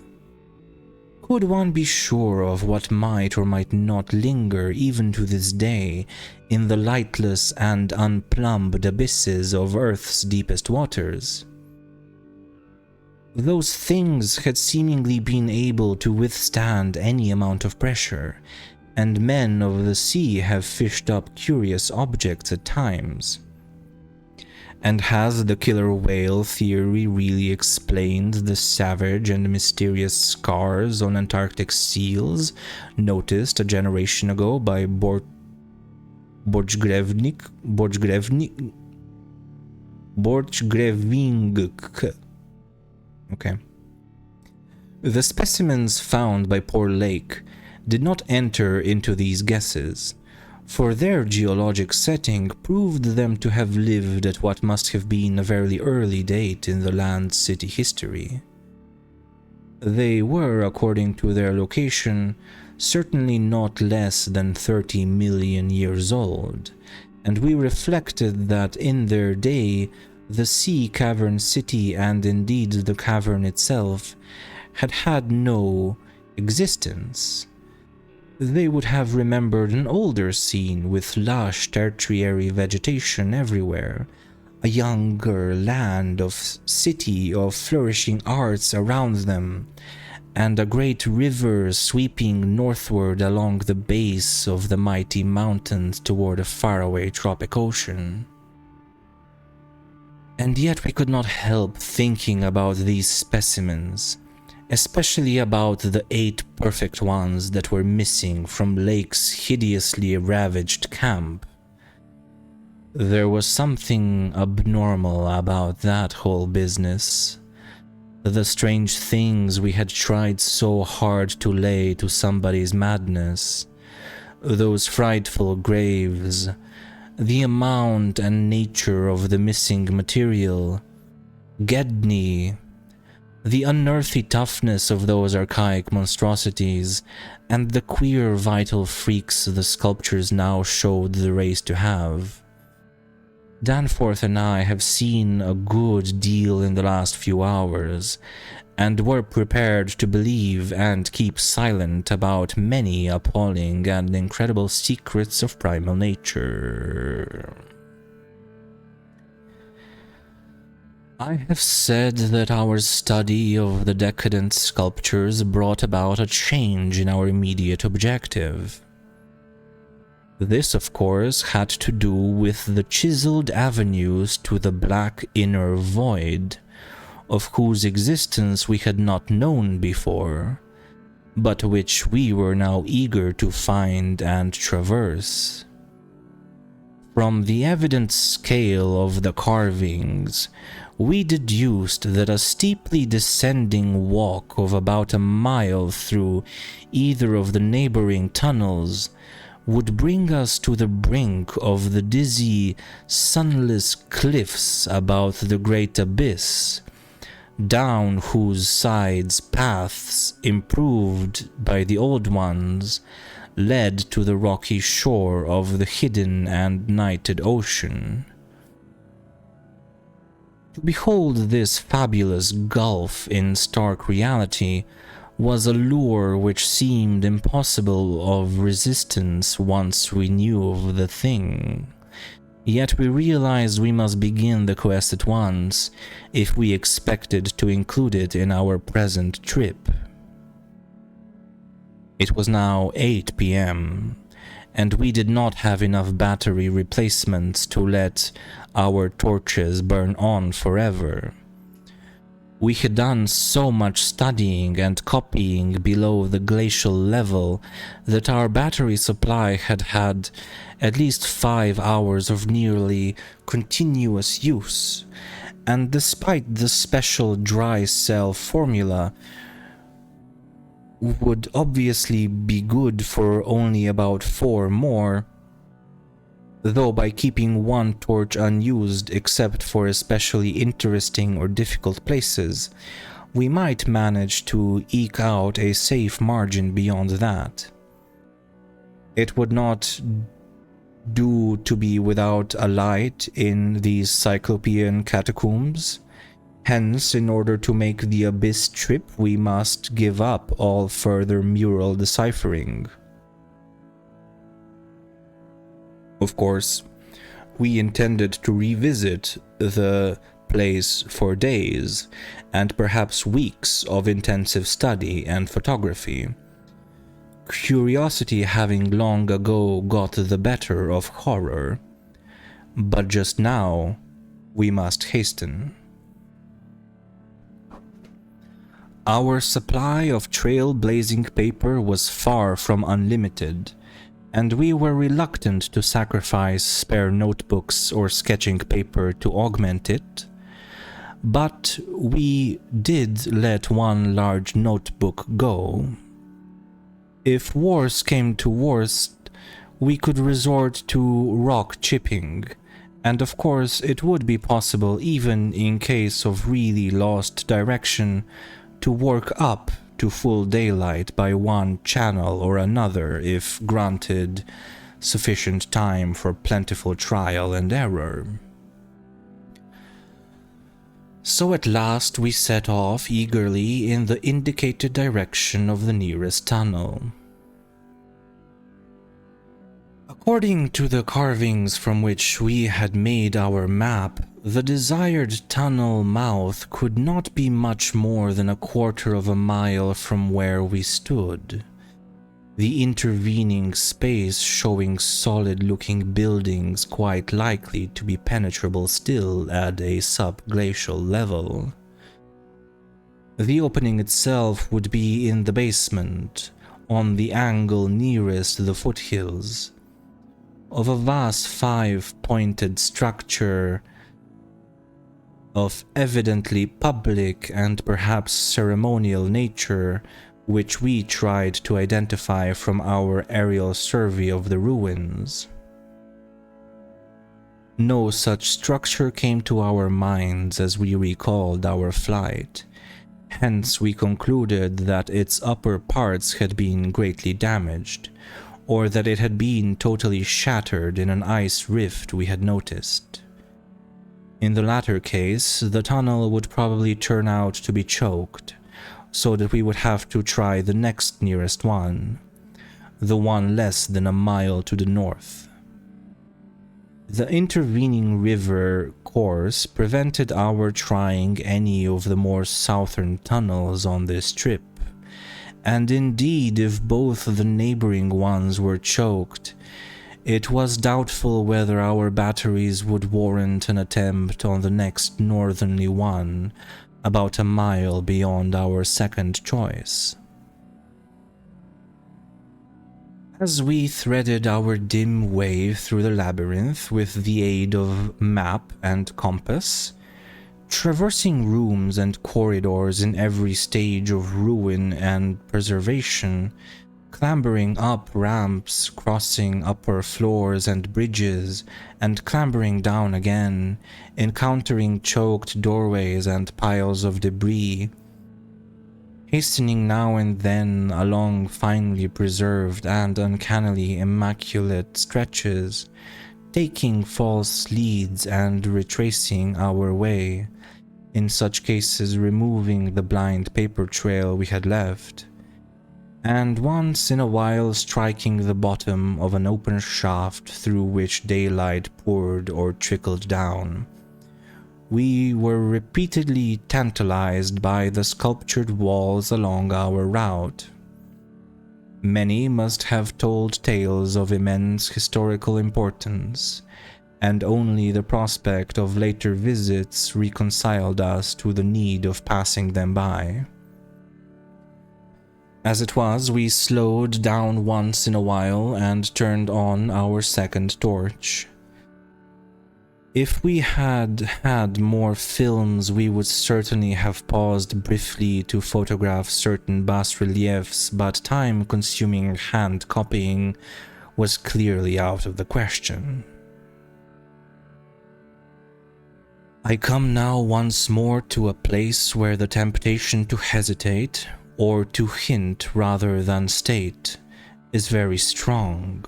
Could one be sure of what might or might not linger even to this day in the lightless and unplumbed abysses of Earth's deepest waters? Those things had seemingly been able to withstand any amount of pressure, and men of the sea have fished up curious objects at times. And has the killer whale theory really explained the savage and mysterious scars on Antarctic seals noticed a generation ago by Borchgrevink? Okay. The specimens found by Poor Lake did not enter into these guesses, for their geologic setting proved them to have lived at what must have been a very early date in the land's city history. They were, according to their location, certainly not less than 30 million years old, and we reflected that in their day the sea cavern city, and indeed the cavern itself, had had no existence. They would have remembered an older scene with lush tertiary vegetation everywhere, a younger land of city of flourishing arts around them, and a great river sweeping northward along the base of the mighty mountains toward a faraway tropic ocean. And yet we could not help thinking about these specimens, especially about the 8 perfect ones that were missing from Lake's hideously ravaged camp. There was something abnormal about that whole business. The strange things we had tried so hard to lay to somebody's madness, those frightful graves, the amount and nature of the missing material, Gedney, the unearthly toughness of those archaic monstrosities, and the queer vital freaks the sculptures now showed the race to have. Danforth and I have seen a good deal in the last few hours, and were prepared to believe and keep silent about many appalling and incredible secrets of primal nature. I have said that our study of the decadent sculptures brought about a change in our immediate objective. This, of course, had to do with the chiseled avenues to the black inner void, of whose existence we had not known before, but which we were now eager to find and traverse. From the evident scale of the carvings, we deduced that a steeply descending walk of about a mile through either of the neighboring tunnels would bring us to the brink of the dizzy, sunless cliffs about the great abyss, down whose sides paths, improved by the old ones, led to the rocky shore of the hidden and nighted ocean. To behold this fabulous gulf in stark reality was a lure which seemed impossible of resistance once we knew of the thing. Yet we realized we must begin the quest at once if we expected to include it in our present trip. It was now 8 p.m., and we did not have enough battery replacements to let our torches burn on forever. We had done so much studying and copying below the glacial level that our battery supply had had at least 5 hours of nearly continuous use, and despite the special dry cell formula, would obviously be good for only about 4 more, though by keeping one torch unused except for especially interesting or difficult places, we might manage to eke out a safe margin beyond that. It would not do to be without a light in these Cyclopean catacombs. Hence, in order to make the abyss trip, we must give up all further mural deciphering. Of course, we intended to revisit the place for days, and perhaps weeks of intensive study and photography. Curiosity having long ago got the better of horror. But just now, we must hasten. Our supply of trailblazing paper was far from unlimited, and we were reluctant to sacrifice spare notebooks or sketching paper to augment it. But we did let one large notebook go. If worse came to worst, we could resort to rock chipping, and of course it would be possible, even in case of really lost direction, to work up to full daylight by one channel or another if granted sufficient time for plentiful trial and error. So at last we set off eagerly in the indicated direction of the nearest tunnel. According to the carvings from which we had made our map, the desired tunnel mouth could not be much more than 1/4 of a mile from where we stood, the intervening space showing solid-looking buildings quite likely to be penetrable still at a subglacial level. The opening itself would be in the basement, on the angle nearest the foothills, of a vast 5-pointed structure of evidently public and perhaps ceremonial nature, which we tried to identify from our aerial survey of the ruins. No such structure came to our minds as we recalled our flight, hence we concluded that its upper parts had been greatly damaged, or that it had been totally shattered in an ice rift we had noticed. In the latter case, the tunnel would probably turn out to be choked, so that we would have to try the next nearest one, the one less than a mile to the north. The intervening river course prevented our trying any of the more southern tunnels on this trip, and indeed if both the neighboring ones were choked, it was doubtful whether our batteries would warrant an attempt on the next northerly one, about a mile beyond our second choice. As we threaded our dim way through the labyrinth with the aid of map and compass, traversing rooms and corridors in every stage of ruin and preservation, clambering up ramps, crossing upper floors and bridges, and clambering down again, encountering choked doorways and piles of debris, hastening now and then along finely preserved and uncannily immaculate stretches, taking false leads and retracing our way, in such cases removing the blind paper trail we had left, and once in a while striking the bottom of an open shaft through which daylight poured or trickled down. We were repeatedly tantalized by the sculptured walls along our route. Many must have told tales of immense historical importance, and only the prospect of later visits reconciled us to the need of passing them by. As it was, we slowed down once in a while and turned on our second torch. If we had had more films, we would certainly have paused briefly to photograph certain bas-reliefs, but time-consuming hand copying was clearly out of the question. I come now once more to a place where the temptation to hesitate, or to hint rather than state, is very strong.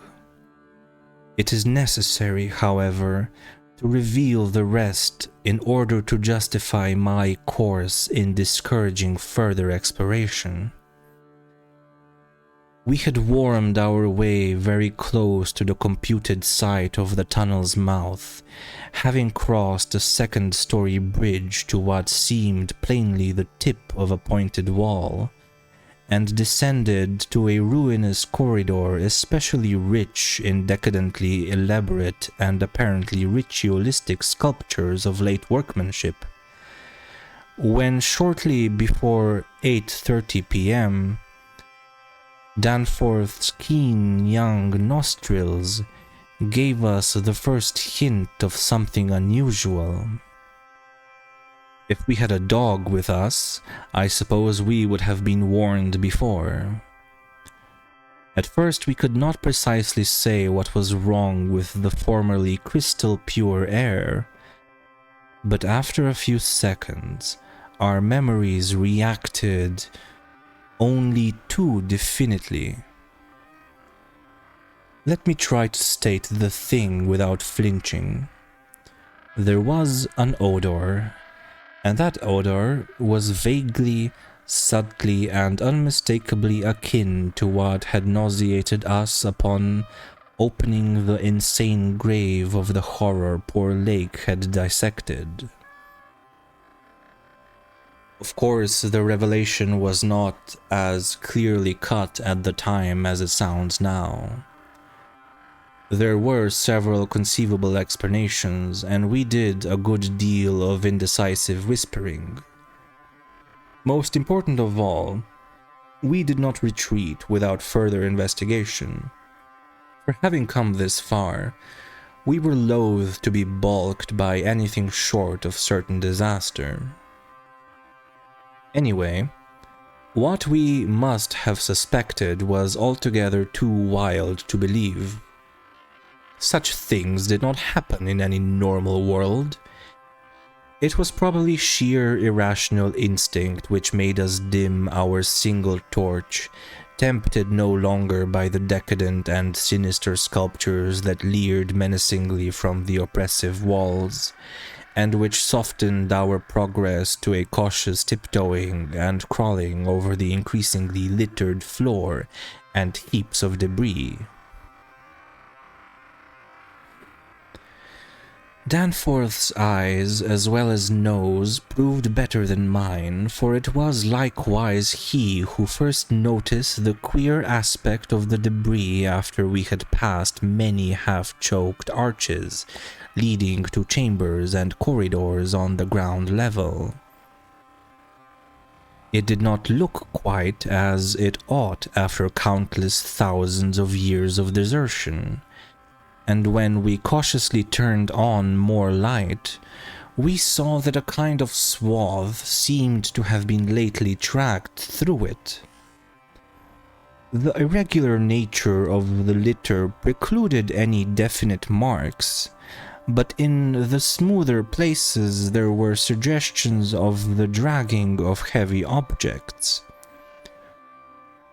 It is necessary, however, to reveal the rest in order to justify my course in discouraging further exploration. We had wormed our way very close to the computed site of the tunnel's mouth, having crossed a second-story bridge to what seemed plainly the tip of a pointed wall, and descended to a ruinous corridor especially rich in decadently elaborate and apparently ritualistic sculptures of late workmanship, when shortly before 8:30 p.m., Danforth's keen young nostrils gave us the first hint of something unusual. If we had a dog with us, I suppose we would have been warned before. At first we could not precisely say what was wrong with the formerly crystal pure air, but after a few seconds our memories reacted only too definitely. Let me try to state the thing without flinching. There was an odor, and that odor was vaguely, subtly, and unmistakably akin to what had nauseated us upon opening the insane grave of the horror poor Lake had dissected. Of course, the revelation was not as clearly cut at the time as it sounds now. There were several conceivable explanations, and we did a good deal of indecisive whispering. Most important of all, we did not retreat without further investigation. For having come this far, we were loath to be balked by anything short of certain disaster. Anyway, what we must have suspected was altogether too wild to believe. Such things did not happen in any normal world. It was probably sheer irrational instinct which made us dim our single torch, tempted no longer by the decadent and sinister sculptures that leered menacingly from the oppressive walls, and which softened our progress to a cautious tiptoeing and crawling over the increasingly littered floor and heaps of debris. Danforth's eyes, as well as nose, proved better than mine, for it was likewise he who first noticed the queer aspect of the debris after we had passed many half-choked arches, leading to chambers and corridors on the ground level. It did not look quite as it ought after countless thousands of years of desertion, and when we cautiously turned on more light, we saw that a kind of swath seemed to have been lately tracked through it. The irregular nature of the litter precluded any definite marks, but in the smoother places there were suggestions of the dragging of heavy objects.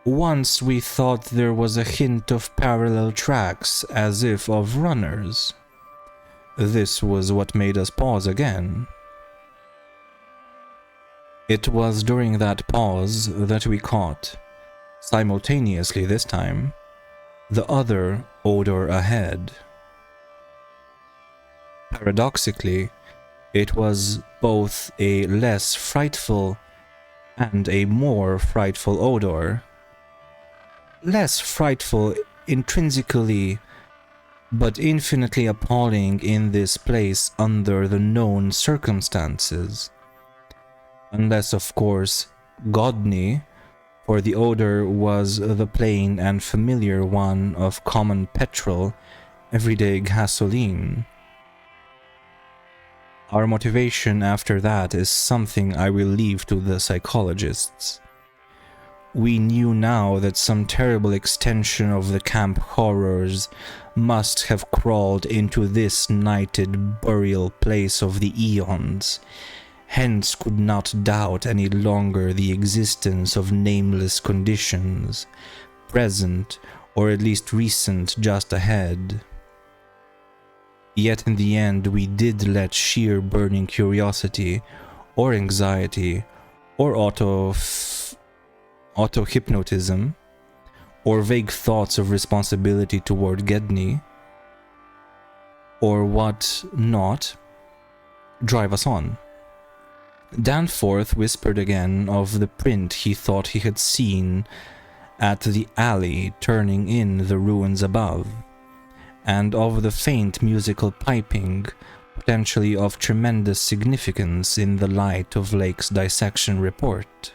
Once we thought there was a hint of parallel tracks, as if of runners. This was what made us pause again. It was during that pause that we caught, simultaneously this time, the other odor ahead. Paradoxically, it was both a less frightful and a more frightful odor. Less frightful intrinsically, but infinitely appalling in this place under the known circumstances. Unless, of course, Godny, for the odor was the plain and familiar one of common petrol, everyday gasoline. Our motivation after that is something I will leave to the psychologists. We knew now that some terrible extension of the camp horrors must have crawled into this nighted burial place of the eons, hence could not doubt any longer the existence of nameless conditions, present or at least recent just ahead. Yet in the end we did let sheer burning curiosity, or anxiety, or auto-hypnotism, or vague thoughts of responsibility toward Gedney, or what not, drive us on. Danforth whispered again of the print he thought he had seen at the alley turning in the ruins above, and of the faint musical piping, potentially of tremendous significance in the light of Lake's dissection report,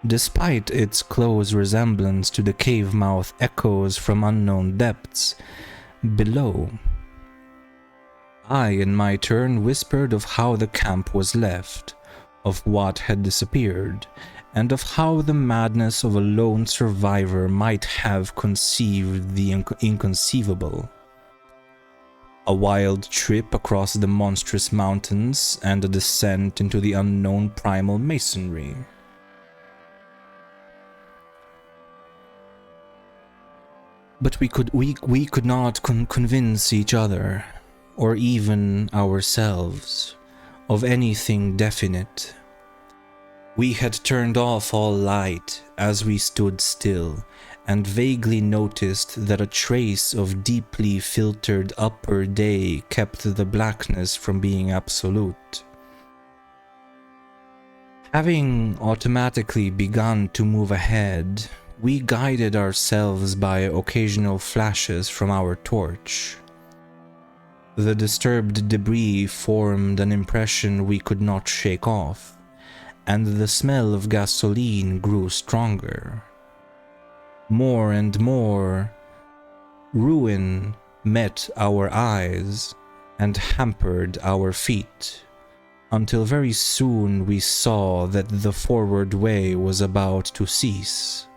despite its close resemblance to the cave-mouth echoes from unknown depths below. I, in my turn, whispered of how the camp was left, of what had disappeared, and of how the madness of a lone survivor might have conceived the inconceivable. A wild trip across the monstrous mountains and a descent into the unknown primal masonry. But we could not convince each other, or even ourselves, of anything definite. We had turned off all light as we stood still, and vaguely noticed that a trace of deeply filtered upper day kept the blackness from being absolute. Having automatically begun to move ahead, we guided ourselves by occasional flashes from our torch. The disturbed debris formed an impression we could not shake off, and the smell of gasoline grew stronger. More and more, ruin met our eyes and hampered our feet, until very soon we saw that the forward way was about to cease.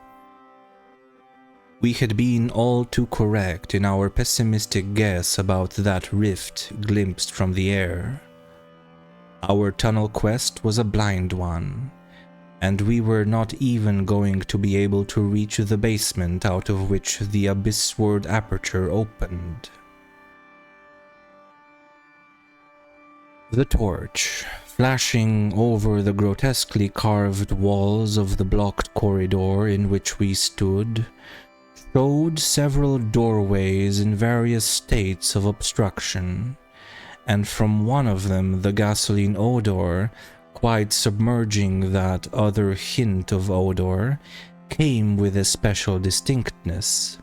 We had been all too correct in our pessimistic guess about that rift glimpsed from the air. Our tunnel quest was a blind one, and we were not even going to be able to reach the basement out of which the abyssward aperture opened. The torch, flashing over the grotesquely carved walls of the blocked corridor in which we stood, showed several doorways in various states of obstruction, and from one of them the gasoline odor, quite submerging that other hint of odor, came with a special distinctness.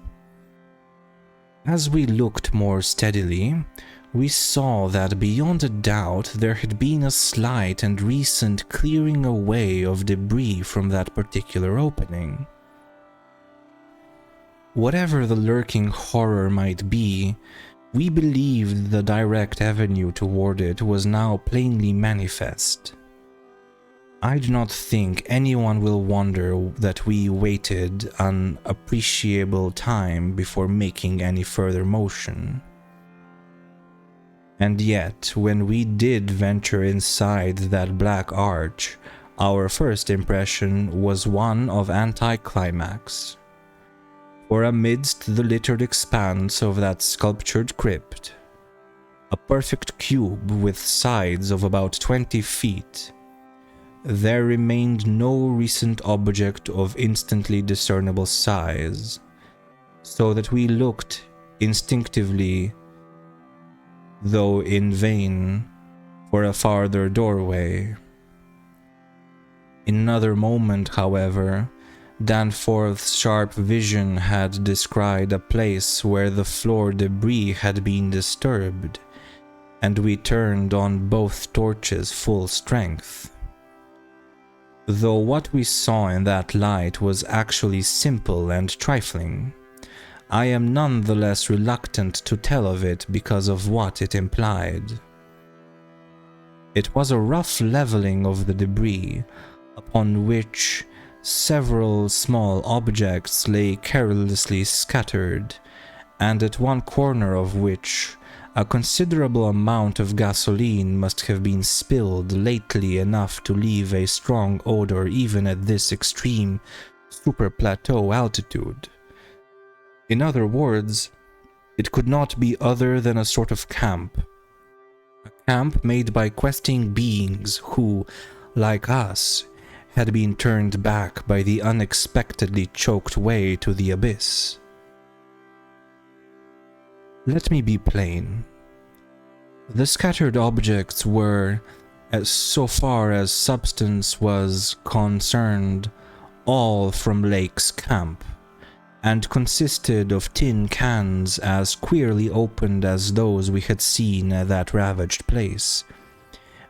As we looked more steadily, we saw that beyond a doubt there had been a slight and recent clearing away of debris from that particular opening. Whatever the lurking horror might be, we believed the direct avenue toward it was now plainly manifest. I do not think anyone will wonder that we waited an appreciable time before making any further motion. And yet, when we did venture inside that black arch, our first impression was one of anticlimax. For amidst the littered expanse of that sculptured crypt, a perfect cube with sides of about 20 feet, there remained no recent object of instantly discernible size, so that we looked instinctively, though in vain, for a farther doorway. In another moment, however, Danforth's sharp vision had descried a place where the floor debris had been disturbed, and we turned on both torches full strength. Though what we saw in that light was actually simple and trifling, I am none the less reluctant to tell of it because of what it implied. It was a rough leveling of the debris, upon which several small objects lay carelessly scattered, and at one corner of which a considerable amount of gasoline must have been spilled lately, enough to leave a strong odor even at this extreme super-plateau altitude. In other words, it could not be other than a sort of camp. A camp made by questing beings who, like us, had been turned back by the unexpectedly choked way to the abyss. Let me be plain. The scattered objects were, as so far as substance was concerned, all from Lake's camp, and consisted of tin cans as queerly opened as those we had seen at that ravaged place,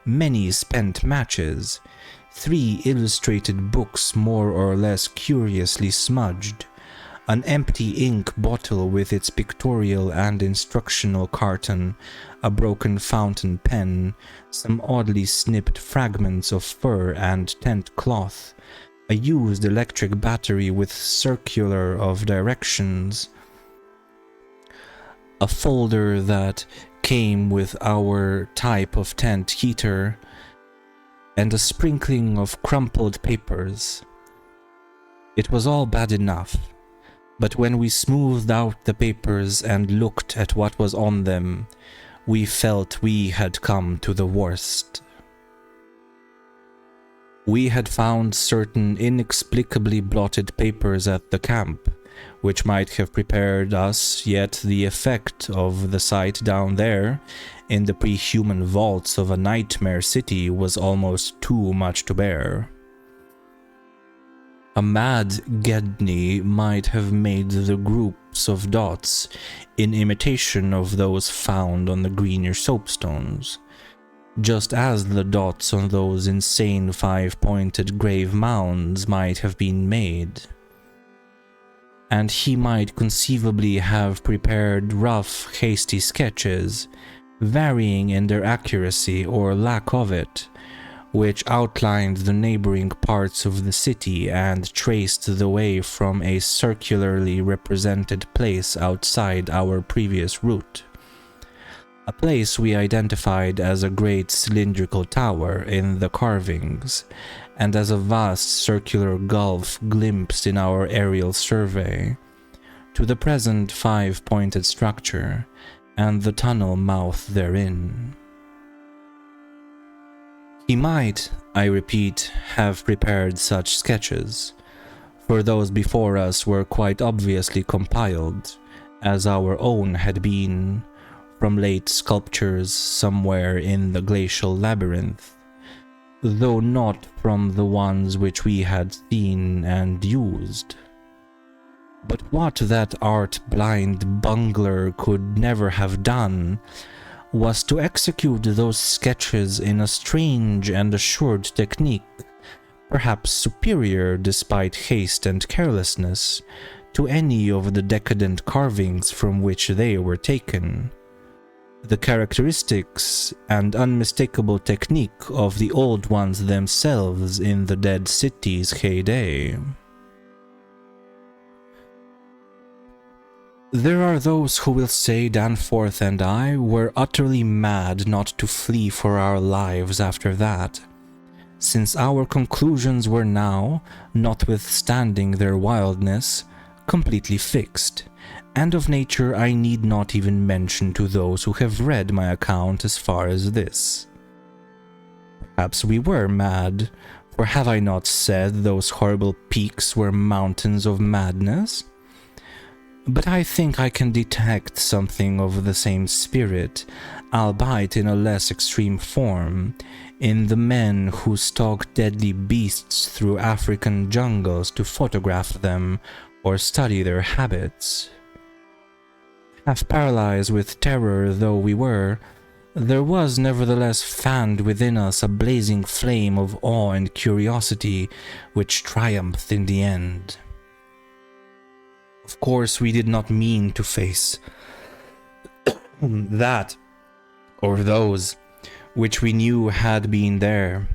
many spent matches, 3 illustrated books more or less curiously smudged, an empty ink bottle with its pictorial and instructional carton, a broken fountain pen, some oddly snipped fragments of fur and tent cloth, a used electric battery with circular of directions, a folder that came with our type of tent heater, and a sprinkling of crumpled papers. It was all bad enough, but when we smoothed out the papers and looked at what was on them, we felt we had come to the worst. We had found certain inexplicably blotted papers at the camp, which might have prepared us, yet the effect of the sight down there, in the pre-human vaults of a nightmare city, was almost too much to bear. A mad Gedney might have made the groups of dots in imitation of those found on the greener soapstones, just as the dots on those insane 5-pointed grave mounds might have been made. And he might conceivably have prepared rough, hasty sketches, varying in their accuracy or lack of it, which outlined the neighboring parts of the city and traced the way from a circularly represented place outside our previous route. A place we identified as a great cylindrical tower in the carvings, and as a vast circular gulf glimpsed in our aerial survey, to the present 5-pointed structure, and the tunnel mouth therein. He might, I repeat, have prepared such sketches, for those before us were quite obviously compiled, as our own had been, from late sculptures somewhere in the glacial labyrinth, though not from the ones which we had seen and used. But what that art-blind bungler could never have done was to execute those sketches in a strange and assured technique, perhaps superior despite haste and carelessness to any of the decadent carvings from which they were taken. The characteristics and unmistakable technique of the old ones themselves in the dead city's heyday. There are those who will say Danforth and I were utterly mad not to flee for our lives after that, since our conclusions were now, notwithstanding their wildness, completely fixed, and of nature I need not even mention to those who have read my account as far as this. Perhaps we were mad, for have I not said those horrible peaks were mountains of madness? But I think I can detect something of the same spirit, albeit in a less extreme form, in the men who stalk deadly beasts through African jungles to photograph them or study their habits. Half paralyzed with terror though we were, there was nevertheless fanned within us a blazing flame of awe and curiosity which triumphed in the end. Of course, we did not mean to face that or those, which we knew had been there,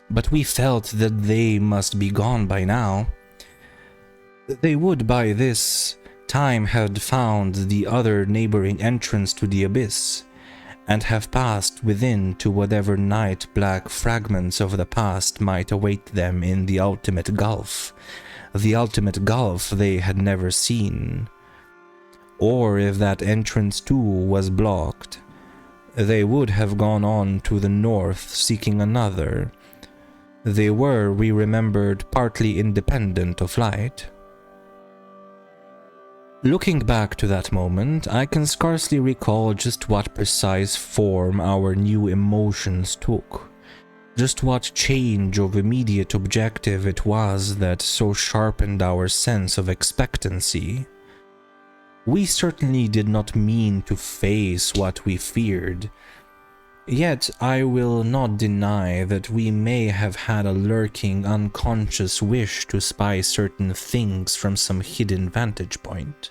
but we felt that they must be gone by now. They would by this time have found the other neighboring entrance to the abyss, and have passed within to whatever night-black fragments of the past might await them in the ultimate gulf they had never seen. Or if that entrance too was blocked, they would have gone on to the north seeking another. They were, we remembered, partly independent of light. Looking back to that moment, I can scarcely recall just what precise form our new emotions took, just what change of immediate objective it was that so sharpened our sense of expectancy. We certainly did not mean to face what we feared, yet I will not deny that we may have had a lurking, unconscious wish to spy certain things from some hidden vantage point.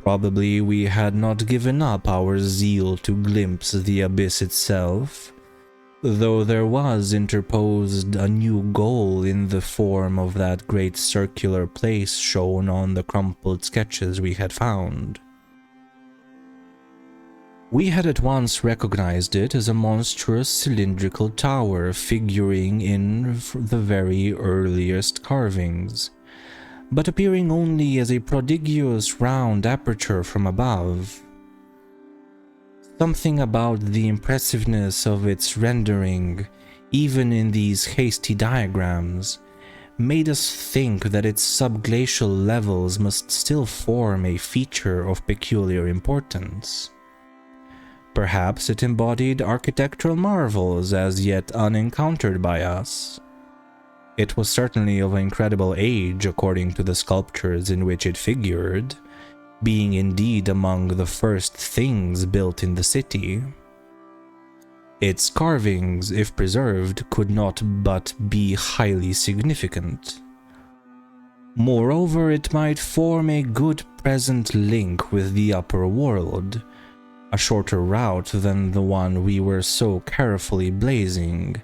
Probably we had not given up our zeal to glimpse the abyss itself, though there was interposed a new goal in the form of that great circular place shown on the crumpled sketches we had found. We had at once recognized it as a monstrous cylindrical tower figuring in the very earliest carvings, but appearing only as a prodigious round aperture from above. Something about the impressiveness of its rendering, even in these hasty diagrams, made us think that its subglacial levels must still form a feature of peculiar importance. Perhaps it embodied architectural marvels as yet unencountered by us. It was certainly of incredible age according to the sculptures in which it figured, being indeed among the first things built in the city. Its carvings, if preserved, could not but be highly significant. Moreover, it might form a good present link with the upper world, a shorter route than the one we were so carefully blazing,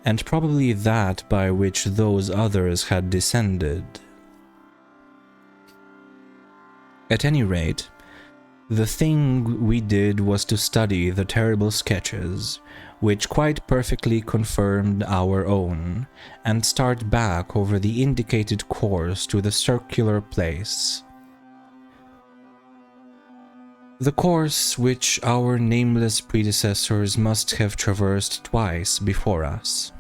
and probably that by which those others had descended. At any rate, the thing we did was to study the terrible sketches, which quite perfectly confirmed our own, and start back over the indicated course to the circular place. The course which our nameless predecessors must have traversed twice before us.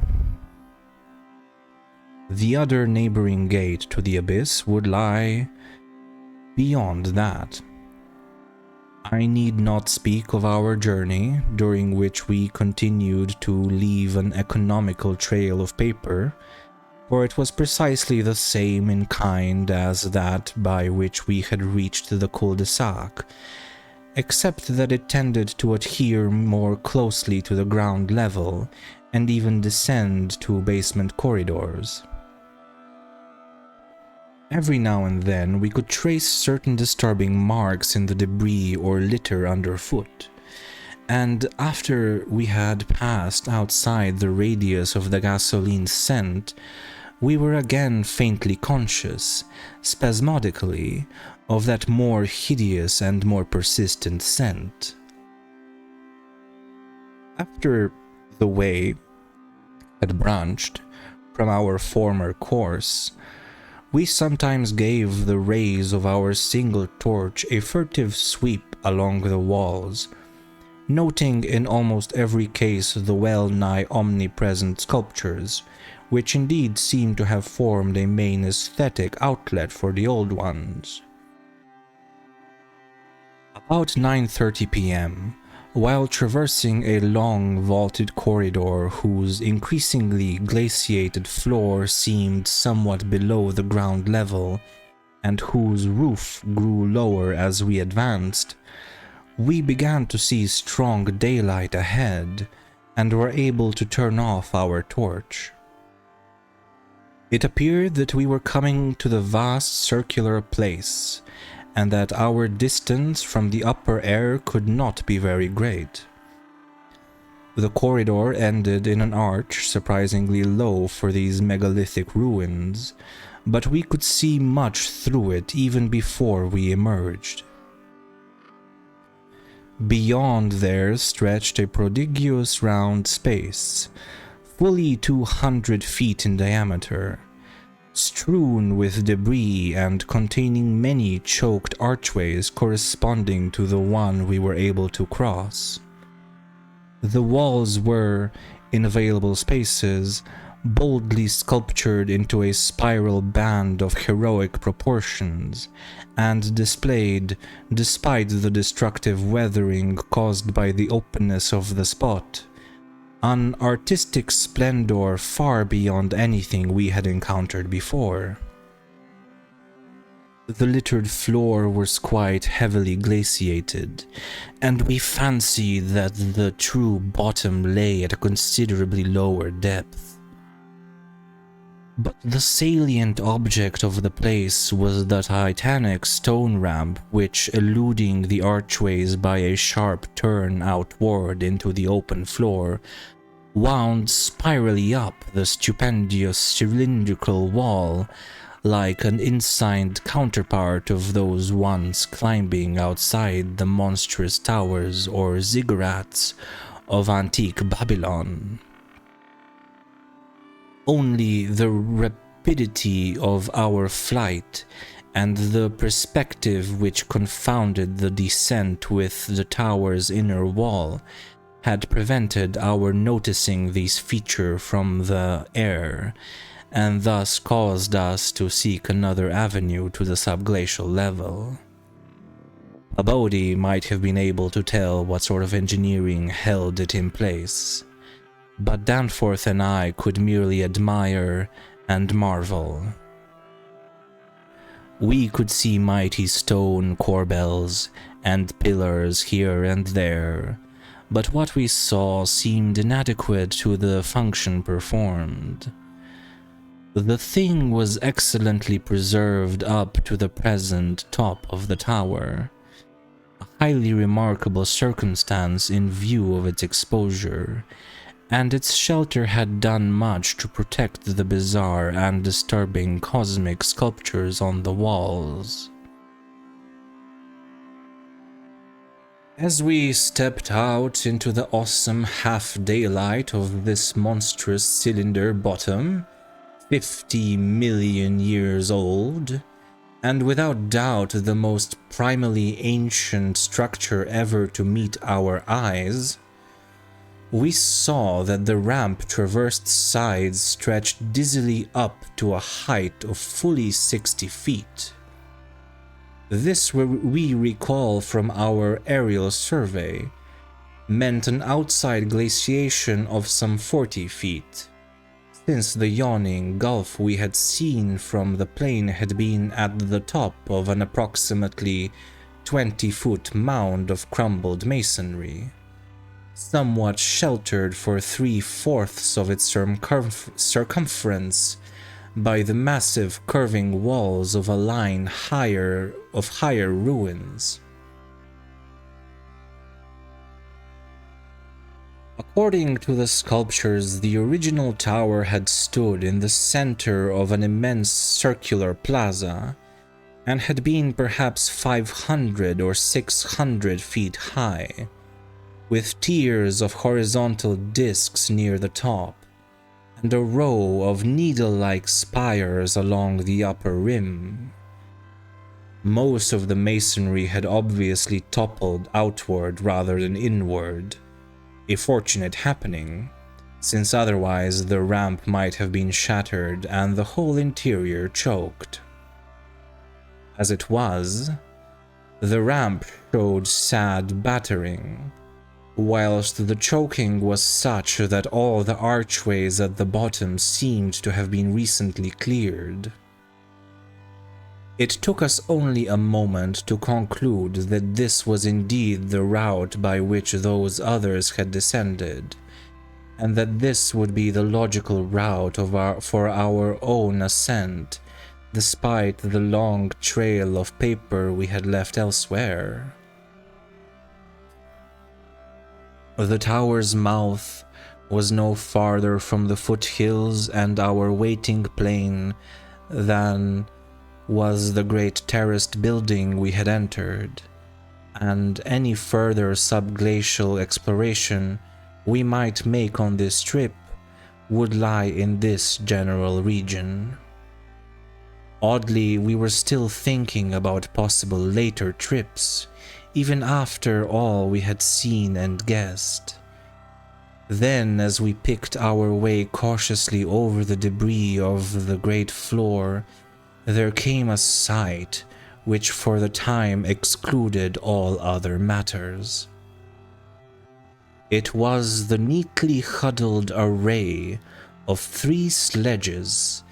The other neighboring gate to the abyss would lie beyond that. I need not speak of our journey, during which we continued to leave an economical trail of paper, for it was precisely the same in kind as that by which we had reached the cul-de-sac, except that it tended to adhere more closely to the ground level and even descend to basement corridors. Every now and then we could trace certain disturbing marks in the debris or litter underfoot, and after we had passed outside the radius of the gasoline scent, we were again faintly conscious, spasmodically, of that more hideous and more persistent scent. After the way had branched from our former course, we sometimes gave the rays of our single torch a furtive sweep along the walls, noting in almost every case the well-nigh omnipresent sculptures, which indeed seemed to have formed a main aesthetic outlet for the old ones. About 9:30 p.m., while traversing a long vaulted corridor whose increasingly glaciated floor seemed somewhat below the ground level, and whose roof grew lower as we advanced, we began to see strong daylight ahead, and were able to turn off our torch. It appeared that we were coming to the vast circular place, and that our distance from the upper air could not be very great. The corridor ended in an arch, surprisingly low for these megalithic ruins, but we could see much through it even before we emerged. Beyond there stretched a prodigious round space, fully 200 feet in diameter, strewn with debris and containing many choked archways corresponding to the one we were able to cross. The walls were, in available spaces, boldly sculptured into a spiral band of heroic proportions, and displayed, despite the destructive weathering caused by the openness of the spot, an artistic splendor far beyond anything we had encountered before. The littered floor was quite heavily glaciated, and we fancied that the true bottom lay at a considerably lower depth. But the salient object of the place was the titanic stone ramp which, eluding the archways by a sharp turn outward into the open floor, wound spirally up the stupendous cylindrical wall, like an insigned counterpart of those once climbing outside the monstrous towers or ziggurats of antique Babylon. Only the rapidity of our flight and the perspective which confounded the descent with the tower's inner wall had prevented our noticing these features from the air, and thus caused us to seek another avenue to the subglacial level. A Bodhi might have been able to tell what sort of engineering held it in place, but Danforth and I could merely admire and marvel. We could see mighty stone corbels and pillars here and there, but what we saw seemed inadequate to the function performed. The thing was excellently preserved up to the present top of the tower, a highly remarkable circumstance in view of its exposure, and its shelter had done much to protect the bizarre and disturbing cosmic sculptures on the walls. As we stepped out into the awesome half-daylight of this monstrous cylinder bottom, 50 million years old, and without doubt the most primally ancient structure ever to meet our eyes, we saw that the ramp traversed sides stretched dizzily up to a height of fully 60 feet. This, we recall from our aerial survey, meant an outside glaciation of some 40 feet, since the yawning gulf we had seen from the plane had been at the top of an approximately 20-foot mound of crumbled masonry, somewhat sheltered for 3/4 of its circumference by the massive curving walls of a line higher ruins. According to the sculptures, the original tower had stood in the center of an immense circular plaza, and had been perhaps 500 or 600 feet high, with tiers of horizontal discs near the top, and a row of needle-like spires along the upper rim. Most of the masonry had obviously toppled outward rather than inward, a fortunate happening, since otherwise the ramp might have been shattered and the whole interior choked. As it was, the ramp showed sad battering, whilst the choking was such that all the archways at the bottom seemed to have been recently cleared. It took us only a moment to conclude that this was indeed the route by which those others had descended, and that this would be the logical route for our own ascent, despite the long trail of paper we had left elsewhere. The tower's mouth was no farther from the foothills and our waiting plain than was the great terraced building we had entered, and any further subglacial exploration we might make on this trip would lie in this general region. Oddly, we were still thinking about possible later trips, even after all we had seen and guessed. Then, as we picked our way cautiously over the debris of the great floor, there came a sight which for the time excluded all other matters. It was the neatly huddled array of 3 sledges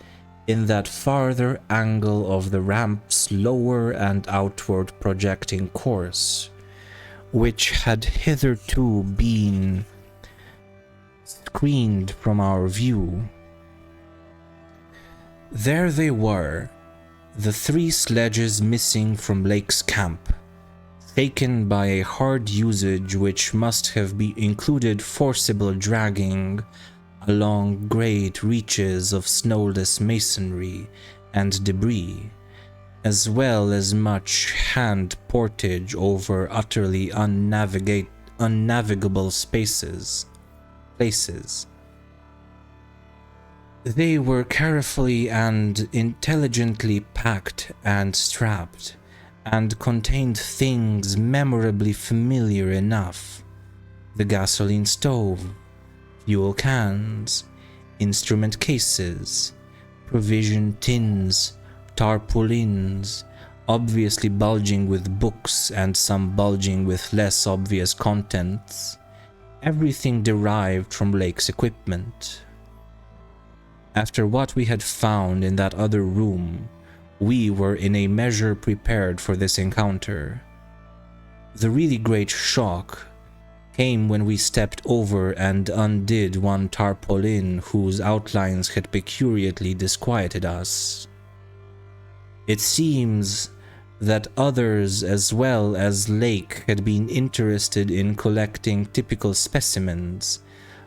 in that farther angle of the ramp's lower and outward projecting course, which had hitherto been screened from our view. There they were, the 3 sledges missing from Lake's camp, shaken by a hard usage which must have included forcible dragging along great reaches of snowless masonry and debris, as well as much hand portage over utterly unnavigable places. They were carefully and intelligently packed and strapped, and contained things memorably familiar enough: the gasoline stove, fuel cans, instrument cases, provision tins, tarpaulins, obviously bulging with books and some bulging with less obvious contents, everything derived from Lake's equipment. After what we had found in that other room, we were in a measure prepared for this encounter. The really great shock came when we stepped over and undid one tarpaulin whose outlines had peculiarly disquieted us. It seems that others as well as Lake had been interested in collecting typical specimens,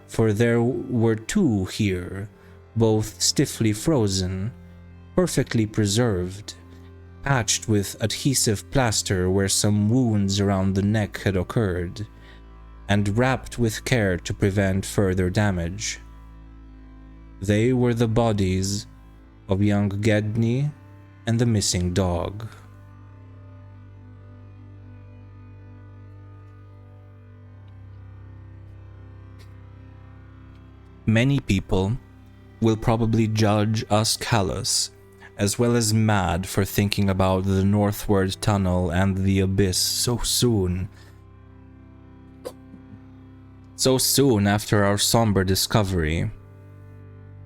for there were 2 here, both stiffly frozen, perfectly preserved, patched with adhesive plaster where some wounds around the neck had occurred, and wrapped with care to prevent further damage. They were the bodies of young Gedney and the missing dog. Many people will probably judge us callous, as well as mad, for thinking about the northward tunnel and the abyss so soon after our somber discovery,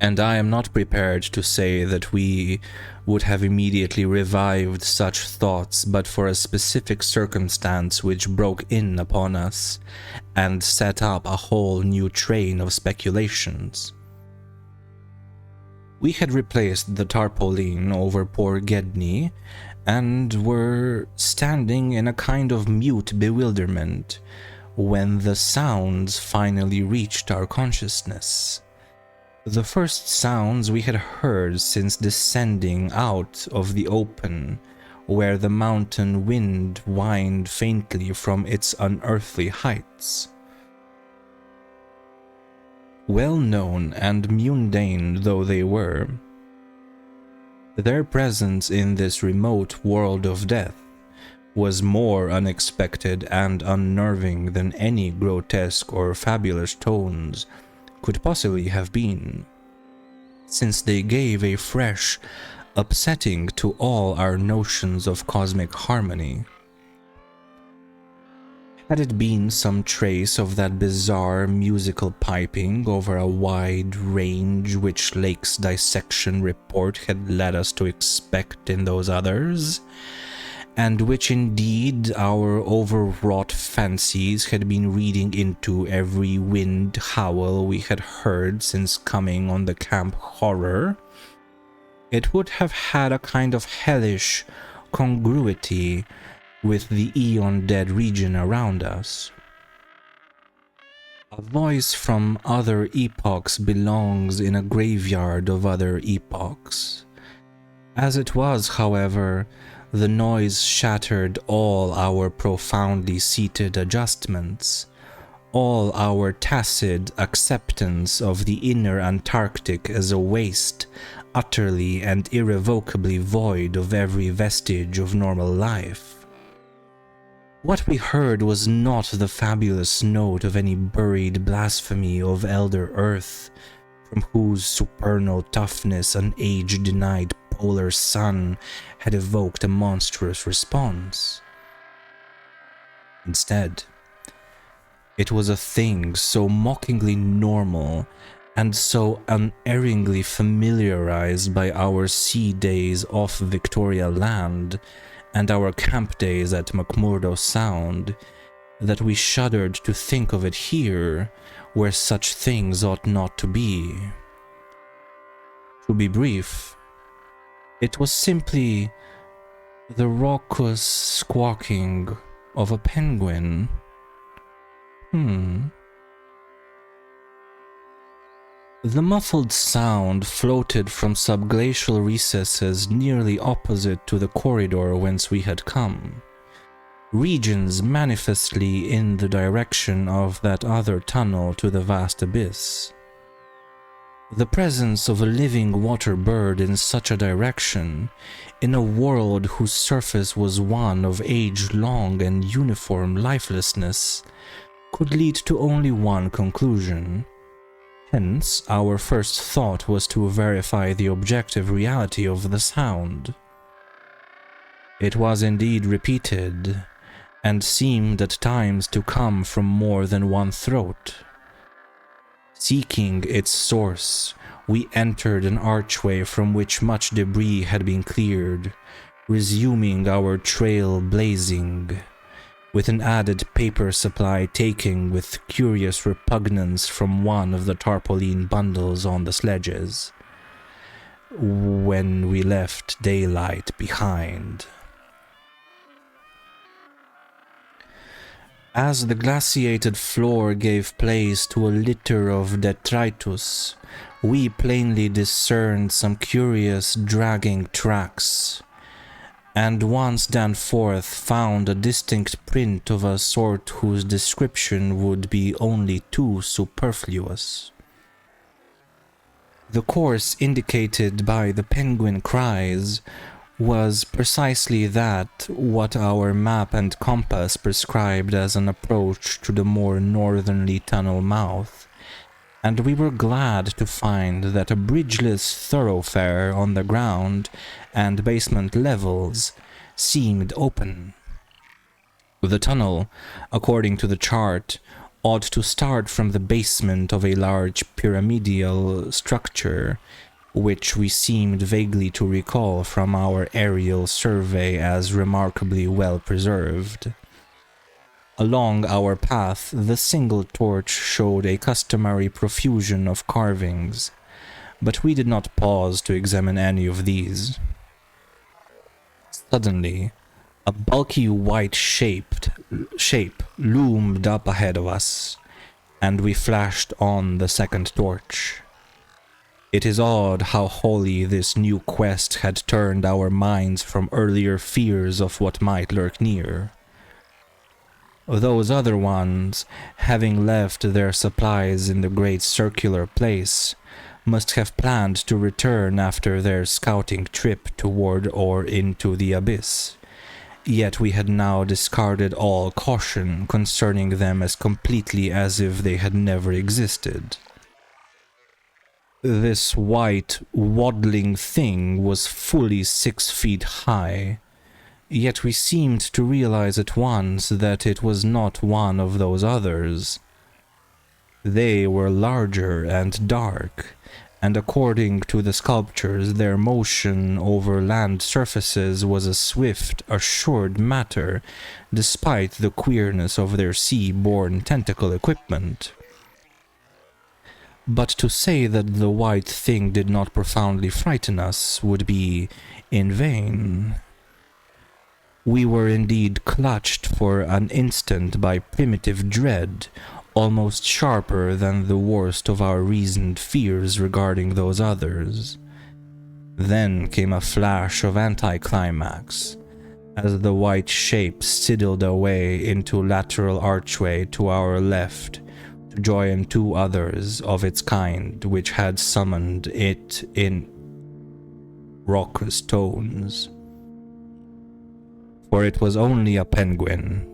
and I am not prepared to say that we would have immediately revived such thoughts but for a specific circumstance which broke in upon us and set up a whole new train of speculations. We had replaced the tarpaulin over poor Gedney and were standing in a kind of mute bewilderment when the sounds finally reached our consciousness. The first sounds we had heard since descending out of the open, where the mountain wind whined faintly from its unearthly heights. Well known and mundane though they were, their presence in this remote world of death was more unexpected and unnerving than any grotesque or fabulous tones could possibly have been, since they gave a fresh upsetting to all our notions of cosmic harmony. Had it been some trace of that bizarre musical piping over a wide range which Lake's dissection report had led us to expect in those others, and which indeed our overwrought fancies had been reading into every wind howl we had heard since coming on the camp horror, it would have had a kind of hellish congruity with the eon-dead region around us. A voice from other epochs belongs in a graveyard of other epochs. As it was, however, the noise shattered all our profoundly seated adjustments, all our tacit acceptance of the inner Antarctic as a waste, utterly and irrevocably void of every vestige of normal life. What we heard was not the fabulous note of any buried blasphemy of Elder Earth, from whose supernal toughness an age-denied polar sun had evoked a monstrous response. Instead, it was a thing so mockingly normal and so unerringly familiarized by our sea days off Victoria Land and our camp days at McMurdo Sound that we shuddered to think of it here, where such things ought not to be. To be brief, it was simply the raucous squawking of a penguin. The muffled sound floated from subglacial recesses nearly opposite to the corridor whence we had come, regions manifestly in the direction of that other tunnel to the vast abyss. The presence of a living water bird in such a direction, in a world whose surface was one of age-long and uniform lifelessness, could lead to only one conclusion. Hence, our first thought was to verify the objective reality of the sound. It was indeed repeated, and seemed at times to come from more than one throat. Seeking its source, we entered an archway from which much debris had been cleared, resuming our trail blazing, with an added paper supply taken with curious repugnance from one of the tarpaulin bundles on the sledges, when we left daylight behind. As the glaciated floor gave place to a litter of detritus, we plainly discerned some curious dragging tracks, and once Danforth found a distinct print of a sort whose description would be only too superfluous. The course indicated by the penguin cries was precisely that what our map and compass prescribed as an approach to the more northerly tunnel mouth, and we were glad to find that a bridgeless thoroughfare on the ground and basement levels seemed open. The tunnel, according to the chart, ought to start from the basement of a large pyramidal structure, which we seemed vaguely to recall from our aerial survey as remarkably well preserved. Along our path, the single torch showed a customary profusion of carvings, but we did not pause to examine any of these. Suddenly, a bulky white shape loomed up ahead of us, and we flashed on the second torch. It is odd how wholly this new quest had turned our minds from earlier fears of what might lurk near. Those other ones, having left their supplies in the great circular place, must have planned to return after their scouting trip toward or into the abyss. Yet we had now discarded all caution concerning them as completely as if they had never existed. This white, waddling thing was fully 6 feet high, yet we seemed to realize at once that it was not one of those others. They were larger and dark, and according to the sculptures, their motion over land surfaces was a swift, assured matter, despite the queerness of their sea-borne tentacle equipment. But to say that the white thing did not profoundly frighten us would be in vain. We were indeed clutched for an instant by primitive dread, almost sharper than the worst of our reasoned fears regarding those others. Then came a flash of anticlimax, as the white shape sidled away into lateral archway to our left to join two others of its kind which had summoned it in raucous tones. For it was only a penguin,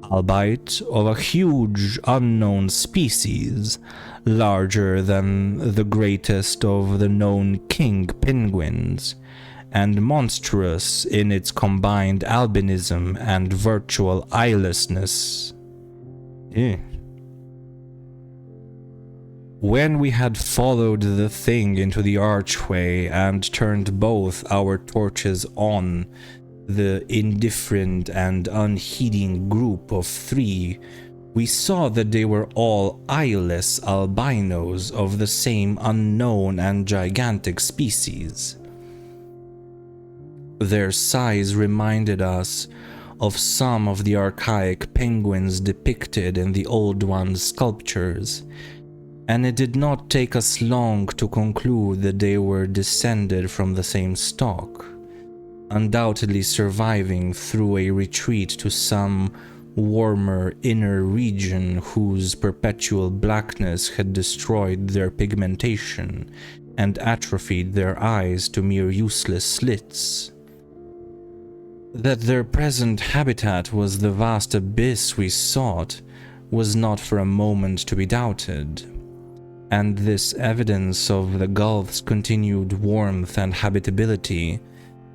albeit of a huge unknown species, larger than the greatest of the known king penguins, and monstrous in its combined albinism and virtual eyelessness. When we had followed the thing into the archway and turned both our torches on the indifferent and unheeding group of three, we saw that they were all eyeless albinos of the same unknown and gigantic species. Their size reminded us of some of the archaic penguins depicted in the Old One's sculptures, and it did not take us long to conclude that they were descended from the same stock, undoubtedly surviving through a retreat to some warmer inner region whose perpetual blackness had destroyed their pigmentation and atrophied their eyes to mere useless slits. That their present habitat was the vast abyss we sought was not for a moment to be doubted, and this evidence of the gulf's continued warmth and habitability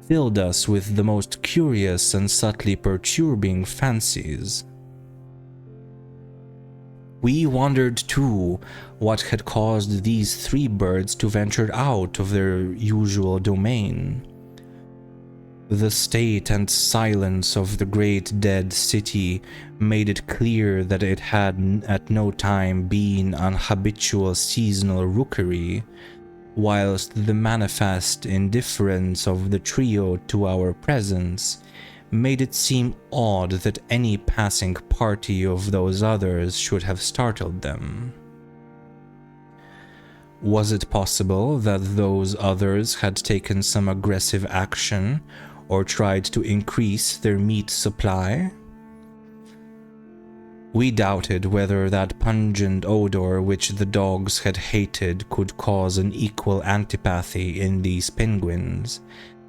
filled us with the most curious and subtly perturbing fancies. We wondered too what had caused these three birds to venture out of their usual domain. The state and silence of the great dead city made it clear that it had at no time been an habitual seasonal rookery, whilst the manifest indifference of the trio to our presence made it seem odd that any passing party of those others should have startled them. Was it possible that those others had taken some aggressive action or tried to increase their meat supply? We doubted whether that pungent odor which the dogs had hated could cause an equal antipathy in these penguins,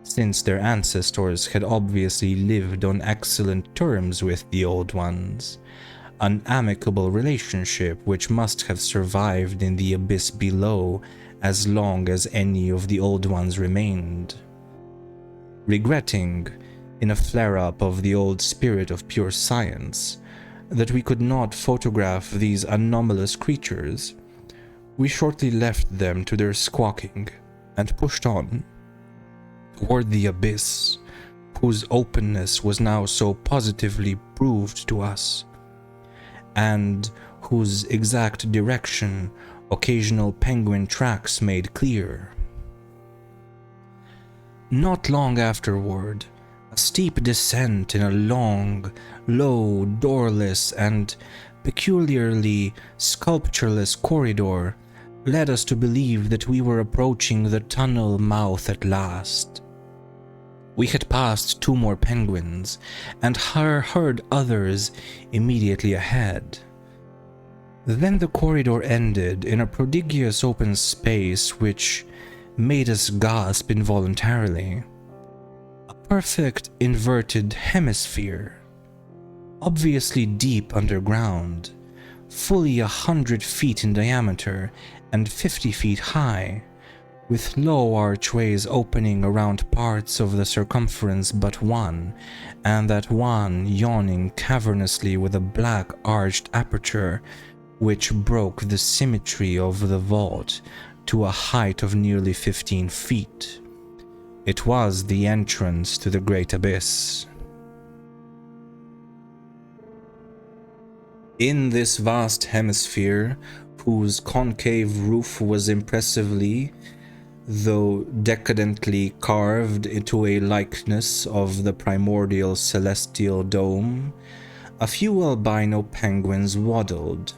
since their ancestors had obviously lived on excellent terms with the Old Ones, an amicable relationship which must have survived in the abyss below as long as any of the Old Ones remained. Regretting, in a flare-up of the old spirit of pure science, that we could not photograph these anomalous creatures, we shortly left them to their squawking and pushed on toward the abyss, whose openness was now so positively proved to us, and whose exact direction occasional penguin tracks made clear. Not long afterward, a steep descent in a long, low, doorless, and peculiarly sculptureless corridor led us to believe that we were approaching the tunnel mouth at last. We had passed two more penguins, and heard others immediately ahead. Then the corridor ended in a prodigious open space which made us gasp involuntarily. A perfect inverted hemisphere, obviously deep underground, fully 100 feet in diameter and 50 feet high, with low archways opening around parts of the circumference but one, and that one yawning cavernously with a black arched aperture which broke the symmetry of the vault to a height of nearly 15 feet. It was the entrance to the great abyss. In this vast hemisphere, whose concave roof was impressively, though decadently carved into a likeness of the primordial celestial dome, A few albino penguins waddled,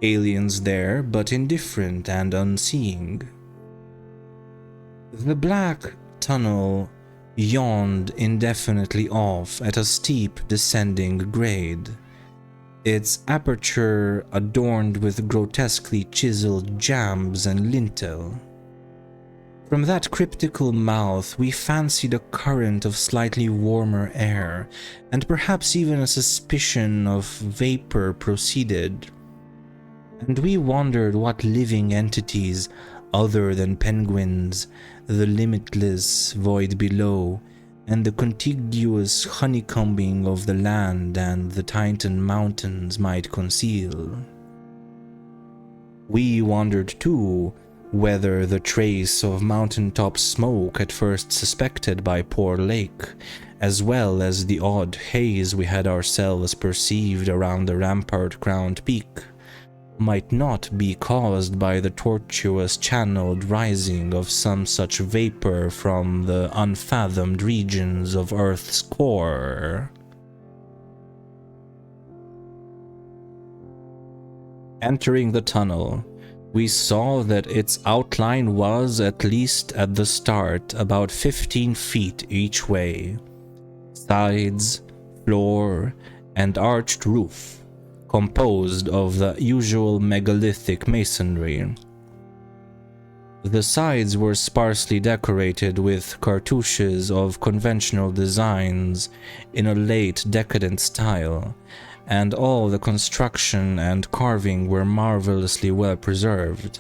aliens there but indifferent and unseeing. The black tunnel yawned indefinitely off at a steep descending grade, its aperture adorned with grotesquely chiseled jambs and lintel. From that cryptical mouth we fancied a current of slightly warmer air, and perhaps even a suspicion of vapor proceeded. And we wondered what living entities, other than penguins, the limitless void below, and the contiguous honeycombing of the land and the Titan mountains might conceal. We wondered too whether the trace of mountaintop smoke at first suspected by Poor Lake, as well as the odd haze we had ourselves perceived around the rampart-crowned peak, might not be caused by the tortuous channeled rising of some such vapor from the unfathomed regions of Earth's core. Entering the tunnel, we saw that its outline was, at least at the start, about 15 feet each way. Sides, floor, and arched roof, composed of the usual megalithic masonry. The sides were sparsely decorated with cartouches of conventional designs in a late decadent style, and all the construction and carving were marvelously well preserved.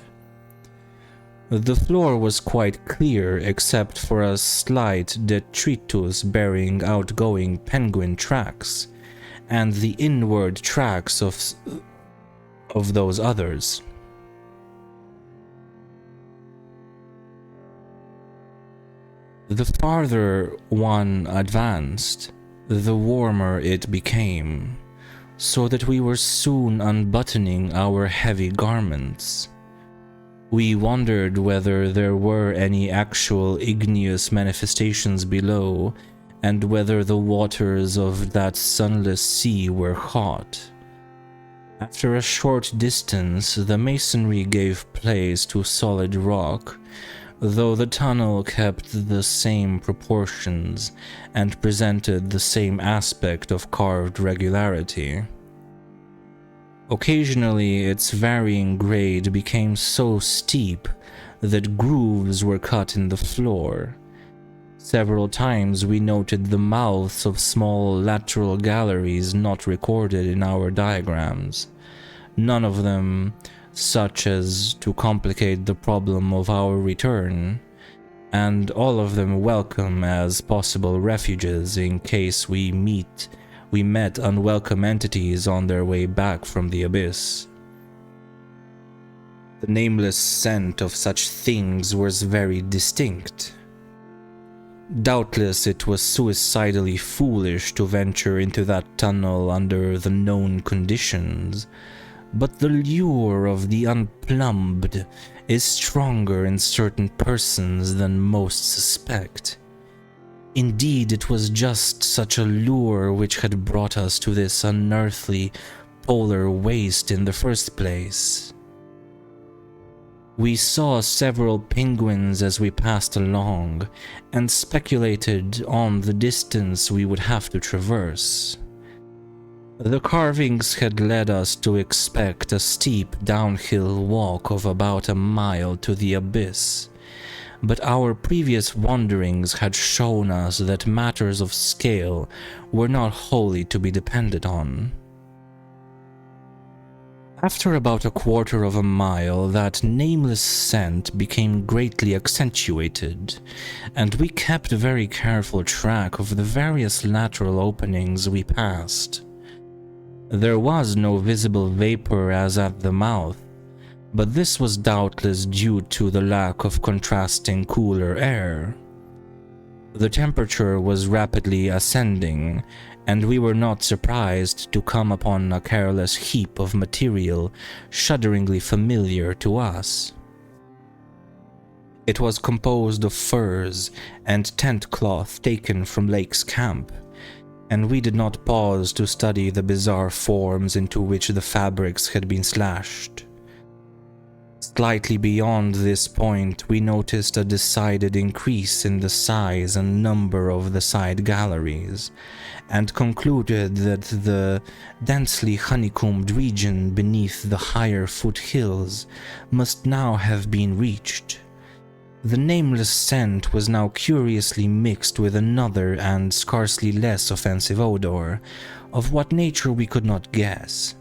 The floor was quite clear except for a slight detritus bearing outgoing penguin tracks, and the inward tracks of those others. The farther one advanced, the warmer it became, so that we were soon unbuttoning our heavy garments. We wondered whether there were any actual igneous manifestations below, and whether the waters of that sunless sea were hot. After a short distance, the masonry gave place to solid rock, though the tunnel kept the same proportions and presented the same aspect of carved regularity. Occasionally, its varying grade became so steep that grooves were cut in the floor. Several times we noted the mouths of small lateral galleries not recorded in our diagrams, none of them such as to complicate the problem of our return, and all of them welcome as possible refuges in case we met unwelcome entities on their way back from the abyss. The nameless scent of such things was very distinct. Doubtless it was suicidally foolish to venture into that tunnel under the known conditions, but the lure of the unplumbed is stronger in certain persons than most suspect. Indeed, it was just such a lure which had brought us to this unearthly polar waste in the first place. We saw several penguins as we passed along, and speculated on the distance we would have to traverse. The carvings had led us to expect a steep downhill walk of about a mile to the abyss, but our previous wanderings had shown us that matters of scale were not wholly to be depended on. After about a quarter of a mile, that nameless scent became greatly accentuated, and we kept very careful track of the various lateral openings we passed. There was no visible vapor as at the mouth, but this was doubtless due to the lack of contrasting cooler air. The temperature was rapidly ascending, and we were not surprised to come upon a careless heap of material shudderingly familiar to us. It was composed of furs and tent cloth taken from Lake's camp, and we did not pause to study the bizarre forms into which the fabrics had been slashed. Slightly beyond this point, we noticed a decided increase in the size and number of the side galleries, and concluded that the densely honeycombed region beneath the higher foothills must now have been reached. The nameless scent was now curiously mixed with another and scarcely less offensive odor, of what nature we could not guess,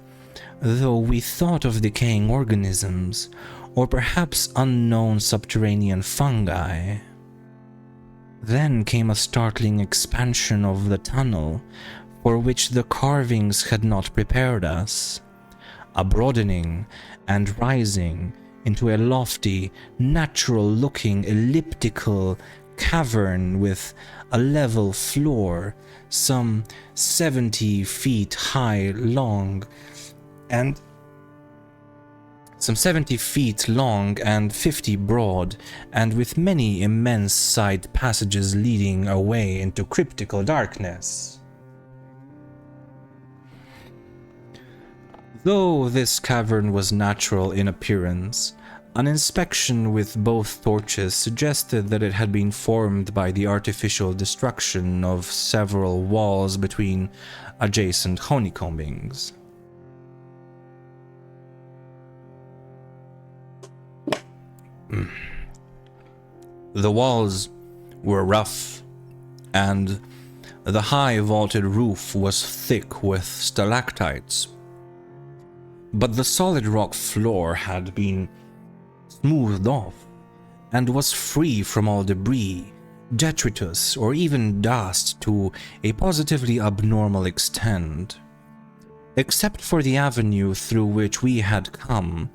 though we thought of decaying organisms, or perhaps unknown subterranean fungi. Then came a startling expansion of the tunnel, for which the carvings had not prepared us, a broadening and rising into a lofty, natural-looking elliptical cavern with a level floor, some 70 feet high long and 50 broad, and with many immense side passages leading away into cryptical darkness. Though this cavern was natural in appearance, an inspection with both torches suggested that it had been formed by the artificial destruction of several walls between adjacent honeycombings. The walls were rough, and the high vaulted roof was thick with stalactites. But the solid rock floor had been smoothed off, and was free from all debris, detritus, or even dust to a positively abnormal extent. Except for the avenue through which we had come,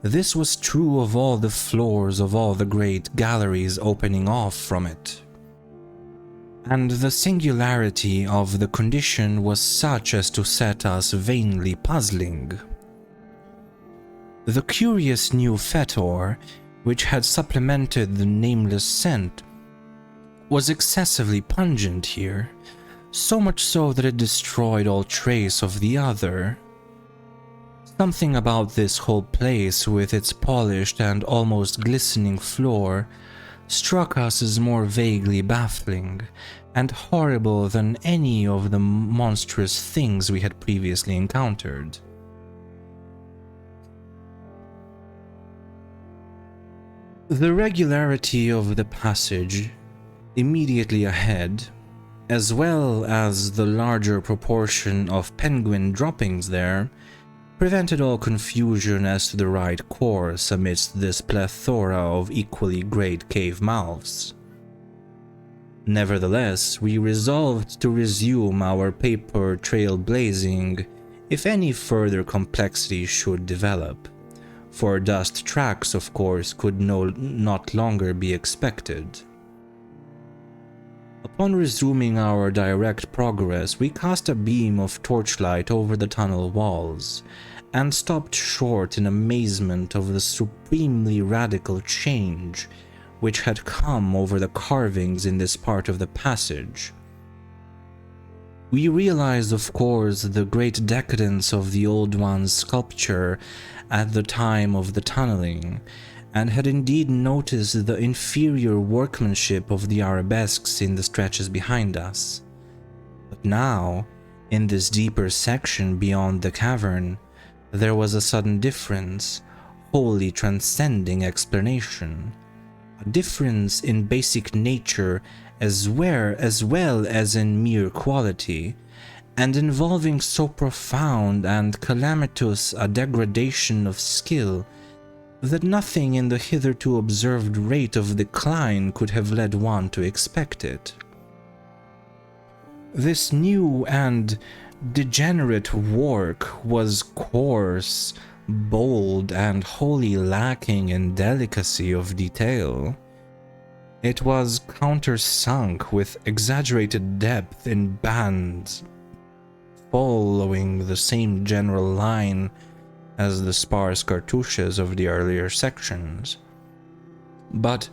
this was true of all the floors of all the great galleries opening off from it. And the singularity of the condition was such as to set us vainly puzzling. The curious new fetor, which had supplemented the nameless scent, was excessively pungent here, so much so that it destroyed all trace of the other. Something about this whole place, with its polished and almost glistening floor, struck us as more vaguely baffling and horrible than any of the monstrous things we had previously encountered. The regularity of the passage immediately ahead, as well as the larger proportion of penguin droppings there, prevented all confusion as to the right course amidst this plethora of equally great cave mouths. Nevertheless, we resolved to resume our paper trail blazing if any further complexity should develop, for dust tracks, of course, could not longer be expected. Upon resuming our direct progress, we cast a beam of torchlight over the tunnel walls, and stopped short in amazement of the supremely radical change which had come over the carvings in this part of the passage. We realized, of course, the great decadence of the Old One's sculpture at the time of the tunneling, and had indeed noticed the inferior workmanship of the arabesques in the stretches behind us. But now, in this deeper section beyond the cavern, there was a sudden difference, wholly transcending explanation. A difference in basic nature as well as in mere quality, and involving so profound and calamitous a degradation of skill that nothing in the hitherto observed rate of decline could have led one to expect it. This new and degenerate work was coarse, bold, and wholly lacking in delicacy of detail. It was countersunk with exaggerated depth in bands, following the same general line as the sparse cartouches of the earlier sections. But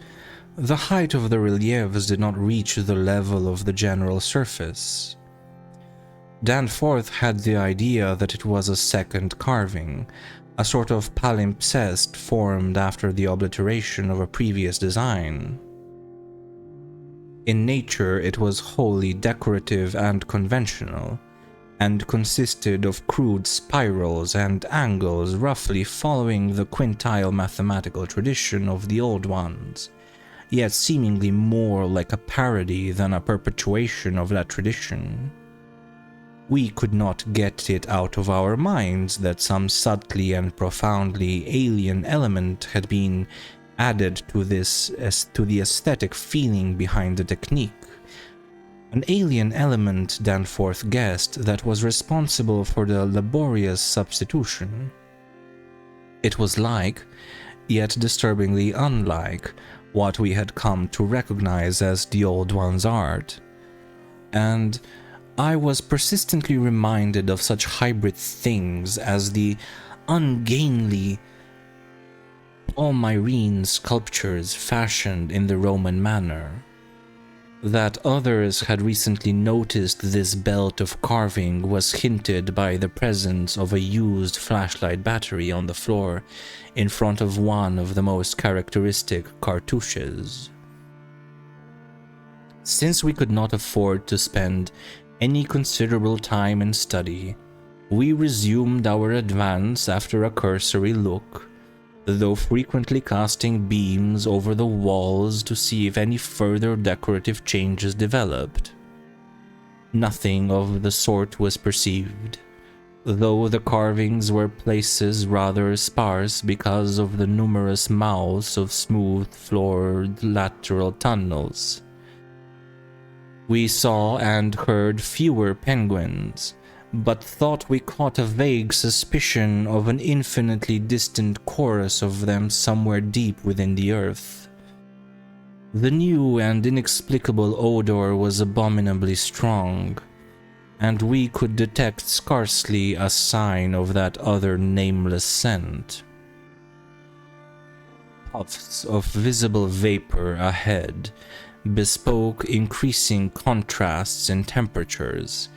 the height of the reliefs did not reach the level of the general surface. Danforth had the idea that it was a second carving, a sort of palimpsest formed after the obliteration of a previous design. In nature, it was wholly decorative and conventional, and consisted of crude spirals and angles roughly following the quintile mathematical tradition of the old ones, yet seemingly more like a parody than a perpetuation of that tradition. We could not get it out of our minds that some subtly and profoundly alien element had been added to the aesthetic feeling behind the technique. An alien element, Danforth guessed, that was responsible for the laborious substitution. It was like, yet disturbingly unlike, what we had come to recognize as the Old One's art. And I was persistently reminded of such hybrid things as the ungainly Palmyrene sculptures fashioned in the Roman manner. That others had recently noticed this belt of carving was hinted by the presence of a used flashlight battery on the floor in front of one of the most characteristic cartouches. Since we could not afford to spend any considerable time in study, we resumed our advance after a cursory look, though frequently casting beams over the walls to see if any further decorative changes developed. Nothing of the sort was perceived, though the carvings were places rather sparse because of the numerous mouths of smooth-floored lateral tunnels. We saw and heard fewer penguins, but thought we caught a vague suspicion of an infinitely distant chorus of them somewhere deep within the earth. The new and inexplicable odor was abominably strong, and we could detect scarcely a sign of that other nameless scent. Puffs of visible vapor ahead bespoke increasing contrasts in temperatures,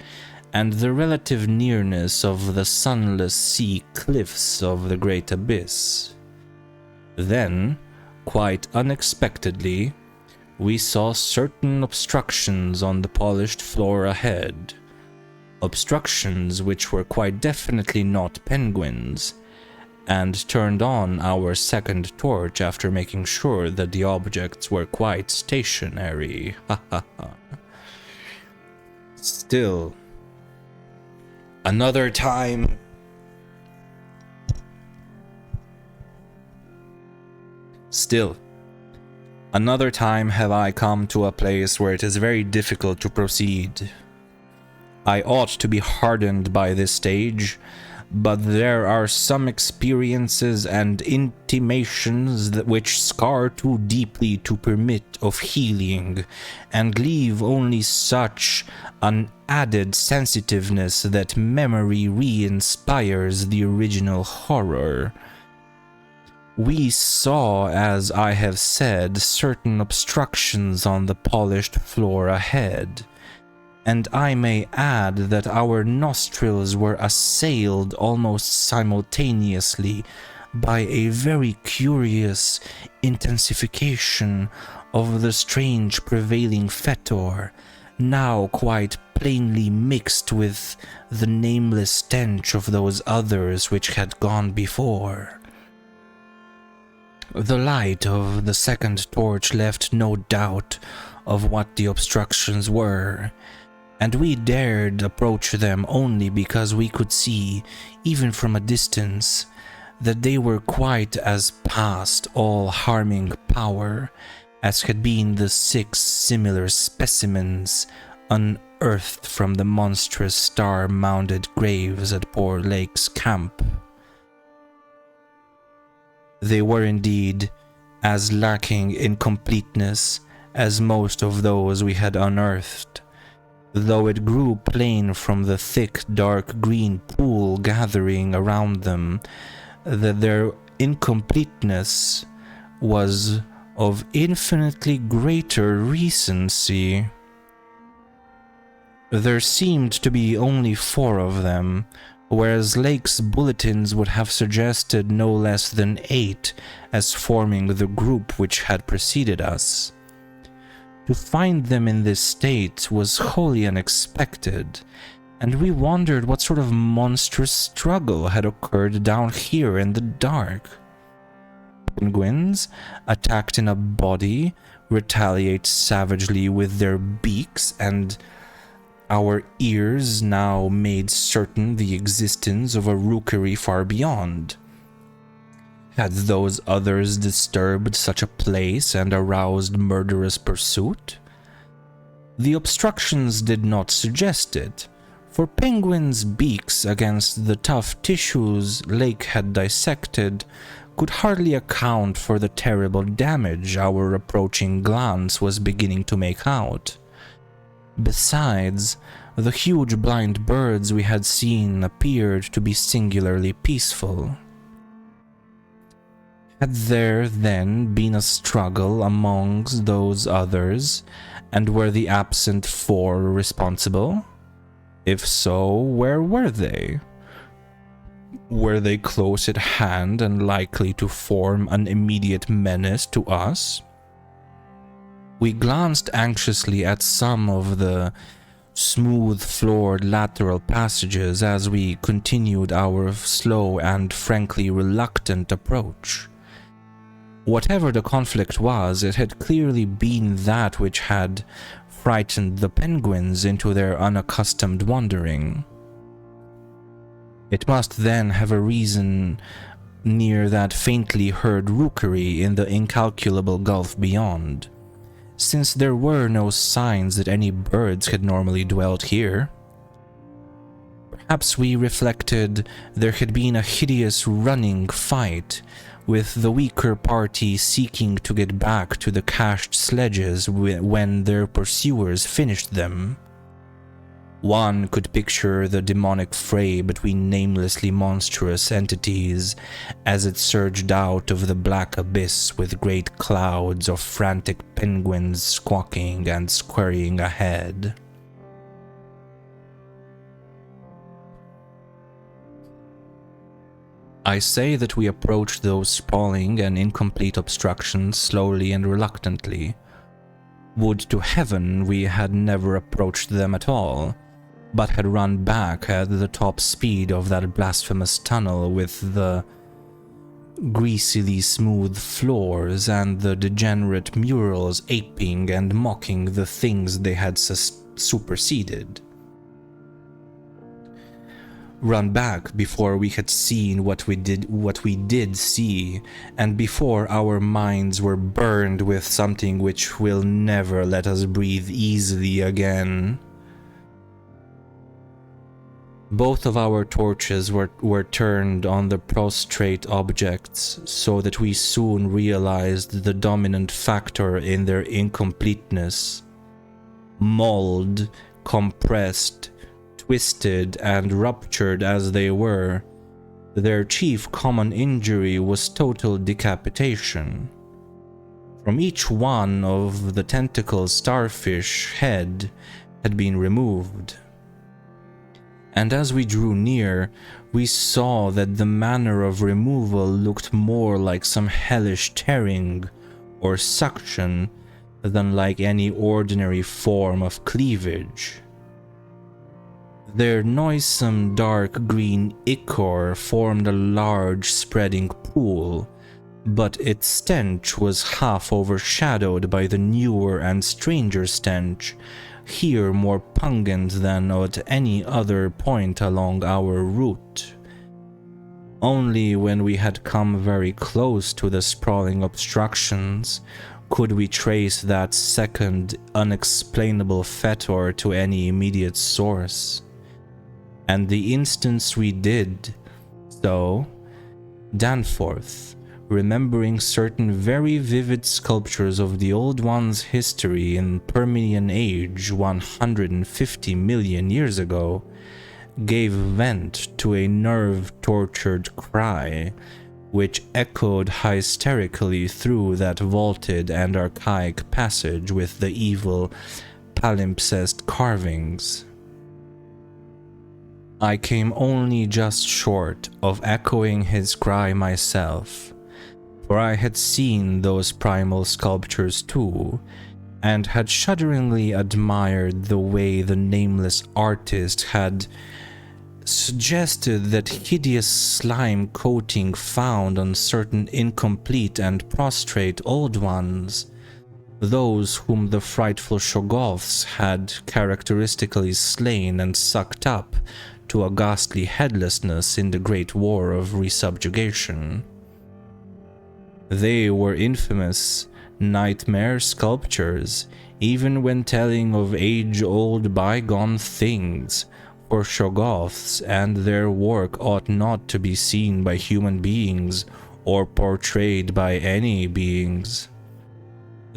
and the relative nearness of the sunless sea cliffs of the great abyss. Then, quite unexpectedly, we saw certain obstructions on the polished floor ahead. Obstructions which were quite definitely not penguins, and turned on our second torch after making sure that the objects were quite stationary. Still, another time have I come to a place where it is very difficult to proceed. I ought to be hardened by this stage, but there are some experiences and intimations which scar too deeply to permit of healing, and leave only such an added sensitiveness that memory re-inspires the original horror. We saw, as I have said, certain obstructions on the polished floor ahead, and I may add that our nostrils were assailed almost simultaneously by a very curious intensification of the strange prevailing fetor, now quite plainly mixed with the nameless stench of those others which had gone before. The light of the second torch left no doubt of what the obstructions were, and we dared approach them only because we could see, even from a distance, that they were quite as past all harming power as had been the 6 similar specimens unearthed from the monstrous star-mounded graves at poor Lake's camp. They were indeed as lacking in completeness as most of those we had unearthed, though it grew plain from the thick dark green pool gathering around them that their incompleteness was of infinitely greater recency. There seemed to be only 4 of them, whereas Lake's bulletins would have suggested no less than 8 as forming the group which had preceded us. To find them in this state was wholly unexpected, and we wondered what sort of monstrous struggle had occurred down here in the dark. Penguins, attacked in a body, retaliate savagely with their beaks, and our ears now made certain the existence of a rookery far beyond. Had those others disturbed such a place and aroused murderous pursuit? The obstructions did not suggest it, for penguins' beaks against the tough tissues Lake had dissected could hardly account for the terrible damage our approaching glance was beginning to make out. Besides, the huge blind birds we had seen appeared to be singularly peaceful. Had there then been a struggle amongst those others, and were the absent 4 responsible? If so, where were they? Were they close at hand and likely to form an immediate menace to us? We glanced anxiously at some of the smooth-floored lateral passages as we continued our slow and frankly reluctant approach. Whatever the conflict was, it had clearly been that which had frightened the penguins into their unaccustomed wandering. It must then have a reason near that faintly heard rookery in the incalculable gulf beyond, since there were no signs that any birds had normally dwelt here. Perhaps, we reflected, there had been a hideous running fight, with the weaker party seeking to get back to the cached sledges when their pursuers finished them. One could picture the demonic fray between namelessly monstrous entities as it surged out of the black abyss with great clouds of frantic penguins squawking and scurrying ahead. I say that we approached those sprawling and incomplete obstructions slowly and reluctantly. Would to heaven we had never approached them at all, but had run back at the top speed of that blasphemous tunnel with the greasily smooth floors and the degenerate murals aping and mocking the things they had superseded. Run back before we had seen what we did see, and before our minds were burned with something which will never let us breathe easily again. Both of our torches were turned on the prostrate objects, so that we soon realized the dominant factor in their incompleteness. Mauled, compressed, twisted, and ruptured as they were, their chief common injury was total decapitation. From each one of the tentacles starfish head had been removed. And as we drew near, we saw that the manner of removal looked more like some hellish tearing or suction than like any ordinary form of cleavage. Their noisome dark green ichor formed a large spreading pool, but its stench was half overshadowed by the newer and stranger stench, here more pungent than at any other point along our route. Only when we had come very close to the sprawling obstructions could we trace that second unexplainable fetor to any immediate source. And the instant we did so, Danforth, remembering certain very vivid sculptures of the Old One's history in Permian age 150 million years ago, gave vent to a nerve-tortured cry, which echoed hysterically through that vaulted and archaic passage with the evil palimpsest carvings. I came only just short of echoing his cry myself, for I had seen those primal sculptures too, and had shudderingly admired the way the nameless artist had suggested that hideous slime coating found on certain incomplete and prostrate old ones, those whom the frightful Shoggoths had characteristically slain and sucked up to a ghastly headlessness in the Great War of Resubjugation. They were infamous nightmare sculptures, even when telling of age-old bygone things, for Shoggoths and their work ought not to be seen by human beings or portrayed by any beings.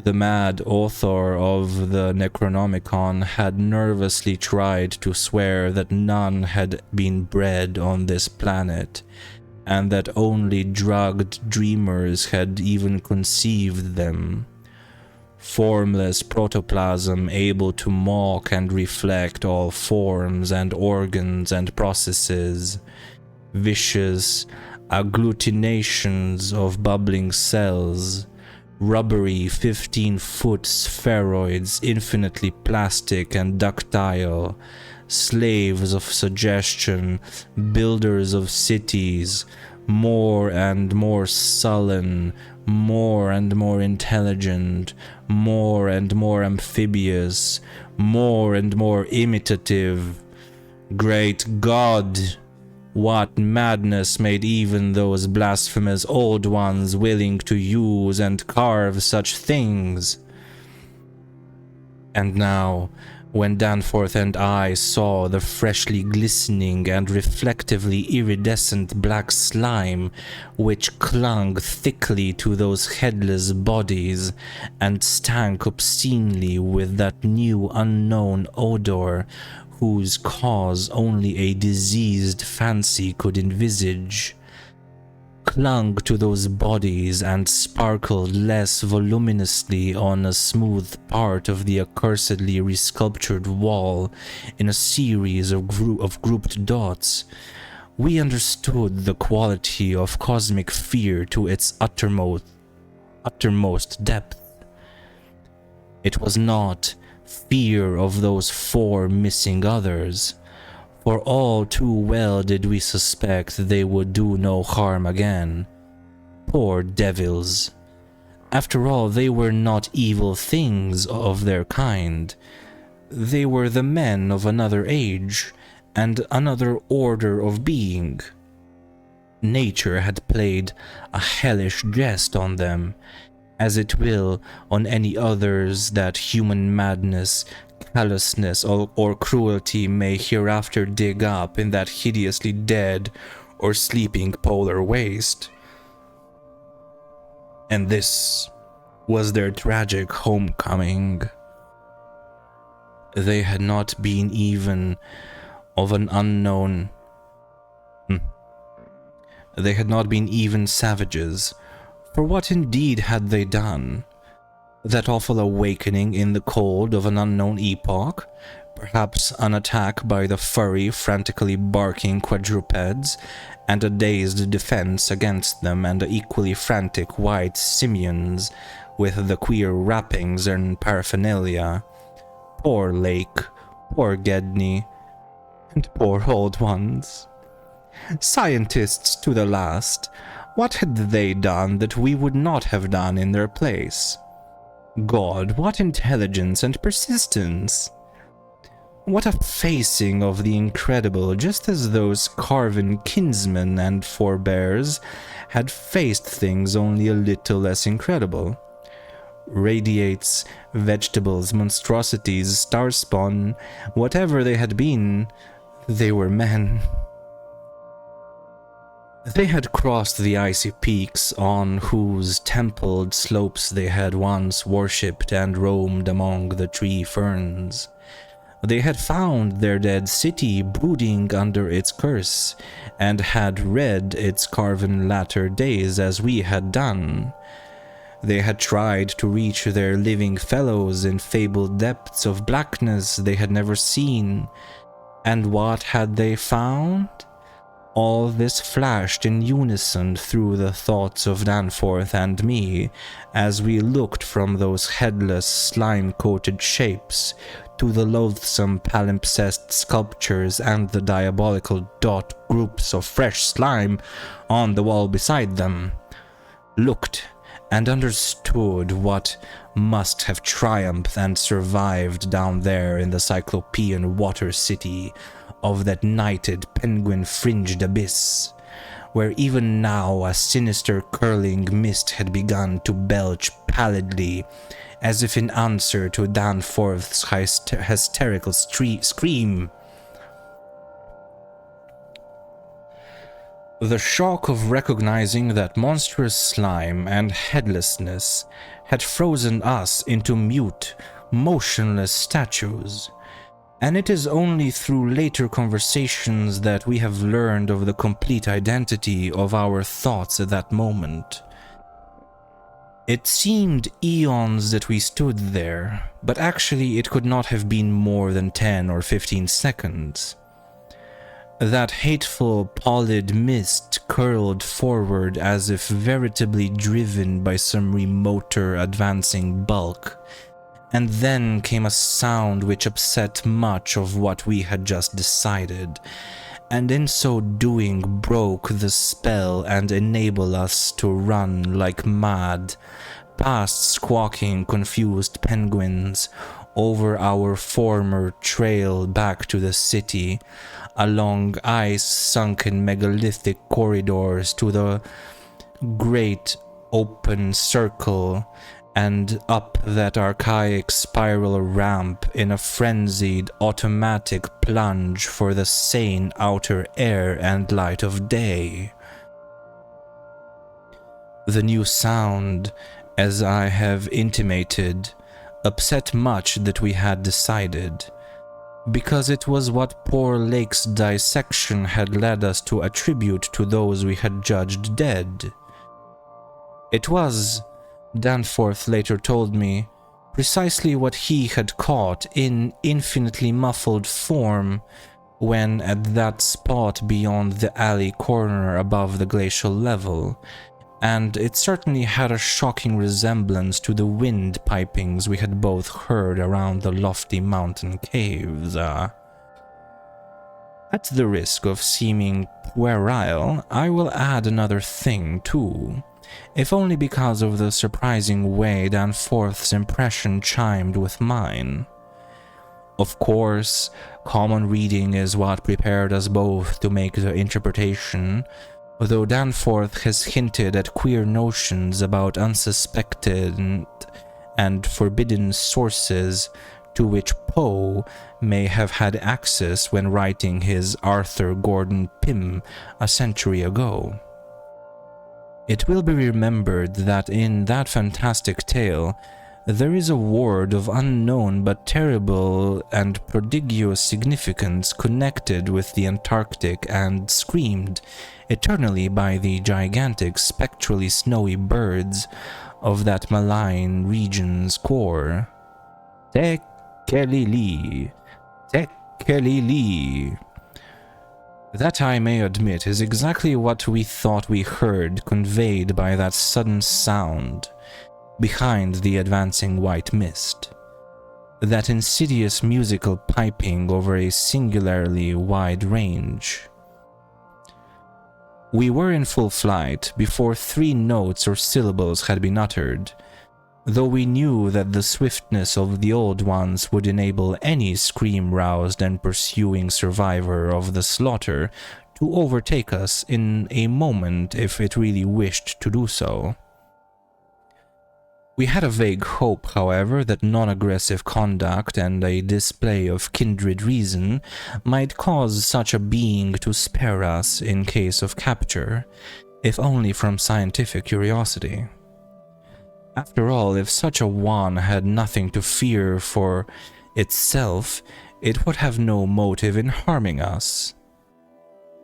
The mad author of the Necronomicon had nervously tried to swear that none had been bred on this planet, and that only drugged dreamers had even conceived them. Formless protoplasm able to mock and reflect all forms and organs and processes, vicious agglutinations of bubbling cells, rubbery 15-foot spheroids infinitely plastic and ductile, slaves of suggestion, builders of cities, more and more sullen, more and more intelligent, more and more amphibious, more and more imitative. Great God! What madness made even those blasphemous old ones willing to use and carve such things? And now, when Danforth and I saw the freshly glistening and reflectively iridescent black slime which clung thickly to those headless bodies and stank obscenely with that new unknown odor whose cause only a diseased fancy could envisage, clung to those bodies and sparkled less voluminously on a smooth part of the accursedly resculptured wall in a series of grouped dots, we understood the quality of cosmic fear to its uttermost depth. It was not fear of those 4 missing others, for all too well did we suspect they would do no harm again. Poor devils. After all, they were not evil things of their kind. They were the men of another age, and another order of being. Nature had played a hellish jest on them, as it will on any others that human madness, callousness, or cruelty may hereafter dig up in that hideously dead or sleeping polar waste. And this was their tragic homecoming. They had not been even of an unknown... They had not been even savages, for what indeed had they done? That awful awakening in the cold of an unknown epoch? Perhaps an attack by the furry, frantically barking quadrupeds, and a dazed defense against them, and the equally frantic white simians with the queer wrappings and paraphernalia. Poor Lake, poor Gedney, and poor old ones. Scientists to the last. What had they done that we would not have done in their place? God, what intelligence and persistence! What a facing of the incredible, just as those carven kinsmen and forebears had faced things only a little less incredible. Radiates, vegetables, monstrosities, star-spawn, whatever they had been, they were men. They had crossed the icy peaks on whose templed slopes they had once worshipped and roamed among the tree ferns. They had found their dead city brooding under its curse, and had read its carven latter days as we had done. They had tried to reach their living fellows in fabled depths of blackness they had never seen, And what had they found? All this flashed in unison through the thoughts of Danforth and me as we looked from those headless, slime-coated shapes to the loathsome palimpsest sculptures and the diabolical dot groups of fresh slime on the wall beside them. Looked and understood what must have triumphed and survived down there in the Cyclopean water city of that nighted penguin-fringed abyss, where even now a sinister curling mist had begun to belch pallidly, as if in answer to Danforth's hysterical scream. The shock of recognizing that monstrous slime and headlessness had frozen us into mute, motionless statues. And it is only through later conversations that we have learned of the complete identity of our thoughts at that moment. It seemed eons that we stood there, but actually it could not have been more than 10 or 15 seconds. That hateful, pallid mist curled forward as if veritably driven by some remoter advancing bulk. And then came a sound which upset much of what we had just decided, and in so doing broke the spell and enabled us to run like mad, past squawking, confused penguins, over our former trail back to the city, along ice-sunken megalithic corridors to the great open circle, and up that archaic spiral ramp in a frenzied automatic plunge for the sane outer air and light of day. The new sound, as I have intimated, upset much that we had decided, because it was what poor Lake's dissection had led us to attribute to those we had judged dead. It was, Danforth later told me, precisely what he had caught in infinitely muffled form when at that spot beyond the alley corner above the glacial level, and it certainly had a shocking resemblance to the wind pipings we had both heard around the lofty mountain caves. At the risk of seeming puerile, I will add another thing too, if only because of the surprising way Danforth's impression chimed with mine. Of course, common reading is what prepared us both to make the interpretation, though Danforth has hinted at queer notions about unsuspected and forbidden sources to which Poe may have had access when writing his Arthur Gordon Pym a century ago. It will be remembered that in that fantastic tale, there is a word of unknown but terrible and prodigious significance connected with the Antarctic and screamed eternally by the gigantic spectrally snowy birds of that malign region's core. Tekelili, Tekelili. That, I may admit, is exactly what we thought we heard conveyed by that sudden sound behind the advancing white mist. That insidious musical piping over a singularly wide range. We were in full flight before 3 notes or syllables had been uttered, though we knew that the swiftness of the old ones would enable any scream-roused and pursuing survivor of the slaughter to overtake us in a moment if it really wished to do so. We had a vague hope, however, that non-aggressive conduct and a display of kindred reason might cause such a being to spare us in case of capture, if only from scientific curiosity. After all, if such a one had nothing to fear for itself, it would have no motive in harming us.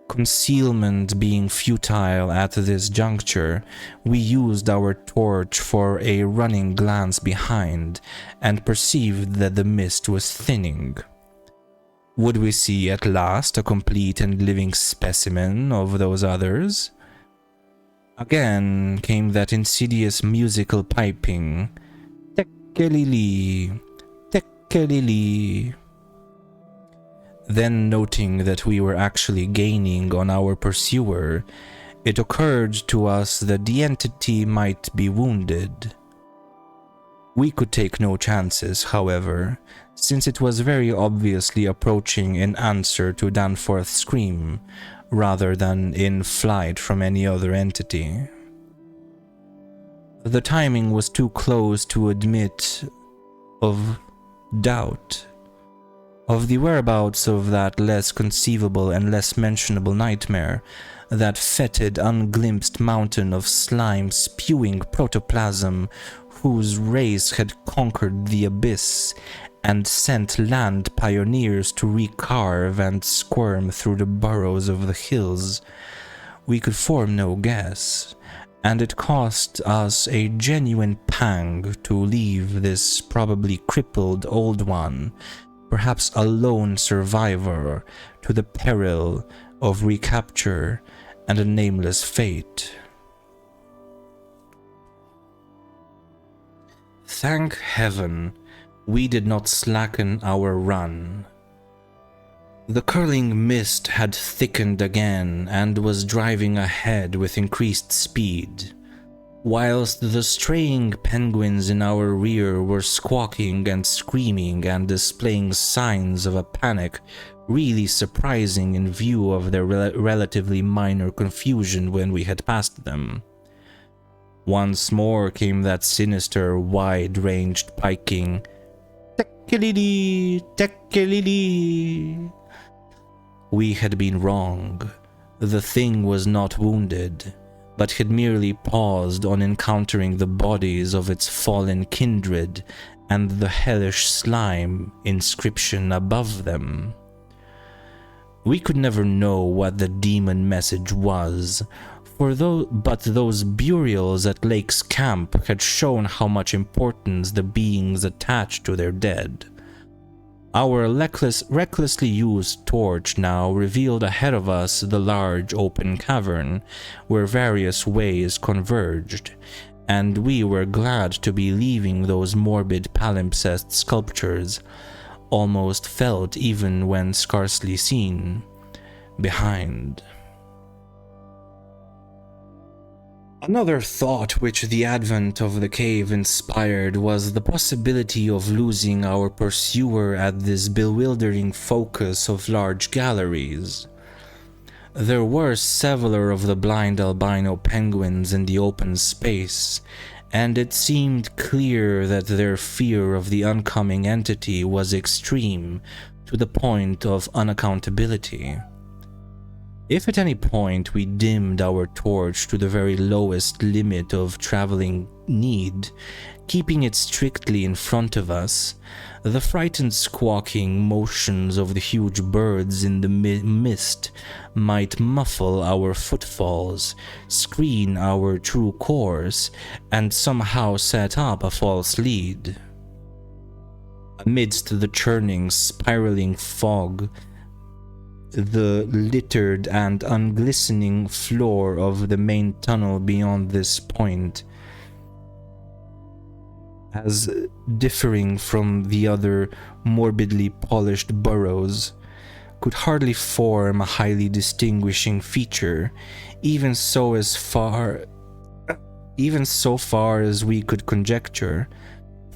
Concealment being futile at this juncture, we used our torch for a running glance behind and perceived that the mist was thinning. Would we see at last a complete and living specimen of those others? Again came that insidious musical piping. Tekkelili, tekkelili. Then, noting that we were actually gaining on our pursuer, it occurred to us that the entity might be wounded. We could take no chances, however, since it was very obviously approaching in answer to Danforth's scream, rather than in flight from any other entity. The timing was too close to admit of doubt. Of the whereabouts of that less conceivable and less mentionable nightmare, that fetid, unglimpsed mountain of slime-spewing protoplasm whose race had conquered the abyss and sent land pioneers to recarve and squirm through the burrows of the hills, we could form no guess, and it cost us a genuine pang to leave this probably crippled old one, perhaps a lone survivor, to the peril of recapture and a nameless fate. Thank heaven, we did not slacken our run. The curling mist had thickened again and was driving ahead with increased speed, whilst the straying penguins in our rear were squawking and screaming and displaying signs of a panic really surprising in view of their relatively minor confusion when we had passed them. Once more came that sinister, wide-ranged piking, "Tekkelili, tekkelili." We had been wrong. The thing was not wounded, but had merely paused on encountering the bodies of its fallen kindred and the hellish slime inscription above them. We could never know what the demon message was, but those burials at Lake's camp had shown how much importance the beings attached to their dead. Our recklessly used torch now revealed ahead of us the large open cavern, where various ways converged, and we were glad to be leaving those morbid palimpsest sculptures, almost felt even when scarcely seen, behind. Another thought which the advent of the cave inspired was the possibility of losing our pursuer at this bewildering focus of large galleries. There were several of the blind albino penguins in the open space, and it seemed clear that their fear of the oncoming entity was extreme to the point of unaccountability. If at any point we dimmed our torch to the very lowest limit of traveling need, keeping it strictly in front of us, the frightened squawking motions of the huge birds in the mist might muffle our footfalls, screen our true course, and somehow set up a false lead. Amidst the churning, spiraling fog, the littered and unglistening floor of the main tunnel beyond this point, as differing from the other morbidly polished burrows, could hardly form a highly distinguishing feature, even so far as we could conjecture,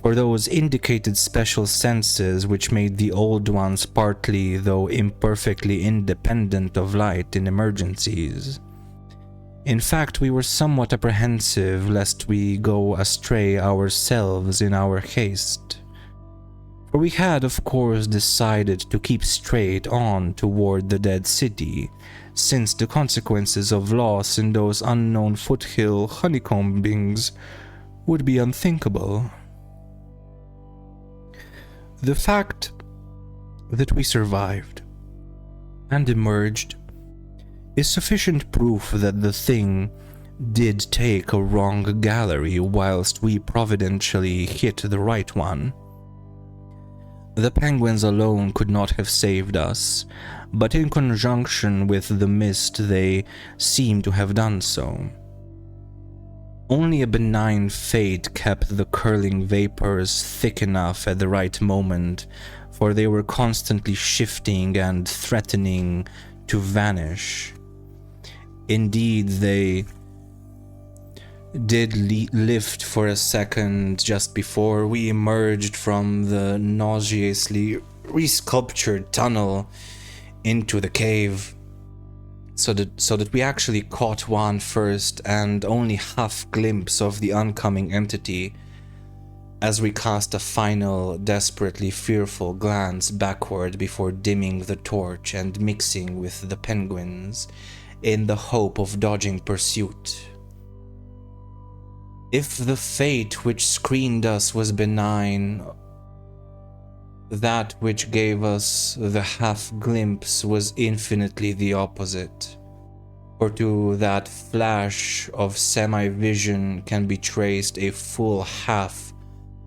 for those indicated special senses which made the old ones partly, though imperfectly, independent of light in emergencies. In fact, we were somewhat apprehensive lest we go astray ourselves in our haste. For we had, of course, decided to keep straight on toward the dead city, since the consequences of loss in those unknown foothill honeycombings would be unthinkable. The fact that we survived and emerged is sufficient proof that the thing did take a wrong gallery whilst we providentially hit the right one. The penguins alone could not have saved us, but in conjunction with the mist they seem to have done so. Only a benign fate kept the curling vapors thick enough at the right moment, for they were constantly shifting and threatening to vanish. Indeed, they did lift for a second just before we emerged from the nauseously resculptured tunnel into the cave, so that we actually caught one first and only half glimpse of the oncoming entity as we cast a final, desperately fearful glance backward before dimming the torch and mixing with the penguins in the hope of dodging pursuit. If the fate which screened us was benign, that which gave us the half glimpse was infinitely the opposite. For to that flash of semi-vision can be traced a full half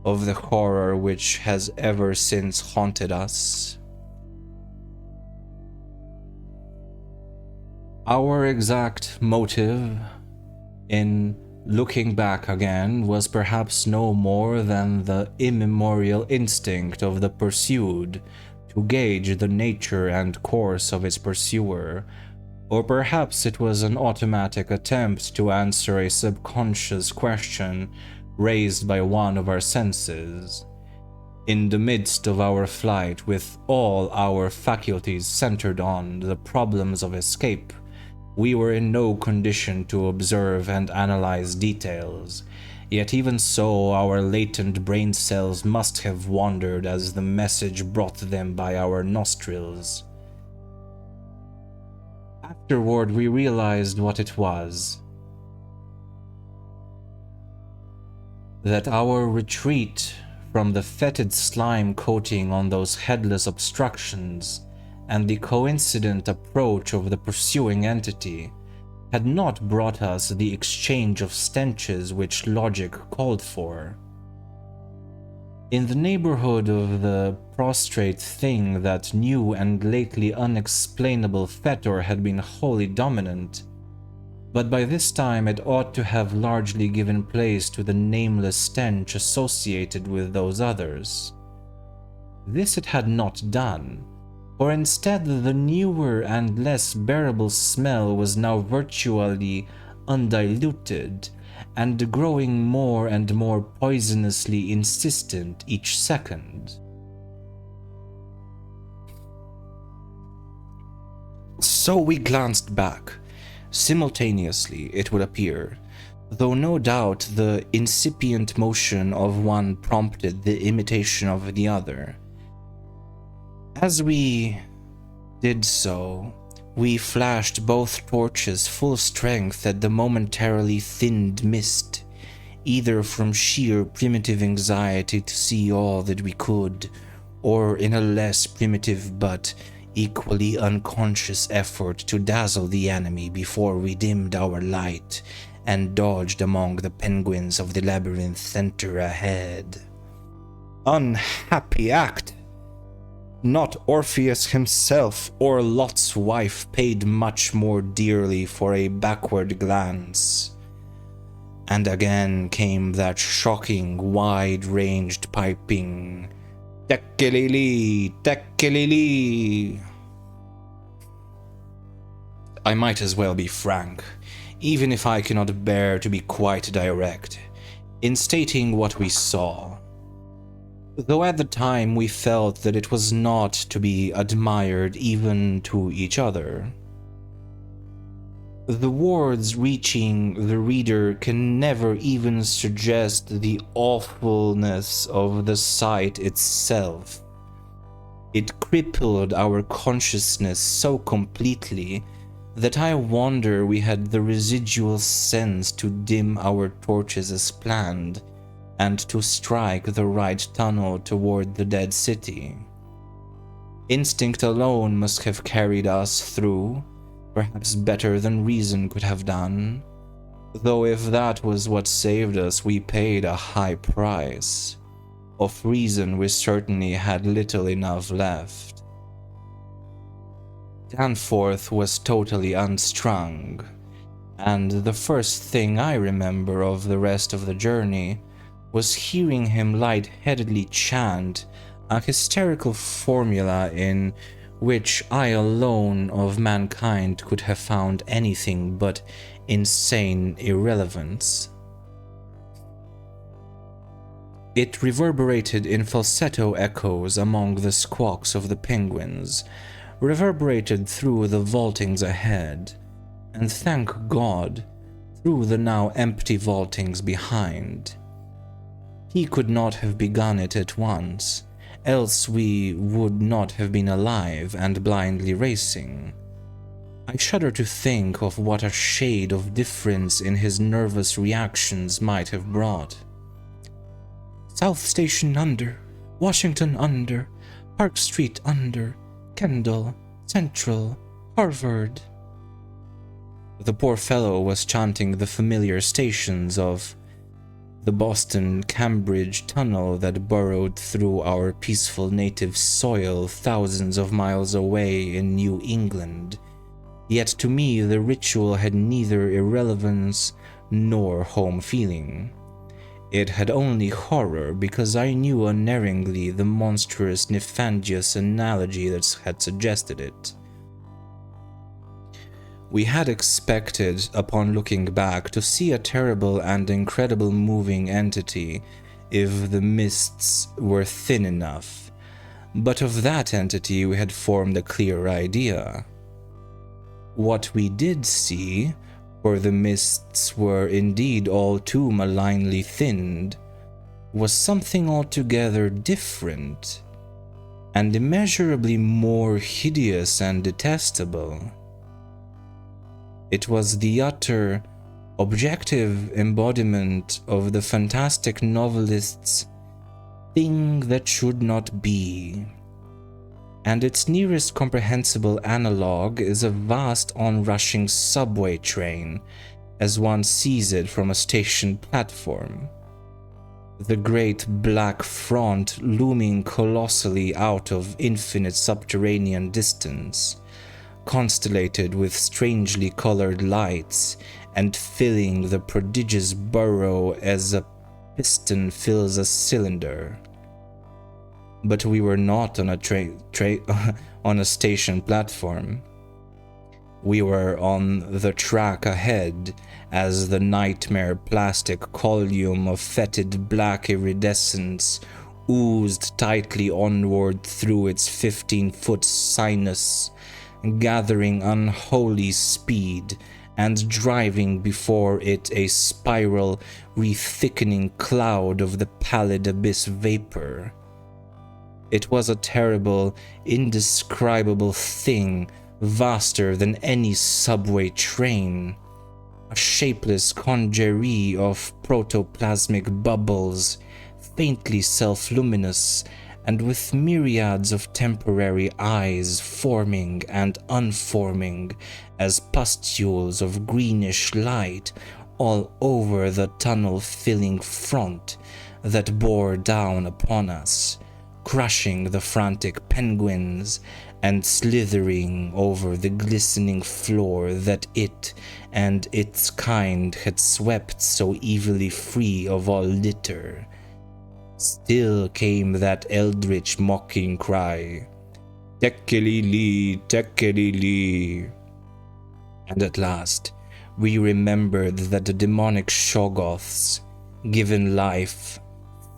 of the horror which has ever since haunted us. Our exact motive in looking back again was perhaps no more than the immemorial instinct of the pursued to gauge the nature and course of its pursuer, or perhaps it was an automatic attempt to answer a subconscious question raised by one of our senses. In the midst of our flight, with all our faculties centered on the problems of escape, we were in no condition to observe and analyze details, yet even so our latent brain cells must have wandered as the message brought them by our nostrils. Afterward we realized what it was. That our retreat from the fetid slime coating on those headless obstructions and the coincident approach of the pursuing entity had not brought us the exchange of stenches which logic called for. In the neighborhood of the prostrate thing that new and lately unexplainable fetor had been wholly dominant, but by this time it ought to have largely given place to the nameless stench associated with those others. This it had not done, for instead the newer and less bearable smell was now virtually undiluted and growing more and more poisonously insistent each second. So we glanced back. Simultaneously, it would appear, though no doubt the incipient motion of one prompted the imitation of the other. As we did so, we flashed both torches full strength at the momentarily thinned mist, either from sheer primitive anxiety to see all that we could, or in a less primitive but equally unconscious effort to dazzle the enemy before we dimmed our light and dodged among the penguins of the labyrinth center ahead. Unhappy act! Not Orpheus himself or Lot's wife paid much more dearly for a backward glance. And again came that shocking, wide-ranged piping, "Tekkelili, tekkelili." I might as well be frank, even if I cannot bear to be quite direct, in stating what we saw. Though at the time we felt that it was not to be admired even to each other. The words reaching the reader can never even suggest the awfulness of the sight itself. It crippled our consciousness so completely that I wonder we had the residual sense to dim our torches as planned, and to strike the right tunnel toward the dead city. Instinct alone must have carried us through, perhaps better than reason could have done, though if that was what saved us, we paid a high price. Of reason we certainly had little enough left. Danforth was totally unstrung, and the first thing I remember of the rest of the journey was hearing him lightheadedly chant a hysterical formula in which I alone of mankind could have found anything but insane irrelevance. It reverberated in falsetto echoes among the squawks of the penguins, reverberated through the vaultings ahead, and thank God, through the now empty vaultings behind. He could not have begun it at once, else we would not have been alive and blindly racing. I shudder to think of what a shade of difference in his nervous reactions might have brought. South Station under, Washington under, Park Street under, Kendall, Central, Harvard. The poor fellow was chanting the familiar stations of the Boston-Cambridge tunnel that burrowed through our peaceful native soil thousands of miles away in New England, yet to me the ritual had neither irrelevance nor home feeling. It had only horror because I knew unerringly the monstrous, nefandous analogy that had suggested it. We had expected, upon looking back, to see a terrible and incredible moving entity if the mists were thin enough, but of that entity we had formed a clear idea. What we did see, for the mists were indeed all too malignly thinned, was something altogether different, and immeasurably more hideous and detestable. It was the utter, objective embodiment of the fantastic novelist's thing that should not be, and its nearest comprehensible analogue is a vast onrushing subway train as one sees it from a station platform. The great black front looming colossally out of infinite subterranean distance, constellated with strangely colored lights and filling the prodigious burrow as a piston fills a cylinder. But we were not on on a station platform. We were on the track ahead as the nightmare plastic column of fetid black iridescence oozed tightly onward through its 15-foot sinus, gathering unholy speed and driving before it a spiral, re-thickening cloud of the pallid abyss vapor. It was a terrible, indescribable thing, vaster than any subway train, a shapeless congerie of protoplasmic bubbles, faintly self-luminous, and with myriads of temporary eyes forming and unforming as pustules of greenish light all over the tunnel-filling front that bore down upon us, crushing the frantic penguins and slithering over the glistening floor that it and its kind had swept so evilly free of all litter. Still came that eldritch mocking cry, "Tekeli-li, Tekeli-li." And at last, we remembered that the demonic Shoggoths, given life,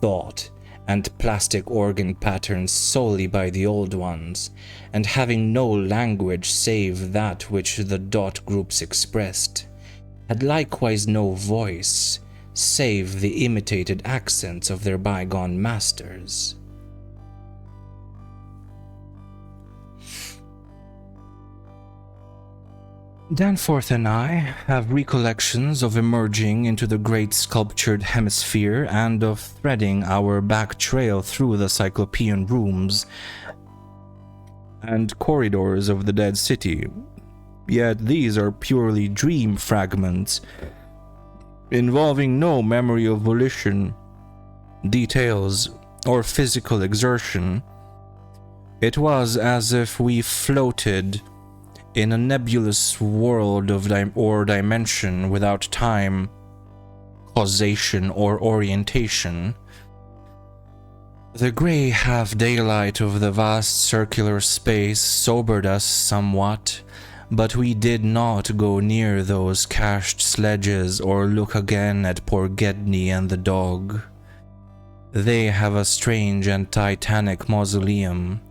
thought, and plastic organ patterns solely by the Old Ones, and having no language save that which the dot groups expressed, had likewise no voice, save the imitated accents of their bygone masters. Danforth and I have recollections of emerging into the great sculptured hemisphere and of threading our back trail through the cyclopean rooms and corridors of the dead city. Yet these are purely dream fragments, involving no memory of volition, details or physical exertion. It was as if we floated in a nebulous world of dimension without time, causation, or orientation. The gray half-daylight of the vast circular space sobered us somewhat, but we did not go near those cached sledges or look again at poor Gedney and the dog. They have a strange and titanic mausoleum,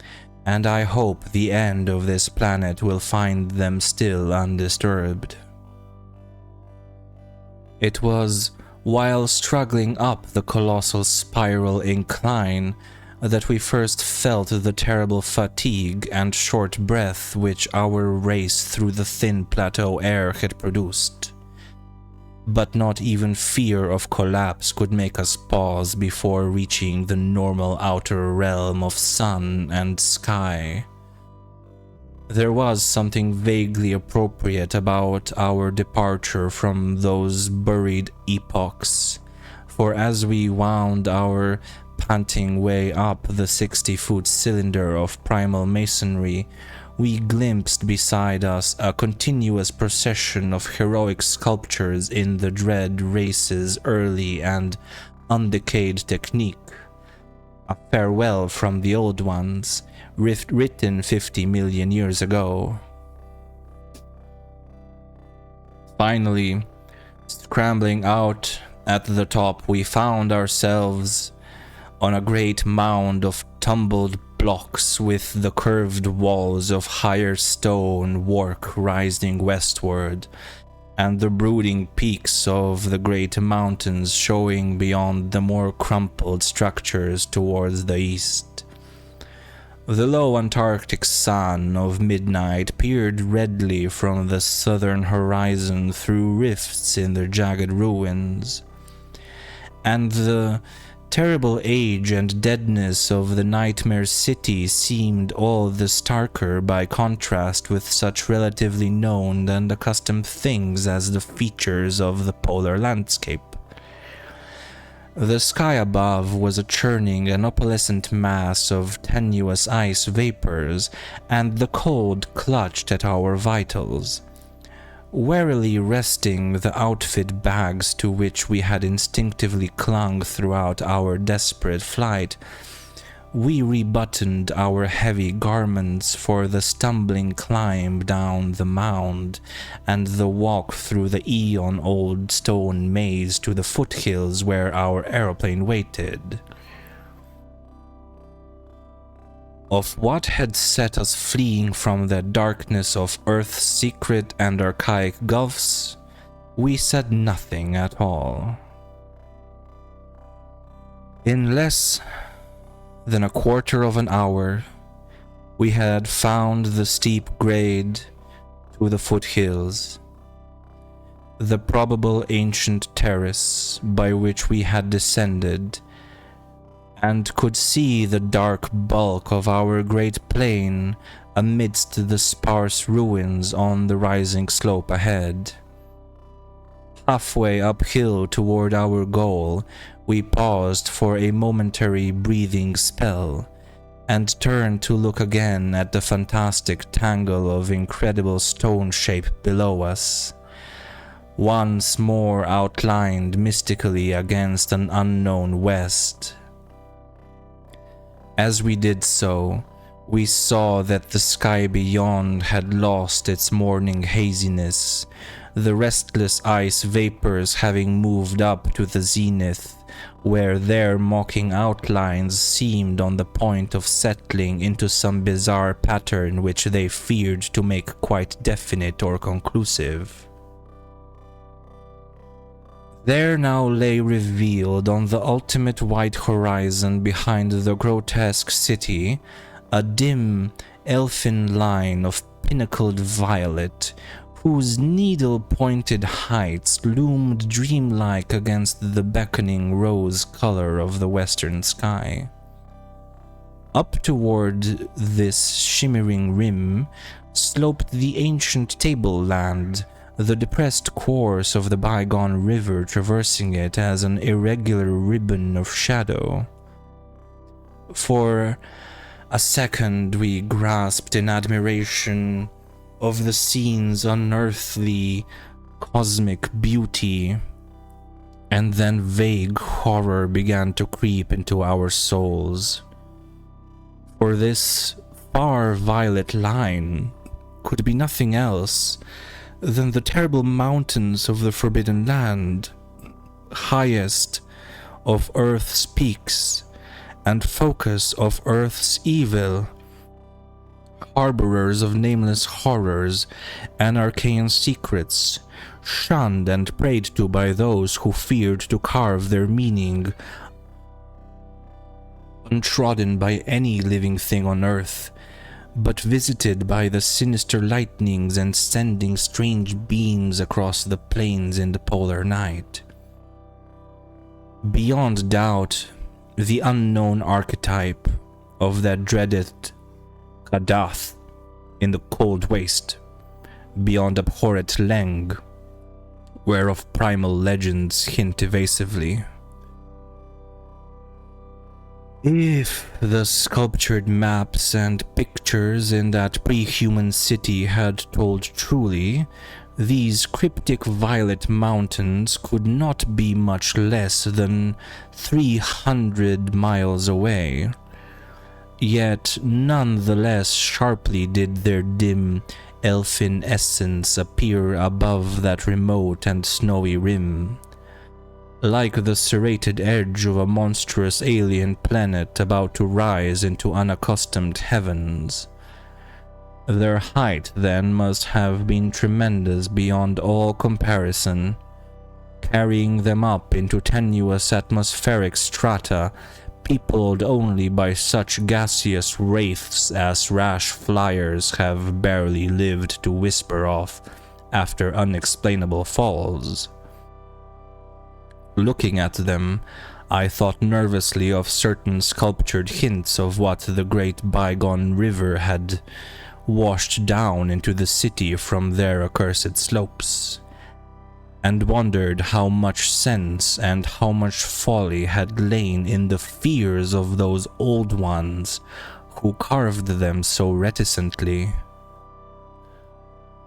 and I hope the end of this planet will find them still undisturbed. It was while struggling up the colossal spiral incline that we first felt the terrible fatigue and short breath which our race through the thin plateau air had produced. But not even fear of collapse could make us pause before reaching the normal outer realm of sun and sky. There was something vaguely appropriate about our departure from those buried epochs, for as we wound our panting way up the 60-foot cylinder of primal masonry, we glimpsed beside us a continuous procession of heroic sculptures in the dread race's early and undecayed technique, a farewell from the old ones, written 50 million years ago. Finally, scrambling out at the top, we found ourselves on a great mound of tumbled blocks with the curved walls of higher stone work rising westward, and the brooding peaks of the great mountains showing beyond the more crumpled structures towards the east. The low Antarctic sun of midnight peered redly from the southern horizon through rifts in the jagged ruins, and the terrible age and deadness of the nightmare city seemed all the starker by contrast with such relatively known and accustomed things as the features of the polar landscape. The sky above was a churning and opalescent mass of tenuous ice vapors, and the cold clutched at our vitals. Warily wresting the outfit bags to which we had instinctively clung throughout our desperate flight, we rebuttoned our heavy garments for the stumbling climb down the mound and the walk through the eon-old stone maze to the foothills where our aeroplane waited. Of what had set us fleeing from the darkness of Earth's secret and archaic gulfs, we said nothing at all. In less than a quarter of an hour, we had found the steep grade to the foothills, the probable ancient terrace by which we had descended, and could see the dark bulk of our great plane amidst the sparse ruins on the rising slope ahead. Halfway uphill toward our goal, we paused for a momentary breathing spell, and turned to look again at the fantastic tangle of incredible stone shape below us, once more outlined mystically against an unknown west. As we did so, we saw that the sky beyond had lost its morning haziness, the restless ice vapors having moved up to the zenith, where their mocking outlines seemed on the point of settling into some bizarre pattern which they feared to make quite definite or conclusive. There now lay revealed on the ultimate white horizon behind the grotesque city a dim, elfin line of pinnacled violet, whose needle-pointed heights loomed dreamlike against the beckoning rose color of the western sky. Up toward this shimmering rim sloped the ancient tableland, the depressed course of the bygone river traversing it as an irregular ribbon of shadow. For a second we grasped in admiration of the scene's unearthly cosmic beauty, and then vague horror began to creep into our souls. For this far violet line could be nothing else than the terrible mountains of the Forbidden Land, highest of Earth's peaks and focus of Earth's evil, harborers of nameless horrors and arcane secrets, shunned and prayed to by those who feared to carve their meaning, untrodden by any living thing on Earth, but visited by the sinister lightnings and sending strange beams across the plains in the polar night. Beyond doubt, the unknown archetype of that dreaded Kadath in the cold waste, beyond abhorrent Leng, whereof primal legends hint evasively. If the sculptured maps and pictures in that pre-human city had told truly, these cryptic violet mountains could not be much less than 300 miles away. Yet none the less sharply did their dim, elfin essence appear above that remote and snowy rim, like the serrated edge of a monstrous alien planet about to rise into unaccustomed heavens. Their height, then, must have been tremendous beyond all comparison, carrying them up into tenuous atmospheric strata, peopled only by such gaseous wraiths as rash flyers have barely lived to whisper of after unexplainable falls. Looking at them, I thought nervously of certain sculptured hints of what the great bygone river had washed down into the city from their accursed slopes, and wondered how much sense and how much folly had lain in the fears of those old ones who carved them so reticently.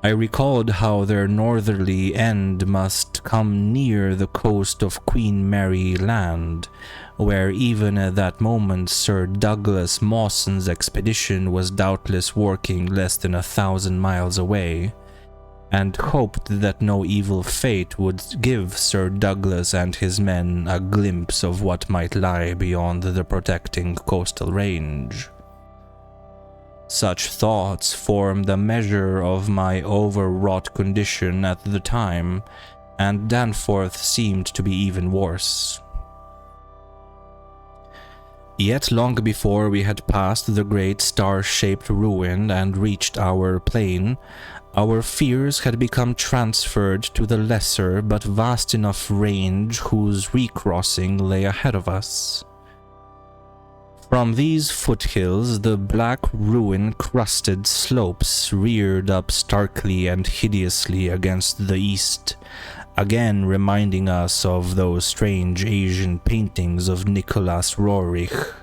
I recalled how their northerly end must come near the coast of Queen Mary Land, where even at that moment Sir Douglas Mawson's expedition was doubtless working less than 1,000 miles away, and hoped that no evil fate would give Sir Douglas and his men a glimpse of what might lie beyond the protecting coastal range. Such thoughts formed a measure of my overwrought condition at the time, and Danforth seemed to be even worse. Yet long before we had passed the great star-shaped ruin and reached our plain, our fears had become transferred to the lesser but vast enough range whose recrossing lay ahead of us. From these foothills, the black ruin-crusted slopes reared up starkly and hideously against the east, again reminding us of those strange Asian paintings of Nicholas Roerich.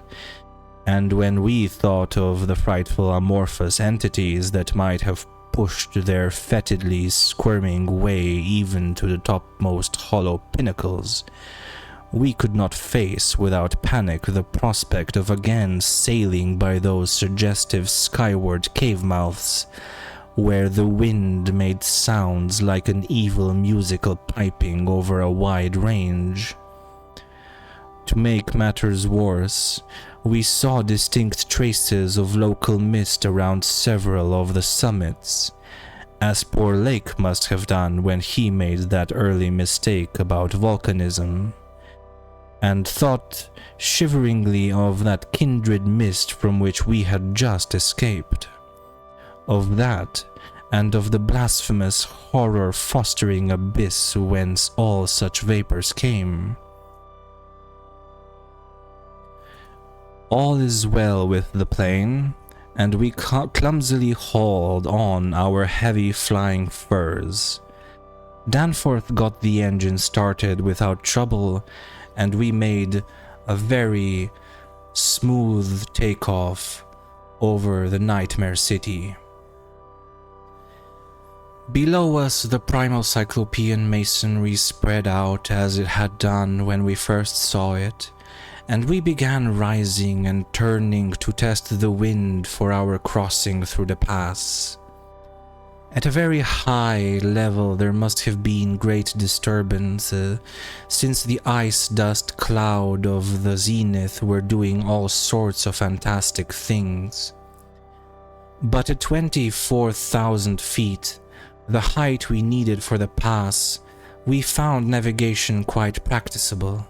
And when we thought of the frightful amorphous entities that might have pushed their fetidly squirming way even to the topmost hollow pinnacles, we could not face without panic the prospect of again sailing by those suggestive skyward cave mouths, where the wind made sounds like an evil musical piping over a wide range. To make matters worse, we saw distinct traces of local mist around several of the summits, as poor Lake must have done when he made that early mistake about volcanism, and thought shiveringly of that kindred mist from which we had just escaped. Of that, and of the blasphemous horror-fostering abyss whence all such vapors came. All is well with the plane, and we clumsily hauled on our heavy flying furs. Danforth got the engine started without trouble, and we made a very smooth takeoff over the nightmare city. Below us, the primal cyclopean masonry spread out as it had done when we first saw it, and we began rising and turning to test the wind for our crossing through the pass. At a very high level, there must have been great disturbance, since the ice dust cloud of the zenith were doing all sorts of fantastic things. But at 24,000 feet, the height we needed for the pass, we found navigation quite practicable.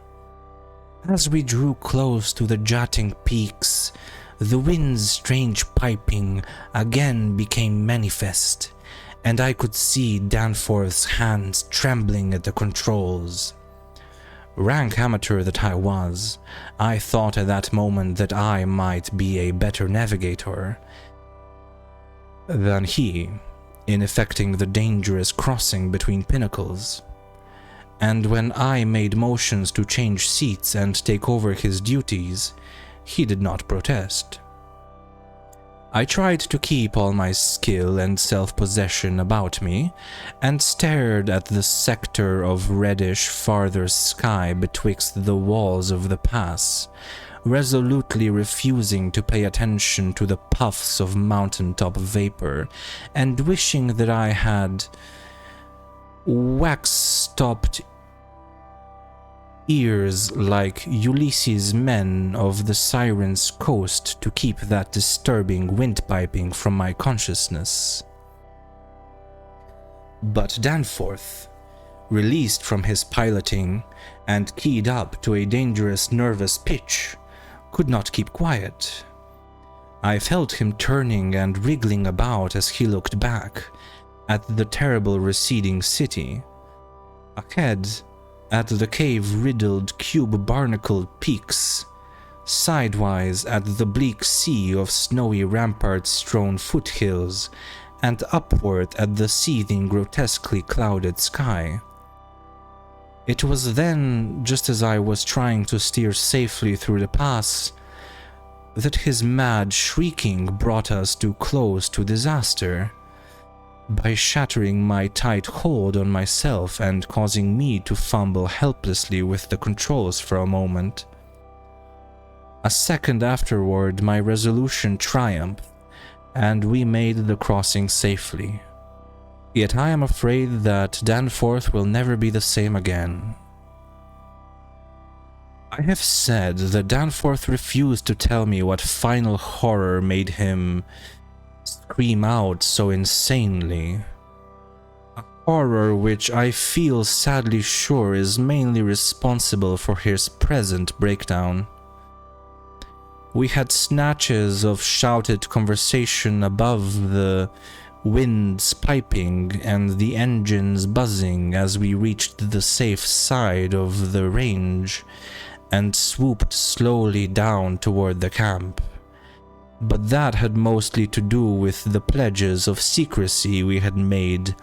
As we drew close to the jutting peaks, the wind's strange piping again became manifest, and I could see Danforth's hands trembling at the controls. Rank amateur that I was, I thought at that moment that I might be a better navigator than he in effecting the dangerous crossing between pinnacles. And when I made motions to change seats and take over his duties, he did not protest. I tried to keep all my skill and self-possession about me, and stared at the sector of reddish farther sky betwixt the walls of the pass, resolutely refusing to pay attention to the puffs of mountaintop vapor, and wishing that I had wax-stopped ears like Ulysses' men of the Siren's coast to keep that disturbing windpiping from my consciousness. But Danforth, released from his piloting and keyed up to a dangerous nervous pitch, could not keep quiet. I felt him turning and wriggling about as he looked back at the terrible receding city. Ahead, at the cave-riddled cube-barnacled peaks, sidewise at the bleak sea of snowy rampart-strewn foothills, and upward at the seething, grotesquely clouded sky. It was then, just as I was trying to steer safely through the pass, that his mad shrieking brought us too close to disaster, by shattering my tight hold on myself and causing me to fumble helplessly with the controls for a moment. A second afterward, my resolution triumphed, and we made the crossing safely. Yet I am afraid that Danforth will never be the same again. I have said that Danforth refused to tell me what final horror made him scream out so insanely. A horror which I feel sadly sure is mainly responsible for his present breakdown. We had snatches of shouted conversation above the wind's piping and the engines buzzing as we reached the safe side of the range and swooped slowly down toward the camp. But that had mostly to do with the pledges of secrecy we had made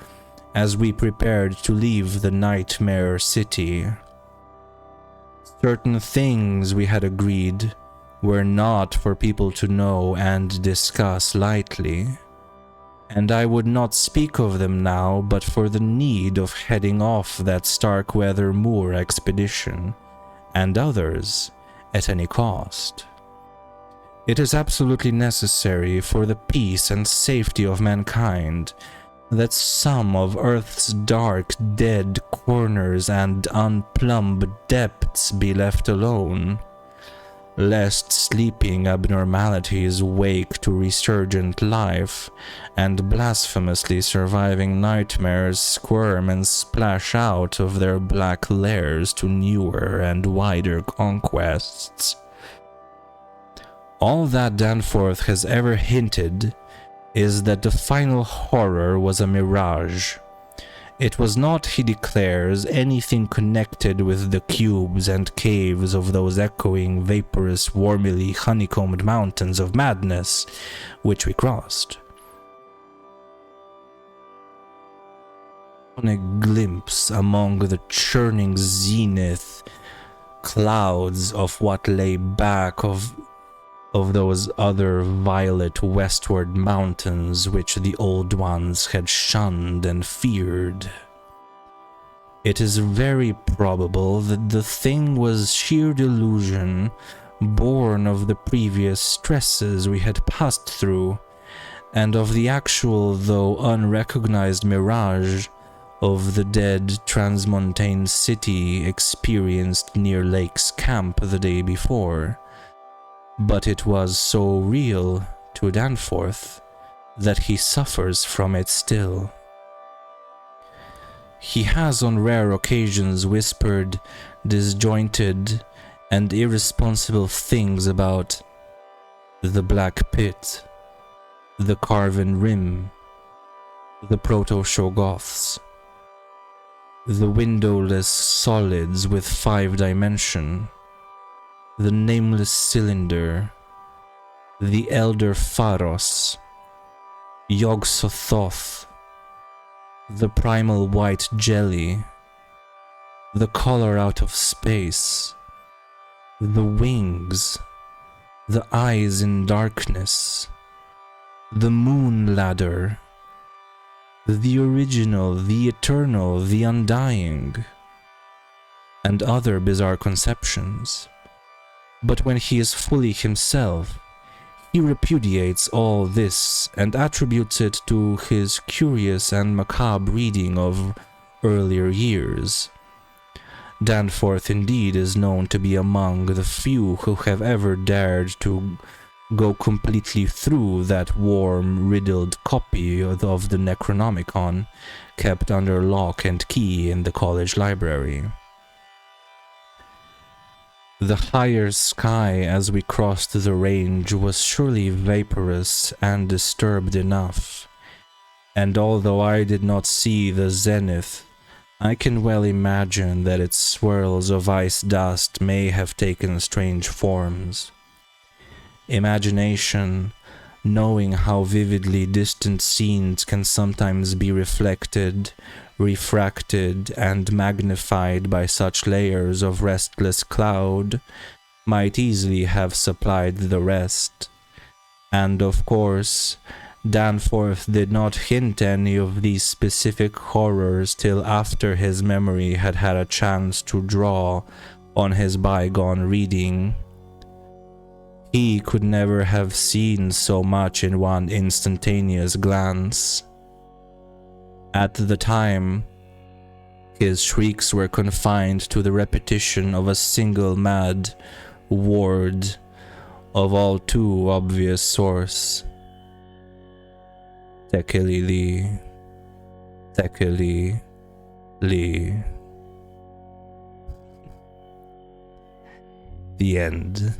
as we prepared to leave the nightmare city. Certain things we had agreed were not for people to know and discuss lightly, and I would not speak of them now but for the need of heading off that Starkweather Moor expedition, and others, at any cost. It is absolutely necessary for the peace and safety of mankind that some of Earth's dark, dead corners and unplumbed depths be left alone, lest sleeping abnormalities wake to resurgent life, and blasphemously surviving nightmares squirm and splash out of their black lairs to newer and wider conquests. All that Danforth has ever hinted is that the final horror was a mirage. It was not, he declares, anything connected with the cubes and caves of those echoing, vaporous, warmily honeycombed mountains of madness which we crossed. On a glimpse among the churning zenith clouds of what lay back of of those other violet westward mountains which the old ones had shunned and feared. It is very probable that the thing was sheer delusion, born of the previous stresses we had passed through, and of the actual though unrecognized mirage of the dead transmontane city experienced near Lake's camp the day before. But it was so real to Danforth that he suffers from it still. He has on rare occasions whispered disjointed and irresponsible things about the Black Pit, the Carven Rim, the Proto-Shoggoths, the windowless solids with 5 dimension, the nameless cylinder, the Elder Pharos, Yog-Sothoth, the primal white jelly, the color out of space, the wings, the eyes in darkness, the moon ladder, the original, the eternal, the undying, and other bizarre conceptions. But when he is fully himself, he repudiates all this and attributes it to his curious and macabre reading of earlier years. Danforth indeed is known to be among the few who have ever dared to go completely through that worm-riddled copy of the Necronomicon kept under lock and key in the college library. The higher sky as we crossed the range was surely vaporous and disturbed enough, and although I did not see the zenith, I can well imagine that its swirls of ice dust may have taken strange forms. Imagination, knowing how vividly distant scenes can sometimes be reflected, refracted, and magnified by such layers of restless cloud, might easily have supplied the rest. And of course, Danforth did not hint any of these specific horrors till after his memory had had a chance to draw on his bygone reading. He could never have seen so much in one instantaneous glance. At the time, his shrieks were confined to the repetition of a single mad word of all too obvious source. Tekeli, Tekeli, Lee. The end.